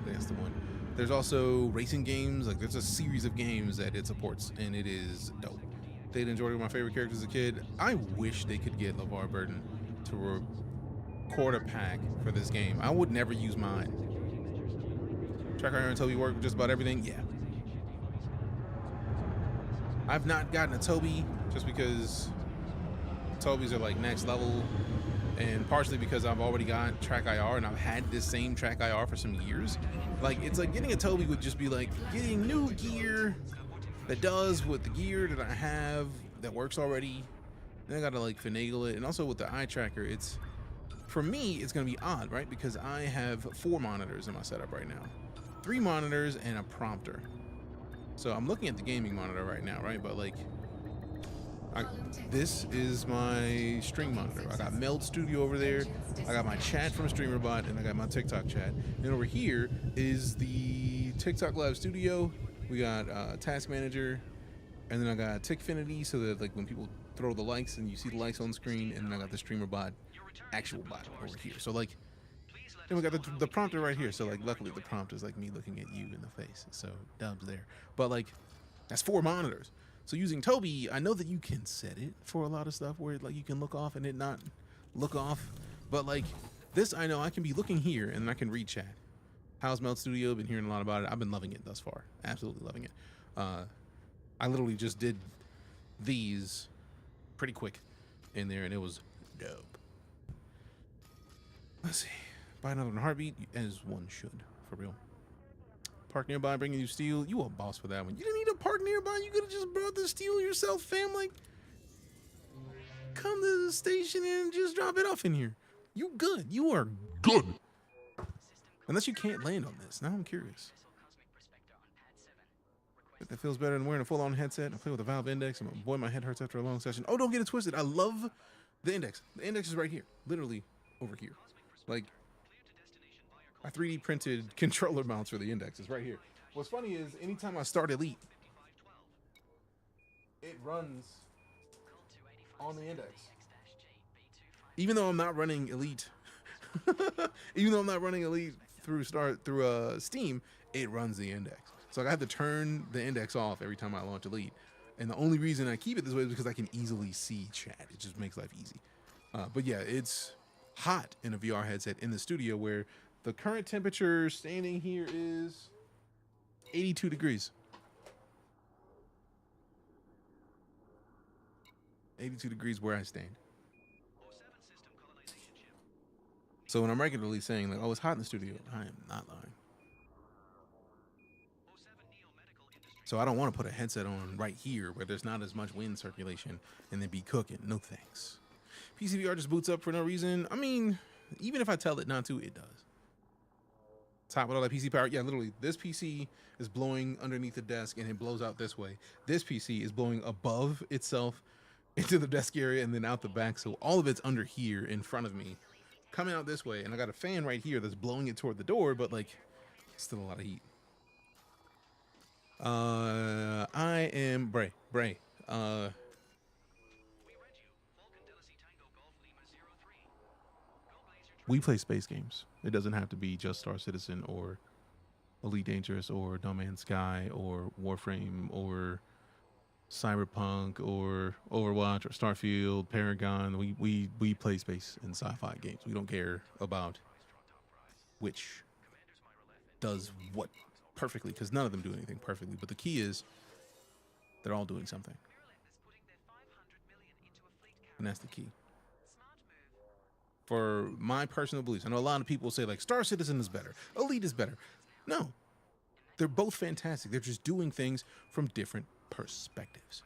I think that's the one. There's also racing games. Like there's a series of games that it supports, and it is dope. They'd enjoyed my favorite characters as a kid. I wish they could get LeVar Burton to record a pack for this game. I would never use mine. Track IR and Toby work with just about everything. Yeah. I've not gotten a Toby just because Tobies are like next level. And partially because I've already got Track IR and I've had this same Track IR for some years. Like, it's like getting a Toby would just be like getting new gear that does with the gear that I have that works already. Then I gotta like finagle it. And also with the eye tracker, it's, for me, it's gonna be odd, right? Because I have 4 monitors in my setup right now. 3 monitors and a prompter. So I'm looking at the gaming monitor right now, right? But like, this is my stream monitor. I got Meld Studio over there. I got my chat from StreamerBot, and I got my TikTok chat. And over here is the TikTok Live Studio. We got Task Manager, and then I got Tickfinity, so that like when people throw the likes and you see the likes on the screen, and then I got the StreamerBot actual bot over here. So like, then we got the prompter right here. So like, luckily the prompt is like me looking at you in the face. So dubs there. But like, that's 4 monitors. So using Toby, I know that you can set it for a lot of stuff where like you can look off and it not look off. But like this, I know I can be looking here and I can read chat. How's Melt Studio? Been hearing a lot about it. I've been loving it thus far. Absolutely loving it. I literally just did these pretty quick in there and it was dope. Let's see. Buy another heartbeat as one should, for real. Park nearby, bringing you steel. You a boss for that one. You didn't need to park nearby. You could have just brought the steel yourself, fam. Like, come to the station and just drop it off in here. You good. You are good. Unless you can't land on this. Now I'm curious. But that feels better than wearing a full-on headset. I play with a Valve Index. And boy, my head hurts after a long session. Oh, don't get it twisted. I love the Index. The Index is right here. Literally over here. Like, my 3D printed controller mounts for the Index is right here. What's funny is anytime I start Elite, it runs on the Index. Even though I'm not running Elite, through Steam, it runs the Index. So I have to turn the Index off every time I launch Elite. And the only reason I keep it this way is because I can easily see chat. It just makes life easy. But yeah, it's hot in a VR headset in the studio where the current temperature standing here is 82 degrees. 82 degrees where I stand. So when I'm regularly saying like, oh, it's hot in the studio, I am not lying. So I don't want to put a headset on right here where there's not as much wind circulation and then be cooking. No thanks. PCVR just boots up for no reason. I mean, even if I tell it not to, it does. Top with all that PC power. Yeah, literally, this PC is blowing underneath the desk and it blows out this way. This PC is blowing above itself into the desk area and then out the back. So all of it's under here in front of me, coming out this way. And I got a fan right here that's blowing it toward the door, but like, still a lot of heat. I am Bray. We play space games. It doesn't have to be just Star Citizen or Elite Dangerous or No Man's Sky or Warframe or Cyberpunk or Overwatch or Starfield, Paragon. We play space and sci-fi games. We don't care about which does what perfectly, because none of them do anything perfectly. But the key is they're all doing something. And that's the key. For my personal beliefs, I know a lot of people say like Star Citizen is better, Elite is better. No, they're both fantastic. They're just doing things from different perspectives.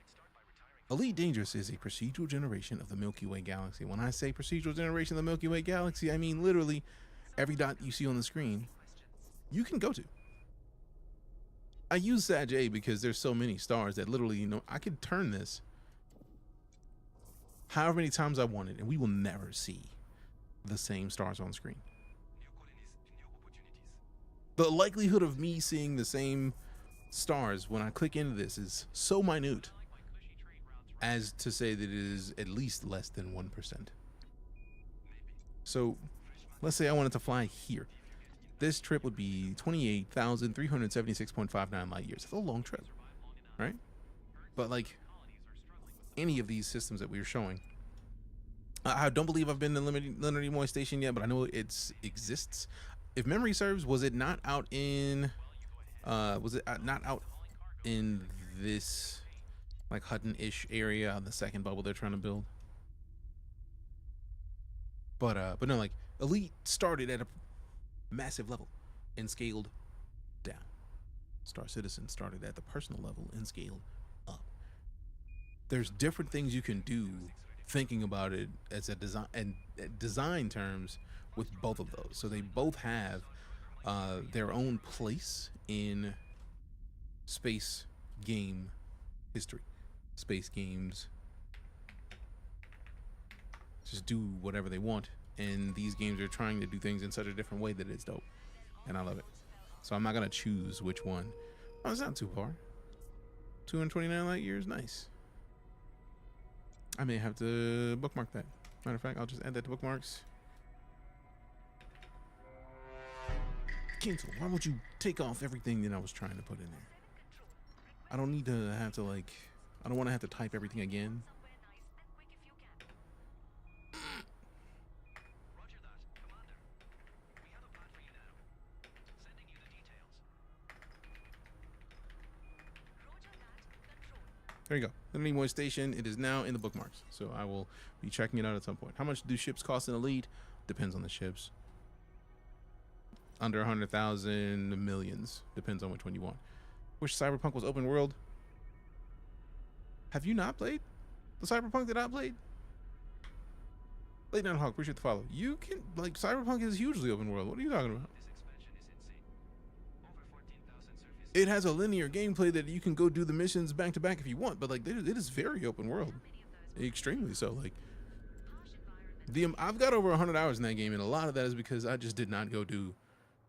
Elite Dangerous is a procedural generation of the Milky Way galaxy. When I say procedural generation of the Milky Way galaxy, I mean literally every dot you see on the screen you can go to. I use Sag A because there's so many stars that literally, you know, I could turn this however many times I wanted and we will never see the same stars on screen. The likelihood of me seeing the same stars when I click into this is so minute as to say that it is at least less than 1%. So let's say I wanted to fly here. This trip would be 28,376.59 light years. It's a long trip, right? But like any of these systems that we were showing, I don't believe I've been to Leonard Nimoy Station yet, but I know it exists. If memory serves, was it not out in this like Hutton-ish area on the second bubble they're trying to build? But no, like Elite started at a massive level and scaled down. Star Citizen started at the personal level and scaled up. There's different things you can do thinking about it as a design and design terms with both of those. So they both have their own place in space game history. Space games just do whatever they want, and these games are trying to do things in such a different way that it's dope, and I love it. So I'm not gonna choose which one. Oh, it's not too far. 229 light years, nice. I may have to bookmark that. Matter of fact, I'll just add that to bookmarks. Cancel. Why would you take off everything that I was trying to put in there? I don't need to have to like, I don't want to have to type everything again. There you go. Nimoy Station. It is now in the bookmarks, so I will be checking it out at some point. How much do ships cost in Elite? Depends on the ships. Under 100,000, millions. Depends on which one you want. Wish Cyberpunk was open world. Have you not played the Cyberpunk that I played? Late Night Hawk, appreciate the follow. You can, like, Cyberpunk is hugely open world. What are you talking about? It has a linear gameplay that you can go do the missions back to back if you want, but like it is very open world, extremely so. Like I've got over 100 hours in that game, and a lot of that is because I just did not go do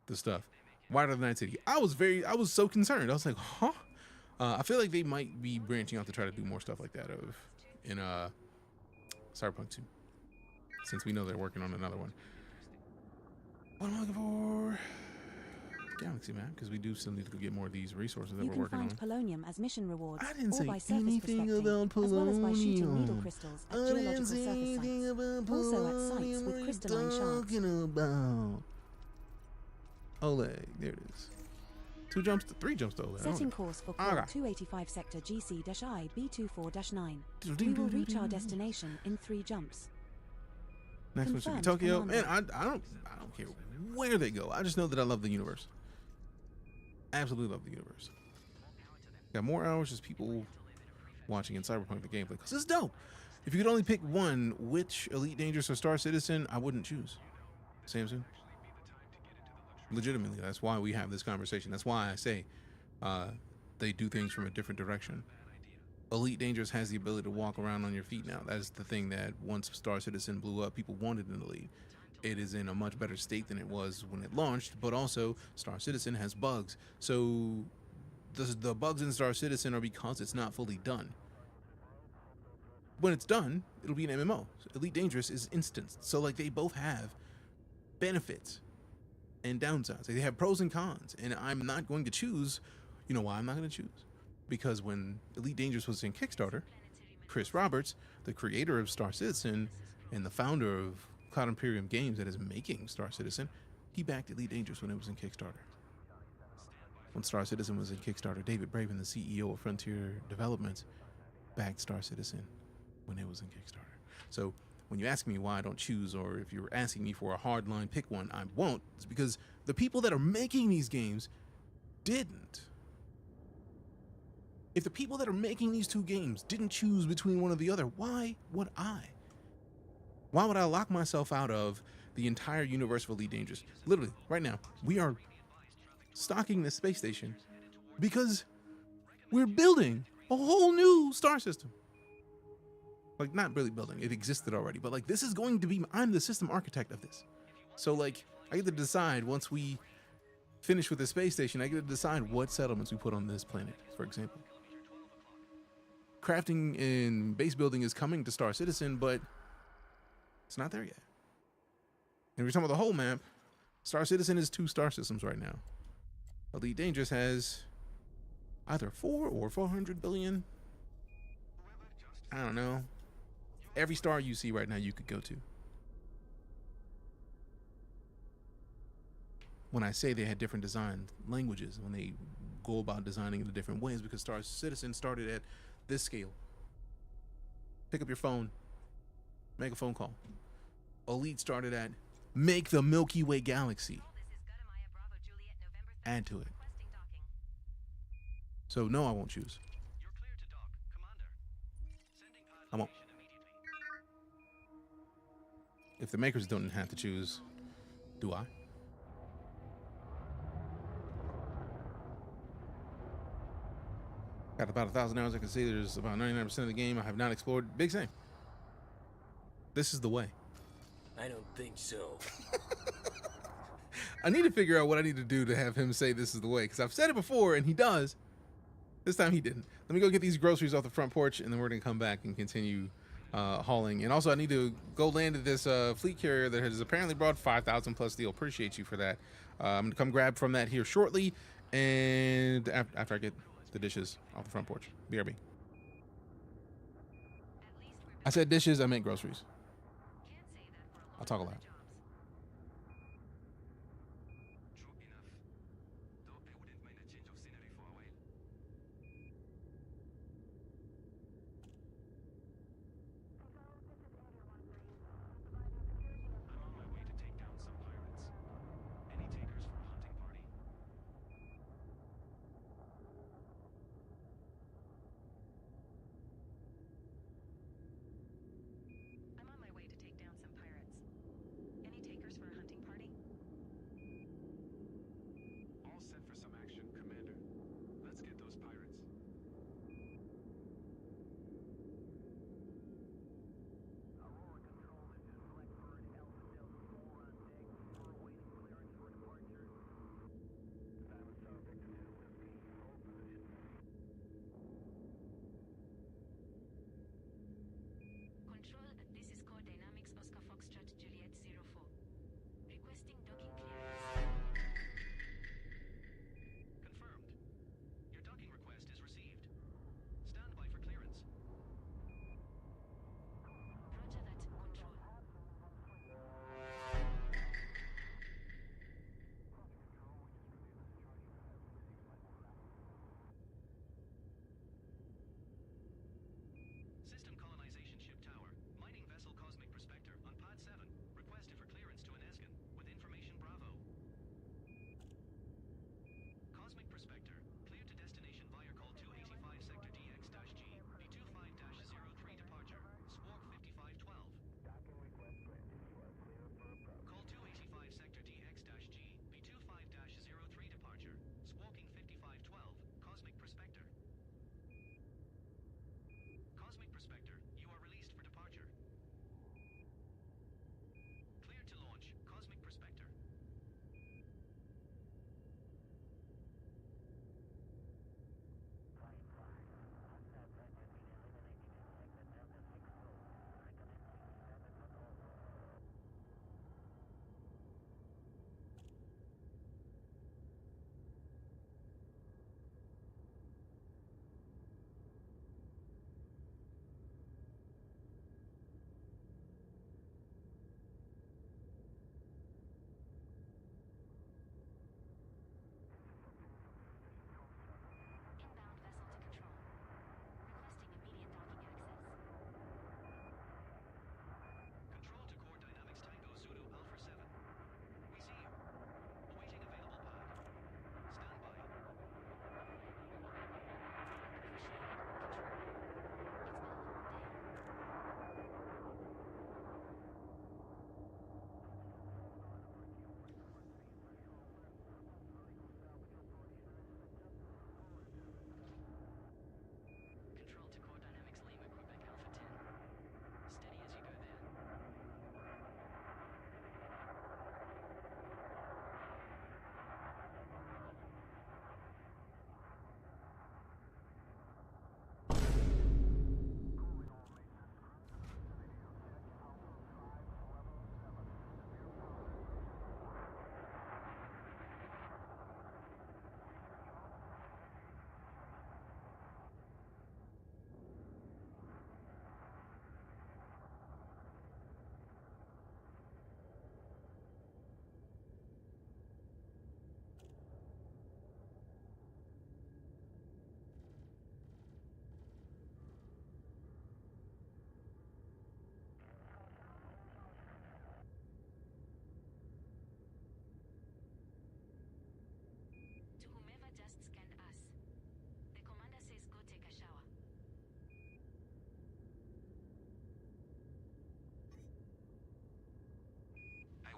the stuff. Wider Than Night City. I was so concerned. I was like, huh? I feel like they might be branching out to try to do more stuff like that in Cyberpunk 2, since we know they're working on another one. What am I looking for? Galaxy map, because we do still need to go get more of these resources that we're working on. You can find polonium as mission rewards, I didn't or say by surface anything prospecting, about polonium. as well as by shooting needle crystals at geological surface sites. Also at sites with crystalline shards. About? Oleg, there it is. 3 jumps to Oleg. Setting course for Core 285 sector GC-I B24-9. We will reach our destination in 3 jumps. Next one should be Tokyo. Man, I don't care where they go. I just know that I love the universe. Absolutely love the universe. Got more hours, just people watching in Cyberpunk the gameplay, because it's dope. If you could only pick one, which Elite Dangerous or Star Citizen, I wouldn't choose. Samson? Legitimately, that's why we have this conversation. That's why I say they do things from a different direction. Elite Dangerous has the ability to walk around on your feet now. That's the thing that once Star Citizen blew up, people wanted in the Elite. It is in a much better state than it was when it launched, but also Star Citizen has bugs. So the bugs in Star Citizen are because it's not fully done. When it's done, it'll be an MMO. Elite Dangerous is instanced. So like they both have benefits and downsides. They have pros and cons, and I'm not going to choose. You know why I'm not going to choose? Because when Elite Dangerous was in Kickstarter, Chris Roberts, the creator of Star Citizen and the founder of Cloud Imperium Games that is making Star Citizen, he backed Elite Dangerous when it was in Kickstarter. When Star Citizen was in Kickstarter, David Braben, the CEO of Frontier Developments, backed Star Citizen when it was in Kickstarter. So when you ask me why I don't choose, or if you're asking me for a hard line pick one, I won't. It's because the people that are making these games didn't. If the people that are making these 2 games didn't choose between one or the other, why would I? Why would I lock myself out of the entire universe of Elite Dangerous? Literally, right now, we are stocking this space station because we're building a whole new star system. Like, not really building, it existed already, but like, this is going to be, I'm the system architect of this. So like, I get to decide once we finish with the space station, I get to decide what settlements we put on this planet, for example. Crafting and base building is coming to Star Citizen, but it's not there yet. And if you're talking about the whole map, Star Citizen is 2 star systems right now. Elite Dangerous has either 4 or 400 billion. I don't know. Every star you see right now you could go to. When I say they had different design languages, when they go about designing in different ways, because Star Citizen started at this scale. Pick up your phone, make a phone call. Elite started at make the Milky Way galaxy. Add to it. So no, I won't choose. I won't. If the makers don't have to choose, do I? Got about 1,000 hours. I can see there's about 99% of the game I have not explored. Big same. This is the way. I don't think so. I need to figure out what I need to do to have him say this is the way, because I've said it before and he does. This time he didn't. Let me go get these groceries off the front porch, and then we're going to come back and continue hauling. And also I need to go land at this fleet carrier that has apparently brought 5,000 plus steel. Appreciate you for that. I'm going to come grab from that here shortly, and after I get the dishes off the front porch. BRB. I said dishes, I meant groceries. I'll talk a lot.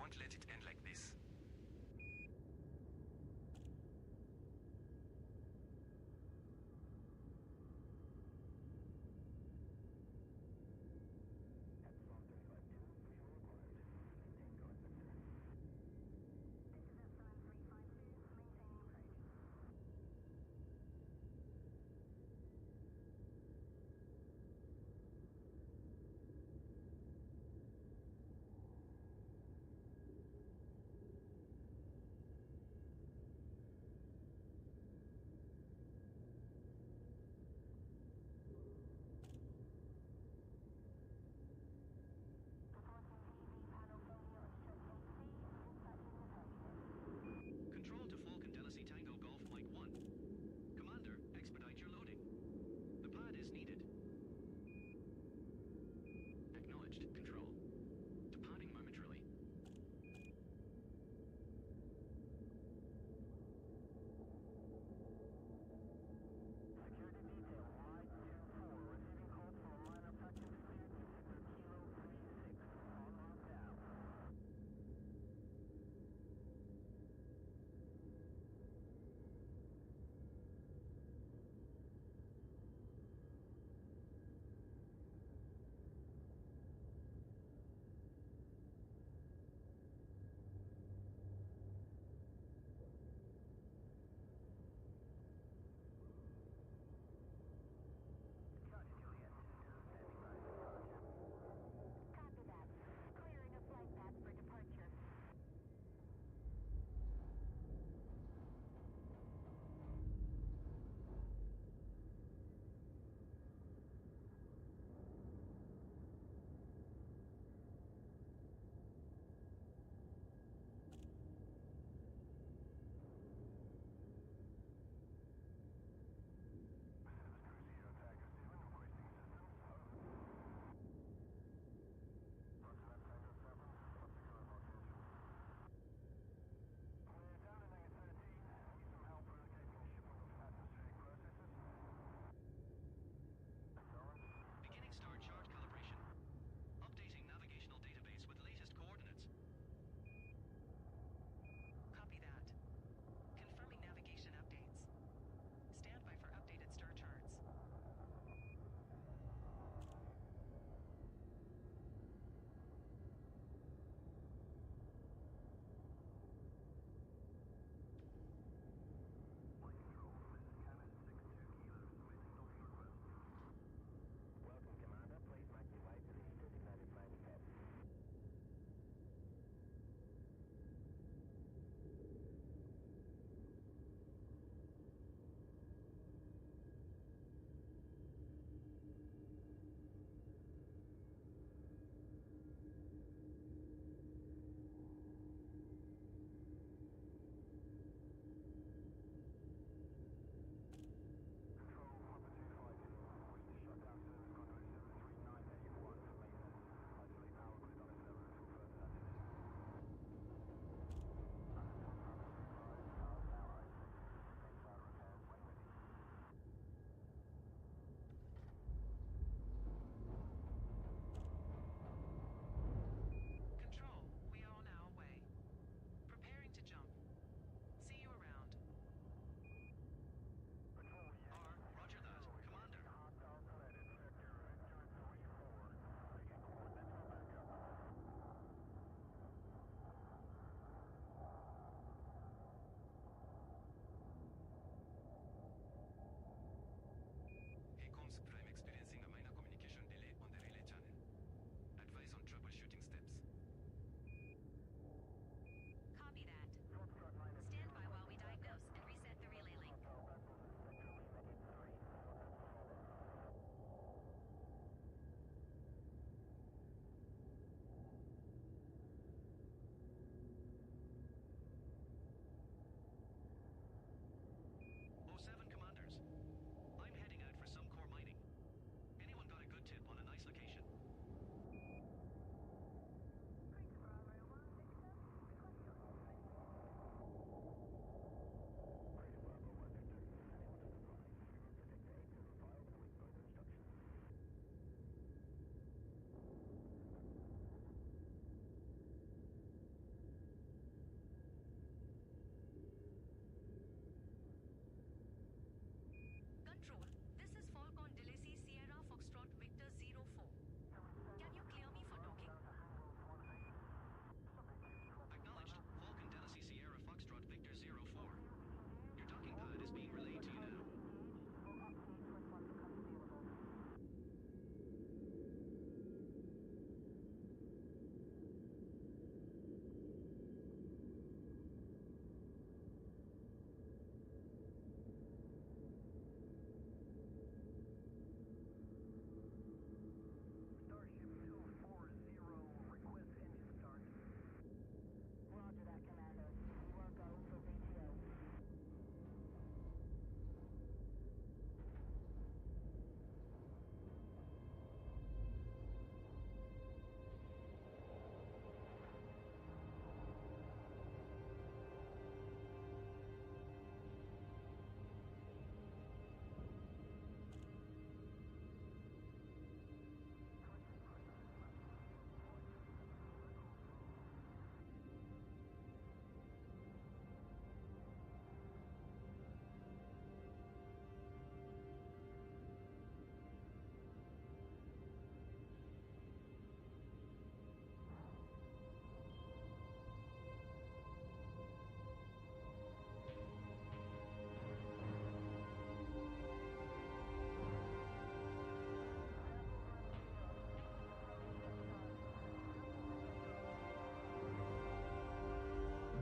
can't let it end like this.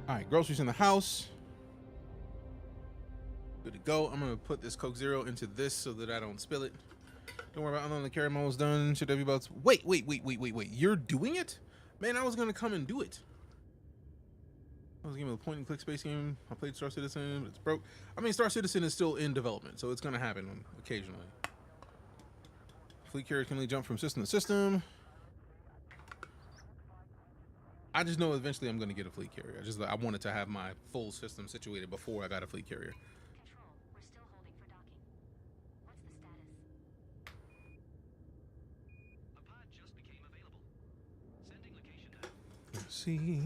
All right, groceries in the house. Good to go. I'm gonna put this Coke Zero into this so that I don't spill it. Don't worry about it. The carry mode is done. Should be about to... Wait. You're doing it? Man, I was gonna come and do it. I was giving a point and click space game. I played Star Citizen, but it's broke. I mean, Star Citizen is still in development, so it's gonna happen occasionally. Fleet carrier can only jump from system to system. I just know eventually I'm gonna get a fleet carrier. I wanted to have my full system situated before I got a fleet carrier. Let's see.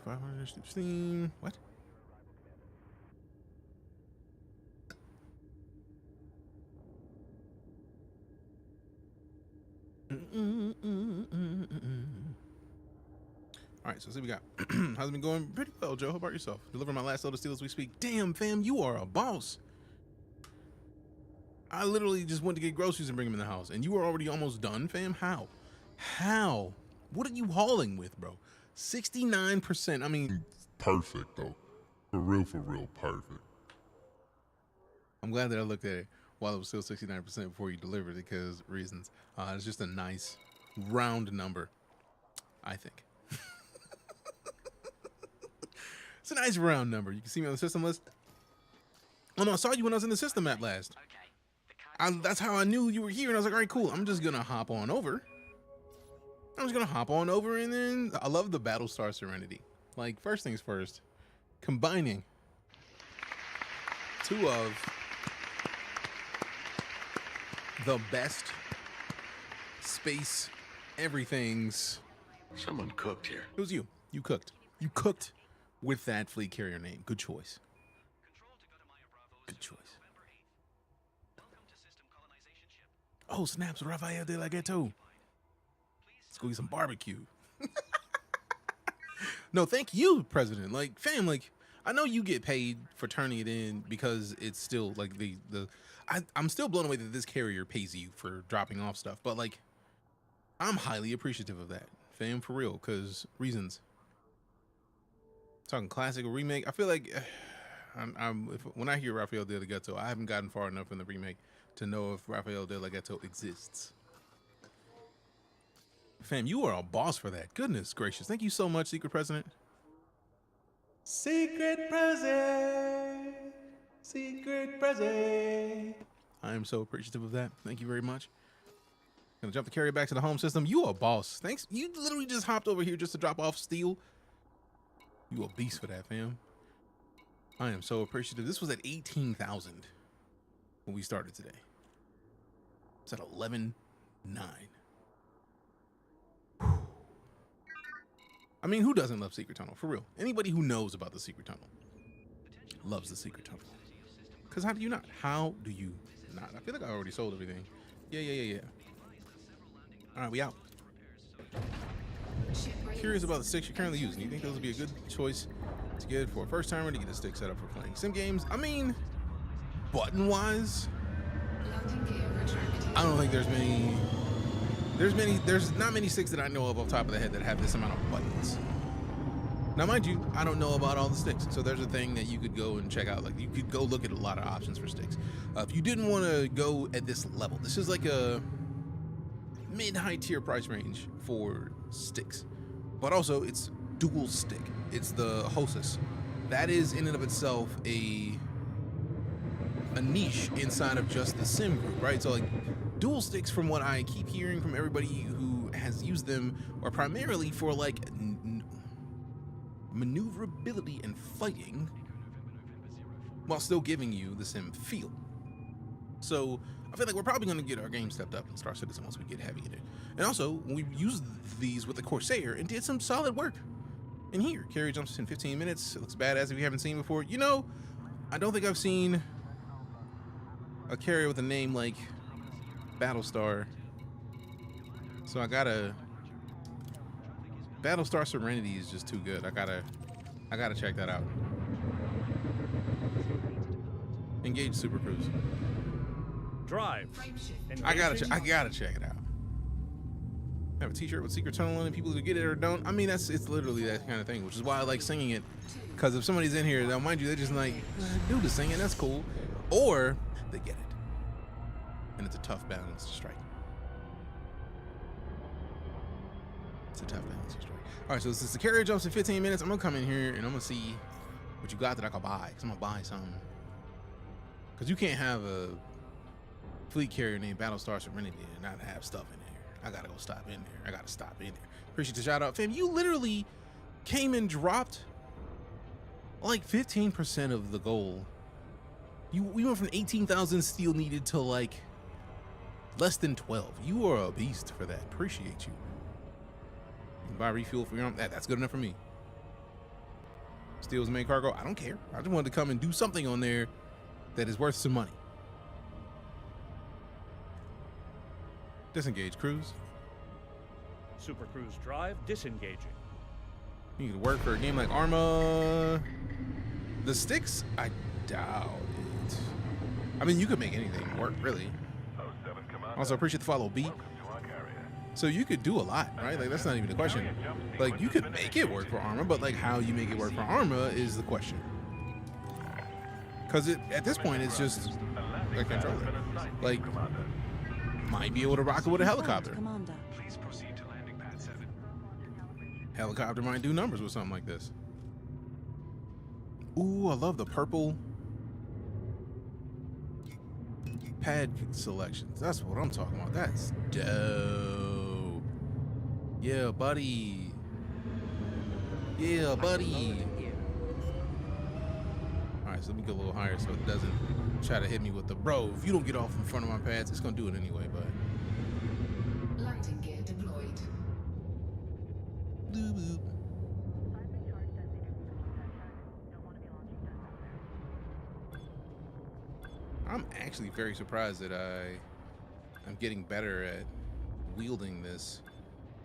516. What? All right, so see what we got. How's it been going? Pretty well, Joe. How about yourself? Delivering my last load of steel as we speak. Damn, fam, you are a boss. I literally just went to get groceries and bring them in the house, and you were already almost done, fam. How? What are you hauling with, bro? 69%. I mean, perfect though. For real, perfect. I'm glad that I looked at it while it was still 69% before you delivered it, because reasons. It's just a nice round number, I think. It's a nice round number. You can see me on the system list. Oh no, I saw you when I was in the system map last. That's how I knew you were here, and I was like, all right, cool. I'm just gonna hop on over. And then I love the Battlestar Serenity. Like, first things first, combining two of the best space everythings. Someone cooked here. It was you. You cooked. You cooked with that fleet carrier name. Good choice. Good choice. Oh, snaps, Rafael de la Ghetto. Let's go get some barbecue. No, thank you, President. Like, fam, like, I know you get paid for turning it in because it's still like I'm still blown away that this carrier pays you for dropping off stuff, but like, I'm highly appreciative of that, fam, for real, because reasons. Talking classic or remake, I feel like when I hear Rafael de la Ghetto, I haven't gotten far enough in the remake to know if Rafael de la Ghetto exists. Fam, you are a boss for that. Goodness gracious. Thank you so much, Secret President. Secret President. Secret President. I am so appreciative of that. Thank you very much. Gonna jump the carrier back to the home system. You are a boss. Thanks. You literally just hopped over here just to drop off steel. You a beast for that, fam. I am so appreciative. This was at 18,000 when we started today. It's at 11.9. I mean, who doesn't love Secret Tunnel? For real. Anybody who knows about the Secret Tunnel loves the Secret Tunnel. Because how do you not? How do you not? I feel like I already sold everything. Yeah. All right, we out. Curious about the sticks you're currently using. You think those would be a good choice to get for a first timer to get a stick set up for playing sim games? I mean, button wise, I don't think there's not many sticks that I know of off the top of the head that have this amount of buttons. Now, mind you, I don't know about all the sticks, so there's a thing that you could go and check out. Like, you could go look at a lot of options for sticks. If you didn't want to go at this level, this is like a mid-high tier price range for sticks, but also it's dual stick. It's the Hostess. That is in and of itself a niche inside of just the sim group, right? So like, dual sticks, from what I keep hearing from everybody who has used them, are primarily for like maneuverability and fighting while still giving you the sim feel. So I feel like we're probably going to get our game stepped up in Star Citizen once we get heavy in it. And also, we used these with the Corsair and did some solid work. And here, carry jumps in 15 minutes. It looks badass if you haven't seen before. You know, I don't think I've seen a carrier with a name like Battlestar. So I gotta... Battlestar Serenity is just too good. I gotta check that out. Engage Super Cruise. Drive. I gotta check it out. Have a t-shirt with Secret Tunnel on it. People either get it or don't. I mean, it's literally that kind of thing, which is why I like singing it. Because if somebody's in here, now mind you, they're just like, do the singing, that's cool. Or they get it. And it's a tough balance to strike. It's a tough balance to strike. All right, so since the carrier jumps in 15 minutes, I'm going to come in here and I'm going to see what you got that I can buy. Because I'm going to buy something. Because you can't have a fleet carrier named Battlestar Serenity and not have stuff in there. I gotta go stop in there. I gotta stop in there. Appreciate the shout out, fam. You literally came and dropped like 15% of the goal. We went from 18,000 steel needed to like less than 12. You are a beast for that. Appreciate you. You can buy refuel for your own. That's good enough for me. Steel's main cargo. I don't care. I just wanted to come and do something on there that is worth some money. Disengage cruise. Super Cruise Drive disengaging. You can work for a game like Arma. The sticks, I doubt it. I mean, you could make anything work, really. Also, appreciate the follow, B. So you could do a lot, right? Like, that's not even the question. Like, you could make it work for Arma, but like how you make it work for Arma is the question. Because at this point, it's just a controller. Like, might be able to rock it with a helicopter. Please proceed to landing pad 7. Helicopter might do numbers with something like this. Ooh, I love the purple pad selections. That's what I'm talking about. That's dope. Yeah, buddy. Yeah, buddy. All right, so let me get a little higher so it doesn't try to hit me with the bro. If you don't get off in front of my pads, it's gonna do it anyway. But Landing gear deployed. Boop, boop. I'm actually very surprised that I'm getting better at wielding this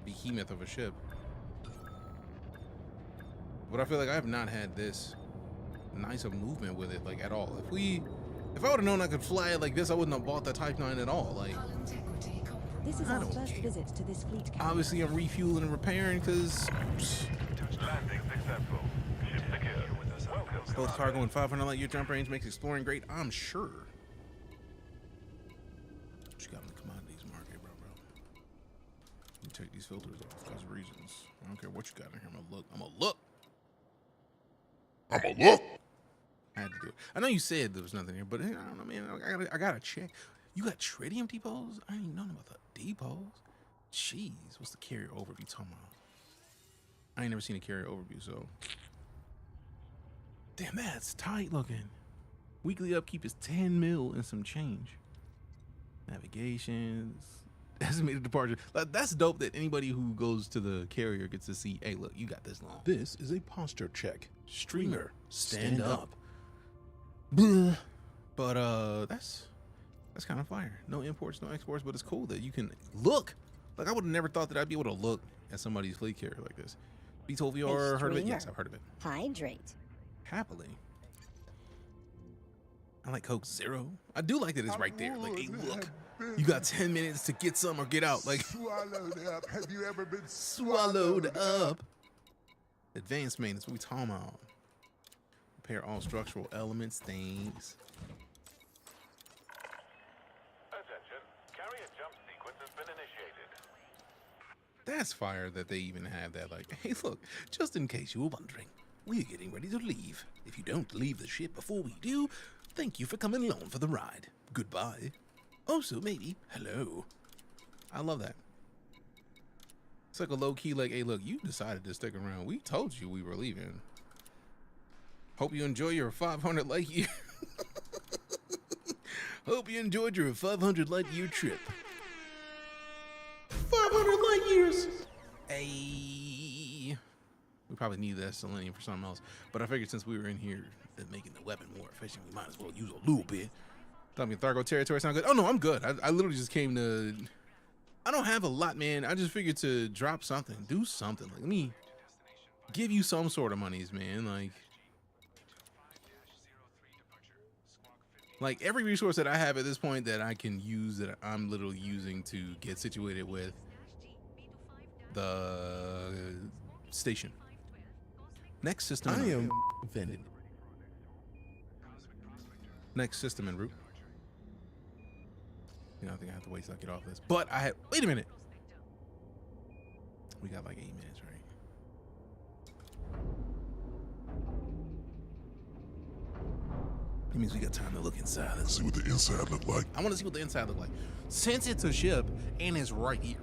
behemoth of a ship. But I feel like I have not had this nice of movement with it, like, at all. If I would have known I could fly it like this, I wouldn't have bought the Type 9 at all. Like, This is our first visit to this fleet carrier. obviously I'm refueling and repairing because Landing successful. Ship secure. both cargo and 500 light year jump range makes exploring great, I'm sure. What you got in the commodities market, bro? Let me take these filters off because of reasons. I don't care what you got in here. I'm gonna look. I had to do it. I know you said there was nothing here, but I don't know, man. I gotta check. You got tritium depots? I ain't even known about the depots. Jeez, what's the carrier overview talking about? I ain't never seen a carrier overview, so. Damn, that's tight looking. Weekly upkeep is 10 mil and some change. Navigations, estimated departure. That's dope that anybody who goes to the carrier gets to see, hey, look, you got this long. This is a posture check. Streamer, stand up. Blah. But that's kind of fire. No imports, no exports, but it's cool that you can look. Like, I would have never thought that I'd be able to look at somebody's fleet carrier like this. Beetle VR, heard of it? Yes, I've heard of it. Hydrate. Happily. I like Coke Zero. I do like that it's right there. Like, hey, look, you got 10 minutes to get some or get out. Like, Swallowed up. Have you ever been swallowed up? Advanced maintenance, what we talking about? Repair all structural elements, things. Attention. Carrier jump sequence has been initiated. That's fire that they even have that. Like, hey, look, just in case you were wondering, we're getting ready to leave. If you don't leave the ship before we do, thank you for coming along for the ride. Goodbye. Also, maybe, hello. I love that. It's like a low-key, like, hey, look, you decided to stick around. We told you we were leaving. Hope you enjoy your 500 light year. Hope you enjoyed your 500 light year trip. 500 light years. Hey. We probably need that selenium for something else. But I figured since we were in here making the weapon more efficient, we might as well use a little bit. Thought me Thargo territory sound good. Oh, no, I'm good. I literally just came to... I don't have a lot, man. I just figured to drop something. Do something. Like, let me give you some sort of monies, man. Like every resource that I have at this point that I can use, that I'm literally using to get situated with the station. Next system. I am offended. Next system en route. You know, I think I have to wait till I get off this. But I had. Wait a minute. We got like 8 minutes, right? That means we got time to look inside. Let's see what the inside look like. I want to see what the inside look like. Since it's a ship and it's right here,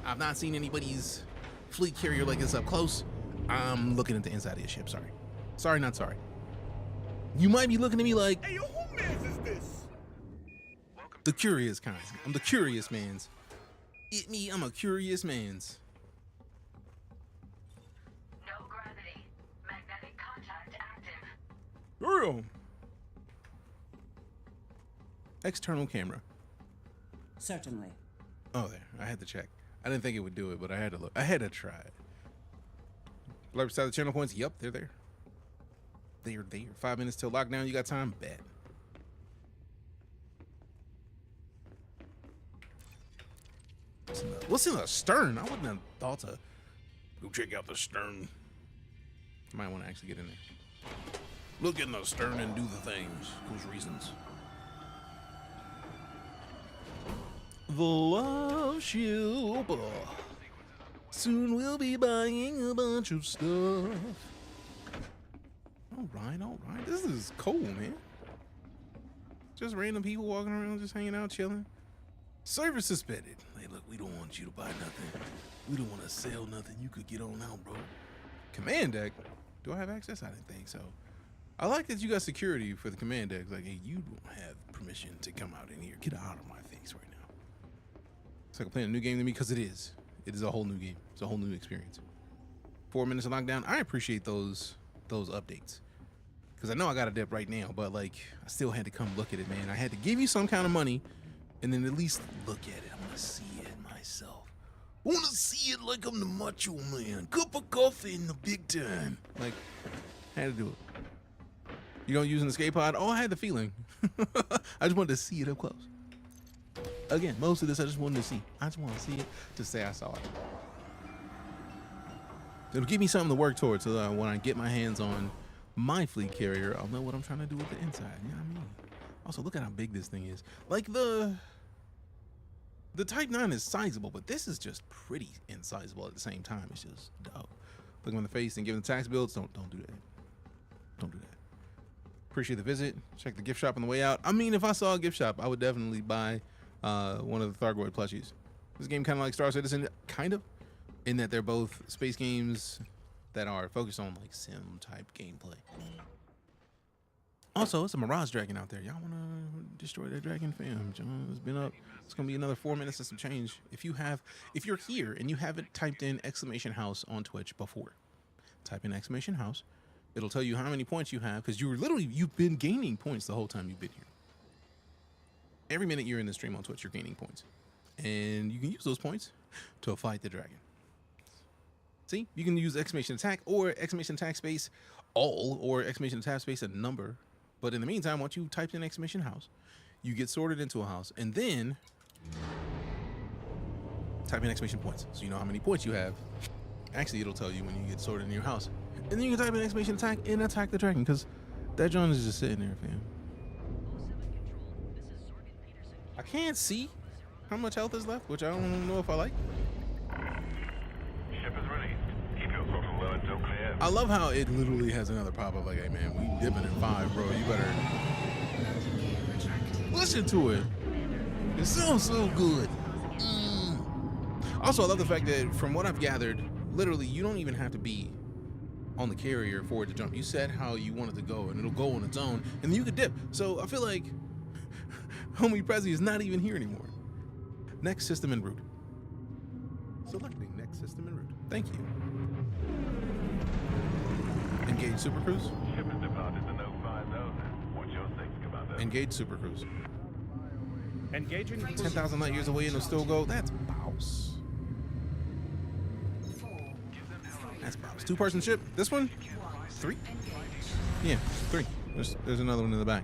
I've not seen anybody's fleet carrier like this up close. I'm looking at the inside of your ship. Sorry. Sorry, not sorry. You might be looking at me like, Hey, yo, who mans is this? the curious kind. I'm the curious mans. It me, I'm a curious mans. No gravity. Magnetic contact active. Girl. External camera. Certainly. Oh, there. I had to check. I didn't think it would do it, but I had to look. I had to try it. Left side of the channel points. Yep, they're there. They're there. 5 minutes till lockdown. You got time? Bet. What's in the stern? I wouldn't have thought to go check out the stern. I might want to actually get in there. Look in the stern and do the things. Those reasons. The love ship. Soon we'll be buying a bunch of stuff. All right. This is cool, man. Just random people walking around, just hanging out, chilling. Service suspended. Hey, look, we don't want you to buy nothing. We don't want to sell nothing. You could get on out, bro. Command deck? Do I have access? I didn't think so. I like that you got security for the command deck. Like, hey, you don't have permission to come out in here. Get out of my face right now. It's like I'm playing a new game to me because it is. It is a whole new game. It's a whole new experience. 4 minutes of lockdown. I appreciate those updates. Because I know I got a dip right now, but like, I still had to come look at it, man. I had to give you some kind of money and then at least look at it. I want to see it myself. I want to see it like I'm the macho man. Cup of coffee in the big time. Like, I had to do it. You don't use an escape pod? Oh, I had the feeling. I just wanted to see it up close. Again, most of this I just wanted to see. I just want to see it to say I saw it. It'll give me something to work towards so that when I get my hands on my fleet carrier, I'll know what I'm trying to do with the inside. You know what I mean? Also, look at how big this thing is. Like the Type 9 is sizable, but this is just pretty insizable at the same time. It's just dope. Look him in the face and give him the tax bills. Don't do that. Don't do that. Appreciate the visit. Check the gift shop on the way out. I mean, if I saw a gift shop, I would definitely buy one of the Thargoid plushies. This game kind of like Star Citizen, kind of, in that they're both space games that are focused on like sim type gameplay. Also, it's a Mirage Dragon out there. Y'all want to destroy that dragon, fam? John, it's been up. It's gonna be another 4 minutes and some change. If you're here and you haven't typed in !house on Twitch before, type in !house. It'll tell you how many points you have because you've been gaining points the whole time you've been here. Every minute you're in the stream on Twitch, you're gaining points, and you can use those points to fight the dragon. See, you can use !attack or !attack space all or !attack space a number. But in the meantime, once you type in !house, you get sorted into a house, and then type in !points, so you know how many points you have. Actually, it'll tell you when you get sorted in your house, and then you can type in !attack and attack the dragon because that John is just sitting there, fam. I can't see how much health is left, which I don't know if I like. Ship is released. Keep your throttle low until clear. I love how it literally has another pop-up like, hey man, we dipping in 5, bro. You better listen to it. It sounds so good. Also, I love the fact that from what I've gathered, literally you don't even have to be on the carrier for it to jump. You said how you want it to go and it'll go on its own and then you could dip. So I feel like Homie Prezi is not even here anymore. Next system en route. Selecting next system en route. Thank you. Engage Super Cruise. Ship has departed the No 5 zone. What's your thinking about that? Engage Super Cruise. Engaging 10,000 light years away and it'll still go. That's bouse. That's bouse. 2-person ship. This one? 3? Yeah, 3. There's another one in the back.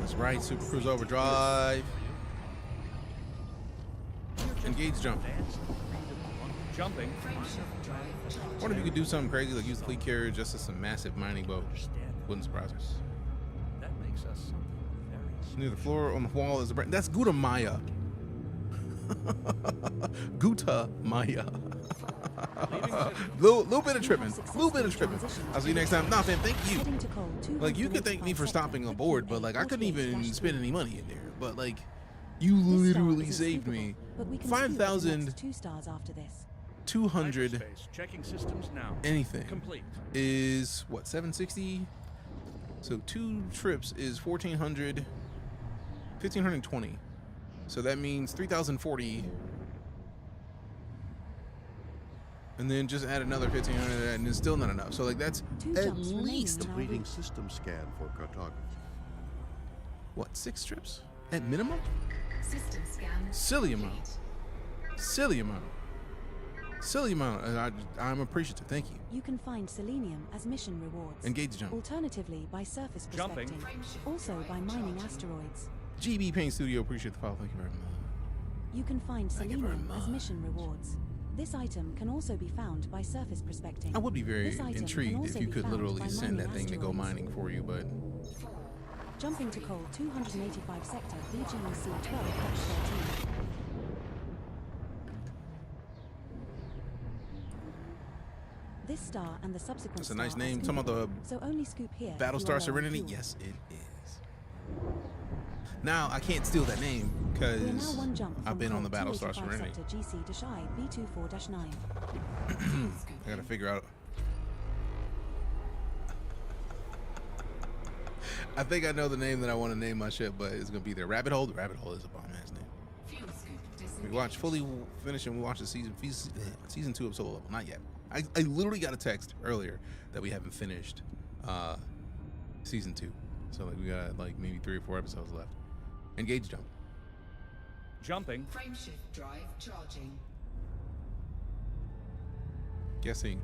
That's right, Super Cruise Overdrive. Engage jump. Jumping. I wonder if you could do something crazy like use the fleet carrier just as some massive mining boat. Wouldn't surprise me. That makes us something very Near the floor on the wall is a brand. That's Guta Maya. Guta Maya. little bit of tripping. Little bit of tripping. I'll see you next time. Nah, fam, thank you. Like, you could thank me for stopping on board, but like I couldn't even spend any money in there. But like, you literally saved me 5,000. 2 stars after this. 200 checking systems now. Anything Complete. Is what, 760? So 2 trips is 1,400, 1,520. So that means 3,040. And then just add another 1,500 and it's still not enough. So like that's at least completing system scan for cartography. What, 6 trips at minimum? System scan. Silly amount. Silly amount. Silly amount. I'm appreciative. Thank you. You can find selenium as mission rewards. Engage jump. Alternatively, by surface Jumping. prospecting. Also by mining asteroids. GB Paint Studio, appreciate the follow. Thank you very much. You can find selenium as mission rewards. This item can also be found by surface prospecting. I would be very This item can intrigued also if you be could found literally by send that mining thing to go asteroids. mining for you, but Jumping to coal 285 sector BGEC 12-13. This star and the subsequent that's a nice star are name. Talking about scoopable, so only scoop here if you Battlestar are low on Serenity? fuel. Yes, it is. Now, I can't steal that name We are now because one jump I've from been on the coal Battlestar 285 Serenity. sector GC Deejay B24-9. I gotta figure out. I think I know the name that I want to name my ship, but it's gonna be there. Rabbit Hole. The Rabbit Hole is a bomb ass name. We watched fully finish and we watched the season 2 of Solo Level. Not yet. I literally got a text earlier that we haven't finished season 2. So like we got like maybe 3 or 4 episodes left. Engage jump. Jumping. Frameshift drive charging. Guessing.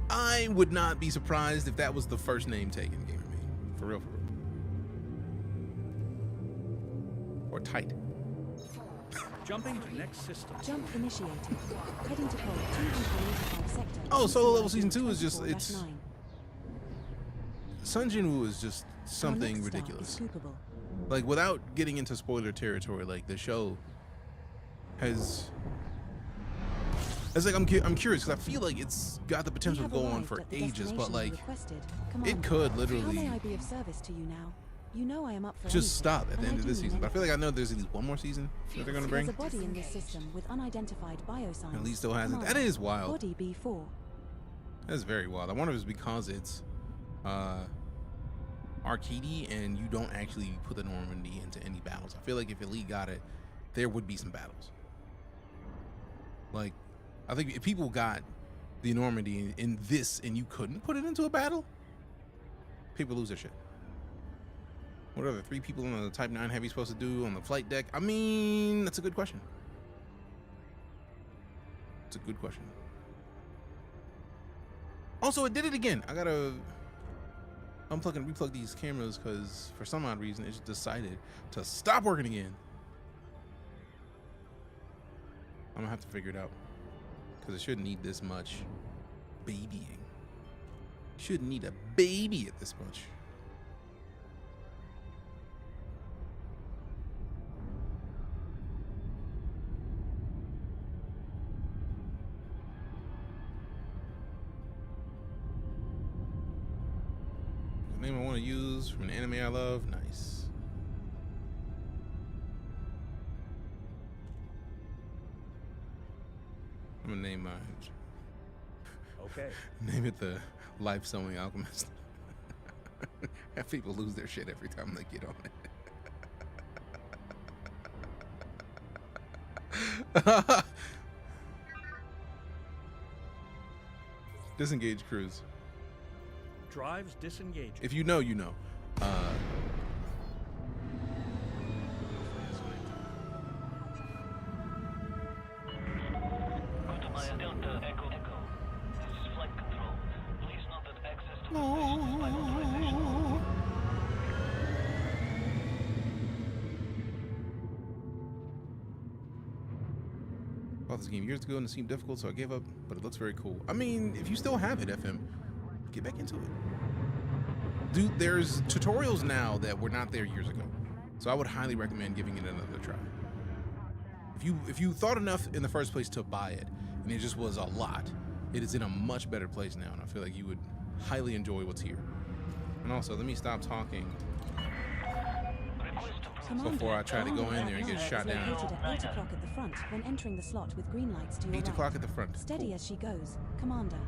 I would not be surprised if that was the first name taken, Gamer Me. For real, for real. Or tight. Jumping to next system. Jump initiated. Heading to coal 285 sector. Oh, Solo Level Season 2 is just, it's... 24-9. Sun Jinwoo is just something next star ridiculous. is scoopable. Like, without getting into spoiler territory, like, the show has... It's like, I'm curious, because I feel like it's got the potential to go on for ages, but, like, it could How literally may I be of service to you now? You know I am up for just anything, stop at the and end I of do this mean season. But I feel like I anything. know there's at least one more season that they're going to bring. There's a body in this system with unidentified biosigns. At least still hasn't. Commander, That is wild. Body B4. That's very wild. I wonder if it's because it's arcadey and you don't actually put the Normandy into any battles. I feel like if Elite got it, there would be some battles. Like, I think if people got the Normandy in this and you couldn't put it into a battle, people lose their shit. What are the 3 people on the Type 9 Heavy supposed to do on the flight deck? I mean, that's a good question. It's a good question. Also, it did it again. I gotta unplug and replug these cameras because for some odd reason it just decided to stop working again. I'm gonna have to figure it out because it shouldn't need this much babying. Shouldn't need a baby at this much. The name I want to use from an anime I love. Nice. I'm gonna name mine. Okay. Name it the Life Sewing Alchemist. Have people lose their shit every time they get on it. Disengage cruise. Drives disengaging. If you know, you know. Delta Echo Echo. This is flight control. Please note that access to the station is by authorization. bought this game years ago and it seemed difficult, so I gave up, but it looks very cool. I mean, if you still have it, FM, get back into it. Dude, there's tutorials now that were not there years ago. So I would highly recommend giving it another try. If you thought enough in the first place to buy it, and it just was a lot, it is in a much better place now, and I feel like you would highly enjoy what's here. And also, let me stop talking before I try to go in there and get shot down. Located at 8 o'clock at the front when entering the slot with green lights to your 8 right. o'clock at the front. Steady Cool. as she goes, Commander.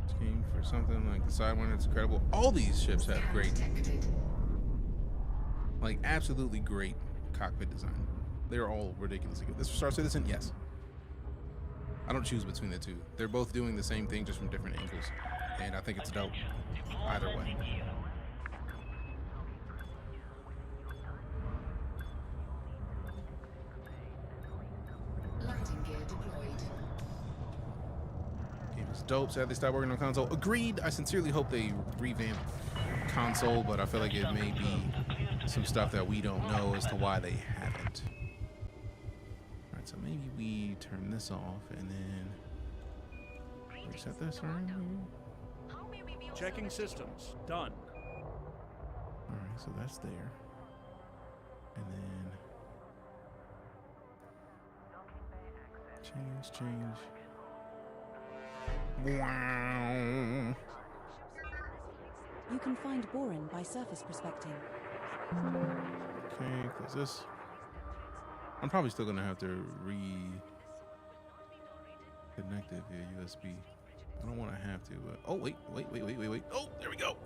Scheme for something like the Sidewinder. It's incredible. All these ships have great, like absolutely great cockpit design. They're all ridiculously good. This is Star Citizen, yes. I don't choose between the two. They're both doing the same thing, just from different angles, and I think it's dope either way. Landing gear deployed. Game is dope. Sad they stopped working on console. Agreed. I sincerely hope they revamp console, but I feel like it may be some stuff that we don't know as to why they haven't. All right, so maybe we turn this off and then reset this, right? Checking systems. Done. All right, so that's there. And then change. Wow. You can find Borin by surface prospecting. Okay, close this. I'm probably still gonna have to reconnect it via USB. I don't want to have to, but oh wait. Oh, there we go.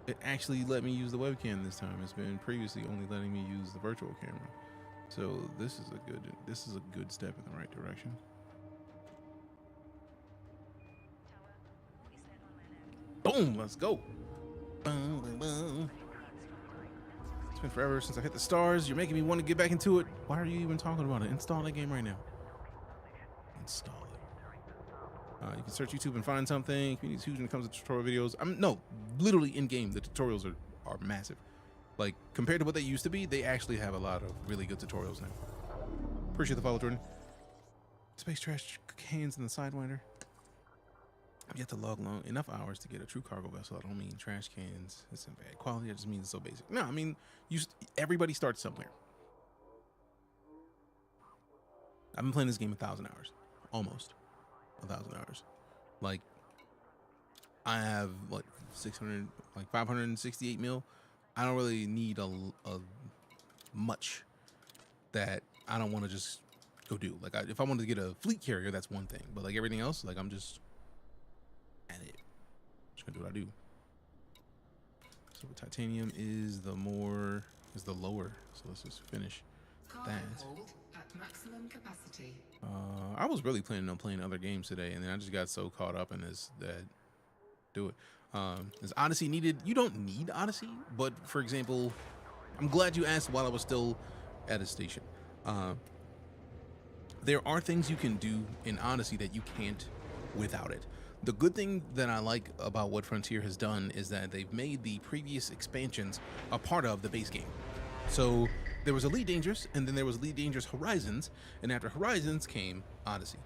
It actually let me use the webcam this time. It's been previously only letting me use the virtual camera. So this is a good step in the right direction. Boom, let's go. Boom, boom, boom. It's been forever since I hit the stars. You're making me want to get back into it. Why are you even talking about it? Install that game right now. Install it. You can search YouTube and find something. Community's huge when it comes to tutorial videos. No, literally in game, the tutorials are massive. Like, compared to what they used to be, they actually have a lot of really good tutorials now. Appreciate the follow, Jordan. Space trash cans in the Sidewinder. You have to log long enough hours to get a true cargo vessel. I don't mean trash cans. It's in bad quality. I just mean it's so basic. No, I mean, everybody starts somewhere. I've been playing this game 1,000 hours. Almost 1,000 hours. Like, I have, like, 568 mil. I don't really need a much that I don't want to just go do. Like, if I wanted to get a fleet carrier, that's one thing. But, like, everything else, like, I'm just at it. Just gonna do what I do. So titanium is the lower. So let's just finish that. At maximum capacity. I was really planning on playing other games today, and then I just got so caught up in this that do it. Is Odyssey needed? You don't need Odyssey, but for example, I'm glad you asked while I was still at a station. There are things you can do in Odyssey that you can't without it. The good thing that I like about what Frontier has done is that they've made the previous expansions a part of the base game. So there was EliteDangerous, and then there was EliteDangerous Horizons, and after Horizons came Odyssey.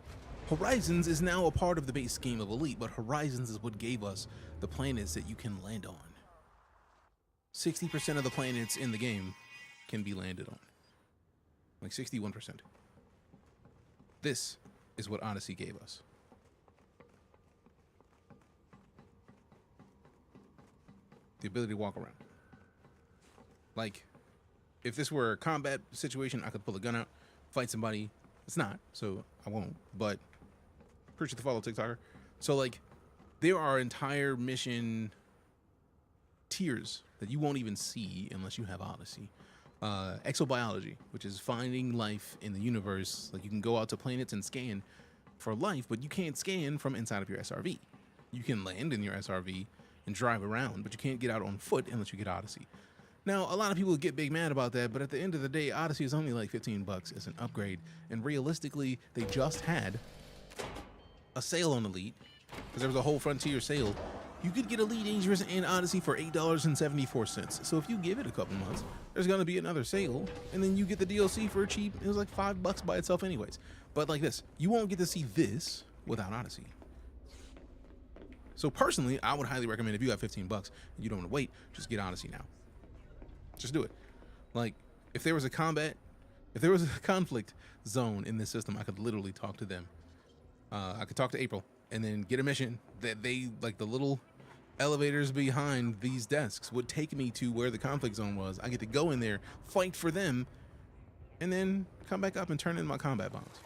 Horizons is now a part of the base game of Elite, but Horizons is what gave us the planets that you can land on. 60% of the planets in the game can be landed on. Like 61%. This is what Odyssey gave us. The ability to walk around. Like, if this were a combat situation, I could pull a gun out, fight somebody. It's not, so I won't, but appreciate the follow, TikToker. So, like, there are entire mission tiers that you won't even see unless you have Odyssey. Exobiology, which is finding life in the universe. Like, you can go out to planets and scan for life, but you can't scan from inside of your SRV. You can land in your SRV and drive around, but you can't get out on foot unless you get Odyssey. Now, a lot of people get big mad about that, but at the end of the day, Odyssey is only like $15 as an upgrade, and realistically, they just had a sale on Elite, because there was a whole Frontier sale you could get Elite Dangerous and Odyssey for $8.74. So if you give it a couple months, there's gonna be another sale, and then you get the DLC for cheap. It was like $5 by itself anyways. But like this, you won't get to see this without Odyssey. So personally, I would highly recommend, if you got 15 bucks and you don't want to wait, just get Odyssey now. Just do it. Like, if there was a conflict zone in this system, I could literally talk to them. I could talk to April and then get a mission that they, like the little elevators behind these desks, would take me to where the conflict zone was. I get to go in there, fight for them, and then come back up and turn in my combat bombs.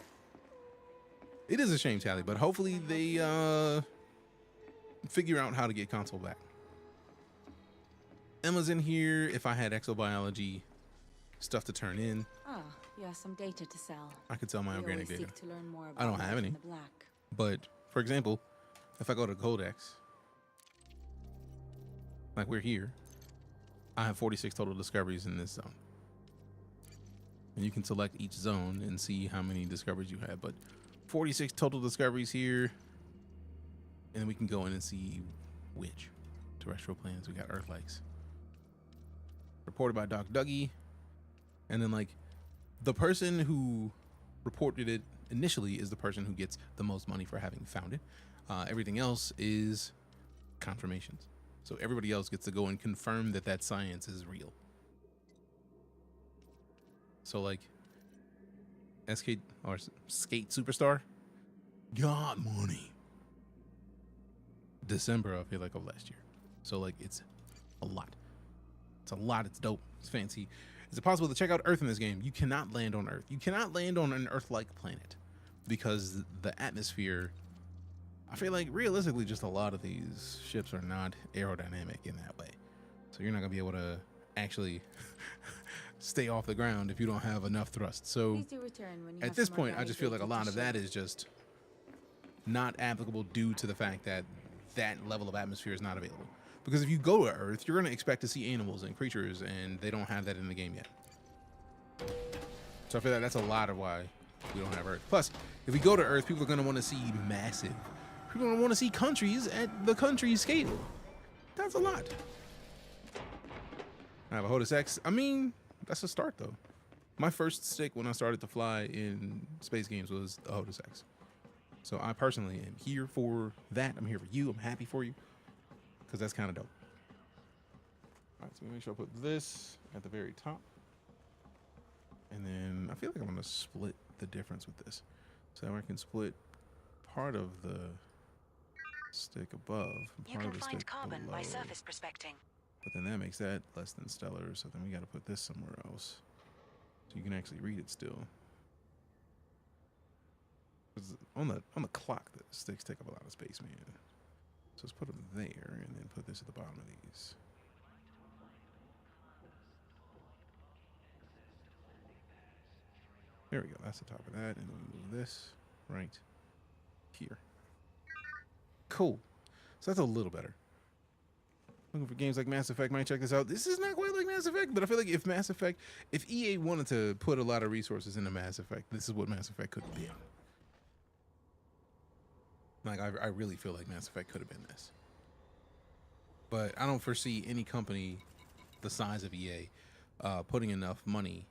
It is a shame, Tally, but hopefully they figure out how to get console back. Emma's in here. If I had exobiology stuff to turn in, You have some data to sell. I could sell my organic data. To learn more about I don't have any. the black. But for example, if I go to Codex, like we're here, I have 46 total discoveries in this zone. And you can select each zone and see how many discoveries you have. But 46 total discoveries here. And then we can go in and see which terrestrial planets. We got Earth-likes. Reported by Doc Dougie. And then like the person who reported it initially is the person who gets the most money for having found it. Everything else is confirmations. So everybody else gets to go and confirm that that science is real. So like SK or Skate Superstar got money December, I feel like, of last year. So like it's a lot. It's a lot. It's dope. It's fancy. Is it possible to check out Earth in this game? You cannot land on Earth. You cannot land on an Earth-like planet because the atmosphere, I feel like realistically just a lot of these ships are not aerodynamic in that way. So you're not gonna be able to actually stay off the ground if you don't have enough thrust. So at this point, I just feel like a lot of that is just not applicable due to the fact that that level of atmosphere is not available. Because if you go to Earth, you're going to expect to see animals and creatures, and they don't have that in the game yet. So I feel like that's a lot of why we don't have Earth. Plus, if we go to Earth, people are going to want to see massive. People are going to want to see countries at the country scale. That's a lot. I have a HOTUS X. I mean, that's a start, though. My first stick when I started to fly in space games was the HOTUS X. So I personally am here for that. I'm here for you. I'm happy for you. Because that's kind of dope. All right, so make sure I put this at the very top. And then I feel like I'm going to split the difference with this. So I can split part of the stick above and part of the stick carbon below. by surface prospecting. But then that makes that less than stellar. So then we got to put this somewhere else. So you can actually read it still. 'Cause on the clock, the sticks take up a lot of space, man. So let's put them there and then put this at the bottom of these. There we go. That's the top of that. And then we move this right here. Cool. So that's a little better. Looking for games like Mass Effect, might check this out. This is not quite like Mass Effect, but I feel like if EA wanted to put a lot of resources into Mass Effect, this is what Mass Effect could have been. Like, I really feel like Mass Effect could have been this. But I don't foresee any company the size of EA putting enough money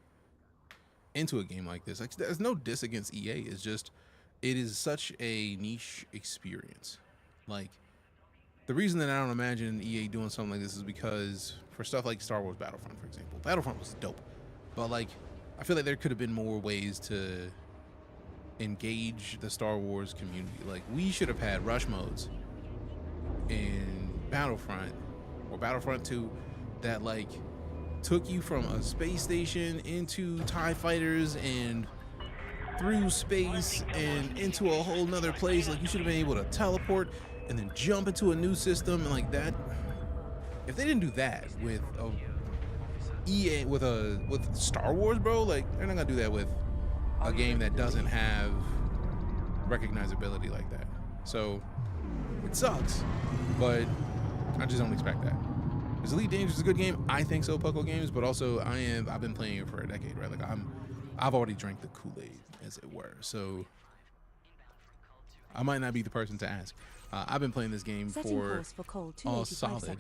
into a game like this. Like, there's no diss against EA. It's just, it is such a niche experience. Like, the reason that I don't imagine EA doing something like this is because for stuff like Star Wars Battlefront, for example, Battlefront was dope. But, like, I feel like there could have been more ways to engage the Star Wars community. Like, we should have had rush modes in Battlefront or Battlefront 2 that like took you from a space station into TIE fighters and through space and into a whole nother place. Like, you should have been able to teleport and then jump into a new system and like that. If they didn't do that with EA with Star Wars, bro, like they're not gonna do that with a game that doesn't have recognizability like that. So it sucks, but I just don't expect that. Is Elite Dangerous a good game? I think so, Puckle Games, but also I've been playing it for a decade, right? Like I've already drank the Kool-Aid, as it were. So I might not be the person to ask. I've been playing this game for a solid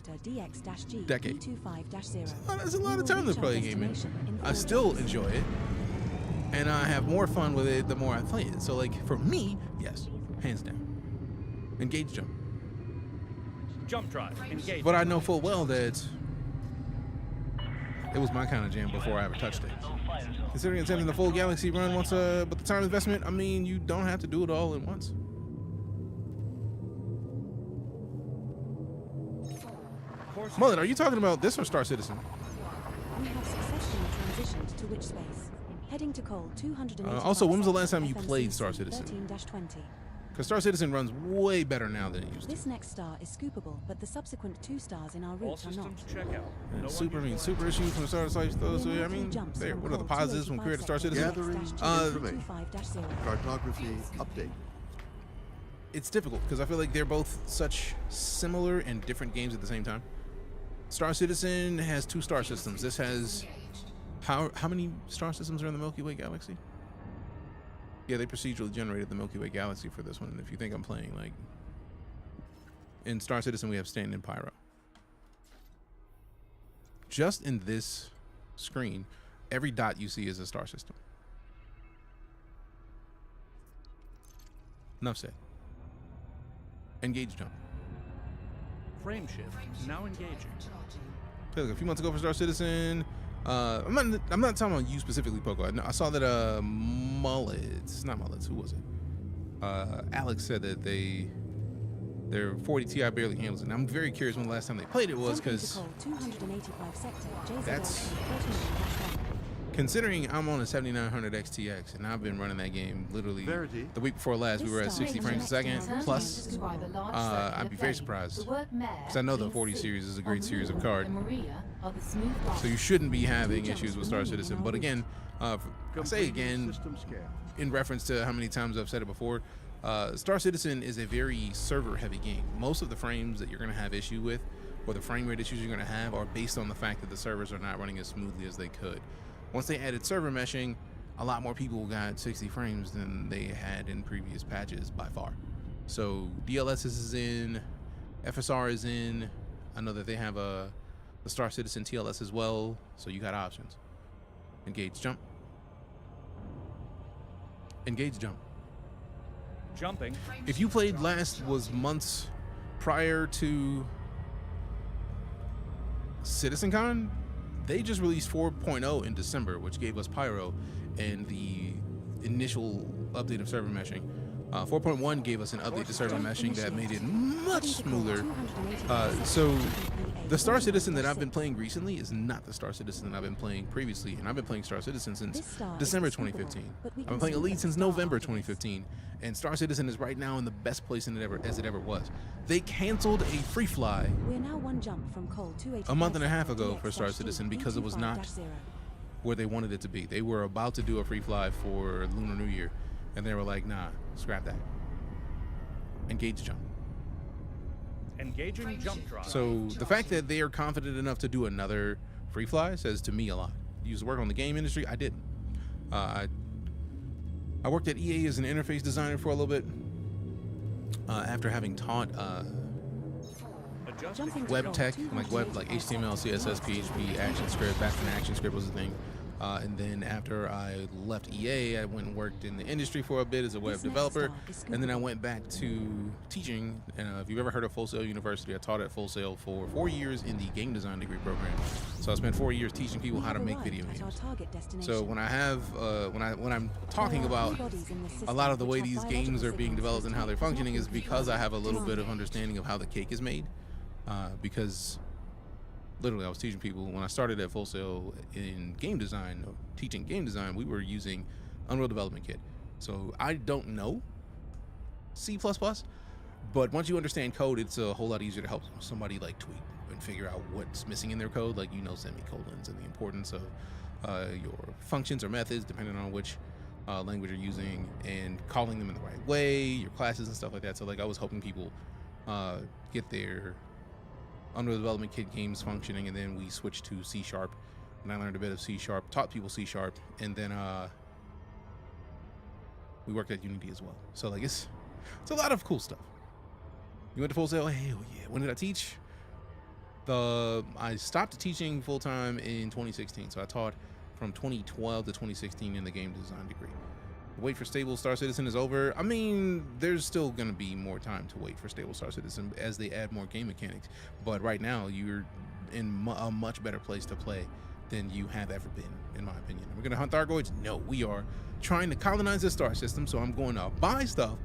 decade. That's a lot of time to play a game in. I still enjoy it, and I have more fun with it the more I play it. So, like, for me, yes, hands down. Engage jump. Jump drive. Engage. But I know full well that it was my kind of jam before I ever touched it. Considering attempting the full Galaxy run once, but the time investment, I mean, you don't have to do it all at once. Mullet, are you talking about this or Star Citizen? We have successfully transitioned to which space? Heading to Cole 280. Also, when was the last time you played Star Citizen? 13-20. Because Star Citizen runs way better now than it used to. This next star is scoopable, but the subsequent 2 stars in our route are not. Check out. No super issues from Star Citizen. I mean, what are the positives when creating Star Citizen? Gathering information. Cartography update. It's difficult because I feel like they're both such similar and different games at the same time. Star Citizen has 2 star systems. This has how many star systems are in the Milky Way galaxy? Yeah, they procedurally generated the Milky Way galaxy for this one. And if you think I'm playing, like, in Star Citizen, we have Stanton and Pyro. Just in this screen, every dot you see is a star system. Enough said. Engage jump. Frame shift. Now engaging. Look, a few months ago for Star Citizen, I'm not talking about you specifically, Poco. I saw that who was it? Alex said that their 40 Ti barely handles it. And I'm very curious when the last time they played it was, because that's considering I'm on a 7900 XTX and I've been running that game literally the week before last. We were at 60 frames a second plus. I'd be very surprised because I know the 40 series is a great series of card, so you shouldn't be having issues with Star Citizen. But again, I say again in reference to how many times I've said it before, Star Citizen is a very server heavy game. Most of the frames that you're going to have issue with, or the frame rate issues you're going to have, are based on the fact that the servers are not running as smoothly as they could. Once they added server meshing, a lot more people got 60 frames than they had in previous patches by far. So DLSS is in, FSR is in. I know that they have the Star Citizen TLS as well, so you got options. Engage jump. Engage jump. Jumping. If you played last was months prior to CitizenCon, they just released 4.0 in December, which gave us Pyro and the initial update of server meshing. 4.1 gave us an update to server meshing that made it much smoother. So the Star Citizen that I've been playing recently is not the Star Citizen that I've been playing previously, and I've been playing Star Citizen since December 2015. I've been playing Elite since November 2015, and Star Citizen is right now in the best place as it ever was. They canceled a free fly We're now 1 jump from Cole 285 a month and a half ago for Star Citizen because it was not where they wanted it to be. They were about to do a free fly for Lunar New Year, and they were like, nah, scrap that. Engage jump. Engaging jump drive. So the fact that they are confident enough to do another free fly says to me a lot. You used to work on the game industry. I didn't. I worked at EA as an interface designer for a little bit. After having taught web tech, like HTML, CSS, PHP, ActionScript. Back when ActionScript was a thing. And then after I left EA, I went and worked in the industry for a bit as a web developer, and then I went back to teaching. And if you've ever heard of Full Sail University, I taught at Full Sail for 4 years in the game design degree program. So I spent 4 years teaching people how to make video games. So when I have when I'm talking about a lot of the way these games are being developed and how they're functioning is because I have a little bit of understanding of how the cake is made. Because literally, I was teaching people when I started at Full Sail in game design, teaching game design. We were using Unreal Development Kit, so I don't know C++, but once you understand code, it's a whole lot easier to help somebody like tweak and figure out what's missing in their code, like semicolons and the importance of your functions or methods, depending on which language you're using, and calling them in the right way, your classes and stuff like that. So like I was helping people get their Unreal Development Kit games functioning, and then we switched to C#, and I learned a bit of C#, taught people C#, and then we worked at Unity as well. So like it's a lot of cool stuff. You went to Full Sail? Hell yeah. When did I teach? I stopped teaching full time in 2016, so I taught from 2012 to 2016 in the game design degree. The wait for stable Star Citizen is over. I mean, there's still going to be more time to wait for stable Star Citizen as they add more game mechanics, but right now you're in a much better place to play than you have ever been, in my opinion. We're going to hunt Thargoids? No, we are trying to colonize the star system, so I'm going to buy stuff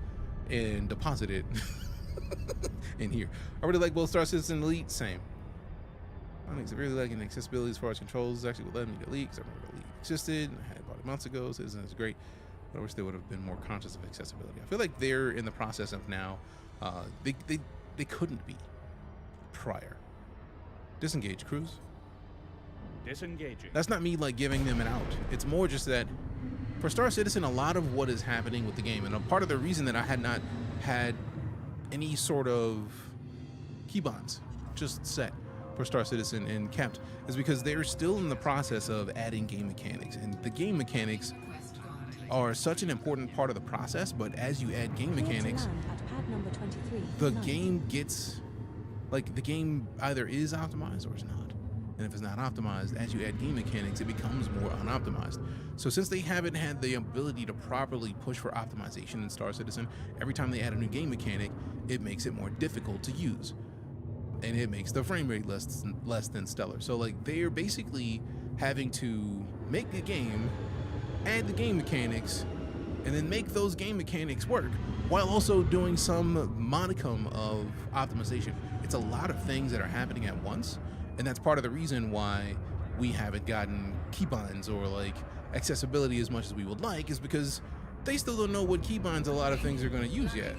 and deposit it in here. I really like both Star Citizen and Elite, same. I think severely lacking accessibility as far as controls actually would let me delete, because I remember Elite existed, and I had bought it months ago, so it's great. But I wish they would have been more conscious of accessibility. I feel like they're in the process of now, they couldn't be prior. Disengage, Cruz. Disengaging. That's not me like giving them an out. It's more just that for Star Citizen, a lot of what is happening with the game, and a part of the reason that I had not had any sort of keybinds just set for Star Citizen and kept is because they're still in the process of adding game mechanics, and the game mechanics are such an important part of the process. But as you add game mechanics, the game gets like the game either is optimized or is not. And if it's not optimized, as you add game mechanics, it becomes more unoptimized. So since they haven't had the ability to properly push for optimization in Star Citizen, every time they add a new game mechanic, it makes it more difficult to use. And it makes the frame rate less than stellar. So like they're basically having to make the game, add the game mechanics, and then make those game mechanics work while also doing some modicum of optimization. It's a lot of things that are happening at once. And that's part of the reason why we haven't gotten keybinds or like accessibility as much as we would like, is because they still don't know what keybinds a lot of things are going to use yet.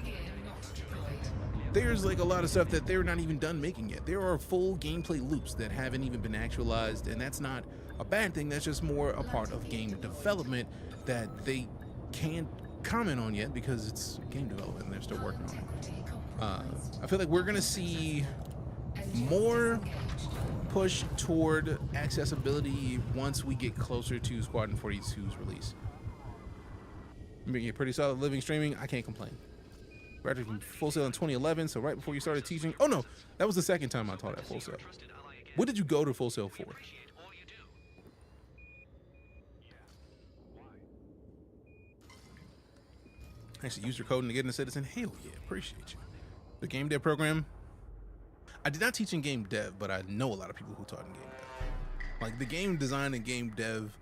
There's like a lot of stuff that they're not even done making yet. There are full gameplay loops that haven't even been actualized, and that's not a bad thing. That's just more a part of game development that they can't comment on yet because it's game development and they're still working on it. I feel like we're going to see more push toward accessibility once we get closer to Squadron 42's release. Making a pretty solid living streaming. I can't complain. Graduated from Full Sail in 2011, so right before you started teaching. Oh no, that was the second time I taught at Full Sail. What did you go to Full Sail for? Actually, use your code to get in a citizen. Hell yeah, appreciate you. The game dev program. I did not teach in game dev, but I know a lot of people who taught in game dev. Like the game design and game dev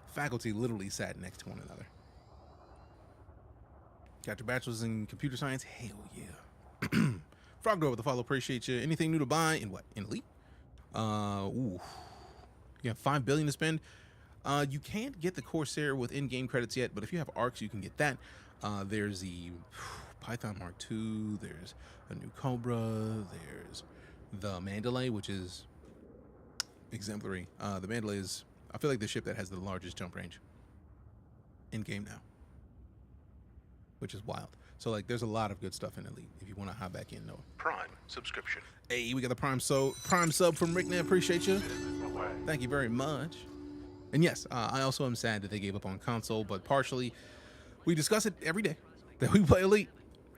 faculty literally sat next to one another. Got your bachelor's in computer science? Hell yeah. Frogdoor with the follow, appreciate you. Anything new to buy in what? In Elite? Ooh. You have $5 billion to spend. You can't get the Corsair with in-game credits yet, but if you have ARCs, you can get that. There's the Python Mark II, there's a new Cobra, there's the Mandalay, which is exemplary. The Mandalay is, I feel like, the ship that has the largest jump range in-game now, which is wild. So like there's a lot of good stuff in Elite if you want to hop back in. No Prime subscription. Hey, we got the Prime sub from Rick. Appreciate you. Thank you very much. And yes, I also am sad that they gave up on console, but partially we discuss it every day that we play Elite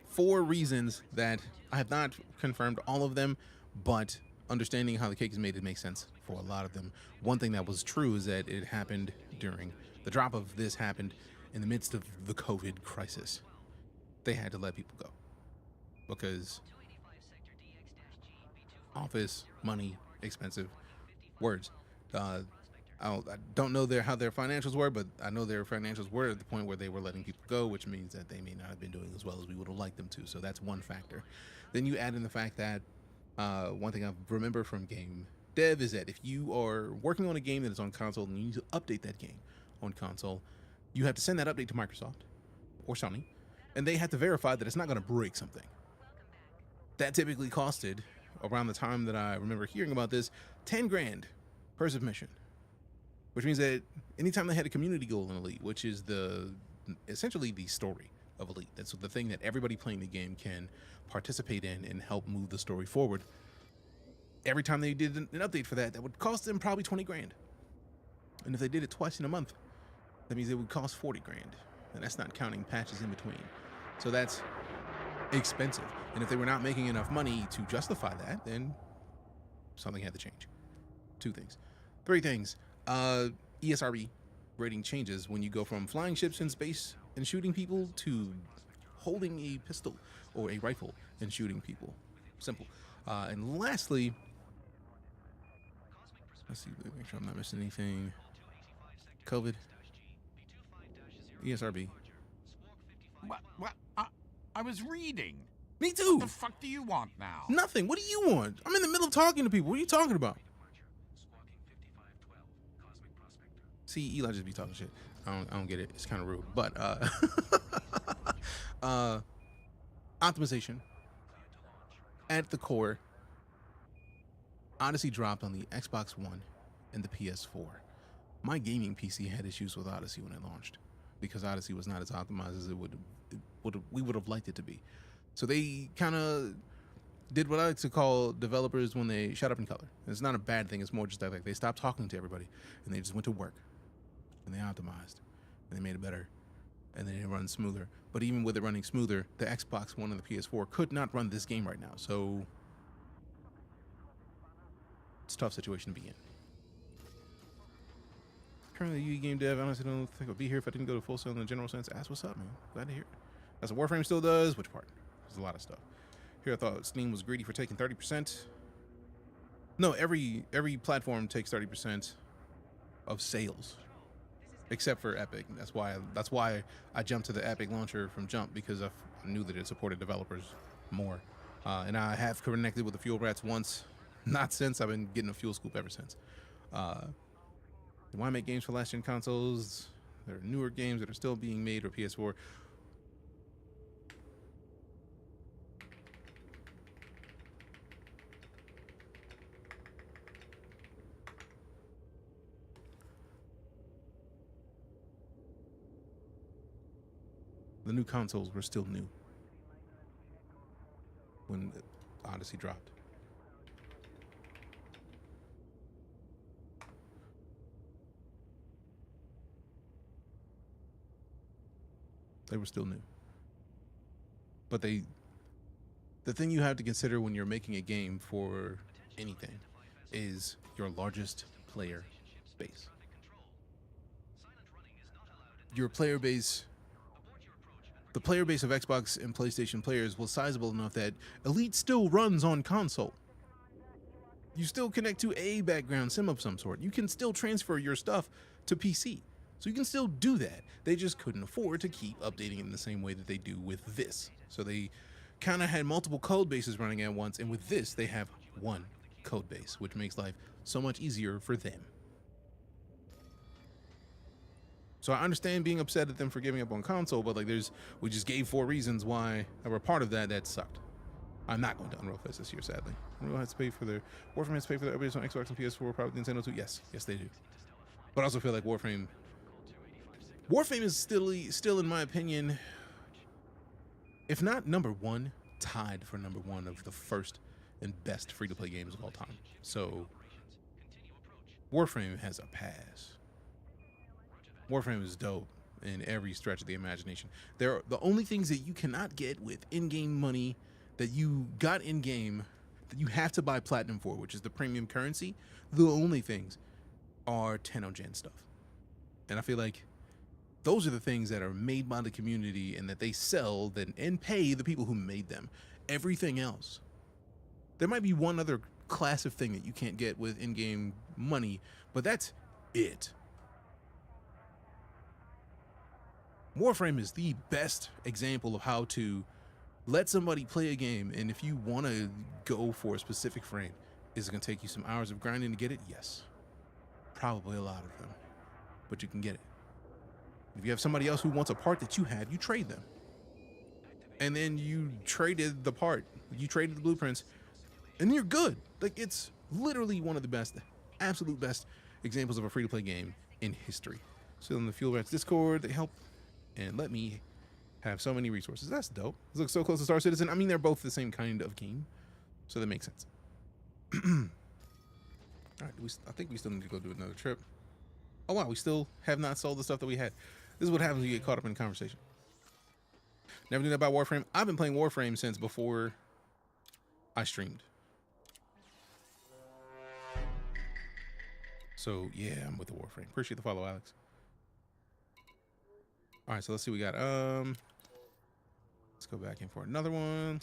for reasons that I have not confirmed all of them, but understanding how the cake is made, it makes sense for a lot of them. One thing that was true is that it happened during the drop of this happened in the midst of the COVID crisis. They had to let people go because office, money, expensive, words. I don't know how their financials were, but I know their financials were at the point where they were letting people go, which means that they may not have been doing as well as we would have liked them to. So that's one factor. Then you add in the fact that one thing I remember from game dev is that if you are working on a game that is on console and you need to update that game on console, you have to send that update to Microsoft or Sony, and they have to verify that it's not going to break something. That typically costed, around the time that I remember hearing about this, 10 grand per submission. Which means that anytime they had a community goal in Elite, which is essentially the story of Elite, that's the thing that everybody playing the game can participate in and help move the story forward. Every time they did an update for that would cost them probably 20 grand. And if they did it twice in a month, that means it would cost 40 grand. And that's not counting patches in between. So that's expensive. And if they were not making enough money to justify that, then something had to change. 2 things. 3 things. ESRB rating changes when you go from flying ships in space and shooting people to holding a pistol or a rifle and shooting people. Simple. And lastly, let's see, make sure I'm not missing anything. COVID. ESRB. What? I was reading. Me too. What the fuck do you want now? Nothing. What do you want? I'm in the middle of talking to people. What are you talking about? See, Eli just be talking shit. I don't get it. It's kind of rude. But optimization at the core. Odyssey dropped on the Xbox One and the PS4. My gaming PC had issues with Odyssey when it launched because Odyssey was not as optimized as we would have liked it to be. So they kind of did what I like to call developers when they shut up in color. It's not a bad thing. It's more just that like they stopped talking to everybody and they just went to work and they optimized and they made it better and then it runs smoother. But even with it running smoother, the Xbox One and the PS4 could not run this game right now. So it's a tough situation to be in. Currently, UE game dev. I honestly don't think I'd be here if I didn't go to Full Sail in the general sense. Ask what's up, man. Glad to hear it. That's what Warframe still does. Which part? There's a lot of stuff. Here I thought Steam was greedy for taking 30%. No, every platform takes 30% of sales, except for Epic. That's why I jumped to the Epic launcher from jump, because I knew that it supported developers more. And I have connected with the Fuel Rats once, not since. I've been getting a fuel scoop ever since. Why make games for last-gen consoles? There are newer games that are still being made for PS4. The new consoles were still new when Odyssey dropped. They were still new. But the thing you have to consider when you're making a game for anything is your largest player base. Your player base, the player base of Xbox and PlayStation players was sizable enough that Elite still runs on console. You still connect to a background sim of some sort. You can still transfer your stuff to PC. So you can still do that. They just couldn't afford to keep updating it in the same way that they do with this. So they kind of had multiple code bases running at once, and with this, they have one code base, which makes life so much easier for them. So I understand being upset at them for giving up on console, but like we just gave 4 reasons why that were part of that sucked. I'm not going to Unreal Fest this year, sadly. Unreal has to pay for their Warframe has to pay for their updates on Xbox and PS4, probably Nintendo too. Yes, they do. But I also feel like Warframe is still, in my opinion, if not number 1, tied for number 1 of the first and best free-to-play games of all time. So Warframe has a pass. Warframe is dope in every stretch of the imagination. The only things that you cannot get with in-game money that you got in-game that you have to buy platinum for, which is the premium currency, the only things are 10th-gen stuff. And I feel like those are the things that are made by the community and that they sell and pay the people who made them. Everything else, there might be one other class of thing that you can't get with in-game money, but that's it. Warframe is the best example of how to let somebody play a game, and if you want to go for a specific frame, is it going to take you some hours of grinding to get it? Yes. Probably a lot of them, but you can get it. If you have somebody else who wants a part that you have, you trade them. And then you traded the part, you traded the blueprints, and you're good. Like, it's literally one of the best, absolute best examples of a free-to-play game in history. Still in the Fuel Rats Discord, they help and let me have so many resources. That's dope. This looks so close to Star Citizen. I mean, they're both the same kind of game, so that makes sense. All right, I think we still need to go do another trip. Oh wow, we still have not sold the stuff that we had. This is what happens when you get caught up in conversation. Never knew that about Warframe. I've been playing Warframe since before I streamed. So yeah, I'm with the Warframe. Appreciate the follow, Alex. All right, so let's see what we got. Let's go back in for another one.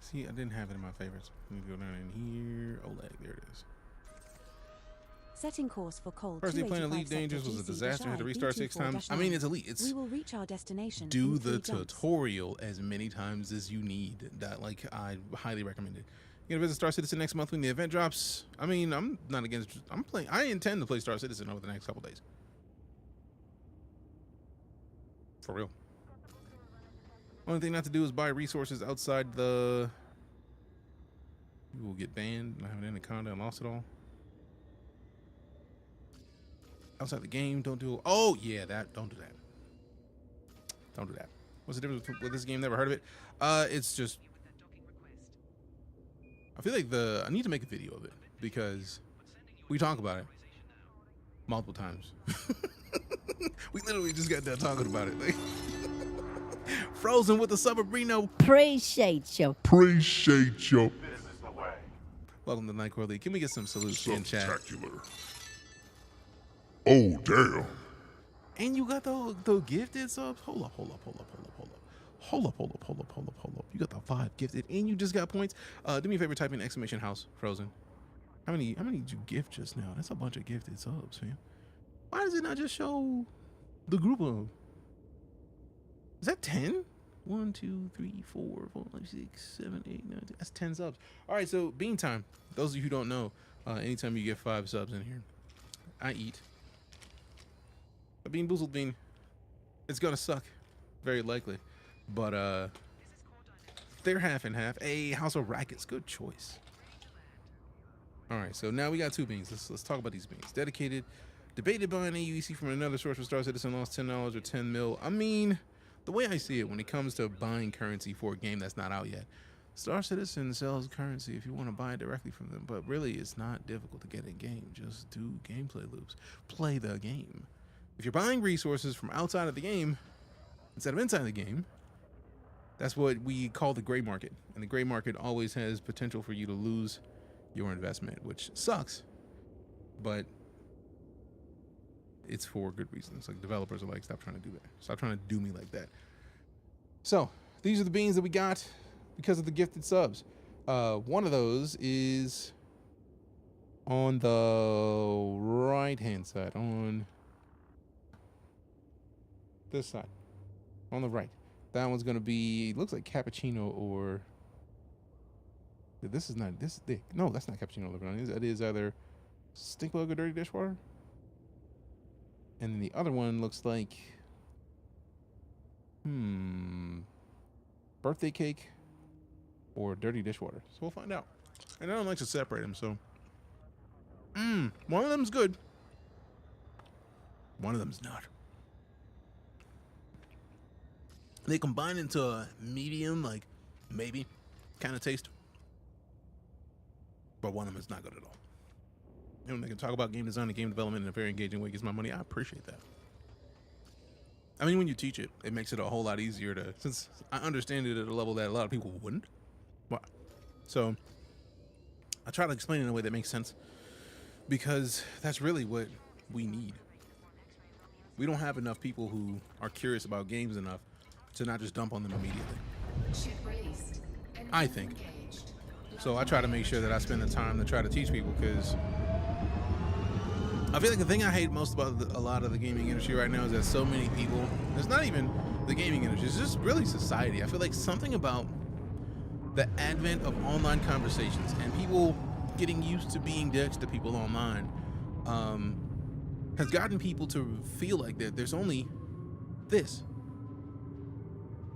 See, I didn't have it in my favorites. Let me go down in here. Oleg, there it is. Setting course for cold. First day playing EliteDangerous was a disaster. Had to restart 6 times. I mean, it's elite. It's we will reach our destination. Do the tutorial as many times as you need. That, like, I highly recommend it. You're gonna visit Star Citizen next month when the event drops. I mean, I'm not against. I'm playing. I intend to play Star Citizen over the next couple days. For real. Only thing not to do is buy resources outside the. You will get banned. I have an anaconda and lost it all. Outside the game, don't do. Oh yeah, don't do that. Don't do that. What's the difference with this game? Never heard of it. It's just. I feel like I need to make a video of it because we talk about it multiple times. We literally just got done talking about it. Like, Frozen with the Subabrino. Appreciate you. Appreciate you. Welcome to the Nightcore League. Can we get some salutes in chat? Spectacular. Oh, damn. And you got the gifted subs? Hold up. You got the 5 gifted and you just got points. Do me a favor, type in exclamation house Frozen. How many did you gift just now? That's a bunch of gifted subs, fam. Why does it not just show the group of them? Is that 10? 1, 2, 3, 4, 5, 6, 7, 8, 9, 10. That's 10 subs. All right, so bean time. Those of you who don't know, anytime you get 5 subs in here, I eat. A bean boozled bean. It's gonna suck, very likely, but they're half and half. Hey, House of Rackets, good choice. All right, so now we got 2 beans. Let's talk about these beans. Dedicated, debated by an AUEC from another source for Star Citizen, lost $10 or 10 mil. I mean, the way I see it, when it comes to buying currency for a game that's not out yet, Star Citizen sells currency if you want to buy it directly from them. But really, it's not difficult to get in game. Just do gameplay loops. Play the game. If you're buying resources from outside of the game instead of inside the game, that's what we call the gray market. And the gray market always has potential for you to lose your investment, which sucks. But it's for good reasons. Like, developers are like, stop trying to do that. Stop trying to do me like that. So these are the beans that we got because of the gifted subs. One of those is on the right hand side, on this side, on the right. That one's gonna be, looks like cappuccino, or this is not, this thick. No, that's not cappuccino looking on. It is either stink bug or dirty dishwater. And then the other one looks like birthday cake or dirty dishwater. So we'll find out. And I don't like to separate them, so one of them's good, one of them's not. They combine into a medium, like, maybe kind of taste, but one of them is not good at all. And they can talk about game design and game development in a very engaging way, gives my money. I appreciate that. I mean, when you teach it, it makes it a whole lot easier to, since I understand it at a level that a lot of people wouldn't. So I try to explain it in a way that makes sense, because that's really what we need. We don't have enough people who are curious about games enough to not just dump on them immediately, I think. So I try to make sure that I spend the time to try to teach people, because I feel like the thing I hate most about a lot of the gaming industry right now is that so many people, it's not even the gaming industry, it's just really society. I feel like something about the advent of online conversations and people getting used to being dicks to people online has gotten people to feel like that there's only this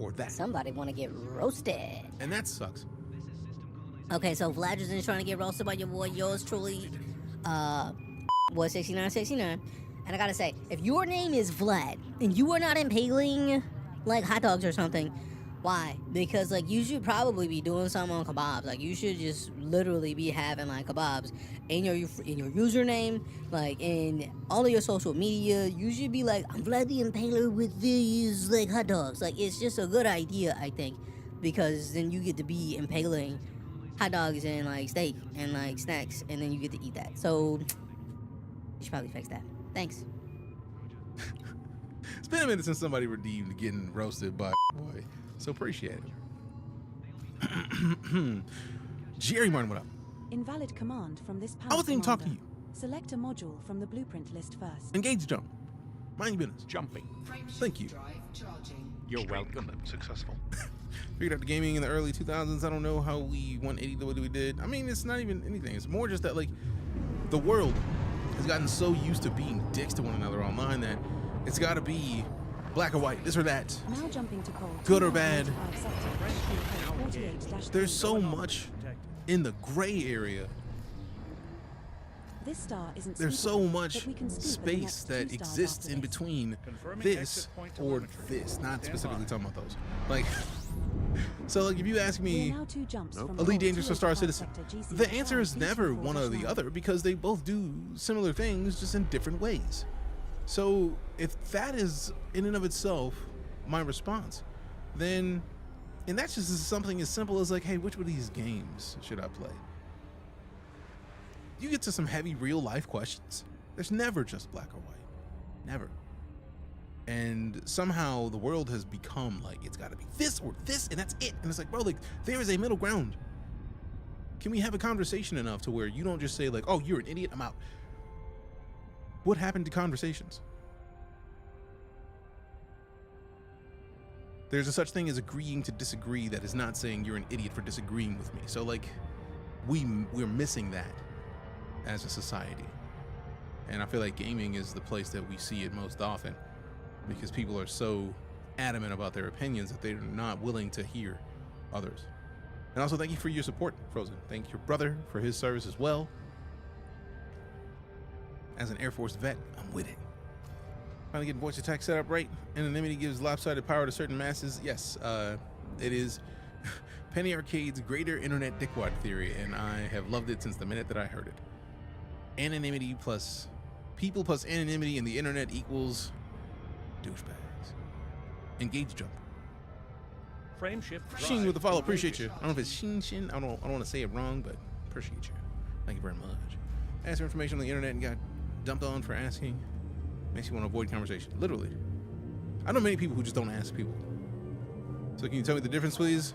or that. Somebody want to get roasted. And that sucks. Okay, so Vlad trying to get roasted by your boy, yours truly, boy 6969. And I gotta say, if your name is Vlad and you are not impaling like hot dogs or something Why? Because like you should probably be doing something on kebabs. Like you should just literally be having like kebabs in your username, like in all of your social media. You should be like, I'm Vlad the Impaler with these like hot dogs. Like it's just a good idea, I think, because then you get to be impaling hot dogs and like steak and like snacks, and then you get to eat that. So you should probably fix that. Thanks. It's been a minute since somebody redeemed getting roasted by boy, so appreciate it. Jerry Martin, what up? Invalid command from this power I wasn't even talking to you. Select a module from the blueprint list first. Engage jump. Mind your business. Jumping. Thank you. You're welcome. Successful. Figured out the gaming in the early 2000s. I don't know how we 180 the way we did. I mean, it's not even anything. It's more just that like the world has gotten so used to being dicks to one another online that it's got to be black or white, this or that, now jumping to cold, good or bad. There's so much in the gray area. This star isn't There's so much space that exists in between this or this. Not specifically talking about those. Like, so like if you ask me, Elite Dangerous or Star Citizen, the answer is never one or the other because they both do similar things just in different ways. So if that is in and of itself my response, then, and that's just something as simple as like, hey, which of these games should I play? You get to some heavy real life questions. There's never just black or white, never. And somehow the world has become like, it's gotta be this or this and that's it. And it's like, bro, like there is a middle ground. Can we have a conversation enough to where you don't just say like, oh, you're an idiot, I'm out. What happened to conversations? There's a such thing as agreeing to disagree that is not saying you're an idiot for disagreeing with me. So like, we're missing that as a society. And I feel like gaming is the place that we see it most often because people are so adamant about their opinions that they're not willing to hear others. And also thank you for your support, Frozen. Thank your brother for his service as well. As an Air Force vet, I'm with it. Finally getting voice attack set up right. Anonymity gives lopsided power to certain masses. Yes, it is Penny Arcade's greater internet dickwad theory, and I have loved it since the minute that I heard it. Anonymity plus people plus anonymity in the internet equals douchebags. Engage jump. Frame shift. Sheen with the follow, appreciate you. I don't know if it's Shin. I don't want to say it wrong, but appreciate you. Thank you very much. Ask for information on the internet and got dumped on for asking. Makes you want to avoid conversation. Literally. I know many people who just don't ask people. So can you tell me the difference, please?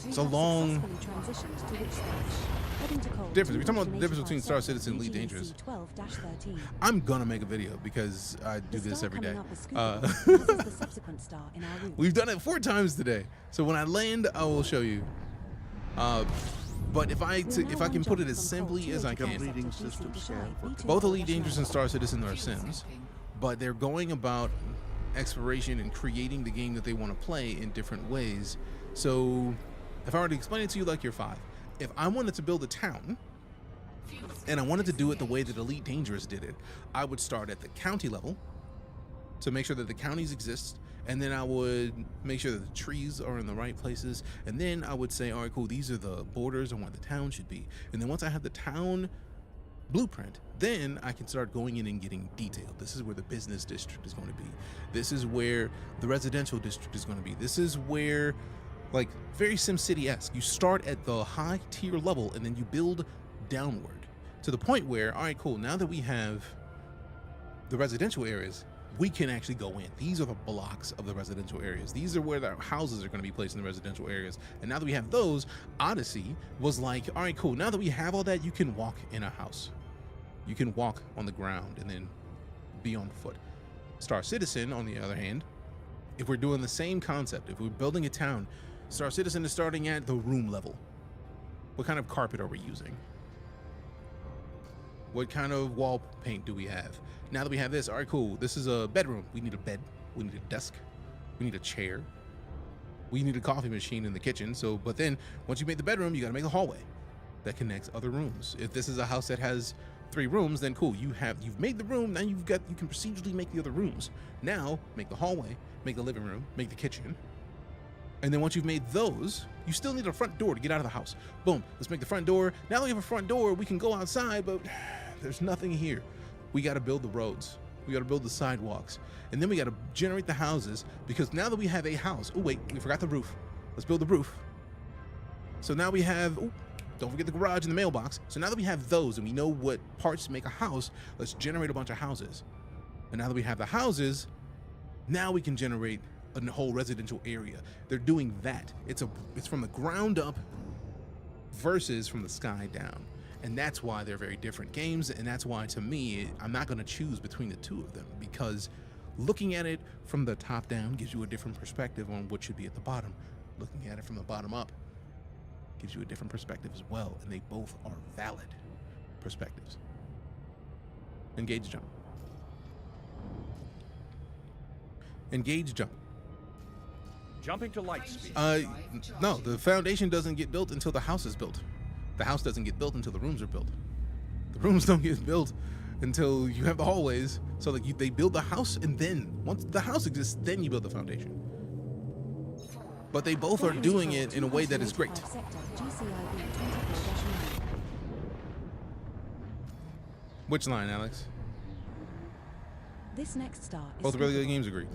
It's a long difference. We're talking about the difference between Star Citizen and EliteDangerous. I'm gonna make a video because I do this every day. We've done it 4 times today. So when I land, I will show you. But if I can put it as simply as I can, both EliteDangerous and Star Citizen are Sims, but they're going about exploration and creating the game that they want to play in different ways. So if I were to explain it to you like you're 5, if I wanted to build a town and I wanted to do it the way that EliteDangerous did it, I would start at the county level to make sure that the counties exist, and then I would make sure that the trees are in the right places, and then I would say, all right, cool, these are the borders on what the town should be. And then once I have the town blueprint, then I can start going in and getting detailed. This is where the business district is going to be. This is where the residential district is going to be. This is where, like, very SimCity-esque. You start at the high tier level and then you build downward to the point where, all right, cool, now that we have the residential areas, we can actually go in. These are the blocks of the residential areas. These are where the houses are going to be placed in the residential areas. And now that we have those, Odyssey was like, all right, cool, now that we have all that, you can walk in a house. You can walk on the ground and then be on foot. Star Citizen, on the other hand, if we're doing the same concept, if we're building a town, Star Citizen is starting at the room level. What kind of carpet are we using? What kind of wall paint do we have? Now that we have this, all right, cool, this is a bedroom. We need a bed, we need a desk, we need a chair, we need a coffee machine in the kitchen. So, but then once you make the bedroom, you gotta make a hallway that connects other rooms. If this is a house that has 3 rooms, then cool, you've made the room, now you can procedurally make the other rooms. Now make the hallway, make the living room, make the kitchen, And then once you've made those, you still need a front door to get out of the house. Boom, let's make the front door. Now that we have a front door, we can go outside, but there's nothing here. We got to build the roads. We got to build the sidewalks. And then we got to generate the houses, because now that we have a house, oh wait, we forgot the roof. Let's build the roof. So now we have, oh, don't forget the garage and the mailbox. So now that we have those and we know what parts to make a house, let's generate a bunch of houses. And now that we have the houses, now we can generate a whole residential area. They're doing that. It's from the ground up versus from the sky down. And that's why they're very different games. And that's why, to me, I'm not going to choose between the two of them, because looking at it from the top down gives you a different perspective on what should be at the bottom. Looking at it from the bottom up gives you a different perspective as well. And they both are valid perspectives. Engage jump. Engage jump. Jumping to light speed. No, the foundation doesn't get built until the house is built. The house doesn't get built until the rooms are built. The rooms don't get built until you have the hallways. So like they build the house, and then once the house exists, then you build the foundation. But they both are doing it in a way that is great. Which line, Alex? This next star is both really good games, agree.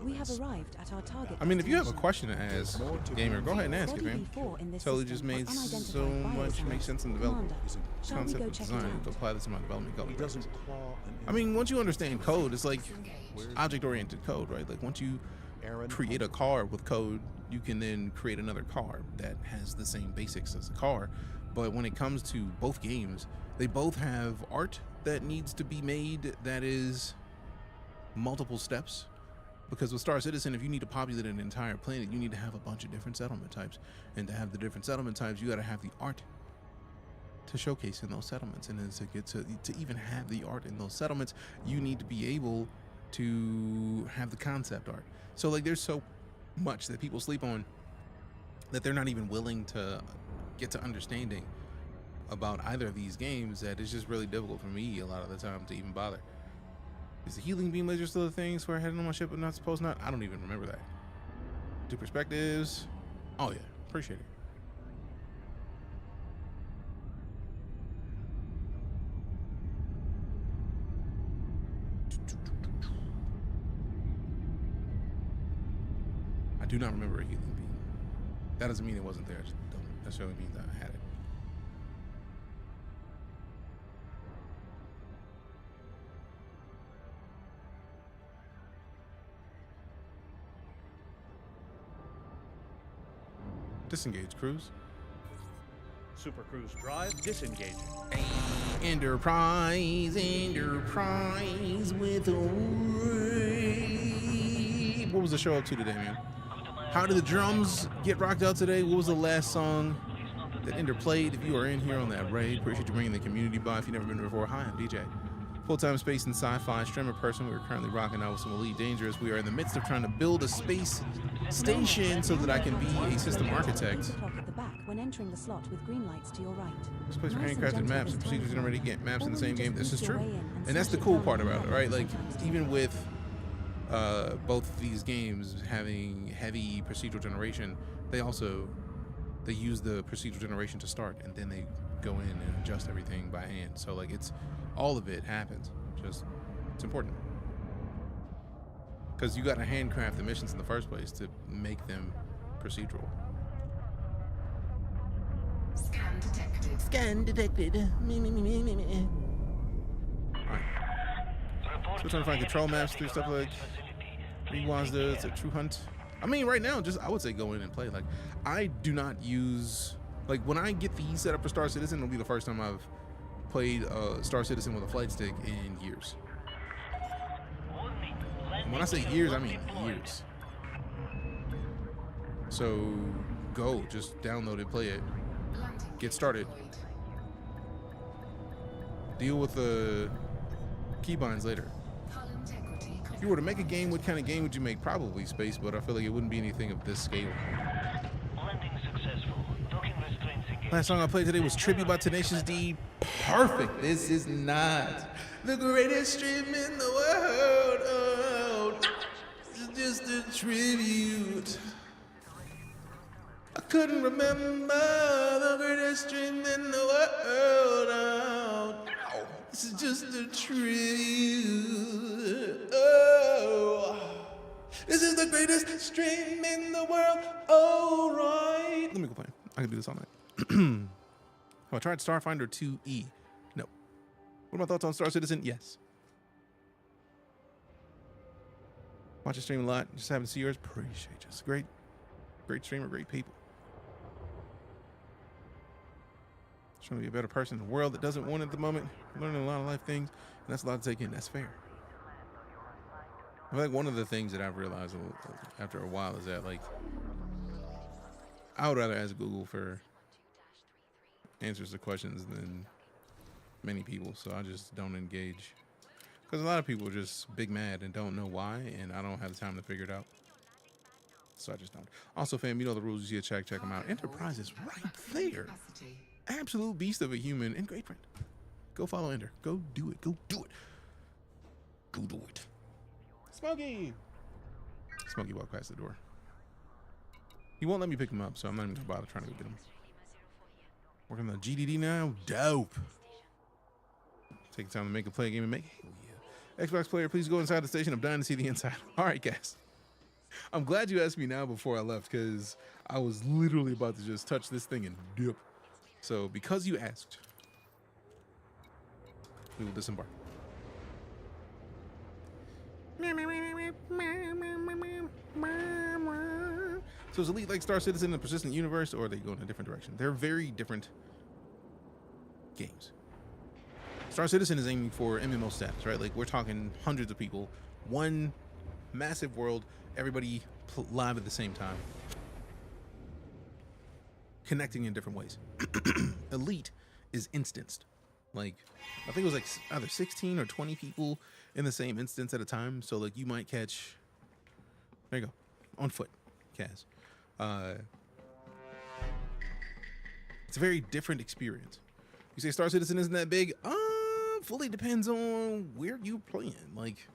We have arrived at our target. I mean, if you have a question to ask, gamer, go ahead and ask it, man. Totally just made so much make sense in development. Concept of design to apply this in my development code. I mean, once you understand code, it's like object-oriented code, right? Like once you create a car with code, you can then create another car that has the same basics as the car. But when it comes to both games, they both have art that needs to be made that is multiple steps. Because with Star Citizen, if you need to populate an entire planet, you need to have a bunch of different settlement types. And to have the different settlement types, you got to have the art to showcase in those settlements. And then to get to even have the art in those settlements, you need to be able to have the concept art. So like there's so much that people sleep on that they're not even willing to get to understanding about either of these games, that it's just really difficult for me a lot of the time to even bother. Is the healing beam laser still a thing? Swear I had it on my ship, but not supposed not? I don't even remember that. Two perspectives. Oh yeah, appreciate it. I do not remember a healing beam. That doesn't mean it wasn't there. It don't necessarily mean that I had it. Disengage cruise. Super cruise drive disengaging. Enterprise with a what was the show up to today, man? How did the drums get rocked out today? What was the last song that Ender played? If you are in here on that raid, appreciate you bringing the community by. If you've never been here before, hi, I'm DJ. Full-time space and sci-fi streamer person. We're currently rocking out with some EliteDangerous. We are in the midst of trying to build a space station so that I can be a system architect. At the back when entering the slot with green lights to your right. This place for handcrafted maps and procedures generated get maps in the same game. This is true, and that's the cool part about it, right? Like even with both of these games having heavy procedural generation, they use the procedural generation to start, and then they go in and adjust everything by hand. So like it's all of it happens. Just it's important because you got to handcraft the missions in the first place to make them procedural. Scan detected. Scan detected. Alright. So we're trying to find control maps through stuff like Rewaz does, a True Hunt. I mean, right now, just I would say go in and play. Like, I do not use, like, when I get these set up for Star Citizen, it'll be the first time I've played Star Citizen with a flight stick in years. And when I say years, I mean years. So go, just download it, play it, get started. Deal with the keybinds later. If you were to make a game, what kind of game would you make? Probably space, but I feel like it wouldn't be anything of this scale. Landing successful. Docking restraints engaged. Last song I played today was Tribute by Tenacious D. Perfect. This is not the greatest stream in the world. Oh, no. This is just a tribute. I couldn't remember the greatest stream in the world. Oh, no. This is just a tribute. Oh, this is the greatest stream in the world. All right. Let me go play. I can do this all night. Have I tried Starfinder 2E? No. What are my thoughts on Star Citizen? Yes. Watch your stream a lot. Just happen to see yours. Appreciate you. It's great streamer, great people. Just trying to be a better person in a world that doesn't want it at the moment. Learning a lot of life things, and that's a lot to take in. That's fair. I feel like one of the things that I've realized after a while is that, like, I would rather ask Google for answers to questions than many people, so I just don't engage. Because a lot of people are just big mad and don't know why, and I don't have the time to figure it out. So I just don't. Also, fam, you know the rules. You see a check them out. Enterprise is right there. Absolute beast of a human and great friend. Go follow Ender. Go do it. Go do it. Go do it. Smokey! Smokey walked past the door. He won't let me pick him up, so I'm not even gonna bother trying to go get him. Working on the GDD now? Dope. Take time to make a play game and make it. Hell yeah. Xbox player, please go inside the station. I'm dying to see the inside. All right, guys. I'm glad you asked me now before I left, because I was literally about to just touch this thing and dip. So because you asked, we will disembark. So is Elite like Star Citizen in a persistent universe, or are they go in a different direction? They're very different games. Star Citizen is aiming for MMO status, right? Like, we're talking hundreds of people, one massive world, everybody live at the same time, connecting in different ways. Elite is instanced. Like, I think it was like either 16 or 20 people in the same instance at a time. So, like, you might catch, there you go, on foot, Kaz. It's a very different experience. You say Star Citizen isn't that big? Fully depends on where you're playing. Like,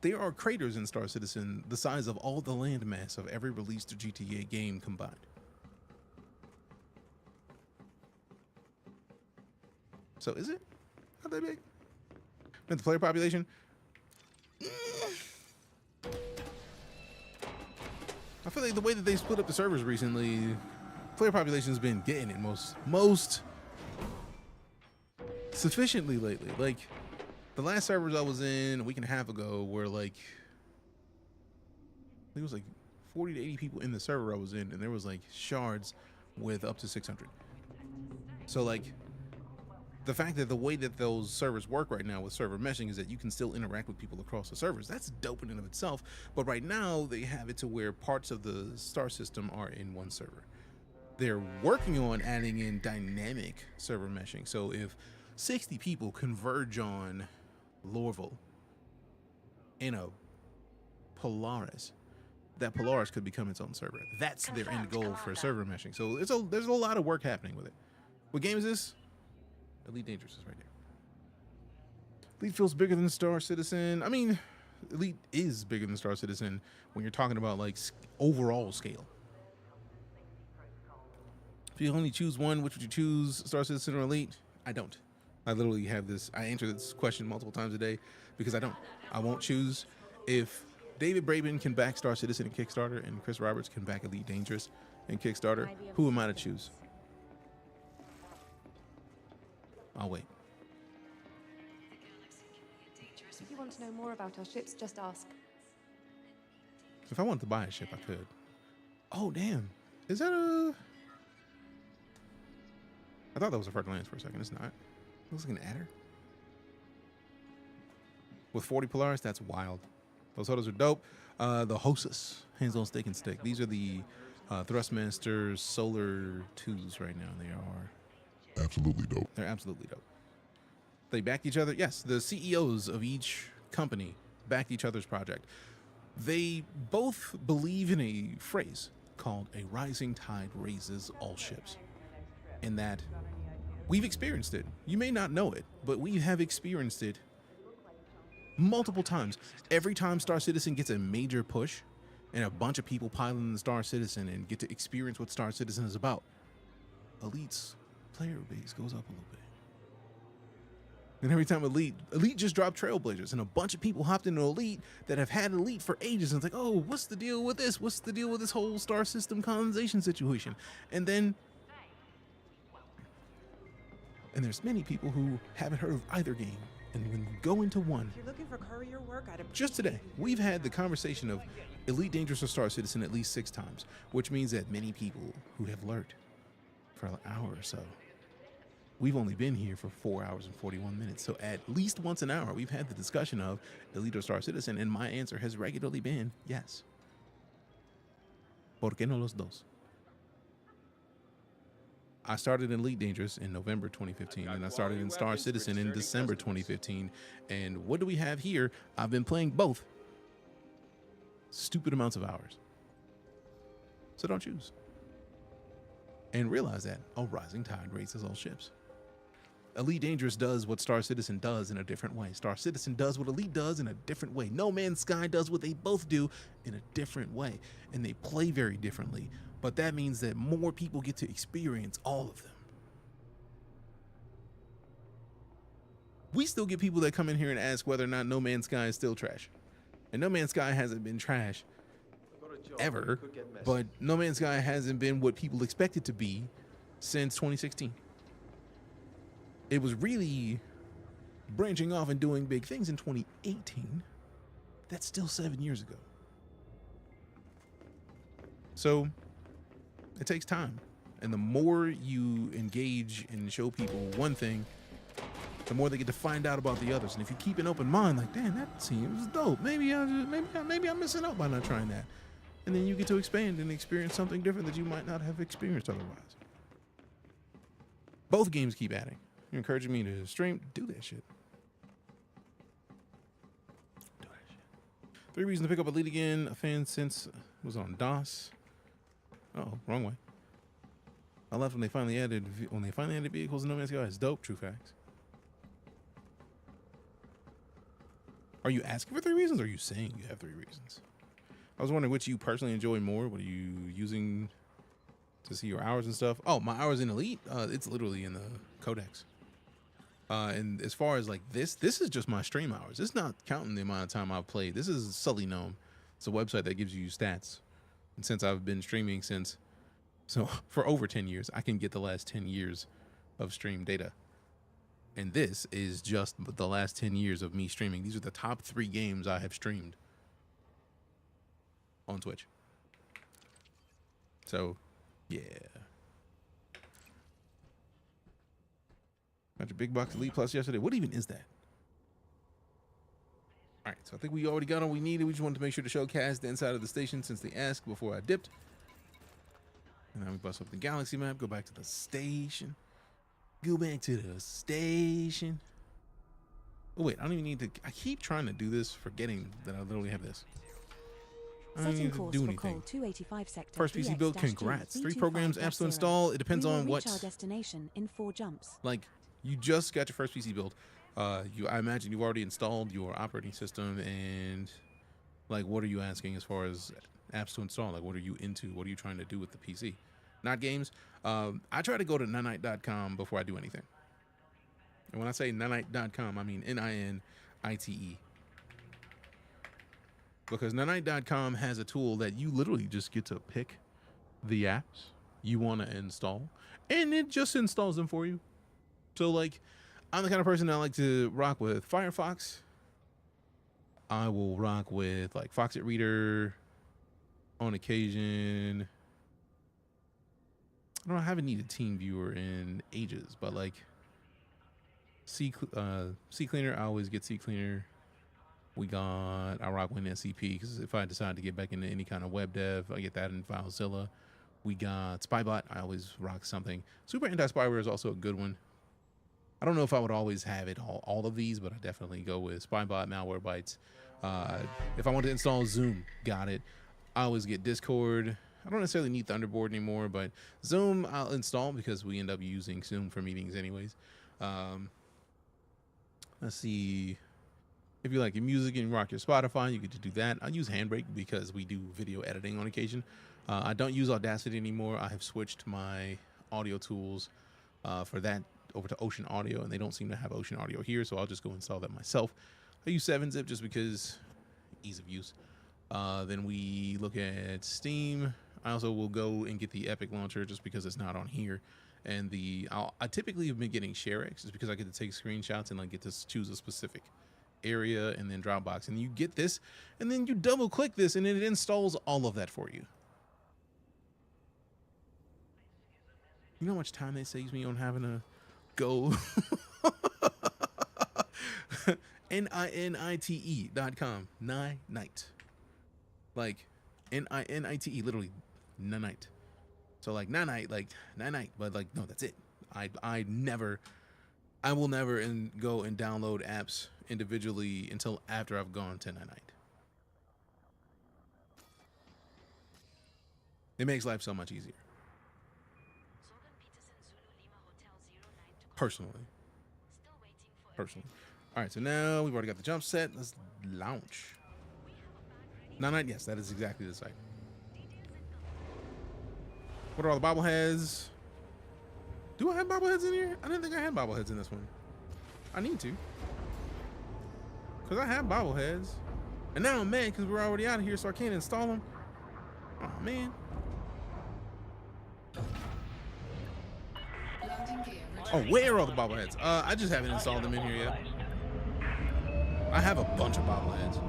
there are craters in Star Citizen the size of all the landmass of every released GTA game combined. So is it not that big? And the player population? I feel like the way that they split up the servers recently, player population has been getting it most sufficiently lately. Like, the last servers I was in a week and a half ago were like, I think it was like 40 to 80 people in the server I was in, and there was like shards with up to 600. So like, the fact that the way that those servers work right now with server meshing is that you can still interact with people across the servers. That's dope in and of itself. But right now they have it to where parts of the star system are in one server. They're working on adding in dynamic server meshing. So if 60 people converge on Lorville in a Polaris, that Polaris could become its own server. That's their end goal for server meshing. So there's a lot of work happening with it. What game is this? EliteDangerous is right there. Elite feels bigger than Star Citizen. I mean, Elite is bigger than Star Citizen when you're talking about like overall scale. If you only choose one, which would you choose, Star Citizen or Elite? I don't. I literally have this, I answer this question multiple times a day because I won't choose. If David Braben can back Star Citizen in Kickstarter and Chris Roberts can back EliteDangerous in Kickstarter, who am I to choose? I'll wait. If you want to know more about our ships, just ask. If I wanted to buy a ship, I could. Oh, damn. Is that a... I thought that was a Fertile Lands for a second. It's not. It looks like an adder. With 40 Polaris, that's wild. Those photos are dope. The Hostess, hands-on steak and stick. These are the Thrustmaster Solar 2s right now. They are... absolutely dope. They're absolutely dope. They backed each other. Yes, the CEOs of each company backed each other's project. They both believe in a phrase called "a rising tide raises all ships." in that we've experienced it. You may not know it, but we have experienced it multiple times. Every time Star Citizen gets a major push and a bunch of people pile in the Star Citizen and get to experience what Star Citizen is about, Elite's player base goes up a little bit. And every time Elite just dropped Trailblazers, and a bunch of people hopped into Elite that have had Elite for ages, and it's like, oh, what's the deal with this? What's the deal with this whole star system colonization situation? And there's many people who haven't heard of either game. And when you go into one, If you're looking for courier work, I'd just today, we've had the conversation of EliteDangerous or Star Citizen at least 6 times, which means that many people who have lurked for an hour or so, we've only been here for 4 hours and 41 minutes. So at least once an hour, we've had the discussion of Elite or Star Citizen, and my answer has regularly been yes. ¿Por qué no los dos? I started in EliteDangerous in November 2015, and I started in Star Citizen in December 2015. And what do we have here? I've been playing both stupid amounts of hours. So don't choose. And realize that a rising tide raises all ships. EliteDangerous does what Star Citizen does in a different way. Star Citizen does what Elite does in a different way. No Man's Sky does what they both do in a different way. And they play very differently. But that means that more people get to experience all of them. We still get people that come in here and ask whether or not No Man's Sky is still trash. And No Man's Sky hasn't been trash ever, but No Man's Sky hasn't been what people expect it to be since 2016. It was really branching off and doing big things in 2018. That's still 7 years ago. So it takes time. And the more you engage and show people one thing, the more they get to find out about the others. And if you keep an open mind, like, damn, that seems dope. Maybe I'm missing out by not trying that. And then you get to expand and experience something different that you might not have experienced otherwise. Both games keep adding. You're encouraging me to stream. Do that shit. Do that shit. 3 reasons to pick up Elite again. A fan since was on DOS. Oh, wrong way. I left when they finally added vehicles in No Man's Sky. It's dope. True facts. Are you asking for 3 reasons, or are you saying you have 3 reasons? I was wondering which you personally enjoy more. What are you using to see your hours and stuff? Oh, my hours in Elite, it's literally in the codex. And as far as like this is just my stream hours. It's not counting the amount of time I've played. This is Sully Gnome. It's a website that gives you stats. And since I've been streaming for over 10 years, I can get the last 10 years of stream data. And this is just the last 10 years of me streaming. These are the top 3 games I have streamed on Twitch. So, yeah. Got your big box Elite Plus yesterday. What even is that? All right, so I think we already got all we needed. We just wanted to make sure to showcase the inside of the station since they asked before I dipped. And now we bust up the galaxy map, go back to the station. Go back to the station. Oh, wait, I don't even need to. I keep trying to do this, forgetting that I literally have this. I don't need to do anything. 285 sector. First PC build, congrats. 3 programs, apps to install. It depends on what. Our destination in 4 jumps. Like, you just got your first PC build. I imagine you've already installed your operating system, and like, what are you asking as far as apps to install? Like, what are you into? What are you trying to do with the PC? Not games. I try to go to nanite.com before I do anything. And when I say nanite.com, I mean NINITE. Because nanite.com has a tool that you literally just get to pick the apps you want to install, and it just installs them for you. So, like, I'm the kind of person that I like to rock with Firefox. I will rock with, like, Foxit Reader on occasion. I haven't needed TeamViewer in ages, but like CCleaner, I always get CCleaner. I rock with SCP because if I decide to get back into any kind of web dev, I get that in FileZilla. We got Spybot. I always rock something. Super Anti-Spyware is also a good one. I don't know if I would always have it all of these, but I definitely go with Spybot, Malwarebytes. If I want to install Zoom, got it. I always get Discord. I don't necessarily need Thunderboard anymore, but Zoom I'll install because we end up using Zoom for meetings anyways. Let's see. If you like your music and you rock your Spotify, you get to do that. I use Handbrake because we do video editing on occasion. I don't use Audacity anymore. I have switched my audio tools for that over to Ocean Audio, and they don't seem to have Ocean Audio here, so I'll just go install that myself. I use 7-Zip just because ease of use. Then we look at Steam. I also will go and get the Epic launcher just because it's not on here. And I typically have been getting ShareX just because I get to take screenshots and like get to choose a specific area and then Dropbox. And you get this, and then you double click this, and it installs all of that for you. You know how much time that saves me on having to go NINITE.com, night. Like NINITE, literally night. So like night, but like no, that's it. I will never go and download apps individually until after I've gone to night. It makes life so much easier. Personally. All right, so now we've already got the jump set. Let's launch. Night, yes, that is exactly the site. What are all the bobbleheads? Do I have bobbleheads in here? I didn't think I had bobbleheads in this one. I need to. Because I have bobbleheads. And now I'm mad because we're already out of here, so I can't install them. Oh, man. Oh, where are all the bobbleheads? I just haven't installed them in here yet. I have a bunch of bobbleheads.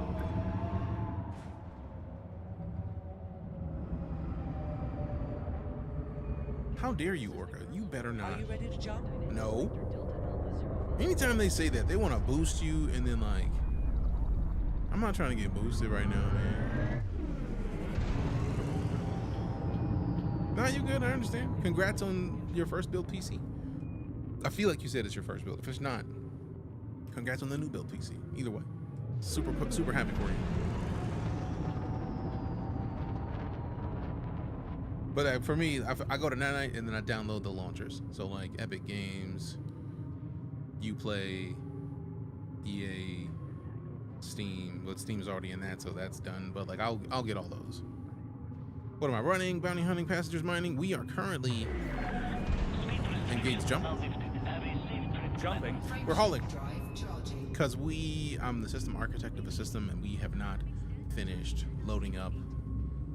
How dare you, Orca? You better not. Are you ready to jump? No. Anytime they say that, they want to boost you, and then like, I'm not trying to get boosted right now, man. Nah, you good? I understand. Congrats on your first build PC. I feel like you said it's your first build. If it's not, congrats on the new build PC. Either way, super happy for you. But for me, I go to night and then I download the launchers. So like Epic Games, Uplay, EA, Steam. Well, Steam's already in that, so that's done. But like I'll get all those. What am I running? Bounty hunting, passengers mining. We are currently engaged jump. Jumping. We're hauling. Because I'm the system architect of the system, and we have not finished loading up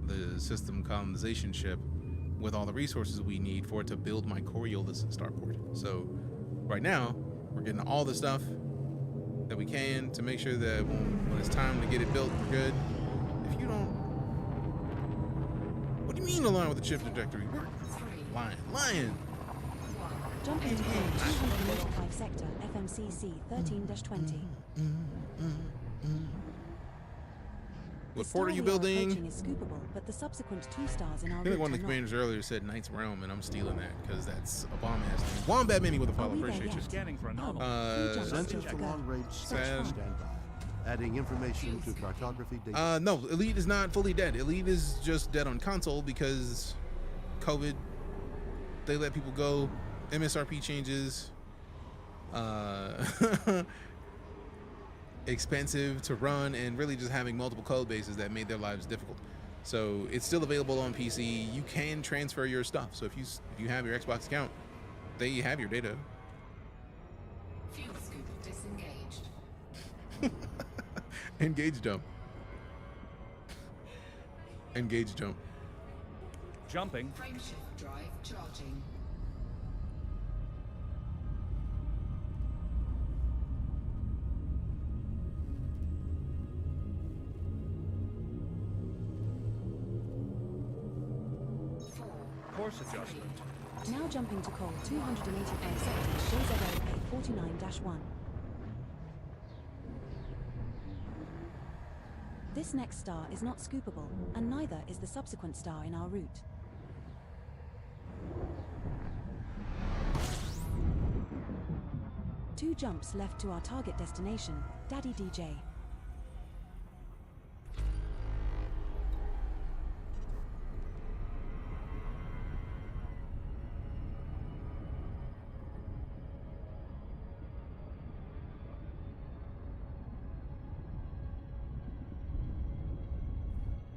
the system colonization ship with all the resources we need for it to build my Coriolis starport. So right now, we're getting all the stuff that we can to make sure that when it's time to get it built, we're good. If you don't... What do you mean align with the chip trajectory? Lion. Jump into code 285 sector, FMCC 13-20. What fort are you building? Is scoopable, but the subsequent 2 stars in our I think one of the commanders earlier said Knight's Realm, and I'm stealing that because that's a bomb ass thing. Wombat Mini with a follow. Appreciate you. Scanning for anomaly. Center for long-range section standby. Adding information to cartography data. No, Elite is not fully dead. Elite is just dead on console because COVID. They let people go. MSRP changes. Expensive to run, and really just having multiple code bases that made their lives difficult. So it's still available on PC. You can transfer your stuff. So if you have your Xbox account, they have your data. Fuel scoop disengaged. Engage jump. Engage jump. Jumping. Frameshift drive charging. Course adjustment. Now jumping to call 285 sector, DZA 49-1. This next star is not scoopable, and neither is the subsequent star in our route. Two jumps left to our target destination, Daddy DJ.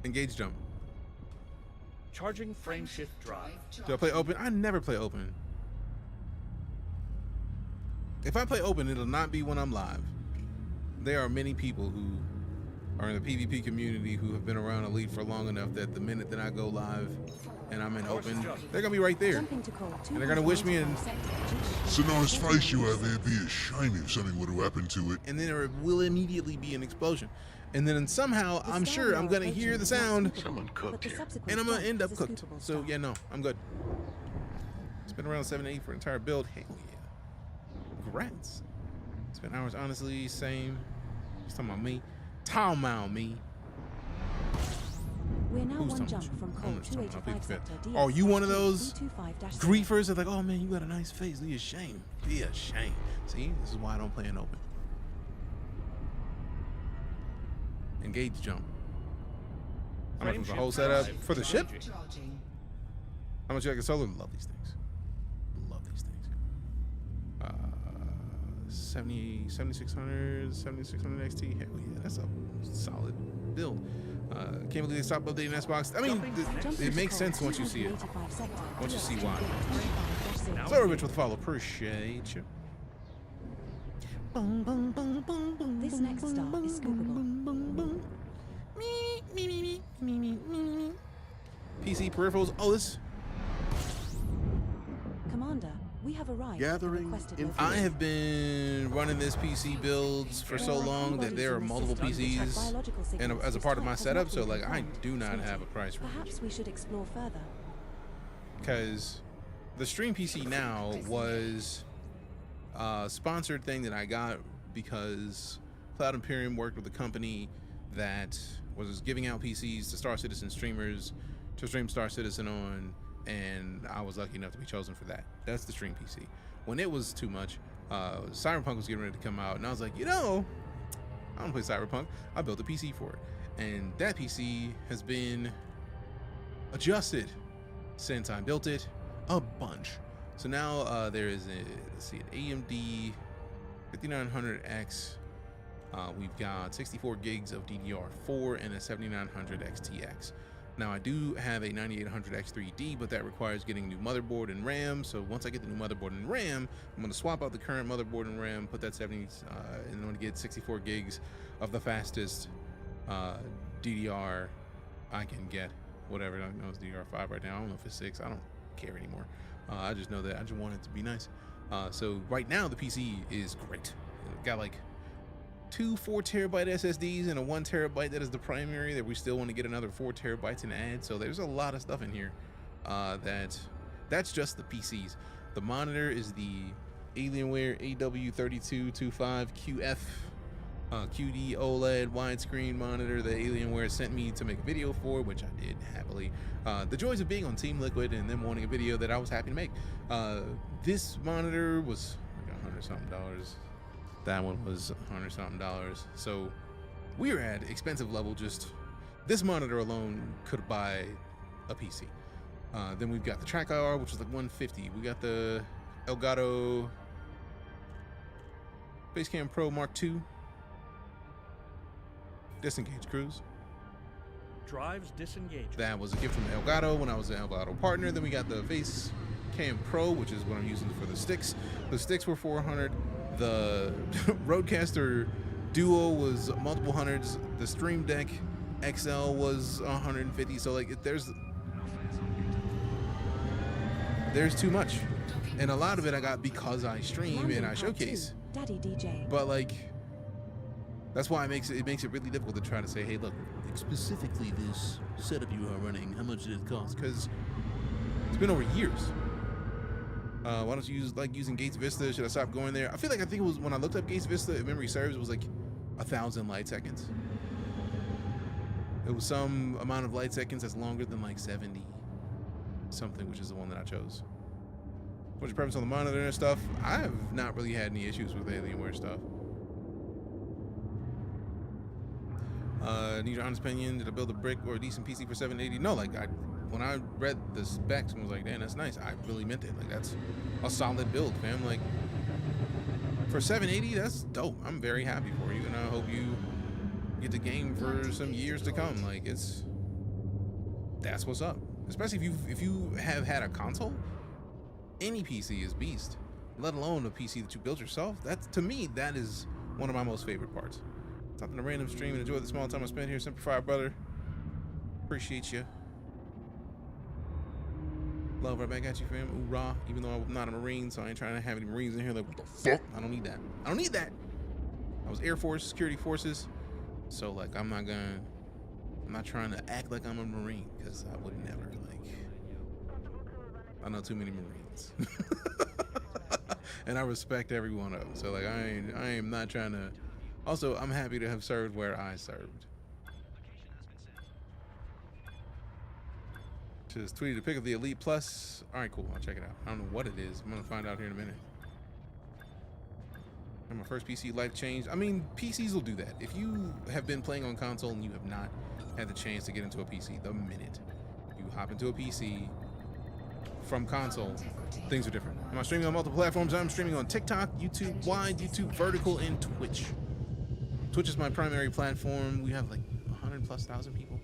Engage jump. Charging frame shift drive. Do I play open? I never play open. If I play open, it'll not be when I'm live. There are many people who are in the PvP community who have been around Elite for long enough that the minute that I go live and I'm in open, they're gonna be right there. And they're gonna wish me in. It's a nice face you have there. It'd be a shame if something were to happen to it. And then there will immediately be an explosion. And then somehow, I'm sure I'm gonna hear the sound. Someone cooked here. And I'm gonna end up cooked. So yeah, no, I'm good. Spent around 780 for an entire build. Hell yeah. Congrats. Spent hours, honestly, same. Just talking about me. Talking about me. We're now Who's one talking jump from about you? code 285 sector DS. Oh, you one of those 325-3. griefers that like, oh man, you got a nice face. Be ashamed. Be ashamed. See, this is why I don't play in open. Engage jump. How much was the whole setup for the ship? How much you like a solo? Love these things. Love these things. 7600 XT. Hell yeah, that's a solid build. Can't believe they stopped updating Xbox. I mean, it makes sense once you see it. Once you see why. Sorry, Rich, with the follow. Appreciate you. This next star is scoopable. PC peripherals. Oh, this. Commander, we have arrived. Gathering I have been running this PC builds for so long that there are multiple PCs and as a part of my setup, so like I do not have a price range. Perhaps we should explore further. Because the stream PC now was a sponsored thing that I got because Cloud Imperium worked with a company that was giving out PCs to Star Citizen streamers to stream Star Citizen on, and I was lucky enough to be chosen for that. That's the stream PC. When it was too much, Cyberpunk was getting ready to come out, and I was like, you know, I don't play Cyberpunk. I built a PC for it, and that PC has been adjusted since I built it a bunch. So now there is a, let's see, an AMD 5900X. We've got 64 gigs of DDR4 and a 7900 XTX. Now I do have a 9800X3D, but that requires getting a new motherboard and RAM. So once I get the new motherboard and RAM, I'm going to swap out the current motherboard and RAM, put that 70, and I'm going to get 64 gigs of the fastest DDR I can get. Whatever, I know it's DDR5 right now. I don't know if it's 6. I don't care anymore. I just know that I just want it to be nice. So right now the PC is great. It got like 2 4-terabyte SSDs and a 1 terabyte that is the primary that we still want to get another 4 terabytes and add. So there's a lot of stuff in here that's just the PCs. The monitor is the Alienware AW3225QF QD OLED widescreen monitor that Alienware sent me to make a video for, which I did happily. The joys of being on Team Liquid and them wanting a video that I was happy to make. This monitor was like $100-something. That one was $100-something. So we're at expensive level. Just this monitor alone could buy a PC. Then we've got the Track IR, which is like $150. We got the Elgato Basecamp Pro Mark II. Disengage Cruise. Drives disengage. That was a gift from Elgato when I was an Elgato partner. Then we got the Basecamp Pro, which is what I'm using for the sticks. The sticks were $400. The Rodecaster Duo was multiple hundreds. The Stream Deck XL was $150. So like there's too much, and a lot of it I got because I stream and I showcase. Daddy DJ. But like that's why it makes it really difficult to try to say, hey, look, specifically this setup you are running, how much did it cost? Because it's been over years. Why don't you use like using Gates Vista? Should I stop going there? I think it was when I looked up Gates Vista, if memory serves, it was like 1,000 light seconds. It was some amount of light seconds that's longer than like 70 something, which is the one that I chose. What's your preference on the monitor and stuff? I have not really had any issues with Alienware stuff. Need your honest opinion? Did I build a brick or a decent PC for 780? No, like when I read the specs and was like, damn, that's nice. I really meant it. Like that's a solid build, fam. Like for 780, that's dope. I'm very happy for you, and I hope you get the game for some years to come. Like it's that's what's up. Especially if you have had a console, any PC is beast. Let alone a PC that you built yourself. That's, to me, that is one of my most favorite parts. Something to random stream and enjoy the small time I spent here. Simplify, brother. Appreciate you. Love right back at you, fam. Hoorah. Even though I'm not a Marine, so I ain't trying to have any Marines in here. Like, what the fuck? I don't need that. I don't need that. I was Air Force, Security Forces. So, like, I'm not trying to act like I'm a Marine, because I would never, like, I know too many Marines. And I respect every one of them. So, like, I am not trying to. Also, I'm happy to have served where I served. Just tweeted to pick up the Elite Plus. All right, cool. I'll check it out. I don't know what it is. I'm gonna find out here in a minute. And my first PC life changed. I mean, PCs will do that. If you have been playing on console and you have not had the chance to get into a PC, the minute you hop into a PC from console, things are different. Am I streaming on multiple platforms? I'm streaming on TikTok, YouTube Wide, YouTube Vertical, and Twitch. Twitch is my primary platform. We have like 100,000+ people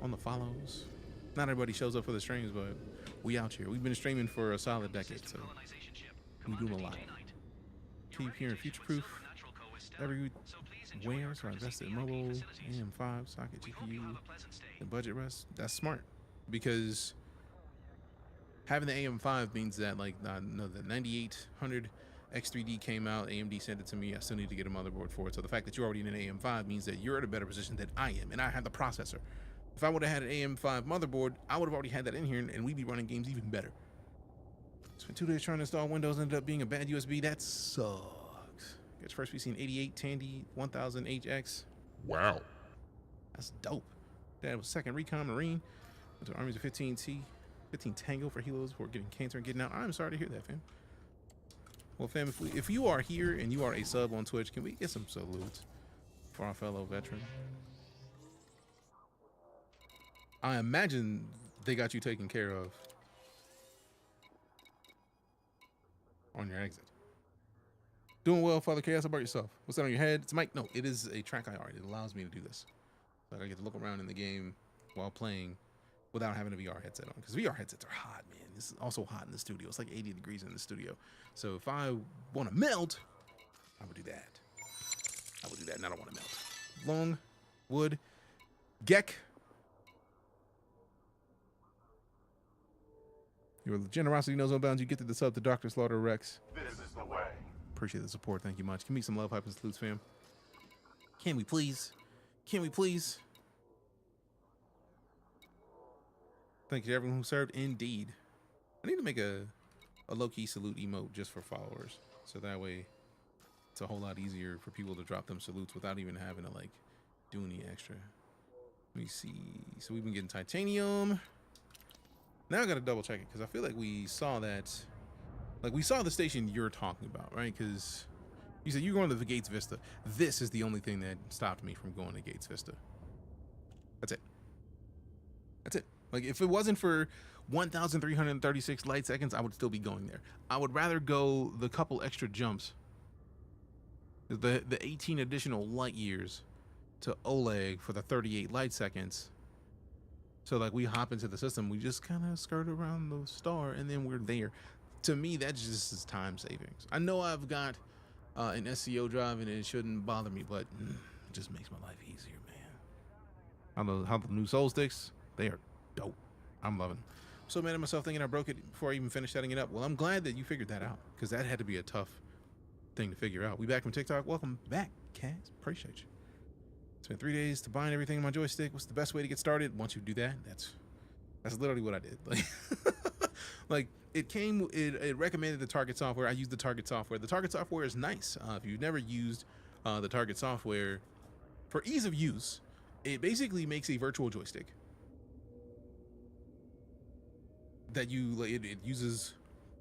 on the follows. Not everybody shows up for the streams, but we out here. We've been streaming for a solid decade, so we do a lot. Keep hearing future proof everywhere, so I invested in mobile, AM5, socket GPU, and budget rest. That's smart, because having the AM5 means that, like, no, the 9800 X3D came out, AMD sent it to me, I still need to get a motherboard for it. So the fact that you're already in an AM5 means that you're in a better position than I am, and I have the processor. If I would have had an AM5 motherboard, I would have already had that in here, and we'd be running games even better. Spent 2 days trying to install Windows, ended up being a bad USB. That sucks. Gets first PC in 88 Tandy 1000HX. Wow. That's dope. Dad was second Recon Marine. Went to Armies of 15T, 15 Tango for helos before getting cancer and getting out. I'm sorry to hear that, fam. Well, fam, if you are here and you are a sub on Twitch, can we get some salutes for our fellow veteran? I imagine they got you taken care of on your exit. Doing well, Father Chaos. How about yourself? What's that on your head? It's a mic. No, it is a track IR. It allows me to do this. So I get to look around in the game while playing without having a VR headset on. Because VR headsets are hot, man. It's also hot in the studio. It's like 80 degrees in the studio. So if I want to melt, I would do that. I would do that, and I don't want to melt. Long wood. Geck. Your generosity knows no bounds. You get to the sub to Dr. Slaughter Rex. This is the way. Appreciate the support. Thank you much. Give me some love, hype, and salutes, fam. Can we please? Can we please? Thank you to everyone who served. Indeed. I need to make a low-key salute emote just for followers. So that way it's a whole lot easier for people to drop them salutes without even having to, like, do any extra. Let me see. So we've been getting titanium. Now I gotta double check it, because I feel like we saw that, like, we saw the station you're talking about, right? Because you said you're going to the Gates Vista. This is the only thing that stopped me from going to Gates Vista. That's it. That's it. Like, if it wasn't for 1,336 light seconds, I would still be going there. I would rather go the couple extra jumps, the 18 additional light years to Oleg for the 38 light seconds. So, like, we hop into the system, we just kind of skirt around the star, and then we're there. To me, that just is time savings. I know I've got an SCO drive, and it shouldn't bother me, but it just makes my life easier, man. How the new Soul Sticks, they are dope. I'm loving them. I'm so mad at myself thinking I broke it before I even finished setting it up. Well, I'm glad that you figured that out, because that had to be a tough thing to figure out. We back from TikTok. Welcome back, Kaz. Appreciate you. Spent 3 days to bind everything in my joystick. What's the best way to get started? Once you do that, that's literally what I did. Like, like it recommended the Target software. I used the Target software. The Target software is nice. If you've never used the Target software, for ease of use, it basically makes a virtual joystick that it uses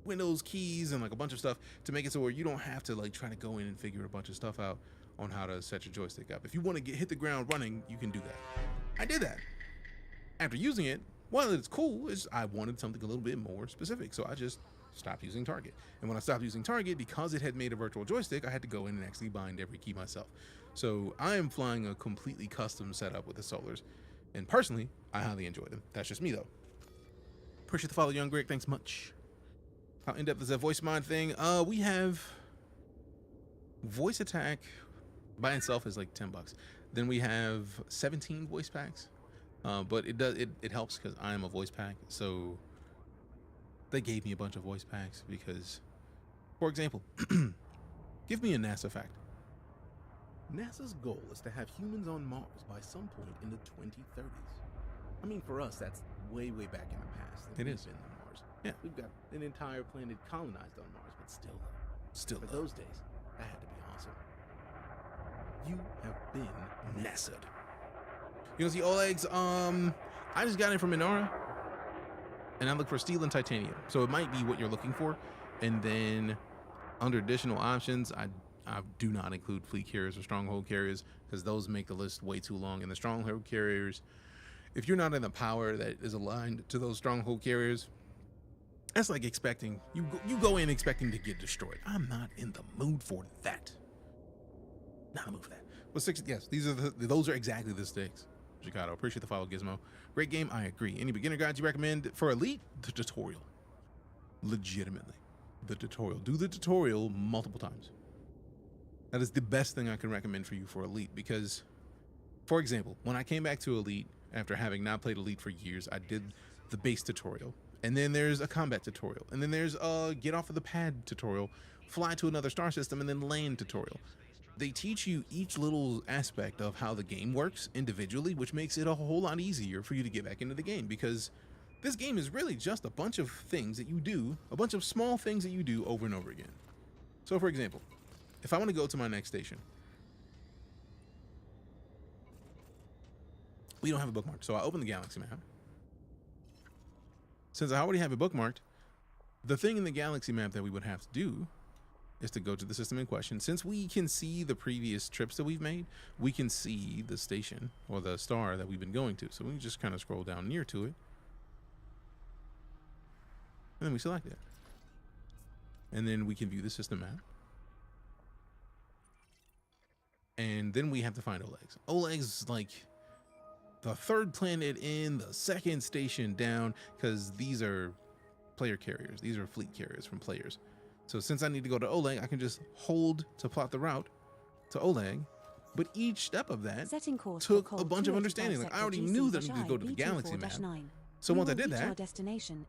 Windows keys and like a bunch of stuff to make it so where you don't have to like try to go in and figure a bunch of stuff out on how to set your joystick up. If you want to hit the ground running, you can do that. I did that. After using it, while it's cool, I wanted something a little bit more specific, so I just stopped using Target. And when I stopped using Target, because it had made a virtual joystick, I had to go in and actually bind every key myself. So I am flying a completely custom setup with the Solars. And personally, I highly enjoy them. That's just me, though. Appreciate the follow, Young Greg. Thanks much. How in-depth is that voice mod thing? We have voice attack by itself is like $10. Then we have 17 voice packs. But it helps because I am a voice pack. So they gave me a bunch of voice packs because, for example, give me a NASA fact. NASA's goal is to have humans on Mars by some point in the 2030s. I mean, for us, that's way, way back in the past. It We've is. been on Mars. Yeah. We've got an entire planet colonized on Mars, but still, for those days, that had to be awesome. You have been NASA'd. You know, see Oleg's, I just got it from Inara, and I look for steel and titanium. So it might be what you're looking for. And then under additional options, I do not include fleet carriers or stronghold carriers because those make the list way too long. And the stronghold carriers, if you're not in the power that is aligned to those stronghold carriers, that's like expecting, you go in expecting to get destroyed. I'm not in the mood for that. Not in the mood for that. But six, yes, those are exactly the stakes. Chicago, appreciate the follow, Gizmo. Great game, I agree. Any beginner guides you recommend for Elite? The tutorial. Legitimately. The tutorial. Do the tutorial multiple times. That is the best thing I can recommend for you for Elite because, for example, when I came back to Elite, after having not played Elite for years, I did the base tutorial. And then there's a combat tutorial. And then there's a get off of the pad tutorial, fly to another star system, and then land tutorial. They teach you each little aspect of how the game works individually, which makes it a whole lot easier for you to get back into the game because this game is really just a bunch of things that you do, a bunch of small things that you do over and over again. So for example, if I want to go to my next station, we don't have a bookmark. So I open the galaxy map. Since I already have it bookmarked, the thing in the galaxy map that we would have to do is to go to the system in question. Since we can see the previous trips that we've made, we can see the station or the star that we've been going to. So we can just kind of scroll down near to it. And then we select it. And then we can view the system map. And then we have to find Oleg's. Oleg's like the third planet in, the second station down, because these are player carriers. These are fleet carriers from players. So since I need to go to Oleg, I can just hold to plot the route to Oleg. But each step of that took a bunch of understanding. Like I already knew that I needed to go to the galaxy map. So once I did that,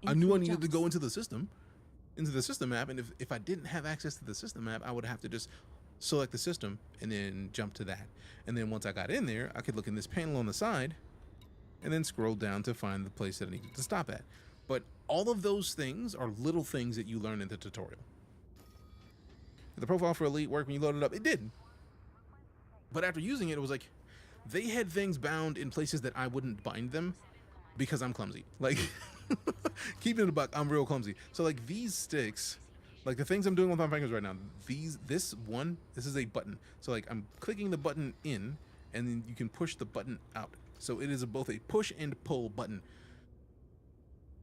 I knew I needed to go into the system map. And if I didn't have access to the system map, I would have to just select the system and then jump to that. And then once I got in there, I could look in this panel on the side and then scroll down to find the place that I needed to stop at. But all of those things are little things that you learn in the tutorial. The profile for Elite worked when you loaded it up. It did. But after using it, it was like, they had things bound in places that I wouldn't bind them because I'm clumsy. Like, keeping it a buck, I'm real clumsy. So like these sticks, like the things I'm doing with my fingers right now, this is a button. So like I'm clicking the button in and then you can push the button out. So it is both a push and pull button.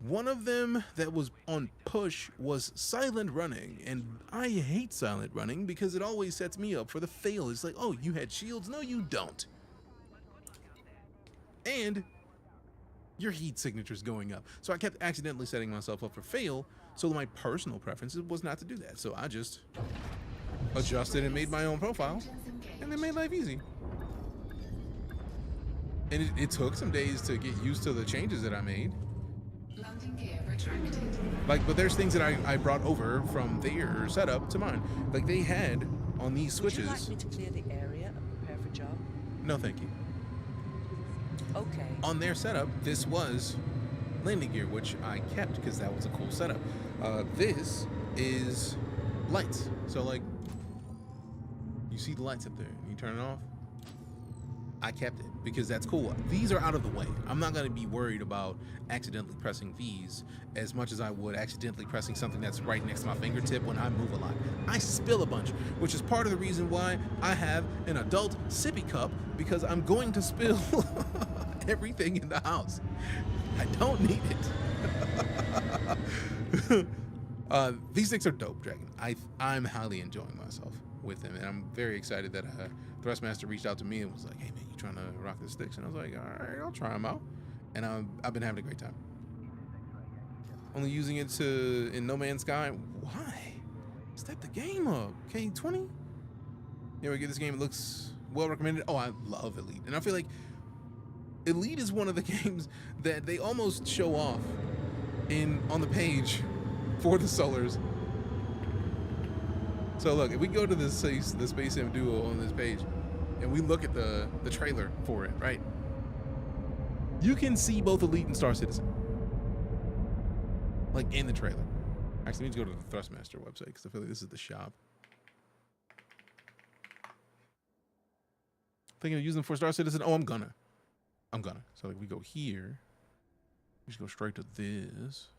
One of them that was on push was silent running, and I hate silent running because it always sets me up for the fail. It's like, oh, you had shields? No, you don't. And your heat signature's going up. So I kept accidentally setting myself up for fail, so my personal preference was not to do that. So I just adjusted and made my own profile, and it made life easy. And it took some days to get used to the changes that I made. Like, but there's things that I brought over from their setup to mine. Like they had on these switches. Would you like me to clear the area and prepare for job? No, thank you. Okay. On their setup, this was landing gear, which I kept because that was a cool setup. This is lights. So like, you see the lights up there, you turn it off. I kept it because that's cool. These are out of the way. I'm not going to be worried about accidentally pressing these as much as I would accidentally pressing something that's right next to my fingertip when I move a lot. I spill a bunch, which is part of the reason why I have an adult sippy cup, because I'm going to spill everything in the house. I don't need it. These things are dope, Dragon. I'm highly enjoying myself. with him, and I'm very excited that Thrustmaster reached out to me and was like, "Hey man, you trying to rock the sticks?" And I was like, "All right, I'll try them out." And I've been having a great time. Only using it in No Man's Sky. Why? Step the game up. K20. Yeah, we get this game. It looks well recommended. Oh, I love Elite, and I feel like Elite is one of the games that they almost show off on the page for the Solars. So look, if we go to the Space Sim Duo on this page, and we look at the trailer for it, right? You can see both Elite and Star Citizen, like in the trailer. Actually, I need to go to the Thrustmaster website because I feel like this is the shop. Thinking of using them for Star Citizen. Oh, I'm gonna. So like we go here. We just go straight to this.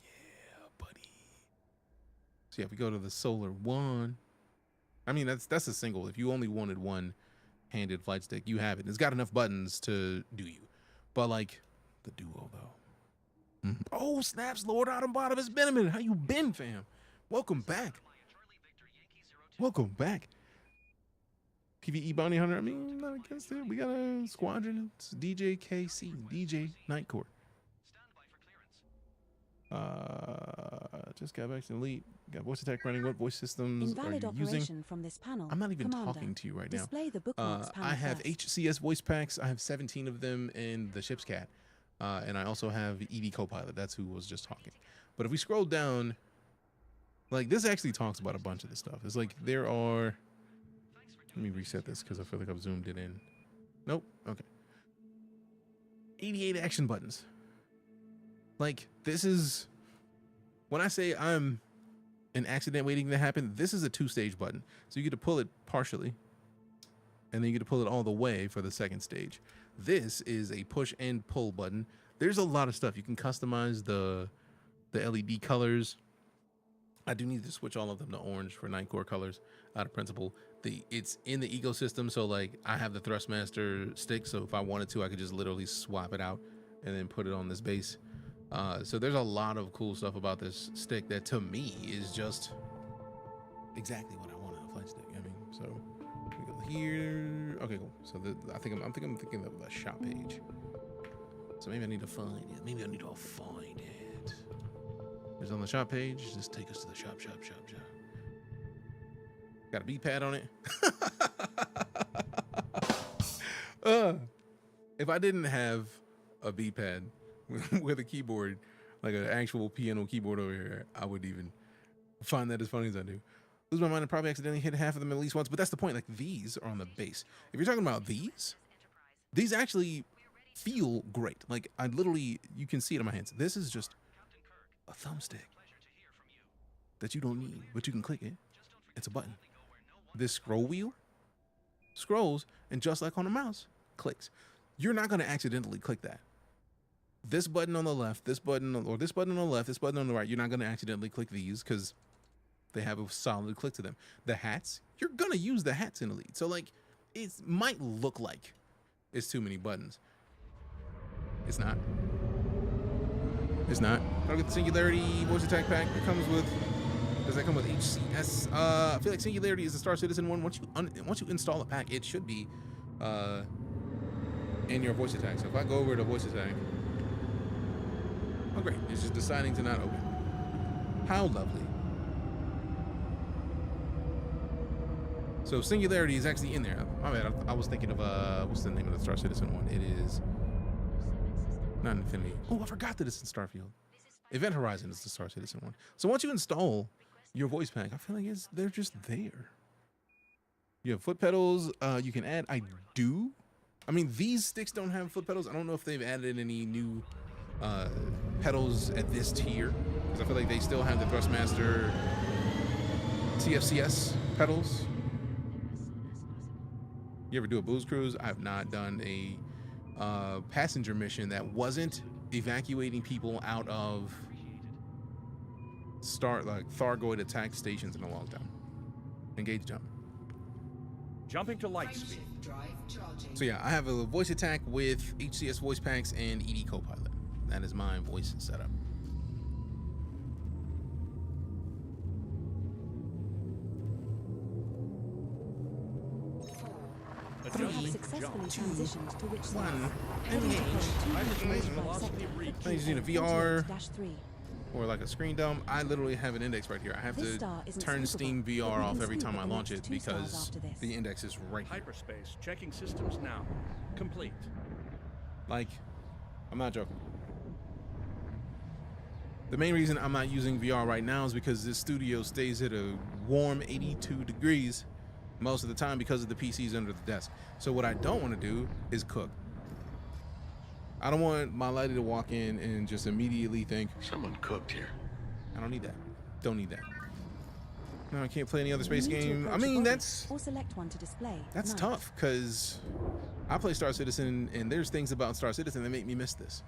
Yeah, buddy. So yeah, if we go to the Solar One. I mean, that's a single. If you only wanted one-handed flight stick, you have it. It's got enough buttons to do you. But like the Duo though. Oh, snaps, Lord Autumn Bottom. It's been a minute. How you been, fam? Welcome back. Welcome back. PvE Bounty Hunter. I mean, not against it. We got a squadron. It's DJKC, DeejayKnight Core. Just got back to Elite. Got voice attack running. What voice systems Invalid are you operation using? from this panel. I'm not even Commander, talking to you right now. display the bookmarks panel I have first. HCS voice packs. I have 17 of them in the ship's cat. And I also have ED Copilot. That's who was just talking. But if we scroll down, like this actually talks about a bunch of the stuff. It's like there are. Let me reset this because I feel like I've zoomed it in. Nope. Okay. 88 action buttons. Like this is when I say I'm an accident waiting to happen. This is a 2-stage button, so you get to pull it partially, and then you get to pull it all the way for the second stage. This is a push and pull button. There's a lot of stuff. You can customize the LED colors. I do need to switch all of them to orange for Night Core colors out of principle. It's in the ecosystem, so like I have the Thrustmaster stick, so if I wanted to, I could just literally swap it out and then put it on this base. So there's a lot of cool stuff about this stick that to me is just exactly what I want in a flight stick. I mean, so we go here. Okay, cool. So I'm thinking of the shop page. So maybe I need to find it. Maybe I need to find it. It's on the shop page. Just take us to the shop. Got a B-pad on it. If I didn't have a B-pad with a keyboard, like an actual piano keyboard over here, I would even find that as funny as I do. Lose my mind and probably accidentally hit half of them at least once, but that's the point. Like these are on the base. If you're talking about these actually feel great. Like I literally, you can see it in my hands. This is just a thumbstick that you don't need, but you can click it. It's a button. This scroll wheel scrolls, and just like on a mouse, clicks. You're not going to accidentally click that. This button on the left, this button on the left, this button on the right, you're not going to accidentally click these because they have a solid click to them. The hats, you're going to use the hats in Elite. So like, it might look like it's too many buttons. It's not. It's not. Target the Singularity voice attack pack that comes with. Does that come with HCS? I feel like Singularity is a Star Citizen one. Once you install a pack, it should be in your voice attack. So if I go over to voice attack, oh great, it's just deciding to not open. How lovely. So Singularity is actually in there. My bad. I was thinking of what's the name of the Star Citizen one? It is not Infinity. Oh, I forgot that it's in Starfield. Event Horizon is the Star Citizen one. So once you install your voice pack, I feel like they're just there. You have foot pedals. You can add. I mean, these sticks don't have foot pedals. I don't know if they've added any new pedals at this tier, because I feel like they still have the Thrustmaster TFCS pedals. You ever do a booze cruise? I have not done a passenger mission that wasn't evacuating people out of Thargoid attack stations in a long time. Engage jump. Jumping to light speed. So yeah, I have a voice attack with HCS voice packs and ED Copilot. That is my voice setup. You have successfully transitioned to which star? One. Heading to code Hyperspace 295 velocity sector. reached. I just need a VR. -3. Or like a screen dump. I literally have an index right here. I have This to star isn't turn scoopable, Steam but VR we off can every scoop time at I the launch next it 2 stars because after this. the index is right here. Hyperspace. Checking systems now. Complete. Like, I'm not joking. The main reason I'm not using VR right now is because this studio stays at a warm 82 degrees most of the time because of the PCs under the desk. So what I don't want to do is cook. I don't want my lady to walk in and just immediately think, someone cooked here. I don't need that. Don't need that. No, I can't play any other space You need to game. I approach the mean, body that's or select one to display. that's Nice. tough because I play Star Citizen and there's things about Star Citizen that make me miss this.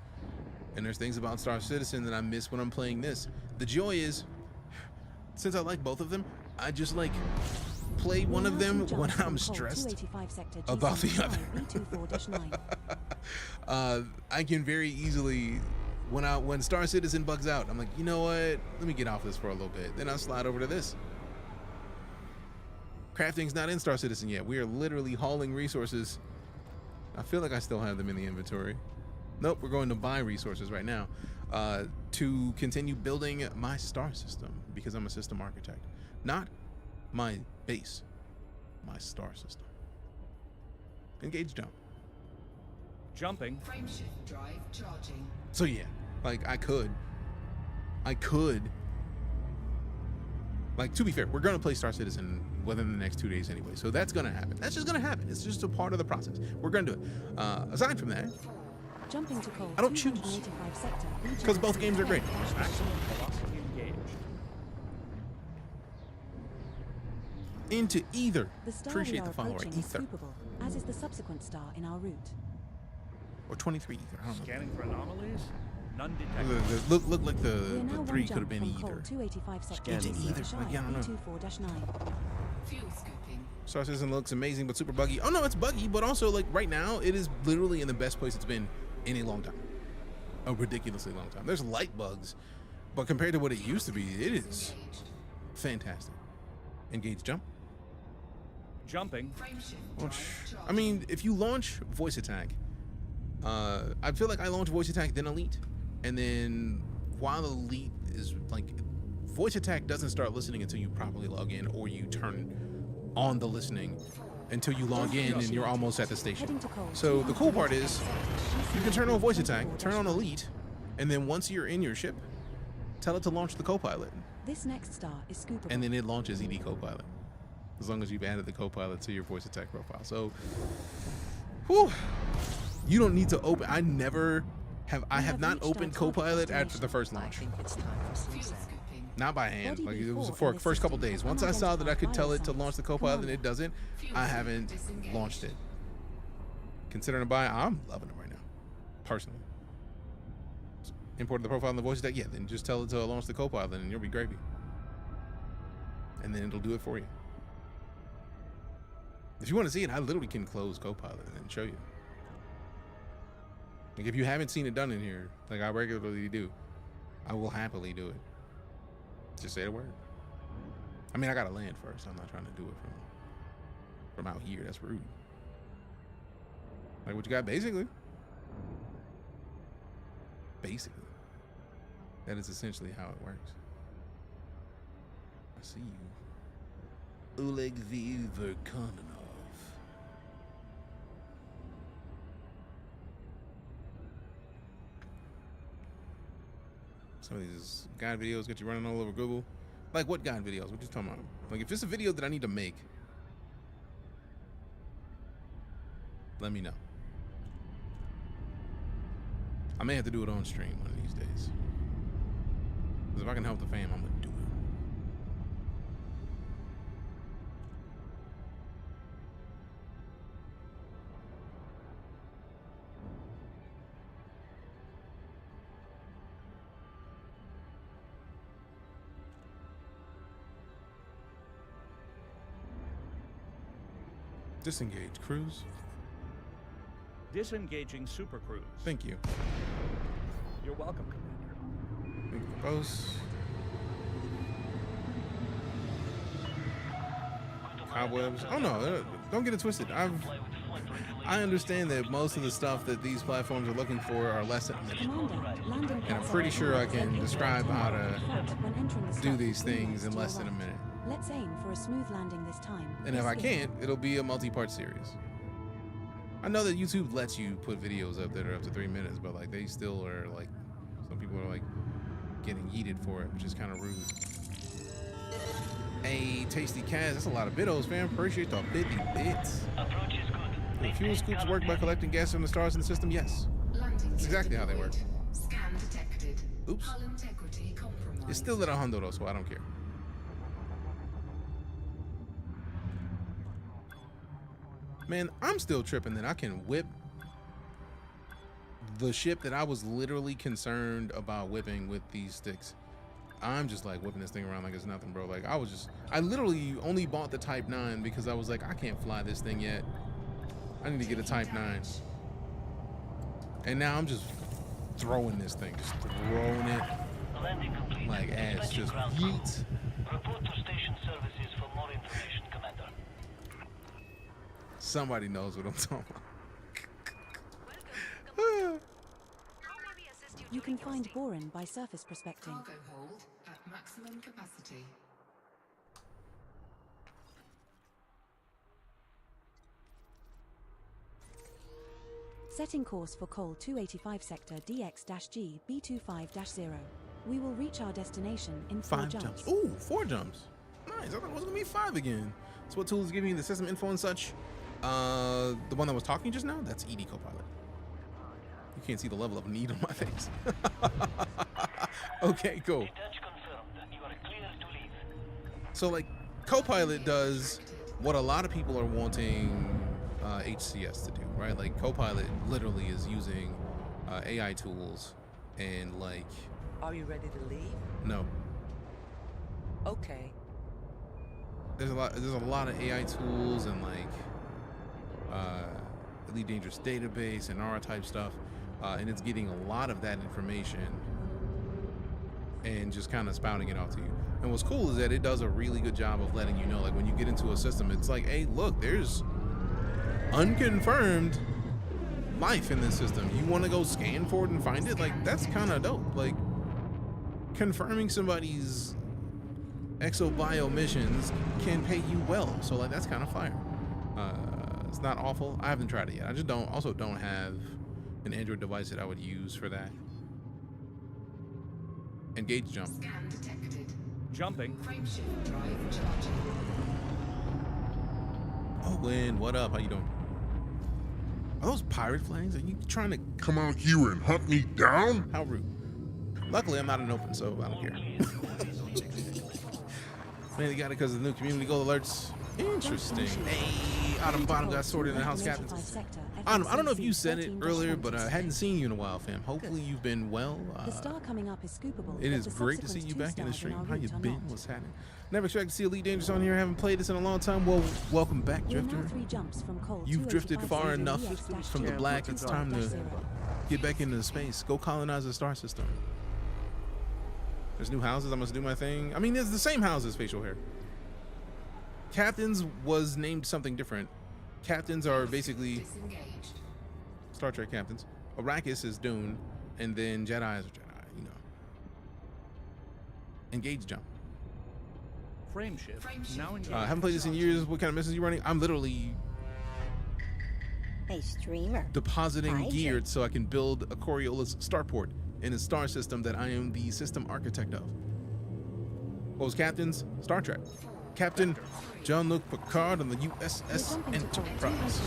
And there's things about Star Citizen that I miss when I'm playing this. The joy is, since I like both of them, I just like play one of them when I'm stressed about the other. I can very easily, when Star Citizen bugs out, I'm like, you know what? Let me get off this for a little bit. Then I'll slide over to this. Crafting's not in Star Citizen yet. We are literally hauling resources. I feel like I still have them in the inventory. Nope, we're going to buy resources right now to continue building my star system because I'm a system architect. Not my base, my star system. Engage jump. Jumping. Frameshift drive charging. So yeah, like I could, like, to be fair, we're gonna play Star Citizen within the next 2 days anyway. So that's gonna happen. That's just gonna happen. It's just a part of the process. We're gonna do it. Aside from that, Jumping to code I don't choose 285 sector. because both games are great. Maximum velocity engaged. Into either. The star Appreciate we are the follow, right? approaching is Ether. scoopable, as is the subsequent star in our route. Or 23 ether. I don't know. Scanning for anomalies. None detected. Look like We are the now 3 one could have jump been from either. code 285 sector. Into either. Like, yeah, I don't know. 24-9. Fuel scooping. Star Citizen looks amazing, but super buggy. Oh no, it's buggy, but also like right now, it is literally in the best place it's been in a long time. A ridiculously long time. There's light bugs, but compared to what it used to be, it is fantastic. Engage jump. Jumping. I mean, if you launch voice attack, I feel like I launch voice attack, then elite, and then while elite is like, voice attack doesn't start listening until you properly log in or you turn on the listening until you log in and you're almost at the station. So the cool part is you can turn on voice attack, turn on elite, and then once you're in your ship, tell it to launch the co-pilot, This next star is scoopable. and then it launches ED co-pilot as long as you've added the co-pilot to your voice attack profile. So whew, you don't need to open. I have not opened co-pilot after the first launch. Not by hand. Like, it was for first couple days. Once I saw that I could tell it to launch the co-pilot and it doesn't, I haven't launched it. Considering a buy, I'm loving it right now, personally. Imported the profile in the voice attack, yeah, then just tell it to launch the co-pilot and you'll be gravy. And then it'll do it for you. If you want to see it, I literally can close co-pilot and show you. Like, if you haven't seen it done in here, like I regularly do, I will happily do it. Just say the word. I mean, I gotta land first. I'm not trying to do it from out here. That's rude. Like what you got, basically. Basically. That is essentially how it works. I see you. Oleg V. Verkonov. Some of these guide videos get you running all over Google. Like what guide videos? What you talking about? Like if it's a video that I need to make, let me know. I may have to do it on stream one of these days. Because if I can help the fam, I'm gonna do it. Disengage cruise. Disengaging super cruise. Thank you. You're welcome, Commander. Thank you for both. Cobwebs. Oh no, don't get it twisted. I understand that most of the stuff that these platforms are looking for are less than a minute. And I'm pretty sure I can describe how to do these things in less than a minute. Let's aim for a smooth landing this time. And if I can't, it'll be a multi-part series. I know that YouTube lets you put videos up that are up to 3 minutes, but like they still are like, some people are like getting yeeted for it, which is kind of rude. Hey, Tasty Cats, that's a lot of bidos, fam. Appreciate the 50 bits. The fuel scoops work by collecting gas from the stars in the system? Yes. That's exactly how they work. Scan detected. Oops. Hull integrity compromised. It's still at 100 though, so I don't care. Man, I'm still tripping that I can whip the ship that I was literally concerned about whipping with these sticks. I'm just like whipping this thing around like it's nothing, bro. Like I literally only bought the Type 9 because I was like, I can't fly this thing yet. I need to get a Type 9. And now I'm just throwing this thing, just throwing it like ass, just yeet. Report to station services for more information, Commander. Somebody knows what I'm talking about. You can find Borin by surface prospecting. Cargo hold at maximum capacity. Setting course for Col 285 sector DX-G B25-0. We will reach our destination in 4 jumps. Ooh, 4 jumps. Nice. I thought it was gonna be 5 again. So what tools is giving you the system info and such? The one that was talking just now? That's ED Copilot. You can't see the level of need on my face. Okay, cool. So like Copilot does what a lot of people are wanting HCS to do, right? Like Copilot literally is using AI tools and like. Are you ready to leave? No. Okay. There's a lot of AI tools and like EliteDangerous database and Aura type stuff, and it's getting a lot of that information and just kind of spouting it out to you. And what's cool is that it does a really good job of letting you know, like when you get into a system, it's like, hey, look, there's unconfirmed life in this system. You want to go scan for it and find it? Like, that's kind of dope. Like, confirming somebody's exobio missions can pay you well. So, like, that's kind of fire. It's not awful. I haven't tried it yet. I just don't have an Android device that I would use for that. Engage jump. Scan detected. Jumping. Frameshift drive charging. Oh, Lynn, what up? How you doing? Are those pirate flags? Are you trying to come out here and hunt me down? How rude. Luckily, I'm not in open, so I don't care. Mainly got it because of the new community goal alerts. Interesting. Hey, Autumn Bottom got sorted in the house captain. Autumn, I don't know if you said it earlier, but I hadn't seen you in a while, fam. Hopefully you've been well. The star coming up is scoopable. It is great to see you back in the stream. How you been? What's happening? Never expected to see EliteDangerous on here. Haven't played this in a long time. Well, welcome back, Drifter. You've drifted far enough from the black. It's time to get back into space. Go colonize the star system. There's new houses. I must do my thing. I mean, it's the same houses, facial hair. Captains was named something different. Captains are basically Star Trek captains. Arrakis is Dune, and then Jedi is Jedi, you know. Engage jump. Frameshift. Now engaged. Haven't played this in years. What kind of missions are you running? I'm literally hey, streamer. Depositing gear so I can build a Coriolis starport in a star system that I am the system architect of. What was captains? Star Trek. Captain Jean-Luc Picard on the USS Enterprise.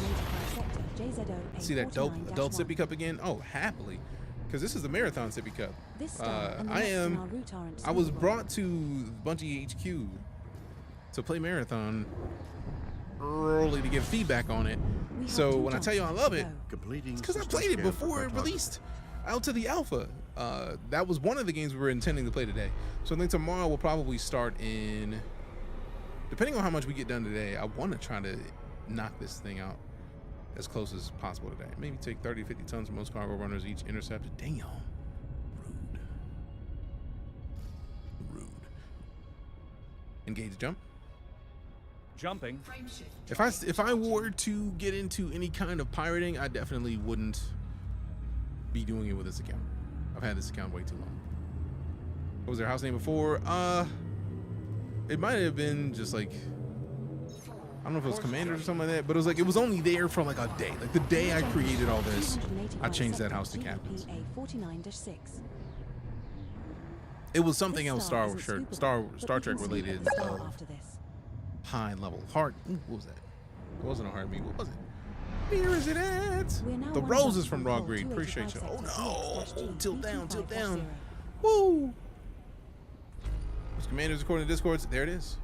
See that dope adult sippy cup again? Oh, happily. Because this is the marathon sippy cup. I was brought to Bungie HQ to play marathon early to give feedback on it. So when I tell you I love it, it's because I played it before it released out to the alpha. That was one of the games we were intending to play today. So I think tomorrow we'll probably start in, depending on how much we get done today, I want to try to knock this thing out as close as possible today. Maybe take 30 to 50 tons for most cargo runners each intercepted. Damn. Rude. Engage jump. Jumping. If I were to get into any kind of pirating, I definitely wouldn't be doing it with this account. I've had this account way too long. What was their house name before? It might have been just like, I don't know if it was Commanders or something like that, but it was like, it was only there for like a day. Like the day I created all this, I changed that house to Captain's. It was something else Star Trek related of high level. What was that? It wasn't a heartbeat. What was it? Where is it at? The roses from Raw Greed. Appreciate you. Oh no! Tilt down, tilt down. Woo! Those commanders according to Discords. There it is.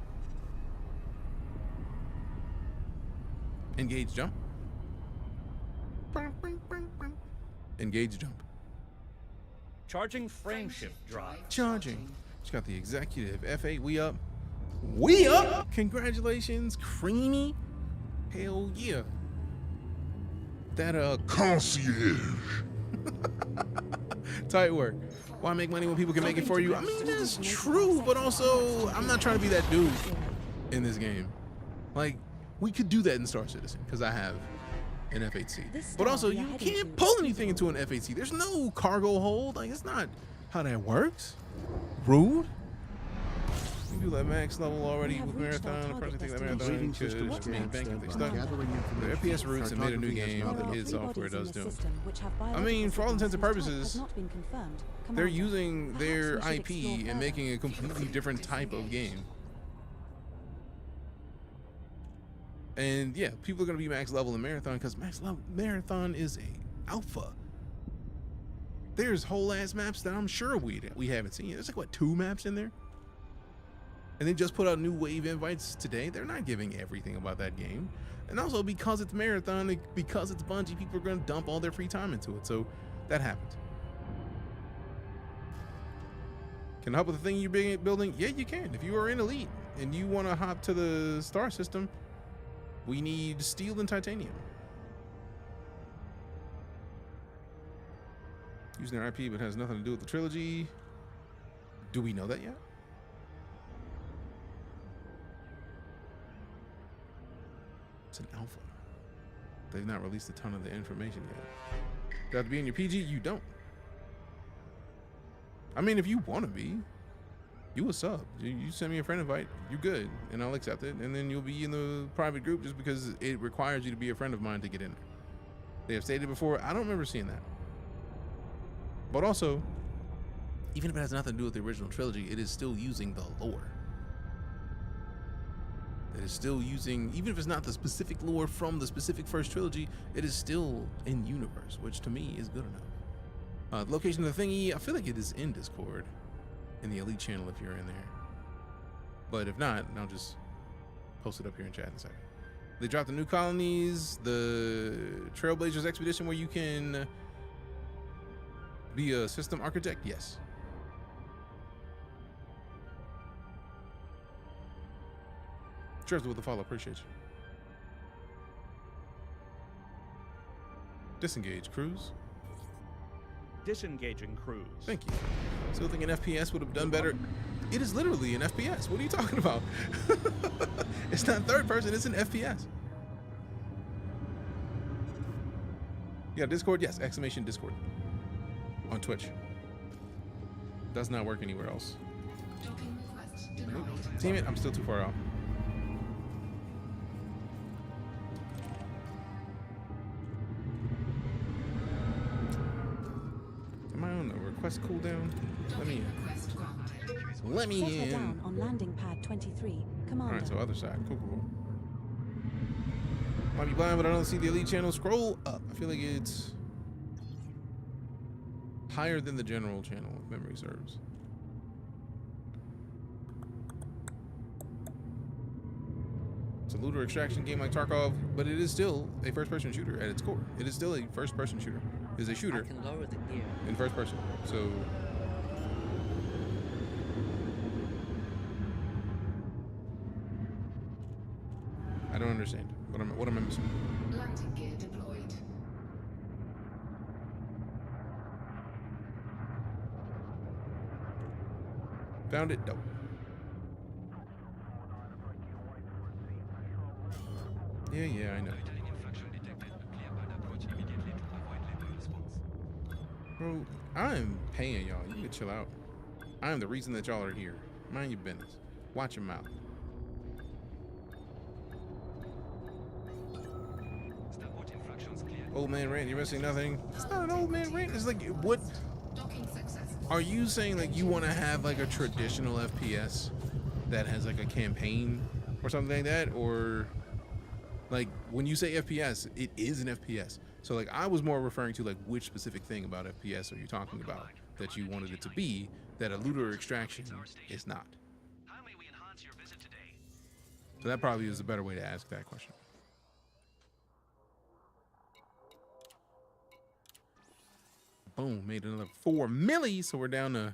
Engage jump. Engage jump. Charging frameshift drive. Charging. Just got the executive F8. We up. We up! Congratulations, Creamy. Hell yeah. That concierge. Tight work. Why make money when people can make it for you? I mean, that's true, but also I'm not trying to be that dude in this game. Like, we could do that in Star Citizen because I have an F8C. But also, you can't pull anything into an F8C. There's no cargo hold. Like, it's not how that works. Rude. You do that max level already with Marathon. The person take that Marathon because being bank if they stuck. The FPS roots and made a new game. The id software does too. I mean, for all intents and purposes, they're using their IP and making a completely different type of game. And yeah, people are going to be max level in Marathon because max level Marathon is a alpha. There's whole ass maps that I'm sure we haven't seen. There's like, what, 2 maps in there? And they just put out new wave invites today. They're not giving everything about that game. And also because it's Marathon, because it's Bungie, people are going to dump all their free time into it. So that happened. Can I help with the thing you're building? Yeah, you can. If you are in Elite and you want to hop to the star system, we need steel and titanium. Using their IP, but has nothing to do with the trilogy. Do we know that yet? It's an alpha. They've not released a ton of the information yet. You have to be in your PG? You don't. I mean, if you want to be, you a sub. You send me a friend invite, you good, and I'll accept it, and then you'll be in the private group just because it requires you to be a friend of mine to get in there. They have stated before, I don't remember seeing that. But also, even if it has nothing to do with the original trilogy, it is still using the lore. It is still using, even if it's not the specific lore from the specific first trilogy, it is still in universe, which to me is good enough. The location of the thingy, I feel like it is in Discord, in the Elite channel if you're in there. But if not, I'll just post it up here in chat in a second. They dropped the new colonies, the Trailblazers expedition where you can be a system architect, yes. Cheers with the follow, appreciate you. Disengage cruise. Disengaging cruise. Thank you. Still thinking FPS would have done better. It is literally an FPS. What are you talking about? It's not third person, it's an FPS. Yeah, Discord, yes, exclamation Discord. On Twitch. Does not work anywhere else. Damn it, I'm still too far out. Am I on the request cooldown? Let me in. Let me in. Down on landing pad 23. Commander. Alright, so other side. Cool, cool. Might be blind, but I don't see the Elite channel. Scroll up. I feel like it's higher than the general channel, if memory serves. It's a looter extraction game like Tarkov, but it is still a first-person shooter at its core. It is still a first-person shooter. It is a shooter I can lower the gear. in first person. So I don't understand. What am I missing? Landing gear deployed. Found it. Dope. Yeah, I know. Bro, I'm paying y'all. You can chill out. I am the reason that y'all are here. Mind your business. Watch your mouth. Old man rant, you're missing nothing. It's not an old man rant. It's like, what? Are you saying like you want to have like a traditional FPS that has like a campaign or something like that? Or like when you say FPS, it is an FPS. So like I was more referring to like which specific thing about FPS are you talking about that you wanted it to be that a looter extraction is not? So that probably is a better way to ask that question. Boom, made another 4 milli, so we're down to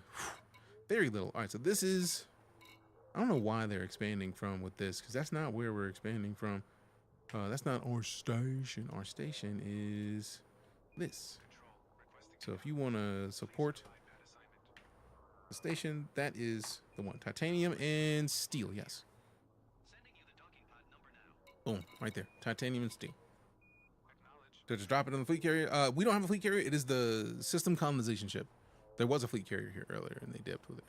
very little. All right, so this is, I don't know why they're expanding from with this, because that's not where we're expanding from. That's not our station. Our station is this. So if you want to support the station, that is the one. Titanium and steel, yes. Boom, right there. Titanium and steel. So just drop it on the fleet carrier. We don't have a fleet carrier. It is the system colonization ship. There was a fleet carrier here earlier, and they dipped with it.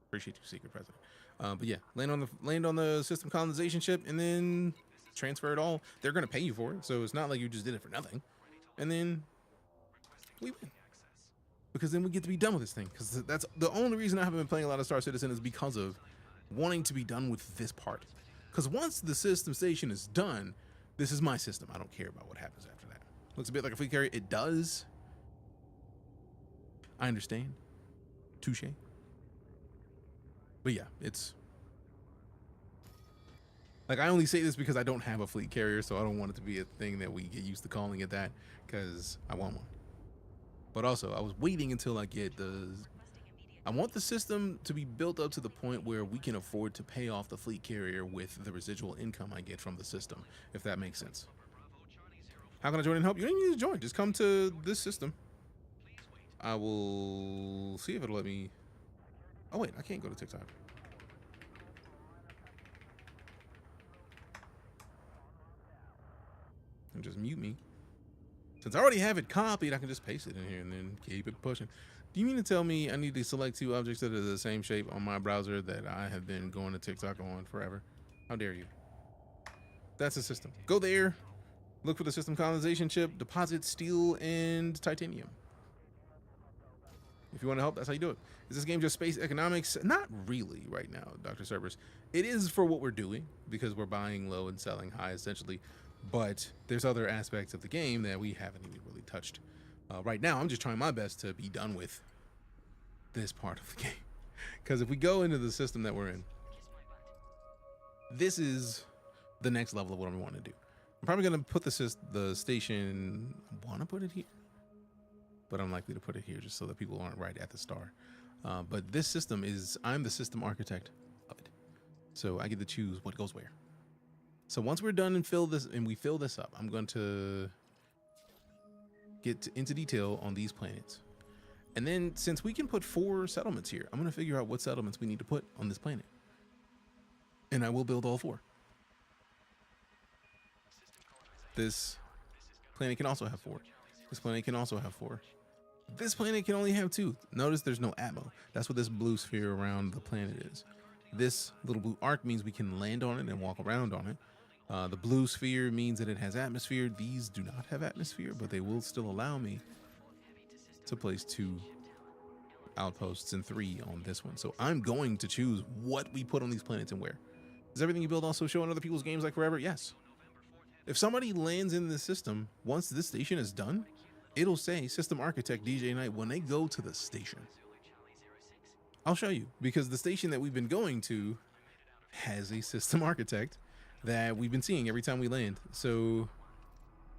Appreciate you, Secret President. But yeah, land on the system colonization ship, and then transfer it all. They're gonna pay you for it, so it's not like you just did it for nothing. And then we win, because then we get to be done with this thing. Because that's the only reason I haven't been playing a lot of Star Citizen is because of wanting to be done with this part. Because once the system station is done, this is my system. I don't care about what happens after that. Looks a bit like a fleet carrier. It does. I understand. Touche. But yeah, it's like, I only say this because I don't have a fleet carrier, so I don't want it to be a thing that we get used to calling it that, because I want one. But also, I was waiting until I get I want the system to be built up to the point where we can afford to pay off the fleet carrier with the residual income I get from the system, if that makes sense. How can I join and help? You don't need to join. Just come to this system. I will see if it'll let me. Oh wait, I can't go to TikTok. And just mute me. Since I already have it copied, I can just paste it in here and then keep it pushing. Do you mean to tell me I need to select 2 objects that are the same shape on my browser that I have been going to TikTok on forever? How dare you? That's the system. Go there, look for the system colonization chip, deposit steel and titanium. If you want to help, that's how you do it. Is this game just space economics? Not really right now, Dr. Cerberus. It is for what we're doing, because we're buying low and selling high, essentially. But there's other aspects of the game that we haven't even really touched. Right now, I'm just trying my best to be done with this part of the game. Because if we go into the system that we're in, this is the next level of what I want to do. I'm probably going to put the station, I want to put it here, but I'm likely to put it here just so that people aren't right at the star. But this system is, I'm the system architect of it. So I get to choose what goes where. So once we're done and we fill this up, I'm going to get into detail on these planets. And then since we can put 4 settlements here, I'm going to figure out what settlements we need to put on this planet. And I will build all 4. This planet can also have 4. This planet can also have 4. This planet can only have 2. Notice there's no atmo. That's what this blue sphere around the planet is. This little blue arc means we can land on it and walk around on it. The blue sphere means that it has atmosphere. These do not have atmosphere, but they will still allow me to place 2 outposts and 3 on this one. So I'm going to choose what we put on these planets and where. Does everything you build also show in other people's games like forever? Yes. If somebody lands in this system, once this station is done, it'll say System Architect DeejayKnight when they go to the station. I'll show you, because the station that we've been going to has a System Architect that we've been seeing every time we land. So,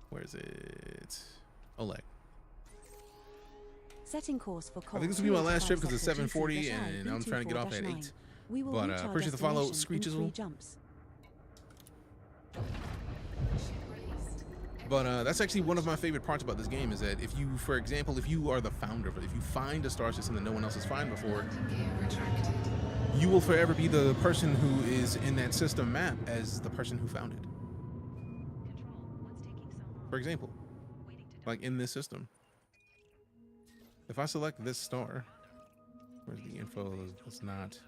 where is it? Oleg. Setting course for I think this will be my last trip because it's 7:40 and I'm trying to get off at 8. But appreciate the follow, Screechizzle. But that's actually one of my favorite parts about this game, is that if you, for example, if you are the founder of it, if you find a star system that no one else has found before, you will forever be the person who is in that system map as the person who found it. For example, like in this system, if I select this star, where's the info? It's not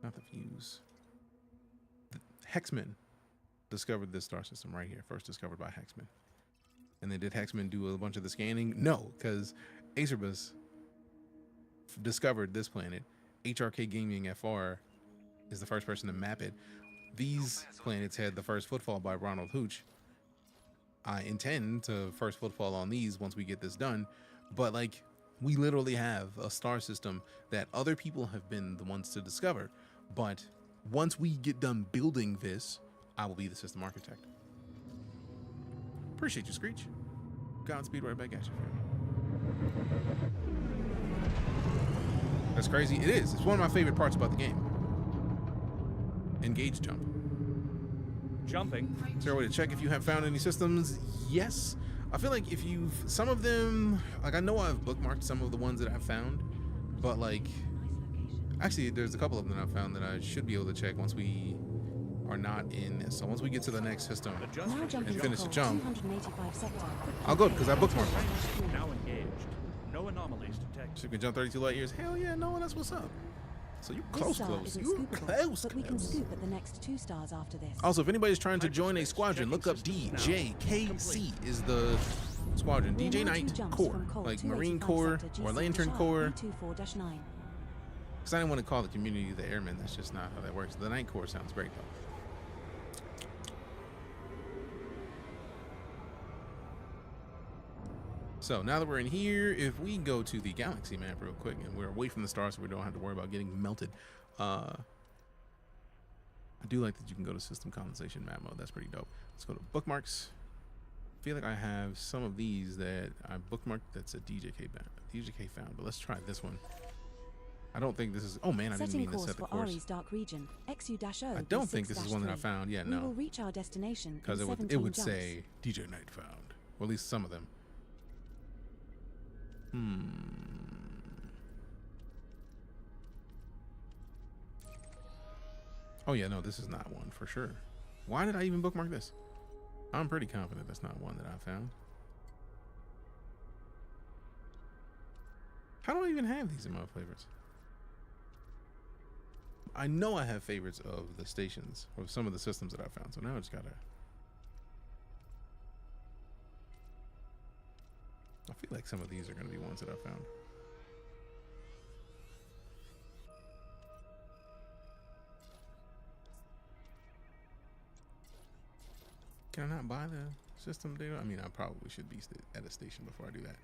the views. Hexman discovered this star system right here, first discovered by Hexman. And then did Hexman do a bunch of the scanning? No, because Acerbus discovered this planet. HRK Gaming FR is the first person to map it. These planets had the first footfall by Ronald Hooch. I intend to first footfall on these once we get this done, but like we literally have a star system that other people have been the ones to discover, but once we get done building this, I will be the system architect. Appreciate you, Screech. Godspeed right back at you. That's crazy. It is. It's one of my favorite parts about the game. Engage jump. Jumping. Is there a way to check if you have found any systems? Yes. I feel like if you've, some of them, like I know I've bookmarked some of the ones that I've found, but like, actually there's a couple of them that I've found that I should be able to check once we are not in this. So once we get to the next system and finish the jump, I'll go because I bookmarked them. Now engaged. No anomalies detected. So you can jump 32 light years. Hell yeah, no, that's what's up. So you This close, star close. isn't You scoopable, close, but we can close. scoop at the next 2 stars after this. Also, if anybody's trying to join a squadron, look up DeejayKC is the squadron. DeejayKnight Corps, like Marine Corps or Lantern Corps. Because I didn't want to call the community the Airmen. That's just not how that works. The Night Corps sounds great though. So now that we're in here, if we go to the galaxy map real quick, and we're away from the stars so we don't have to worry about getting melted. I do like that you can go to system condensation map mode. That's pretty dope. Let's go to bookmarks. I feel like I have some of these that I bookmarked that's a DJK found, but let's try this one. I don't think this is, oh man, I didn't mean to set the course. Ari's Dark Region, XU-0, I don't think this is one that I found. Yeah, We will no. reach our destination Because it would say DeejayKnight found, or at least some of them. Oh yeah, no, this is not one for sure. Why did I even bookmark this? I'm pretty confident that's not one that I found. How do I even have these in my favorites? I know I have favorites of the stations or some of the systems that I found, so now I just gotta. I feel like some of these are gonna be ones that I found. Can I not buy the system data? I mean, I probably should be at a station before I do that.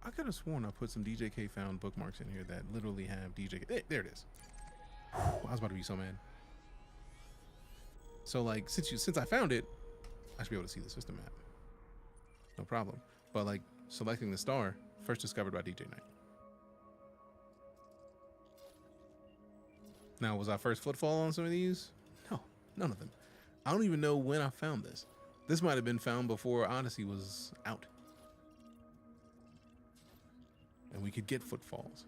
I could have sworn I put some DJK found bookmarks in here that literally have DJK. There it is. I was about to be so mad. So like, since I found it, I should be able to see the system map. No problem. But like selecting the star, first discovered by DeejayKnight. Now, was I first footfall on some of these? No, none of them. I don't even know when I found this. This might have been found before Odyssey was out. And we could get footfalls.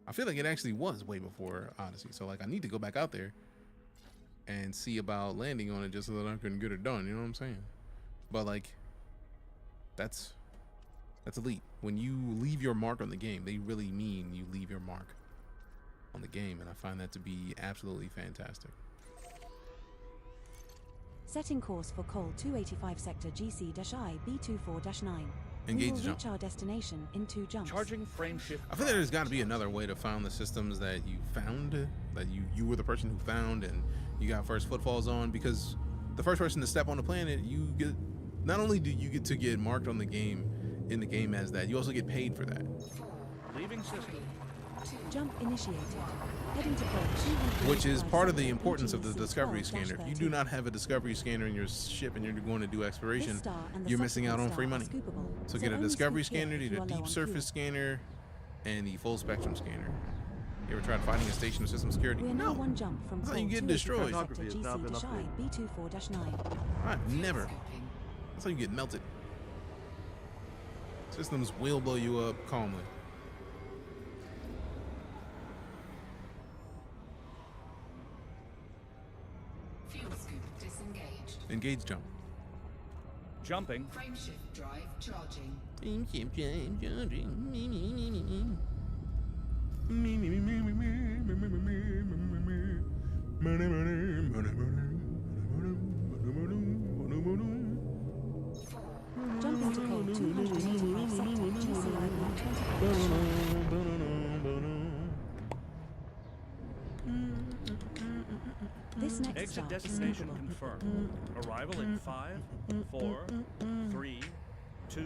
I feel like it actually was way before Odyssey. So like I need to go back out there and see about landing on it just so that I can get it done. You know what I'm saying? But like, that's elite. When you leave your mark on the game, they really mean you leave your mark on the game. And I find that to be absolutely fantastic. Setting course for Col 285 sector GC-I B24-9. Engage we will jump. reach our destination in 2 jumps. Charging frame shift. I feel like there's got to be another way to find the systems that you found, that you were the person who found and you got first footfalls on, because the first person to step on the planet, you get, not only do you get to get marked on the game, in the game as that, you also get paid for that. Leaving system. Jump initiated. Heading to Col 285 Which is part of the importance of the BGC discovery scanner. If you do not have a discovery scanner in your ship and you're going to do exploration, you're missing out on free money. So get a discovery scanner, get a deep surface scanner, and the full spectrum scanner. You ever tried finding a station of system security? We are now 1 jump from That's how Col you get 285 destroyed. sector GC-I B24-9. I've never. That's how you get melted. Systems will blow you up calmly. Fuel scoop disengaged. Engage jump. Jumping. Frameshift drive charging. Frameshift drive charging. Jumping to code 285 sector GCI block 25. This next Exit stop is destination suitable. confirmed. Arrival in 5, 4, 3, 2,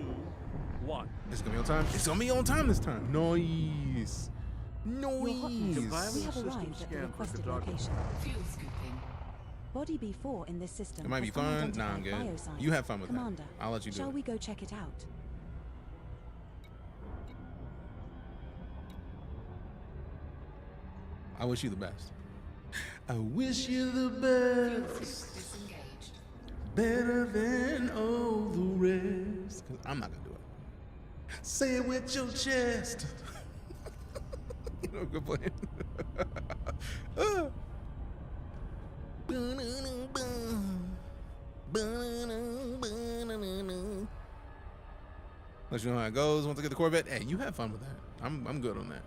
1. It's gonna be on time. It's gonna be on time this time. Noise. We Noise. have arrived at the requested location. Fuel scooping. Body B4 in this system. It might be has fun. unidentified Nah, I'm good. biosigns. You have fun with Commander, that. I'll let you do shall it. we go check it out? I wish you the best. I wish you the best. Disengaged. Better than all the rest. Cause I'm not gonna do it. Say it with your chest. You know, good plan. Let you know how it goes once I get the Corvette. Hey, you have fun with that. I'm good on that.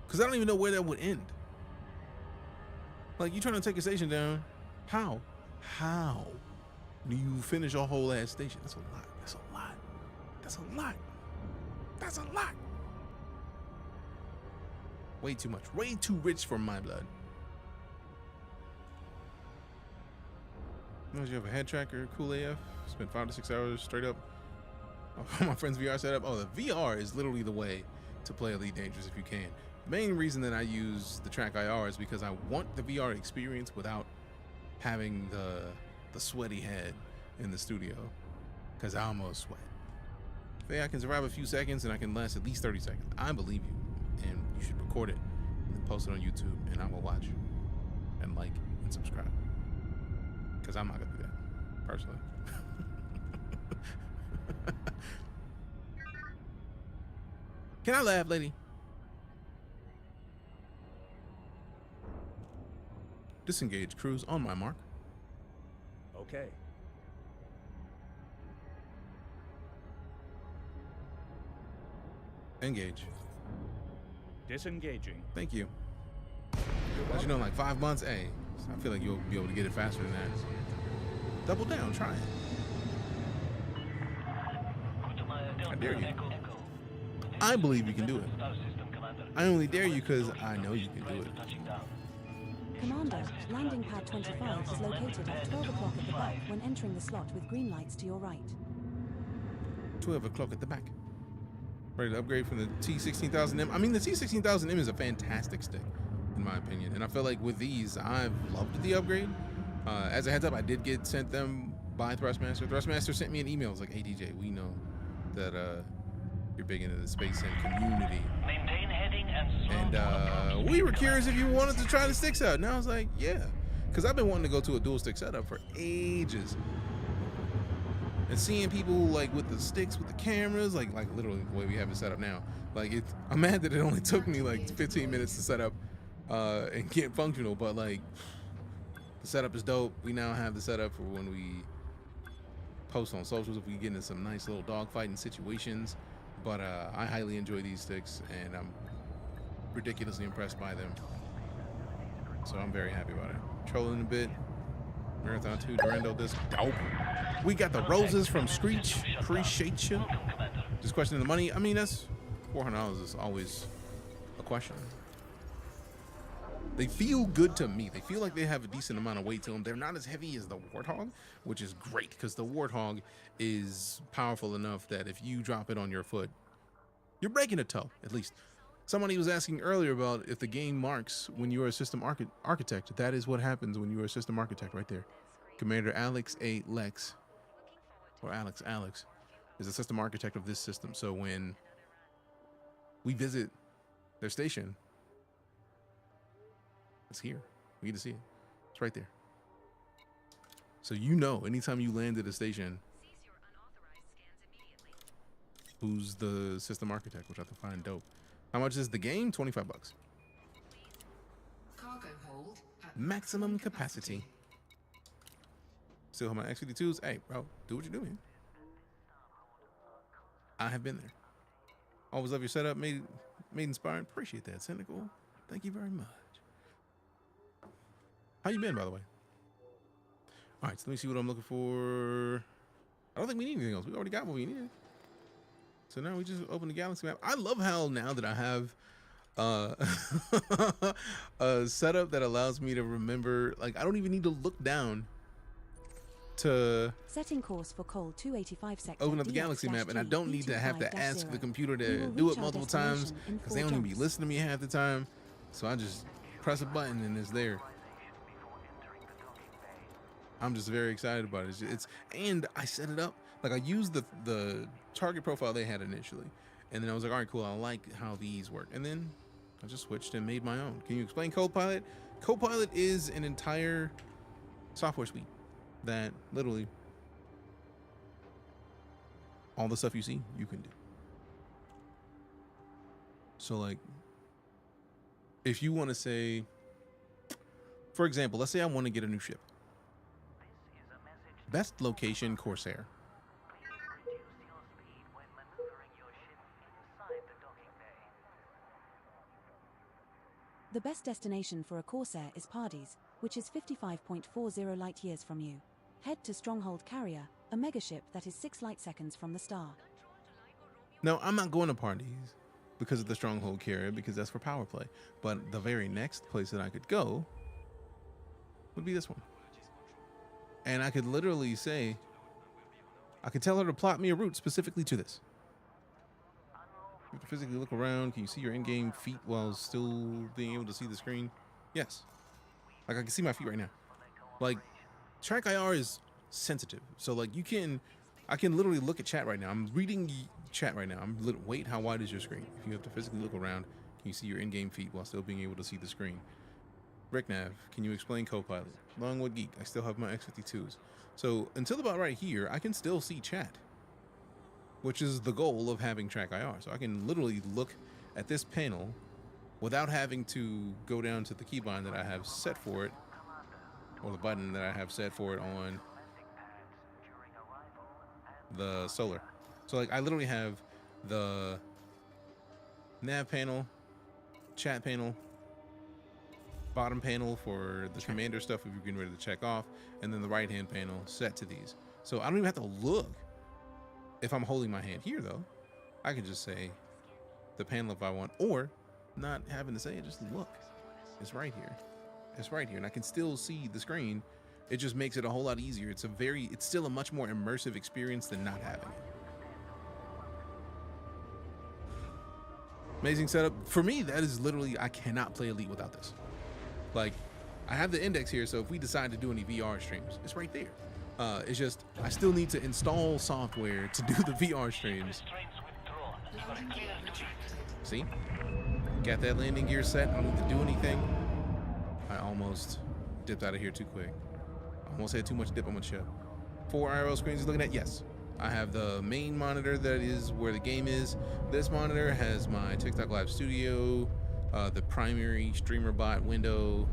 Cause I don't even know where that would end. Like, you trying to take a station down? How? How do you finish a whole ass station? That's a lot. That's a lot. That's a lot. That's a lot. Way too much. Way too rich for my blood. You have a head tracker, cool AF. Spent 5 to 6 hours straight up on my friend's VR setup. Oh, the VR is literally the way to play EliteDangerous if you can. The main reason that I use the Track IR is because I want the VR experience without having the sweaty head in the studio, because I almost sweat. If I can survive a few seconds and I can last at least 30 seconds, I believe you. And you should record it and post it on YouTube, and I will watch and like and subscribe. Because I'm not going to do that, personally. Can I laugh, lady? Disengage cruise on my mark. Okay. Engage. Disengaging. Thank you. As you know, in like 5 months, hey, I feel like you'll be able to get it faster than that. Double down, try it. I dare you. I believe you can do it. I only dare you because I know you can do it. Commander, landing pad 25 is located at 12 o'clock at the back when entering the slot with green lights to your right. 12 o'clock at the back. Ready to upgrade from the T16000M. I mean, the T16000M is a fantastic stick, in my opinion. And I feel like with these, I've loved the upgrade. As a heads up, I did get sent them by Thrustmaster. Thrustmaster sent me an email. It was like, hey, DJ, we know that you're big into the space sim community. Maintain heading and we were curious if you wanted to try the sticks out. And I was like, yeah. Because I've been wanting to go to a dual stick setup for ages. And seeing people like with the sticks, with the cameras, like literally the way we have it set up now. Like, I'm mad that it only took me like 15 minutes to set up and get functional, but like the setup is dope. We now have the setup for when we post on socials if we get into some nice little dogfighting situations. But I highly enjoy these sticks and I'm ridiculously impressed by them. So I'm very happy about it. Trolling a bit. Marathon 2, Durando disc, dope. We got the roses from Screech, appreciate you. Just questioning the money, I mean, that's $400 is always a question. They feel good to me. They feel like they have a decent amount of weight to them. They're not as heavy as the Warthog, which is great because the Warthog is powerful enough that if you drop it on your foot, you're breaking a toe, at least. Somebody was asking earlier about if the game marks when you're a system architect. That is what happens when you're a system architect right there. Commander Alex A. Lex, or Alex is a system architect of this system. So when we visit their station, it's here. We get to see it. It's right there. So you know, anytime you land at a station, who's the system architect, which I find dope. How much is the game? 25 bucks. Cargo hold at Maximum capacity. Still have my X52s. Hey, bro, do what you do, man. I have been there. Always love your setup. Made inspiring. Appreciate that, Cynical. Thank you very much. How you been, by the way? All right, so let me see what I'm looking for. I don't think we need anything else. We already got what we needed. So now we just open the galaxy map. I love how now that I have a setup that allows me to remember, like, I don't even need to look down to setting course for Cole 285 sector. Open up the galaxy map, and I don't need to have to ask the computer to do it multiple times because they don't even be listening to me half the time. So I just press a button and it's there. I'm just very excited about it. And I set it up like I used the target profile they had initially, and then I was like, all right, cool. I like how these work, and then I just switched and made my own. Can you explain Copilot? Copilot is an entire software suite that literally all the stuff you see, you can do. So like, if you want to say, for example, let's say I want to get a new ship. Best location, Corsair. The best destination for a Corsair is Pardes, which is 55.40 light years from you. Head to Stronghold Carrier, a megaship that is 6 light seconds from the star. No, I'm not going to Pardes because of the Stronghold Carrier, because that's for power play. But the very next place that I could go would be this one. And I could literally say, I could tell her to plot me a route specifically to this. You have to physically look around. Can you see your in-game feet while still being able to see the screen? Yes. Like I can see my feet right now. Like Track IR is sensitive. So like I can literally look at chat right now. I'm reading chat right now. Wait, how wide is your screen? If you have to physically look around, can you see your in-game feet while still being able to see the screen? Ricknav, can you explain Copilot? Longwood Geek, I still have my X52s. So until about right here, I can still see chat, which is the goal of having Track IR. So I can literally look at this panel without having to go down to the keybind that I have set for it, or the button that I have set for it on the solar. So like I literally have the nav panel, chat panel, bottom panel for the commander stuff if you're getting ready to check off, and then the right hand panel set to these. So I don't even have to look if I'm holding my hand here though. I can just say the panel if I want, or not having to say it, just look. It's right here. It's right here, and I can still see the screen. It just makes it a whole lot easier. It's still a much more immersive experience than not having it. Amazing setup. For me, that is literally, I cannot play Elite without this. Like, I have the index here, so if we decide to do any VR streams, it's right there. It's just, I still need to install software to do the VR streams. See? Got that landing gear set. I don't need to do anything. I almost dipped out of here too quick. Almost had too much dip on my ship. 4 IRL screens you're looking at? Yes. I have the main monitor that is where the game is. This monitor has my TikTok Live Studio, the primary streamer bot window,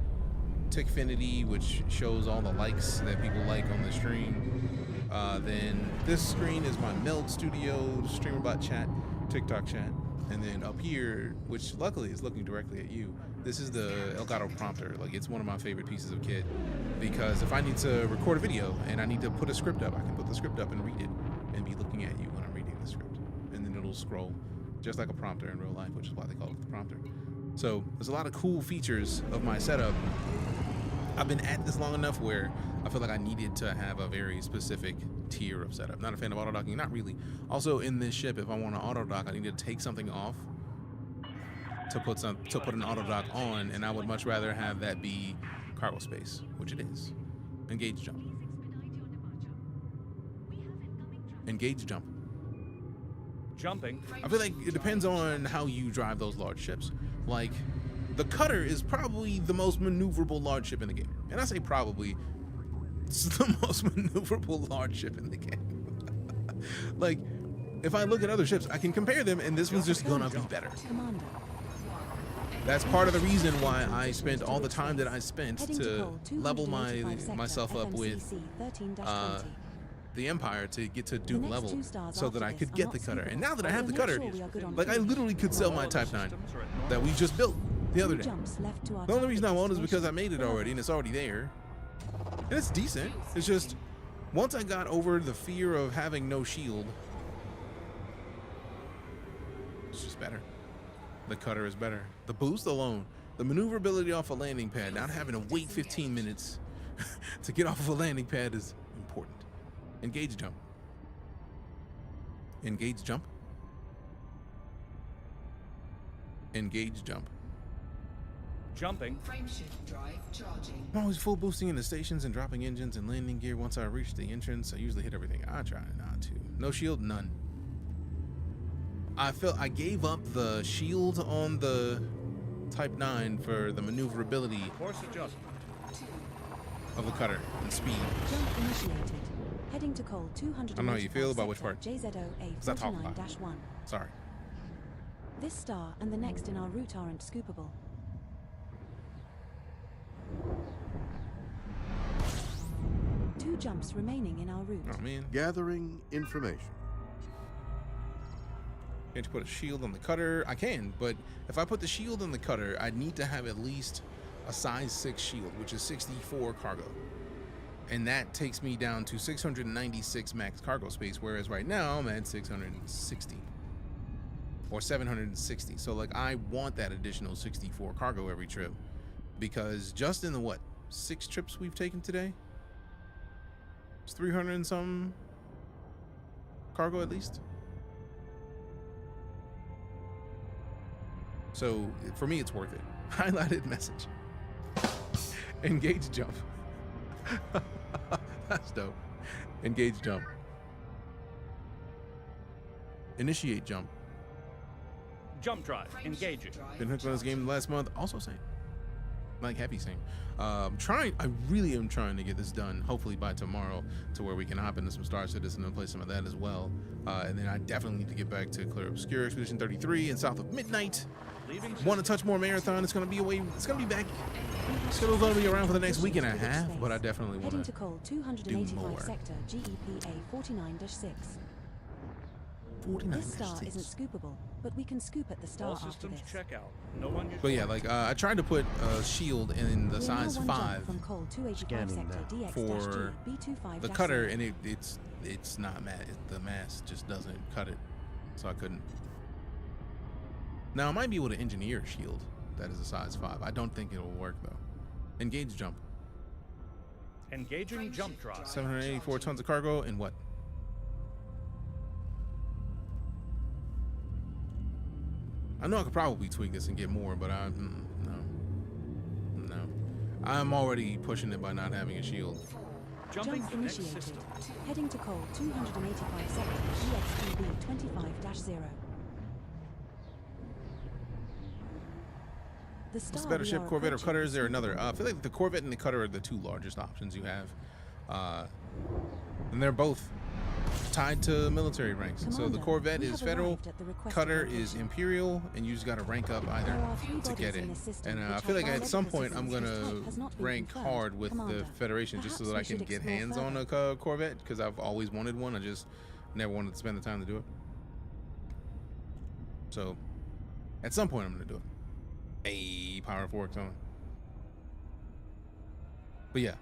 Tickfinity, which shows all the likes that people like on the stream. Then this screen is my Meld Studio, streamer bot chat, TikTok chat. And then up here, which luckily is looking directly at you, this is the Elgato prompter. Like, it's one of my favorite pieces of kit, because if I need to record a video and I need to put a script up, I can put the script up and read it and be looking at you when I'm reading the script. And then it'll scroll just like a prompter in real life, which is why they call it the prompter. So there's a lot of cool features of my setup. I've been at this long enough where I feel like I needed to have a very specific tier of setup. Not a fan of auto docking, not really. Also, in this ship, if I want to auto dock, I need to take something off to put an auto dock on, and I would much rather have that be cargo space, which it is. Engage jump. Engage jump. Jumping. I feel like it depends on how you drive those large ships. Like, the Cutter is probably the most maneuverable large ship in the game. And I say probably, it's the most maneuverable large ship in the game. Like, if I look at other ships, I can compare them, and this one's just gonna be better. That's part of the reason why I spent all the time that I spent to level myself up with the Empire to get to Duke next level 2 stars so that after I this could are get not the cutter. And suitable, now that I but have the we'll make cutter, sure we are good on like I food. literally could sell my Type 9 that we just built the other 2 day. jumps left to our The only reason I target won't is because I destination. made it already and it's already there. And it's decent. It's just once I got over the fear of having no shield, it's just better. The cutter is better. The boost alone, the maneuverability off a landing pad, not having to wait 15 minutes to get off of a landing pad is important. Engage jump. Engage jump. Engage jump. Jumping. Frameshift drive charging. I'm always full boosting into stations and dropping engines and landing gear. Once I reach the entrance, I usually hit everything. I try not to. No shield, none. I gave up the shield on the Type 9 for the maneuverability Course adjustment. of the cutter and speed. Jump initiated. Heading to Col 200. I don't know how you feel about which part. JZO Because I talk about it. A49-1. Sorry. This star and the next in our route aren't scoopable. Two jumps remaining in our route. Oh man. Gathering information. Can't you put a shield on the cutter? I can, but if I put the shield on the cutter, I need to have at least a size 6 shield, which is 64 cargo. And that takes me down to 696 max cargo space, whereas right now I'm at 660 or 760. So like I want that additional 64 cargo every trip, because just in the what, 6 trips we've taken today, it's 300 and some cargo at least. So for me, it's worth it. Highlighted message. Engage jump. That's dope. Engage jump. Initiate jump. Jump drive. Engaging. Been hooked on this game last month. Also same. Like happy same. I really am trying to get this done, hopefully by tomorrow, to where we can hop into some Star Citizen and play some of that as well. And then I definitely need to get back to Clear Obscure Expedition 33 and South of Midnight. Want to touch more Marathon? It's gonna be away. It's gonna be back. It's gonna be around for the next week and a half, but I definitely want Heading to to Col do 285 more. sector GEPA 49-6. 49. This star isn't scoopable, but we can scoop at the star All after systems this. check out. No unusual. But yeah, like I tried to put a shield in the We are now size one jump 5 from Col 285 sector DX-G for B25 the cutter, and it's not the mass just doesn't cut it, so I couldn't. Now I might be able to engineer a shield that is a size 5. I don't think it will work though. Engage jump. Engaging jump drive. 784 tons of cargo and what? I know I could probably tweak this and get more, but no. I'm already pushing it by not having a shield. Jumping Jump to next initiated. system. Heading to Col 285 sector DX-GB 25-0. The What's star the better we ship, are Corvette or approaching cutter? is Is there another? scoopable. I feel like the Corvette and the cutter are the two largest options you have. And they're both tied to military ranks. So the Commander, Corvette we is have federal, arrived at the requested cutter is location. Imperial, and you just got to rank up either There are 3 to bodies get in it. this system And I which feel have like at some biological point I'm systems going whose type to has not been rank confirmed. hard with the Commander, Federation just so that I perhaps we can should get explore hands on further. a Corvette, because I've always wanted one. I just never wanted to spend the time to do it. So at some point I'm going to do it. Hey, Power Forks on. But yeah,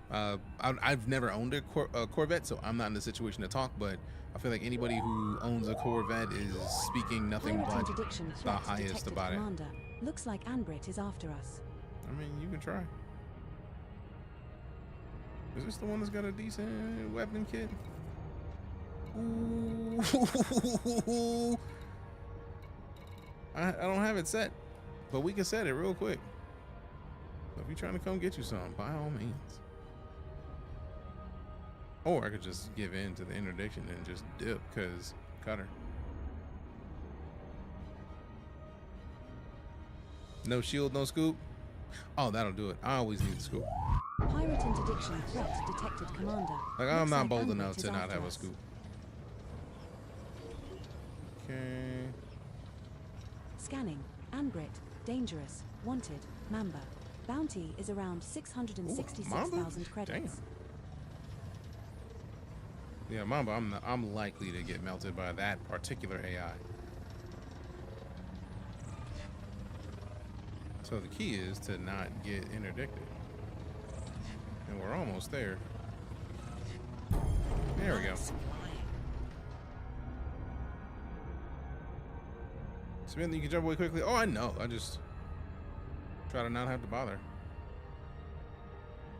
I've never owned a Corvette, so I'm not in the situation to talk, but I feel like anybody who owns a Corvette is speaking nothing Pirate but interdiction the threat highest detected, about it. Commander. Looks like Anbrit is after us. I mean, you can try. Is this the one that's got a decent weapon kit? Ooh. I don't have it set, but we can set it real quick. So if you're trying to come get you some, by all means. Or I could just give in to the interdiction and just dip, because cutter. No shield, no scoop. Oh, that'll do it. I always need the scoop. Pirate interdiction threat detected, Commander. Like, I'm Looks not like bold Anbrit enough is to not after have a us. scoop. Okay. Scanning. Anbrit. Dangerous. Wanted. Mamba. Bounty is around 666,000 credits. Yeah, Mamba, I'm likely to get melted by that particular AI. So the key is to not get interdicted. And we're almost there. There we go. Samantha, you can jump away quickly. Oh, I know. I just try to not have to bother.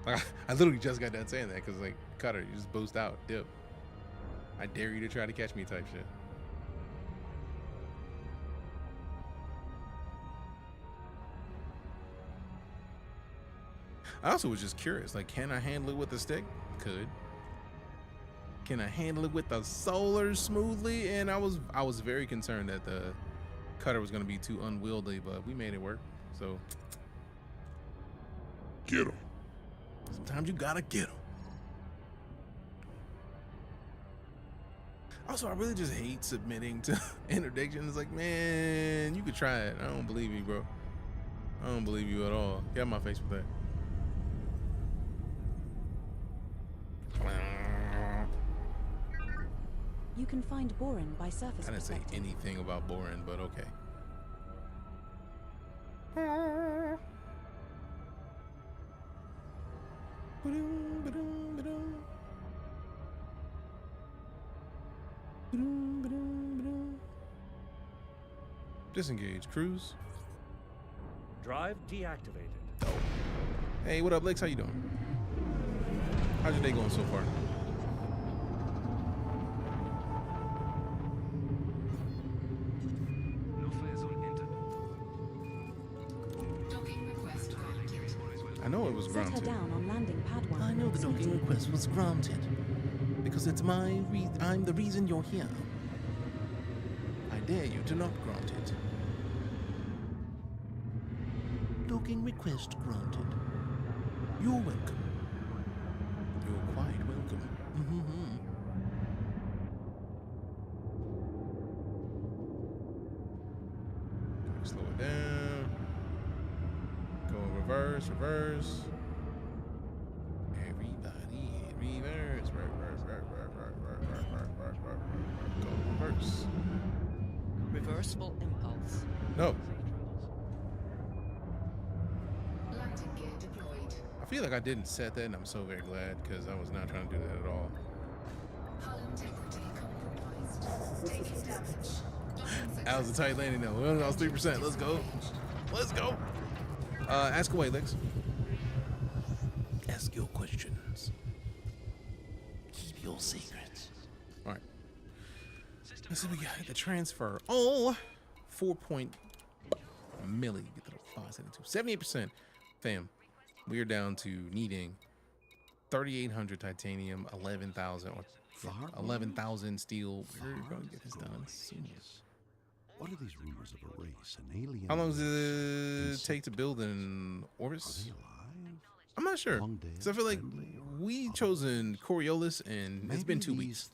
Like, I literally just got done saying that because, like, Cutter, you just boost out, dip. I dare you to try to catch me type shit. I also was just curious, like, can I handle it with the stick? Could. Can I handle it with the solar smoothly? And I was very concerned that the Cutter was going to be too unwieldy, but we made it work. So get him. Sometimes you gotta get him. Also, I really just hate submitting to interdiction. It's like, man, you could try it. I don't believe you, bro. I don't believe you at all. Get out my face with that. You can find boron by surface I didn't say perspective. anything about boron, but okay. Disengage. Cruise. Drive deactivated. Hey, what up, Lex? How you doing? How's your day going so far? I know it was Set her granted. down on landing pad 1. I know the docking request was granted. Because it's I'm the reason you're here. I dare you to not grant it. Docking request granted. You're welcome. You're quite welcome. Mm-hmm. Slow it down. Go in reverse, reverse. Everybody hit reverse. Go reverse. Reversible impulse. No. Landing gear deployed. I feel like I didn't set that, and I'm so very glad because I was not trying to do that at all. Hull integrity compromised. Taking damage. That was a tight landing though. Well, that was 3%. Let's go. Let's go. Ask away, Lex. Ask your questions. Keep your secrets. All right. Let's see what we got. The transfer. Oh, 4 milli. Get the 572. 78%. Fam, we are down to needing 3,800 titanium, 11,000 or 11,000 steel. We're going to get this done soon. What are these rumors of a race, an alien? How long does it take to build an Orbis? I'm not sure. So I feel like we chosen Coriolis, and it's been 2 weeks.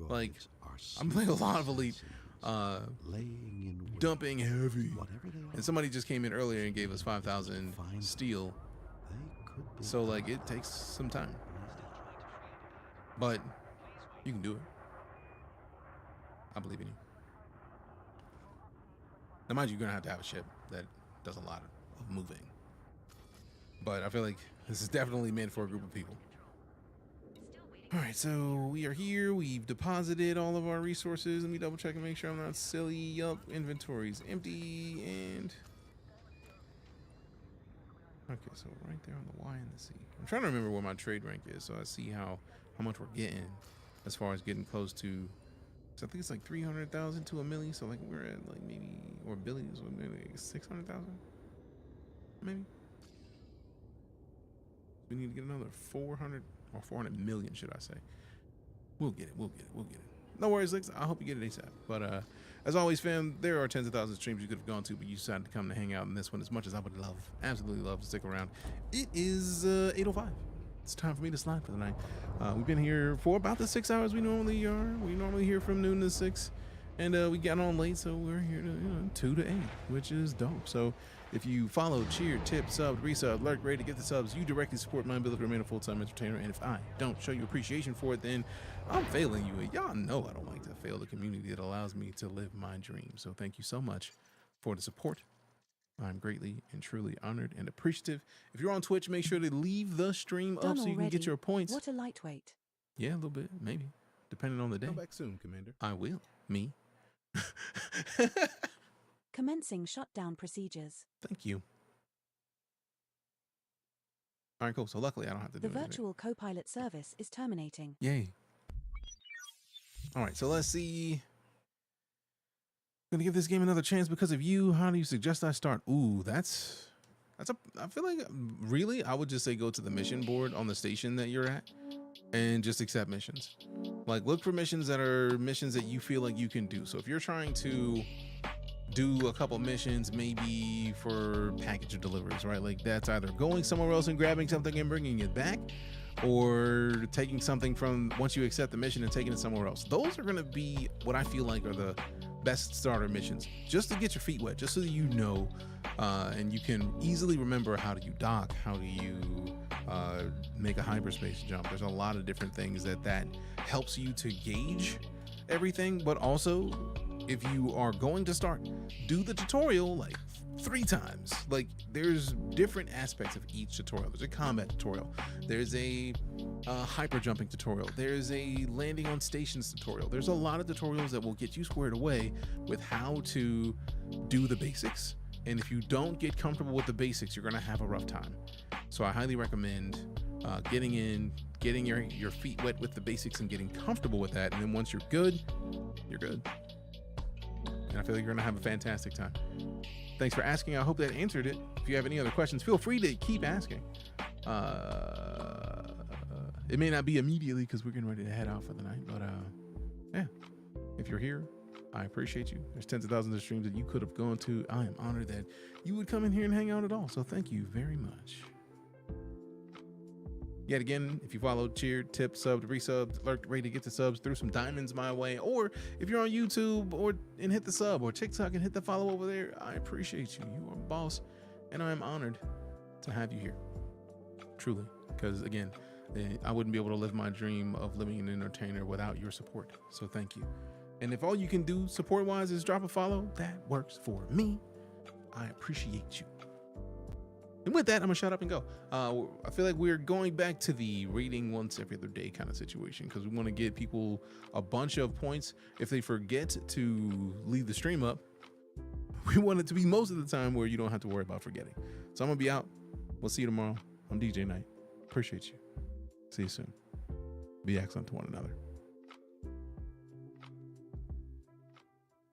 Like, I'm playing a lot of Elite, dumping heavy, and somebody just came in earlier and gave us 5,000 steel. So like, it takes some time, but you can do it. I believe in you. Now, mind you, you're gonna have a ship that does a lot of moving, but I feel like this is definitely meant for a group of people. All right, so we are here. We've deposited all of our resources. Let me double check and make sure I'm not silly. Yup, inventory's empty, and okay, so right there on the Y and the C. I'm trying to remember what my trade rank is, so I see how much we're getting as far as getting close to. So I think it's like 300,000 to a million. So like we're at like maybe, or billions, or maybe 600,000, maybe. We need to get another 400 or 400 million, should I say? We'll get it. We'll get it. We'll get it. No worries, Lex. I hope you get it ASAP. But as always, fam, there are tens of thousands of streams you could have gone to, but you decided to come to hang out in this one. As much as I would love, absolutely love to stick around. It is 8:05. It's time for me to slide for the night. We've been here for about the 6 hours we normally are. We normally here from noon to 6, And we got on late, so we're here to 2 to 8, which is dope. So if you follow, cheer, tip, sub, resub, lurk, rate to get the subs, you directly support my ability to remain a full-time entertainer. And if I don't show you appreciation for it, then I'm failing you. And y'all know I don't like to fail the community that allows me to live my dream. So thank you so much for the support. I'm greatly and truly honored and appreciative. If you're on Twitch, make sure to leave the stream up so you can get your points. What a lightweight. Yeah, a little bit, maybe, depending on the day. Come back soon, Commander. I will. Me. Commencing shutdown procedures. Thank you. All right, cool. So luckily I don't have to do The anything. virtual co-pilot service is terminating. Yay. All right, so let's see. Gonna give this game another chance because of you. How do you suggest I start? Ooh, I feel like really I would just say go to the mission board on the station that you're at and just accept missions. Like look for missions that are missions that you feel like you can do. So if you're trying to do a couple missions, maybe for package deliveries, right? Like that's either going somewhere else and grabbing something and bringing it back, or taking something from once you accept the mission and taking it somewhere else. Those are going to be what I feel like are the best starter missions, just to get your feet wet, just so that you know and you can easily remember how do you dock, how do you make a hyperspace jump. There's a lot of different things that helps you to gauge everything. But also, if you are going to start, do the tutorial like 3 times. Like there's different aspects of each tutorial. There's a combat tutorial, there's a hyper jumping tutorial, there's a landing on stations tutorial. There's a lot of tutorials that will get you squared away with how to do the basics. And if you don't get comfortable with the basics, you're gonna have a rough time. So I highly recommend getting your feet wet with the basics and getting comfortable with that. And then once you're good, you're good. And I feel like you're gonna have a fantastic time. Thanks for asking. I hope that answered it. If you have any other questions, feel free to keep asking. It may not be immediately because we're getting ready to head out for the night, but yeah, if you're here, I appreciate you. There's tens of thousands of streams that you could have gone to. I am honored that you would come in here and hang out at all. So thank you very much. Yet again, if you followed, cheered, tipped, subbed, resubbed, lurked, ready to get the subs, threw some diamonds my way, or if you're on YouTube and hit the sub, or TikTok and hit the follow over there, I appreciate you. You are a boss, and I am honored to have you here. Truly, because again, I wouldn't be able to live my dream of living an entertainer without your support. So thank you. And if all you can do support-wise is drop a follow, that works for me. I appreciate you. And with that, I'm gonna shut up and go. I feel like we're going back to the rating once every other day kind of situation, because we want to get people a bunch of points. If they forget to leave the stream up, we want it to be most of the time where you don't have to worry about forgetting. So I'm gonna be out. We'll see you tomorrow. I'm DeejayKnight. Appreciate you. See you soon. Be excellent to one another.